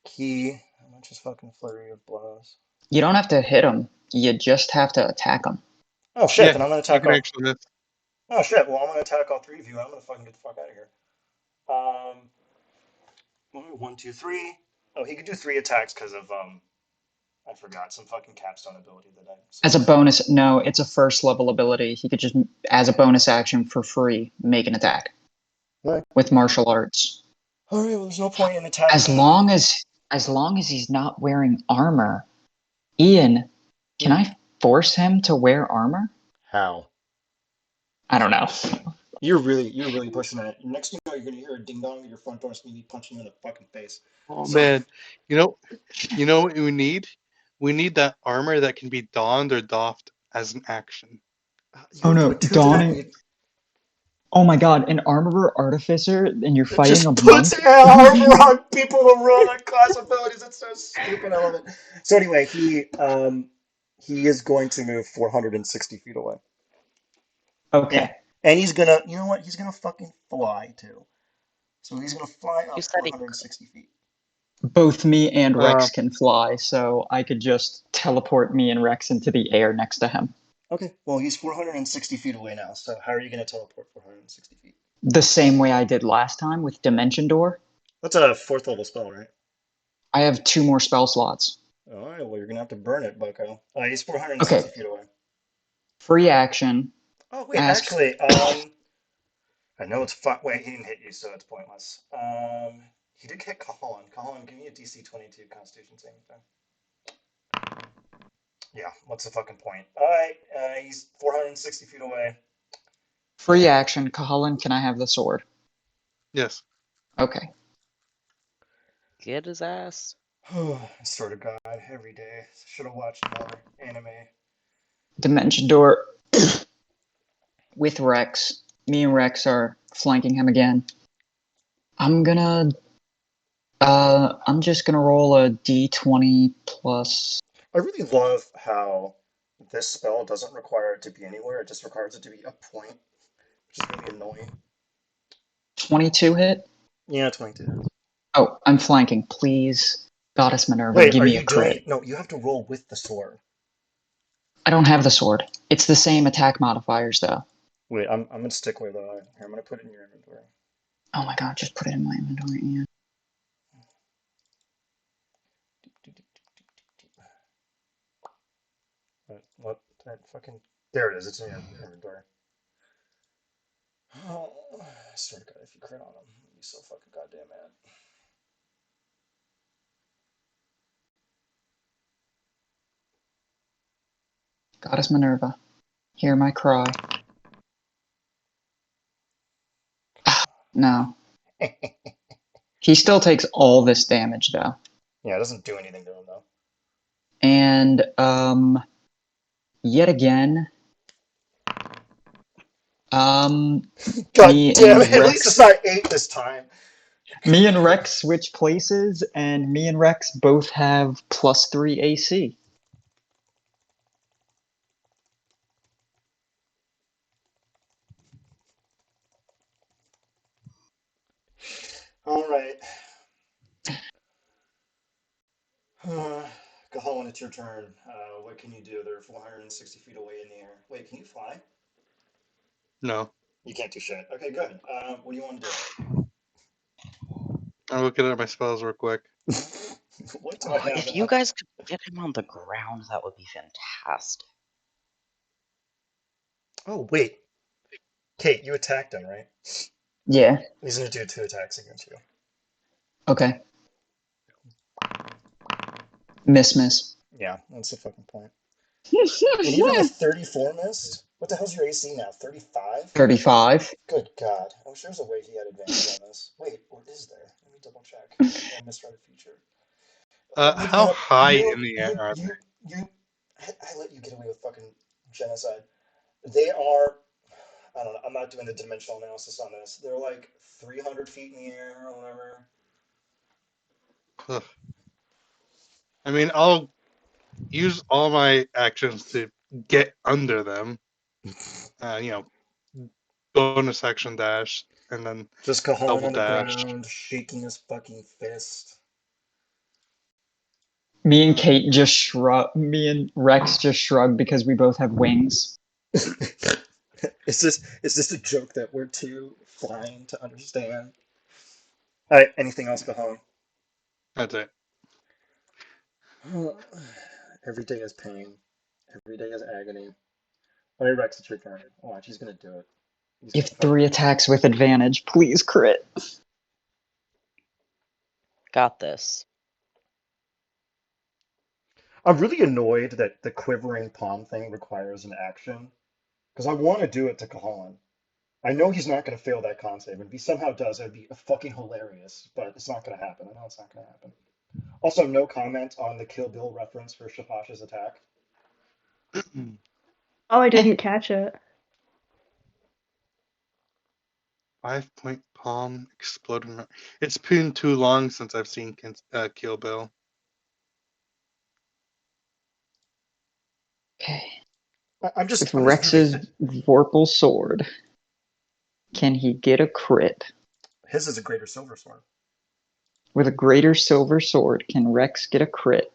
Key. How much is fucking flurry of blows? You don't have to hit him. You just have to attack him. Oh shit! Yeah, Then I'm gonna you attack can all. actually miss. Oh shit! Well, I'm gonna attack all 3 of you. I'm gonna fucking get the fuck out of here. 1, 2, 3. Oh, he could do 3 attacks because of I forgot some fucking capstone ability that I. As a bonus, no, it's a first level ability. He could just, as a bonus action for free, make an attack Right. with martial arts. All right. Well, there's no point in attacking. As long as he's not wearing armor. Ian, can I force him to wear armor? How? I don't know. You're really pushing it. Next thing you know, you're gonna hear a ding dong at your front door, so you need to punch him in the fucking face. Oh So- man, you know what we need? We need that armor that can be donned or doffed as an action. You Oh would no, do it too, donning. today. Oh my god, an armorer artificer and you're It fighting just a puts monk? armor on people who roll on class abilities. It's so stupid. I love it. So anyway, he is going to move 460 feet away. Okay. And he's gonna, you know what? He's gonna fucking fly too. So he's gonna fly You up said he 460 feet. Both me and Rex can fly, so I could just teleport me and Rex into the air next to him. Okay, well, he's 460 feet away now, so how are you going to teleport 460 feet? The same way I did last time with Dimension Door. That's a 4th level spell, right? I have 2 more spell slots. Alright, well, you're going to have to burn it, bucko. He's 460 Okay. feet away. Free action. Oh, wait, Ask. actually, I know it's wait, he didn't hit you, so it's pointless. He did hit Cahalan. Cahalan, give me a DC 22 Constitution saving throw. Yeah, what's the fucking point? Alright, he's 460 feet away. Free action. Kahalan, can I have the sword? Yes. Okay. Get his ass. I swear to God, every day. Should have watched more anime. Dimension Door with Rex. Me and Rex are flanking him again. I'm just gonna roll a d20 plus. I really love how this spell doesn't require it to be anywhere, it just requires it to be a point, which is really annoying. 22 hit? Yeah, 22. Oh, I'm flanking. Please, Goddess Minerva, Wait, give are me you a crit. doing... No, you have to roll with the sword. I don't have the sword. It's the same attack modifiers, though. Wait, I'm gonna stick with here, I'm gonna put it in your inventory. Oh my god, just put it in my inventory. Yeah. What? That fucking... There it is, it's in your inventory. Oh, I swear to God, if you crit on him, I'd be so fucking goddamn mad. Goddess Minerva, hear my cry. No. He still takes all this damage, though. Yeah, it doesn't do anything to him, though. And, yet again, God me damn and it, at least it's not 8 this time. Me and Rex switch places, and me and Rex both have +3 AC. Alright. Cahalan, it's your turn. What can you do? They're 460 feet away in the air. Wait, can you fly? No. You can't do shit. Okay, good. What do you want to do? I'm looking at my spells real quick. What do I have? If you guys could get him on the ground, that would be fantastic. Oh, wait. Kate, you attacked him, right? Yeah. He's going to do 2 attacks against you. Okay. Miss. Yeah, that's the fucking point. And even with 34 missed? What the hell's your AC now? 35? 35. Good God. I wish there was a way he had advantage on this. Wait, or is there? Let me double check. Maybe I misread a feature. How high in the air are they? I let you get away with fucking genocide. They are... I don't know. I'm not doing the dimensional analysis on this. They're like 300 feet in the air or whatever. Ugh. I mean, I'll use all my actions to get under them. Bonus action dash, and then Just Cahalan double on the dash. ground, shaking his fucking fist. Me and Kate just shrug. Me and Rex just shrug because we both have wings. Is this a joke that we're too flying to understand? Alright, anything else, Cahalan? That's it. Every day is pain. Every day is agony. Alright, Rex, it's your turn. Watch, he's gonna do it. If 3 attacks with advantage, please crit. Got this. I'm really annoyed that the quivering palm thing requires an action. Because I want to do it to Cahalan. I know he's not going to fail that con save, and if he somehow does, it would be fucking hilarious. But it's not going to happen. I know it's not going to happen. Also, no comment on the Kill Bill reference for Shapash's attack. Oh, I didn't catch it. 5-point palm exploding. It's been too long since I've seen Kill Bill. Okay. I'm just With Rex's Vorpal sword, can he get a crit? His is a greater silver sword. with a greater silver sword, can Rex get a crit?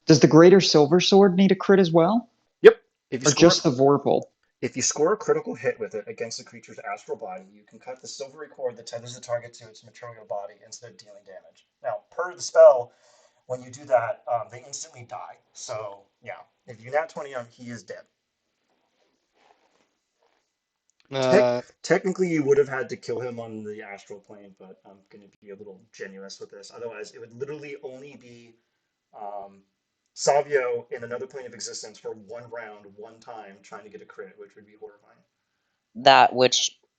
Does the greater silver sword need a crit as well? Yep. If you Or score just the Vorpal? If you score a critical hit with it against the creature's astral body, you can cut the silvery cord that tethers the target to its material body instead of dealing damage. Now, per the spell, when you do that, they instantly die. So, yeah, if you nat 20 on, he is dead. Technically, you would have had to kill him on the astral plane, but I'm going to be a little generous with this. Otherwise, it would literally only be Savio in another plane of existence for one round, one time, trying to get a crit, which would be horrifying.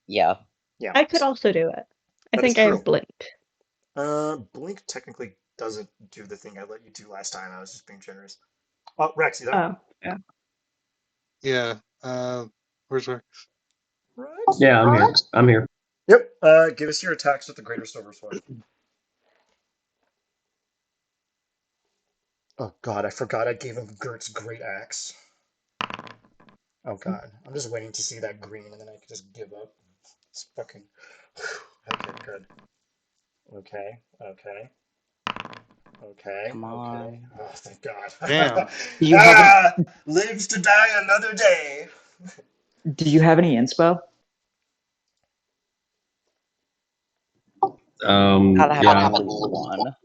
Yeah. Yeah. I could also do it. I That is think I true. have blink. Blink technically doesn't do the thing I let you do last time. I was just being generous. Oh, Rex, you there? Oh, yeah. Yeah. Where's Rex? Rex? Yeah, I'm here. I'm here. Yep. Give us your attacks with the greater silver sword. Oh God, I forgot I gave him Gert's great axe. Oh God, I'm just waiting to see that green, and then I can just give up. It's fucking. Okay, good. Okay. Come on. Oh, thank God. Damn. Do you have Lives to die another day. Do you have any inspo? Gotta have Yeah. at least one.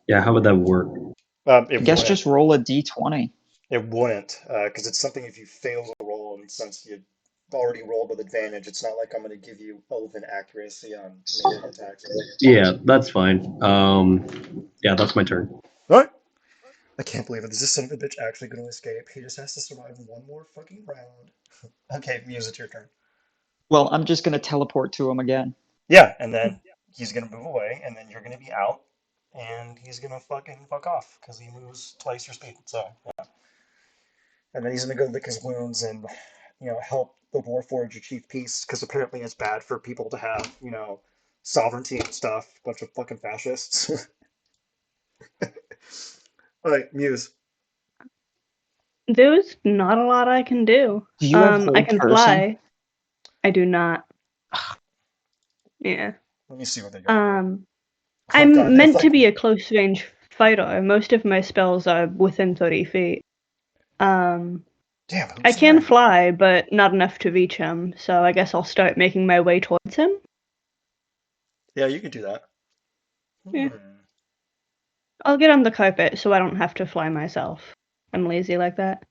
Yeah, how would that work? I It guess wouldn't. just roll a d20. It wouldn't, because it's something if you fail to roll, and since you already rolled with advantage, it's not like I'm going to give you elven accuracy on melee attacks. Yeah, that's fine. Yeah, that's my turn. What? I can't believe it. Is this son of a bitch actually going to escape? He just has to survive one more fucking round. Okay, Muse, it's your turn. Well, I'm just gonna teleport to him again. Yeah, and then he's going to move away, and then you're going to be out, and he's going to fucking fuck off, because he moves twice your speed, so, yeah. And then he's going to go lick his wounds and, help the Warforged achieve peace, because apparently it's bad for people to have, sovereignty and stuff. Bunch of fucking fascists. All right, Muse. There's not a lot I can do. Do you have I hold can person? fly. I do not. Yeah. Let me see what they got. Oh, I'm God, meant to be a close range fighter. Most of my spells are within 30 feet. Damn, I who's can that? fly, but not enough to reach him, so I guess I'll start making my way towards him. Yeah, you can do that. Yeah. I'll get on the carpet so I don't have to fly myself. I'm lazy like that.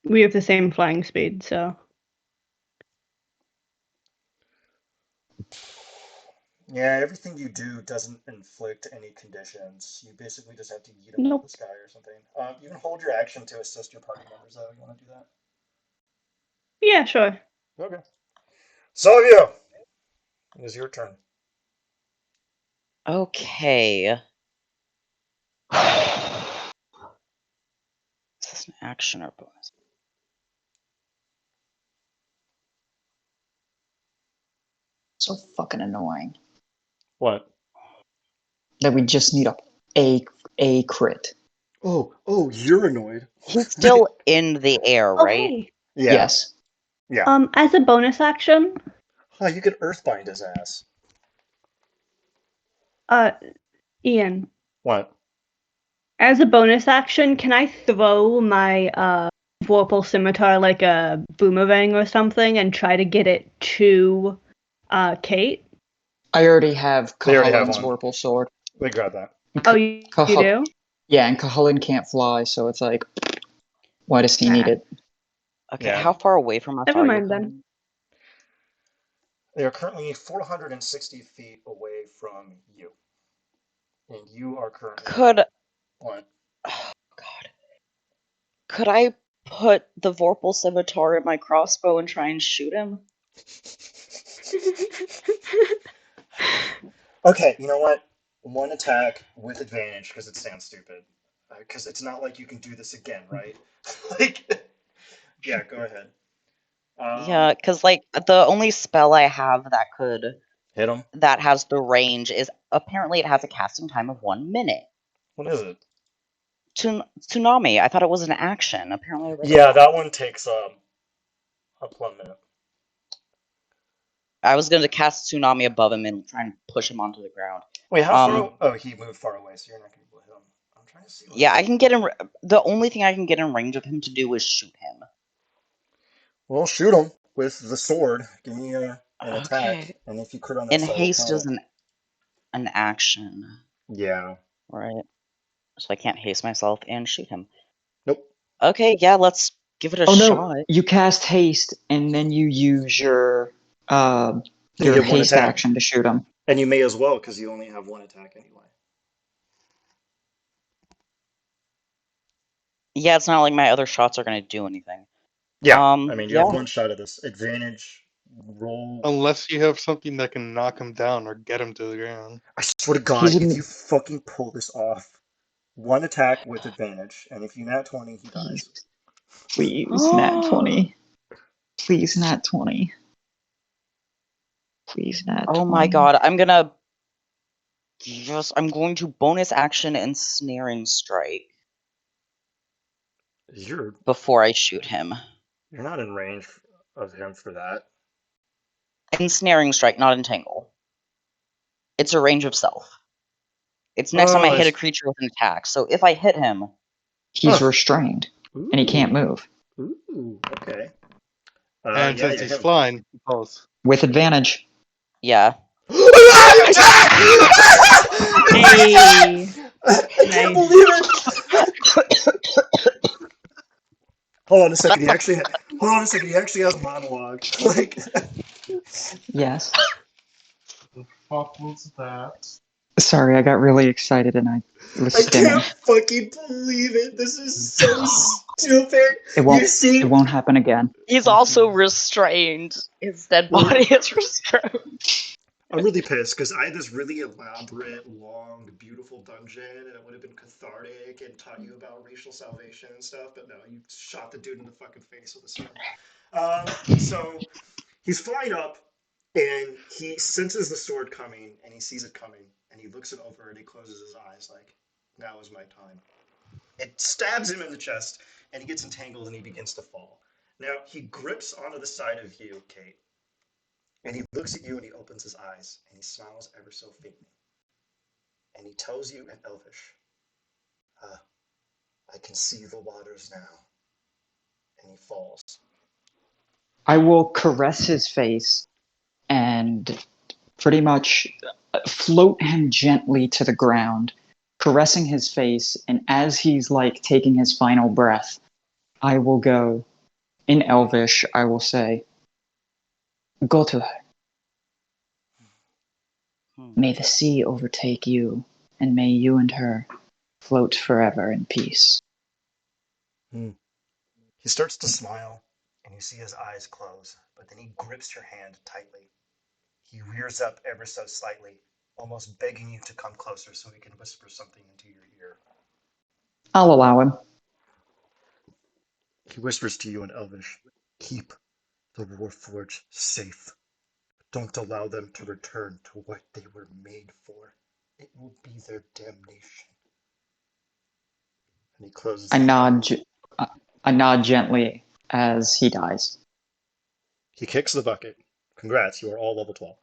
We have the same flying speed, so. Yeah, everything you do doesn't inflict any conditions. You basically just have to yeet them out of the Nope. sky or something. You can hold your action to assist your party members, though. You want to do that? Yeah, sure. Okay. Savio! It is your turn. Okay. Is this an action or bonus? So fucking annoying What? that we just need a crit. Oh, you're annoyed. He's still in the air, Oh, right? hey. Yeah. Yes. Yeah. As a bonus action, You could earthbind his ass. Ian, What? as a bonus action, can I throw my Vorpal Scimitar like a boomerang or something and try to get it to Kate? I already have They already have Cahalan's one. Vorpal sword. They grab that. Oh, you do? Yeah, and Cahalan can't fly, so it's like, why does he need it? Okay, Yeah. how far away from us Never are you? mind then. They are currently 460 feet away from you. And you are currently... Could What? oh, God. Could I put the Vorpal Scimitar in my crossbow and try and shoot him? Okay, you know what? One attack with advantage because it sounds stupid. Because it's not like you can do this again, right? Like, yeah, go ahead. Yeah, because like the only spell I have Hit him. that has the range is apparently it has a casting time of 1 minute. What is it? Tsunami. I thought it was an action. Apparently, I read it Yeah, wrong. that one takes a plumb minute. I was going to cast Tsunami above him and try and push him onto the ground. Wait, how far? Oh, he moved far away, so you're not going to be able to hit him. I'm trying to see. Yeah, I can get in. The only thing I can get in range of him to do is shoot him. Well, shoot him with the sword. Give me an attack, Okay. and if you crit on that And side, haste I'll is an action, yeah. right? So I can't haste myself and shoot him. Nope. Okay, yeah, let's give it a Oh shot. no! You cast haste, and then you use your You get one haste attack. action to shoot him. And you may as well, because you only have one attack anyway. Yeah, it's not like my other shots are gonna do anything. Yeah, I mean, you yeah. have one shot at this. Advantage roll. Unless you have something that can knock him down or get him to the ground. I swear to God, He's if in- you fucking pull this off, one attack with advantage, and if you nat 20, he dies. Please, nat 20. Please, nat 20. Please, nat 20. Oh my god, I'm going to bonus action and snaring strike You're before I shoot him. not in range of him for that. Ensnaring strike, not entangle. It's a range of self. It's next time I hit a creature with an attack. So if I hit him, He's restrained, and he can't move. Ooh, okay. And yeah, since you he's hit him. flying, he falls. With advantage. yeah. Hey. I can't believe it! Hold on a second. He actually has a monologue. Like, Yes. The fuck was that? Sorry, I got really excited and I was I stimming. can't fucking believe it. This is so stupid. It won't happen again. He's also restrained. His dead body is restrained. I'm really pissed because I had this really elaborate, long, beautiful dungeon, and it would have been cathartic and taught you about racial salvation and stuff. But no, you shot the dude in the fucking face with a sword. So he's flying up, and he senses the sword coming, and he sees it coming, and he looks it over, and he closes his eyes like, "Now is my time." It stabs him in the chest, and he gets entangled, and he begins to fall. Now he grips onto the side of you, Kate. And he looks at you and he opens his eyes and he smiles ever so faintly. And he tells you in Elvish, "I can see the waters now." And he falls. I will caress his face and pretty much float him gently to the ground, caressing his face, and as he's like taking his final breath, I will go, in Elvish, I will say, "Go to her. May the sea overtake you, and may you and her float forever in peace." He starts to smile and you see his eyes close, but then he grips your hand tightly. He rears up ever so slightly, almost begging you to come closer so he can whisper something into your ear. I'll allow him. He whispers to you in Elvish, "Keep the Warforged safe. Don't allow them to return to what they were made for. It will be their damnation." And he closes I his nod. eyes. I nod gently as he dies. He kicks the bucket. Congrats, you are all level 12.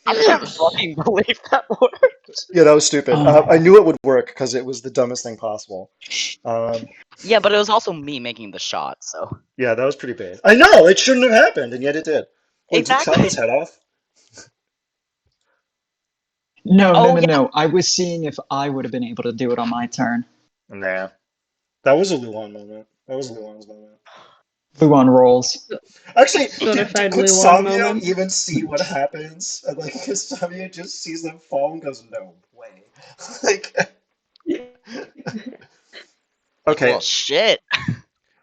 I can't fucking believe that worked. Yeah, that was stupid. I knew it would work because it was the dumbest thing possible. Yeah, but it was also me making the shot, so. Yeah, that was pretty bad. I know, it shouldn't have happened, and yet it did. Wait, did you chop Exactly. his head off? No. I was seeing if I would have been able to do it on my turn. Nah. That was a Luan moment. That was Luan's moment. Luan rolls. Actually, Certified could Luan Savio moment. even see what happens? And like, because Savio just sees them fall and goes, "No way." Like, okay. Well, shit.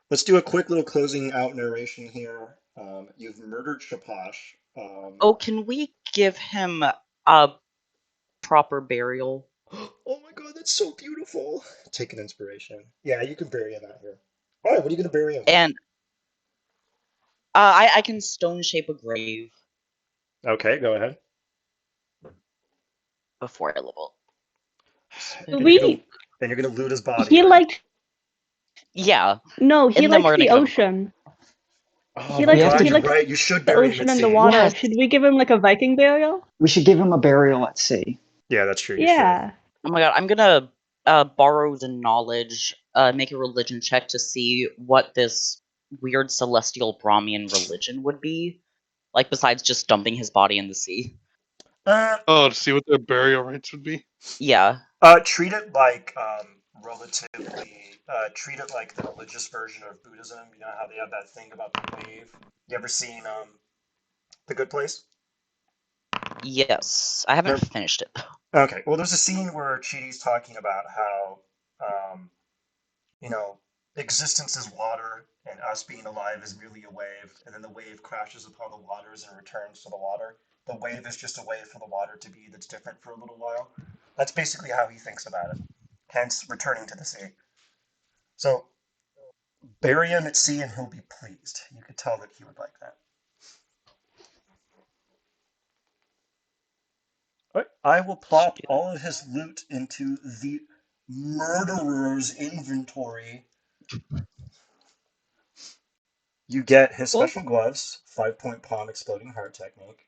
Let's do a quick little closing out narration here. You've murdered Shapash. Oh, can we give him a proper burial? Oh my god, that's so beautiful. Take an inspiration. Yeah, you can bury him out here. Alright, what are you going to bury him? And I can stone shape a grave Okay, go ahead. before I level. Then you're going to loot his body. He right? liked Yeah, No, he and then likes we're gonna the give him. ocean. Oh He my likes have god, to- he you're likes right. You should the bury him ocean at and the sea. water. Yes. Should we give him like a Viking burial? We should give him a burial at sea. Yeah, that's true. You should. Yeah. Oh my god, I'm gonna borrow the knowledge, make a religion check to see what this weird celestial Brahmian religion would be. Like, besides just dumping his body in the sea. Oh, to see what their burial rites would be. Yeah. Treat it like relatively. Treat it like the religious version of Buddhism. You know how they have that thing about the wave. You ever seen The Good Place? Yes. I haven't Remember- finished it. Okay. Well, there's a scene where Chidi's talking about how you know existence is water and us being alive is merely a wave, and then the wave crashes upon the waters and returns to the water. The wave is just a way for the water to be that's different for a little while. That's basically how he thinks about it. Hence, returning to the sea. So bury him at sea and he'll be pleased. You could tell that he would like that. All right. I will plop all of his loot into the murderer's inventory. You get his Cool. special gloves, 5-point palm exploding heart technique.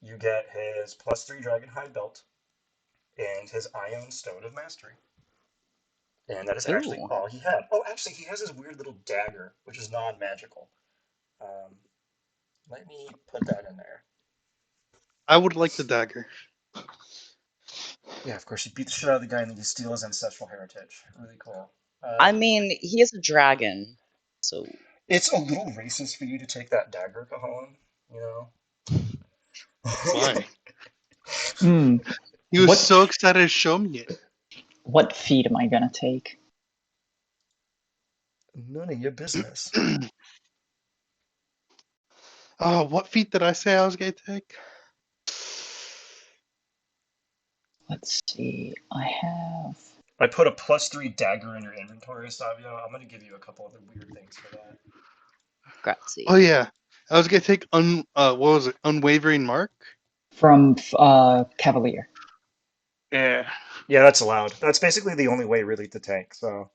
You get his +3 dragon hide belt and his ion stone of mastery. And that is actually Ooh. all he had. Oh, actually, he has his weird little dagger, which is non-magical. Let me put that in there. I would like the dagger. Yeah, of course, you beat the shit out of the guy and then you steal his ancestral heritage. Really cool. I mean, he is a dragon, so. It's a little racist for you to take that dagger, Cajon. You know? Why? Hmm. He was What- so excited to show me it. What feat am I gonna take? None of your business. Oh, what feat did I say I was gonna take? Let's see. I have. I put a +3 dagger in your inventory, Savio. I'm gonna give you a couple other weird things for that. Grazie. Oh yeah, I was gonna take what was it? Unwavering mark. From Cavalier. Yeah. Yeah, that's allowed. That's basically the only way really to tank, so.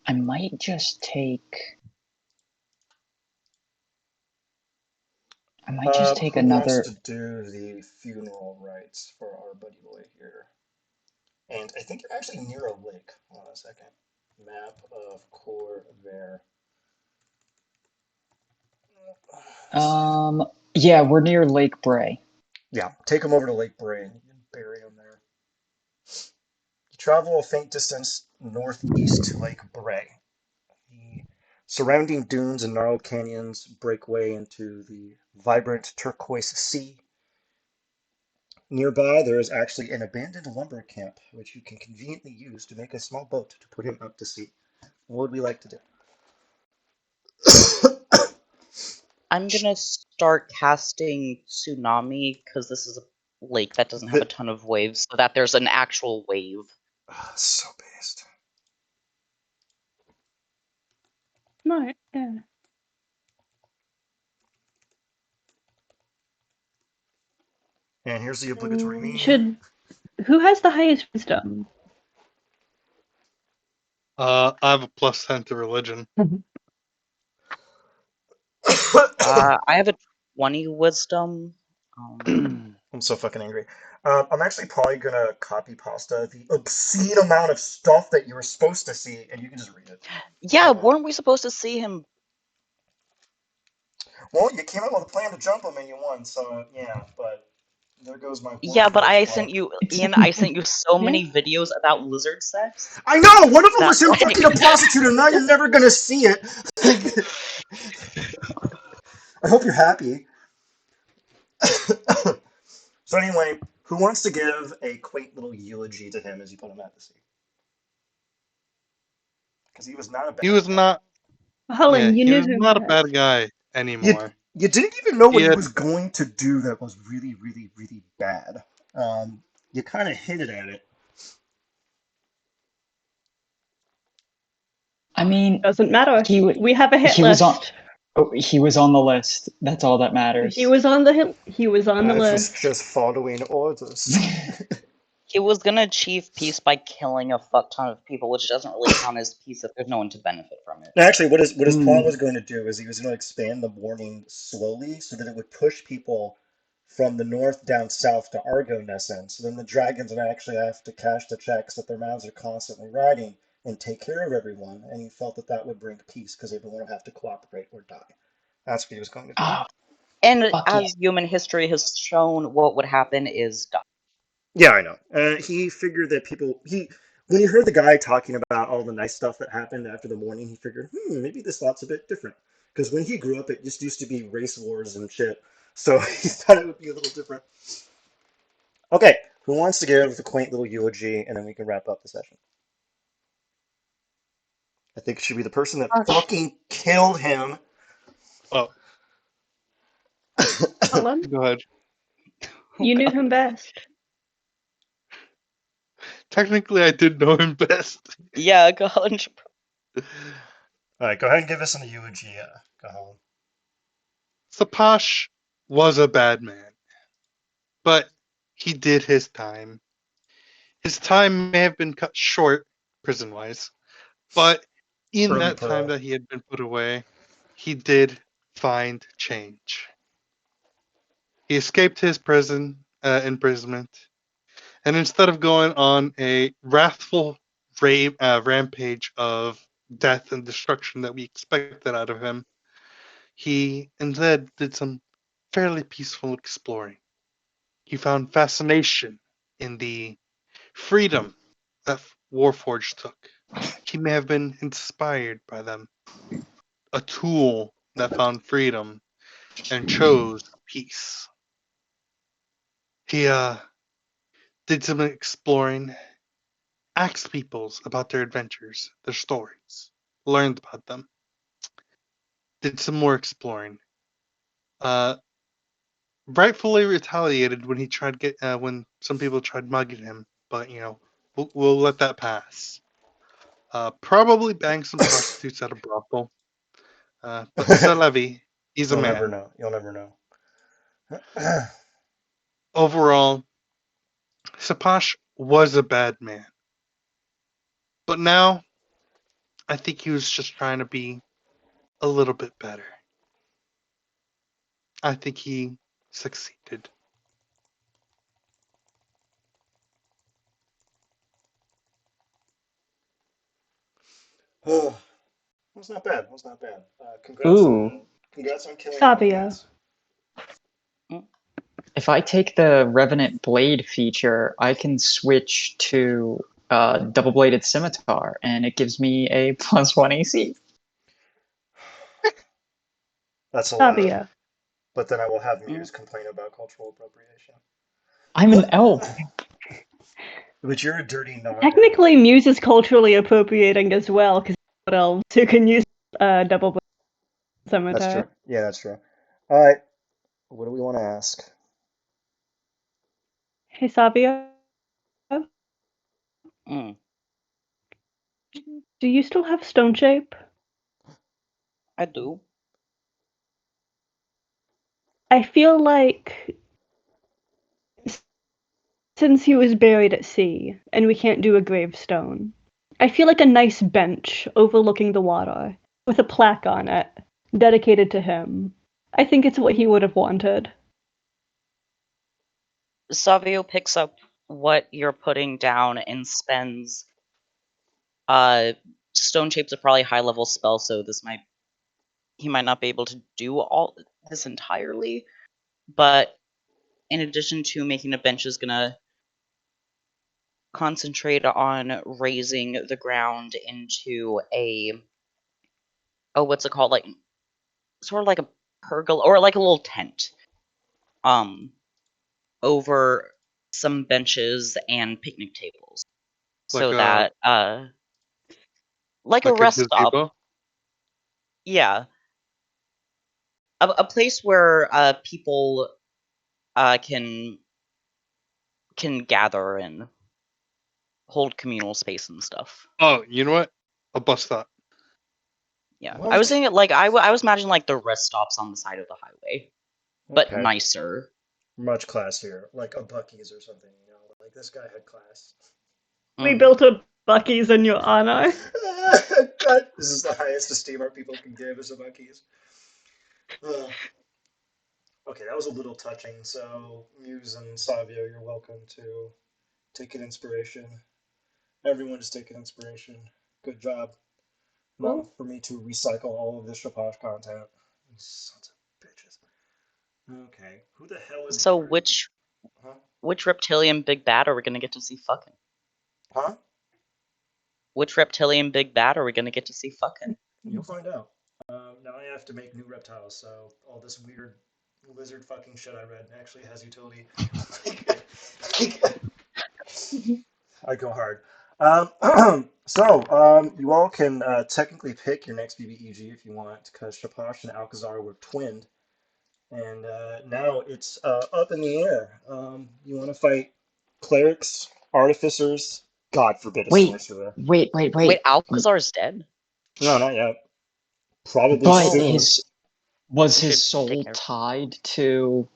I might just take. I might just take Who another. wants to do the funeral rites for our buddy boy here? And I think you're actually near a lake. Hold on a second. Map of Corvair. Yeah, we're near Lake Bray. Yeah, take him over to Lake Bray and you can bury him there. You travel a faint distance northeast to Lake Bray. The surrounding dunes and gnarled canyons break way into the vibrant turquoise sea. Nearby, there is actually an abandoned lumber camp, which you can conveniently use to make a small boat to put him out to sea. What would we like to do? I'm gonna start casting Tsunami, because this is a lake that doesn't have a ton of waves, so that there's an actual wave. So based. No, yeah. And here's the obligatory meme. Who has the highest wisdom? I have a +10 to religion. I have a 20 wisdom. I'm so fucking angry. I'm actually probably gonna copy pasta the obscene amount of stuff that you were supposed to see, and you can just read it. Yeah, weren't we supposed to see him? Well, you came up with a plan to jump him and you won, so yeah, but there goes my Yeah, but I sent luck. you, Ian, I sent you so many videos about lizard sex. I know! One of them was That, him like- fucking a prostitute, and now you're never gonna see it! I hope you're happy. So anyway, who wants to give a quaint little eulogy to him as you put him out to sea? Because he was not a bad He was guy. not. Helen, Yeah, you he knew was him not a best. bad guy anymore. You didn't even know what he Yeah. was going to do that was really, really, really bad. You kind of hinted at it. I mean, Doesn't matter. He w- We have a hit he was on. list. He was on the list. That's all that matters. He was on the hit. He was on the I was list. just following orders. He was gonna achieve peace by killing a fuck ton of people, which doesn't really count as peace if there's no one to benefit from it. No, actually, what his plan Hmm. was going to do is he was going to expand the warning slowly so that it would push people from the north down south to Argo, in essence. So then the dragons would actually have to cash the checks that their mouths are constantly riding and take care of everyone. And he felt that that would bring peace because everyone would have to cooperate or die. That's what he was going to do. Oh, And fuck as human history has shown, what would happen is die. Yeah, I know. He figured that when he heard the guy talking about all the nice stuff that happened after the morning, he figured, maybe this thought's a bit different. Because when he grew up, it just used to be race wars and shit. So he thought it would be a little different. Okay, who wants to give the quaint little eulogy, and then we can wrap up the session? I think it should be the person that fucking killed him. Oh, Alan, go ahead. you knew him best. Technically, I did know him best. Yeah, go ahead. All right, go ahead and give us a eulogy, Gahan. Sapash was a bad man, but he did his time. His time may have been cut short, prison-wise, but in Early that time parole. that he had been put away, he did find change. He escaped his prison imprisonment, and instead of going on a wrathful rampage of death and destruction that we expected out of him, he instead did some fairly peaceful exploring. He found fascination in the freedom that Warforged took. He may have been inspired by them, a tool that found freedom and chose peace. He did some exploring, asked people about their adventures, their stories, learned about them, did some more exploring. Rightfully retaliated when he tried when some people tried mugging him, but we'll let that pass. Probably banged some prostitutes at a brothel. But c'est la vie. He's a You'll never man. know. You'll never know. Overall, Sapash was a bad man. But now, I think he was just trying to be a little bit better. I think he succeeded. Oh, that's not bad. That's not bad. Ooh. Congrats on killing Sabia. Hopkins. If I take the Revenant Blade feature, I can switch to double-bladed scimitar, and it gives me a +1 AC. That's allowed. Sabia. But then I will have Muse complain about cultural appropriation. I'm an elf. But you're a dirty non. Technically, Muse is culturally appropriating as well, because what else who can use double scimitar. That's true. Yeah, that's true. All right. What do we want to ask? Hey, Sabia. Mm, Do you still have Stone Shape? I do. I feel like since he was buried at sea and we can't do a gravestone, I feel like a nice bench overlooking the water with a plaque on it dedicated to him. I think it's what he would have wanted. Savio picks up what you're putting down and spends. Stone Shape's a probably high level spell, so he might not be able to do all this entirely. But in addition to making a bench, is gonna concentrate on raising the ground into what's it called, like sort of like a pergola or like a little tent over some benches and picnic tables, Like so a that like a like a rest stop. gazebo. Yeah, a place where people can gather and hold communal space and stuff. Oh, you know what? I'll bust that. Yeah, I What? was thinking like I was imagining like the rest stops on the side of the highway, but Okay. nicer. Much classier, like a Bucky's or something. You know, like this guy had class. We Mhm. built a Bucky's in your honor. God, this is the highest esteem our people can give as a Bucky's. Ugh. Okay, that was a little touching. So, Muse and Savio, you're welcome to take an inspiration. Everyone just take an inspiration. Good job. Not for me to recycle all of this Shaposh content. You sons of bitches. Okay, who the hell is So Gary? Huh? which reptilian big bad are we gonna get to see fucking? Huh? Which reptilian big bad are we gonna get to see fucking? You'll find out. Now I have to make new reptiles, so all this weird lizard fucking shit I read actually has utility. I go hard. You all can technically pick your next BBEG if you want, because Shaposh and Alcazar were twinned, and now it's up in the air. You want to fight clerics, artificers, God forbid a Wait, sorcerer. wait. Wait, Alcazar's dead. No, not yet. Probably But soon. was We his should take soul care. tied to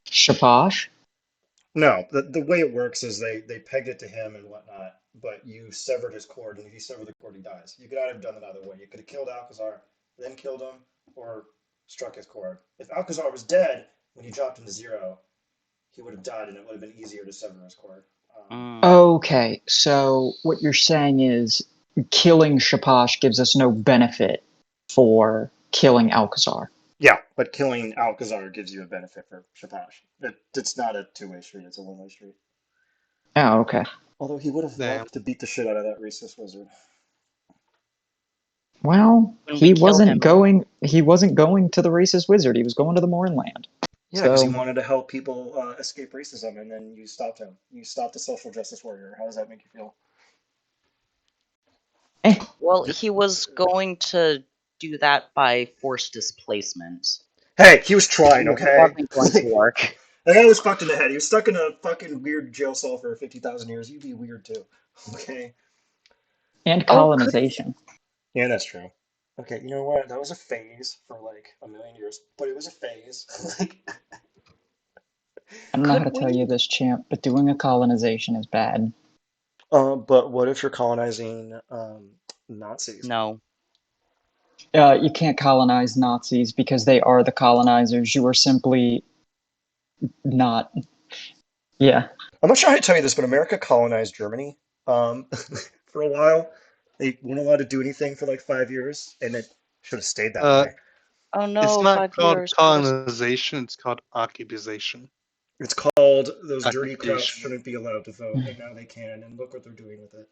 Shaposh? No, the way it works is they pegged it to him and whatnot, but you severed his cord, and if you sever the cord, he dies. You could not have done it either way. You could have killed Alcazar, then killed him, or struck his cord. If Alcazar was dead when you dropped him to zero, he would have died, and it would have been easier to sever his cord. Okay, so what you're saying is killing Shaposh gives us no benefit for killing Alcazar. Yeah, but killing Alcazar gives you a benefit for Shaposh. It's not a two-way street; it's a one-way street. Oh, okay. Although he would have Damn. loved to beat the shit out of that racist wizard. Well, When we he kill wasn't him- going. He wasn't going to the racist wizard. He was going to the Mournland. Yeah, because he So, wanted to help people escape racism, and then you stopped him. You stopped the social justice warrior. How does that make you feel? Well, he was going to do that by forced displacement. Hey, he was trying, It okay? wasn't going to work. That guy was fucked in the head. He was stuck in a fucking weird jail cell for 50,000 years. You'd be weird too. Okay? and Oh, colonization. Yeah, that's true. Okay, you know what? That was a phase for like a million years, but it was a phase. I don't know how to Could tell you we? this, champ, but doing a colonization is bad. But what if you're colonizing Nazis? No. You can't colonize Nazis because they are the colonizers. You are simply not. Yeah. I'm not sure how to tell you this, but America colonized Germany for a while. They weren't allowed to do anything for like 5 years, and it should have stayed that way. Oh It's no, not 5 called years. colonization, it's called occupation. It's called those dirty krauts Occupation. shouldn't be allowed to vote, and now they can, and look what they're doing with it.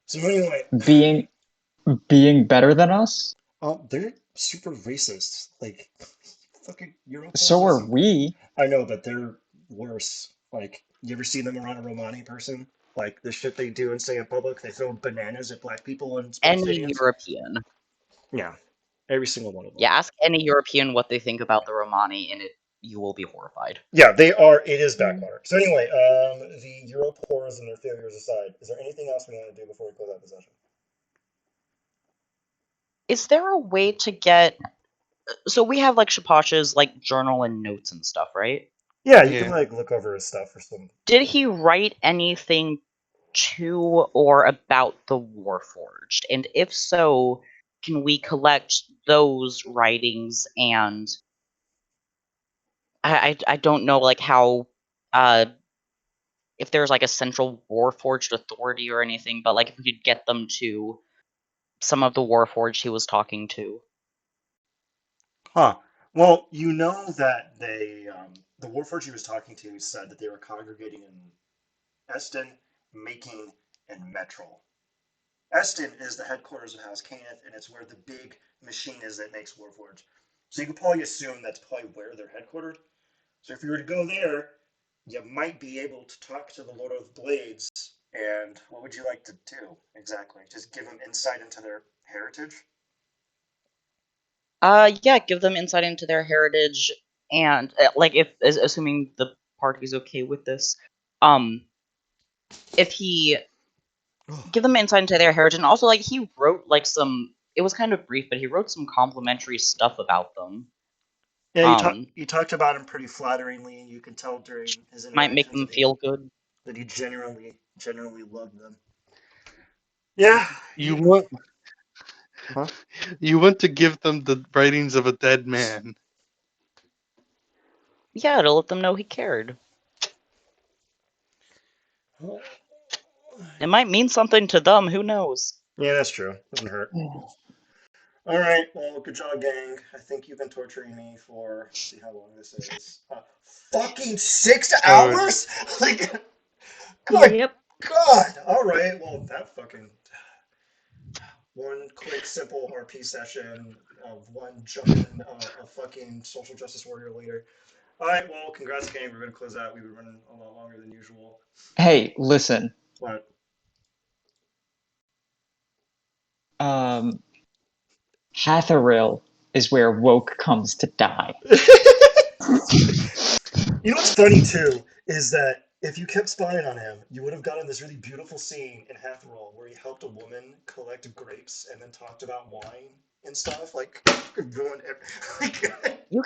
So anyway, Being better than us? they're super racist. Like, fucking So are Europeans. we. I know, but they're worse. Like, you ever see them around a Romani person? Like, the shit they do and say in public, they throw bananas at black people in sports Any stadiums? European. Yeah, every single one of them. Yeah, ask any European what they think about the Romani, and you will be horrified. Yeah, they are. It is backwater. So anyway, the Europe horrors and their failures aside, is there anything else we want to do before we close out the session? Is there a way to get? So we have like Shaposh's like journal and notes and stuff, right? Yeah, you can Yeah. like look over his stuff or some. Did he write anything to or about the Warforged? And if so, can we collect those writings? And I don't know like how if there's like a central Warforged authority or anything, but like if we could get them to some of the Warforged he was talking to. Huh. Well, you know that the Warforged he was talking to said that they were congregating in Eston, Making, and Metrol. Eston is the headquarters of House Cannith, and it's where the big machine is that makes Warforged. So you could probably assume that's probably where they're headquartered. So if you were to go there, you might be able to talk to the Lord of Blades. And what would you like to do exactly? Just give them insight into their heritage? Yeah, give them insight into their heritage, and like if assuming the party's okay with this, if he give them insight into their heritage, and also like he wrote like some it was kind of brief, but he wrote some complimentary stuff about them. Yeah, you talked about him pretty flatteringly. You could tell during his Might make interactions them feel good. that he genuinely loved them. Yeah. You want Huh? you want to give them the writings of a dead man. Yeah, to let them know he cared. It might mean something to them. Who knows? Yeah, that's true. Doesn't hurt. All right. Well, good job, gang. I think you've been torturing me for, let's see how long this is. Fucking 6 Sorry. hours? Like, good Yep. God. All right. Well, that fucking one quick, simple RP session of one jumping a fucking social justice warrior later. All right. Well, congrats, gang. We're gonna close out. We were running a lot longer than usual. Hey, listen. What? Hatheril is where Woke comes to die. You know what's funny too is that if you kept spying on him, you would have gotten this really beautiful scene in Hatherall where he helped a woman collect grapes and then talked about wine and stuff. Like, ruined everything. You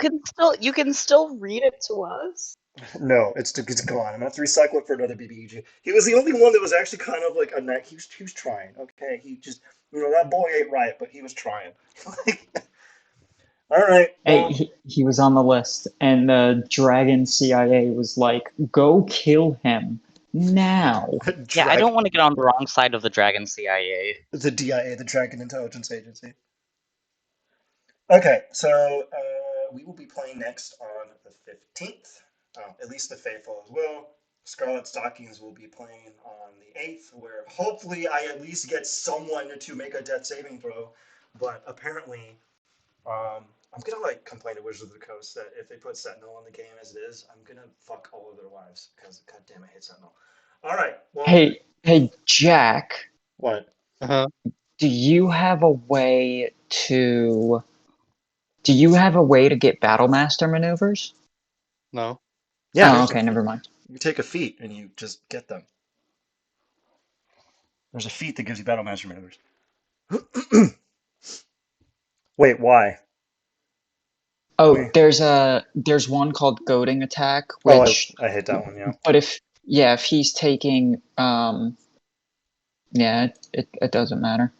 can still read it to us. No, it's gone. I'm gonna have to recycle it for another BBEG. He was the only one that was actually kind of like a neck. He was trying. Okay, he just that boy ain't right, but he was trying. All right. Well, Hey, he was on the list, and the Dragon CIA was like, "Go kill him now." Yeah, I don't want to get on the wrong side of the Dragon CIA. The DIA, the Dragon Intelligence Agency. Okay, so we will be playing next on the 15th. At least the Fey Fellows will. Scarlet Stockings will be playing on the 8th, where hopefully I at least get someone to make a death saving throw. But apparently, I'm gonna like complain to Wizards of the Coast that if they put Sentinel on the game as it is, I'm gonna fuck all of their wives because god damn I hate Sentinel. All right, well. Hey, Jack. What? Do you have a way to? Do you have a way to get Battlemaster maneuvers? No. Yeah. Oh, okay, never mind. You take a feat and you just get them. There's a feat that gives you Battlemaster maneuvers. Wait, why? Oh, Wait. there's one called Goading Attack, Oh, which. I hate that one. Yeah. But if he's taking yeah, it doesn't matter.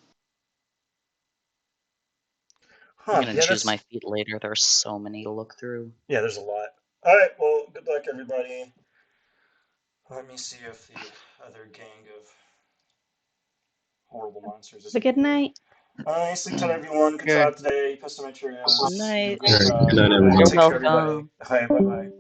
I'm gonna choose my feet later. There's so many to look through. Yeah, there's a lot. All right. Well, good luck, everybody. Let me see if the other gang of horrible monsters is. Have a good night. Sleep tight, everyone. Good job today. Pistol Cheerios. Good night. Great job. Good night, everyone. Take care, Welcome. everybody. Bye bye.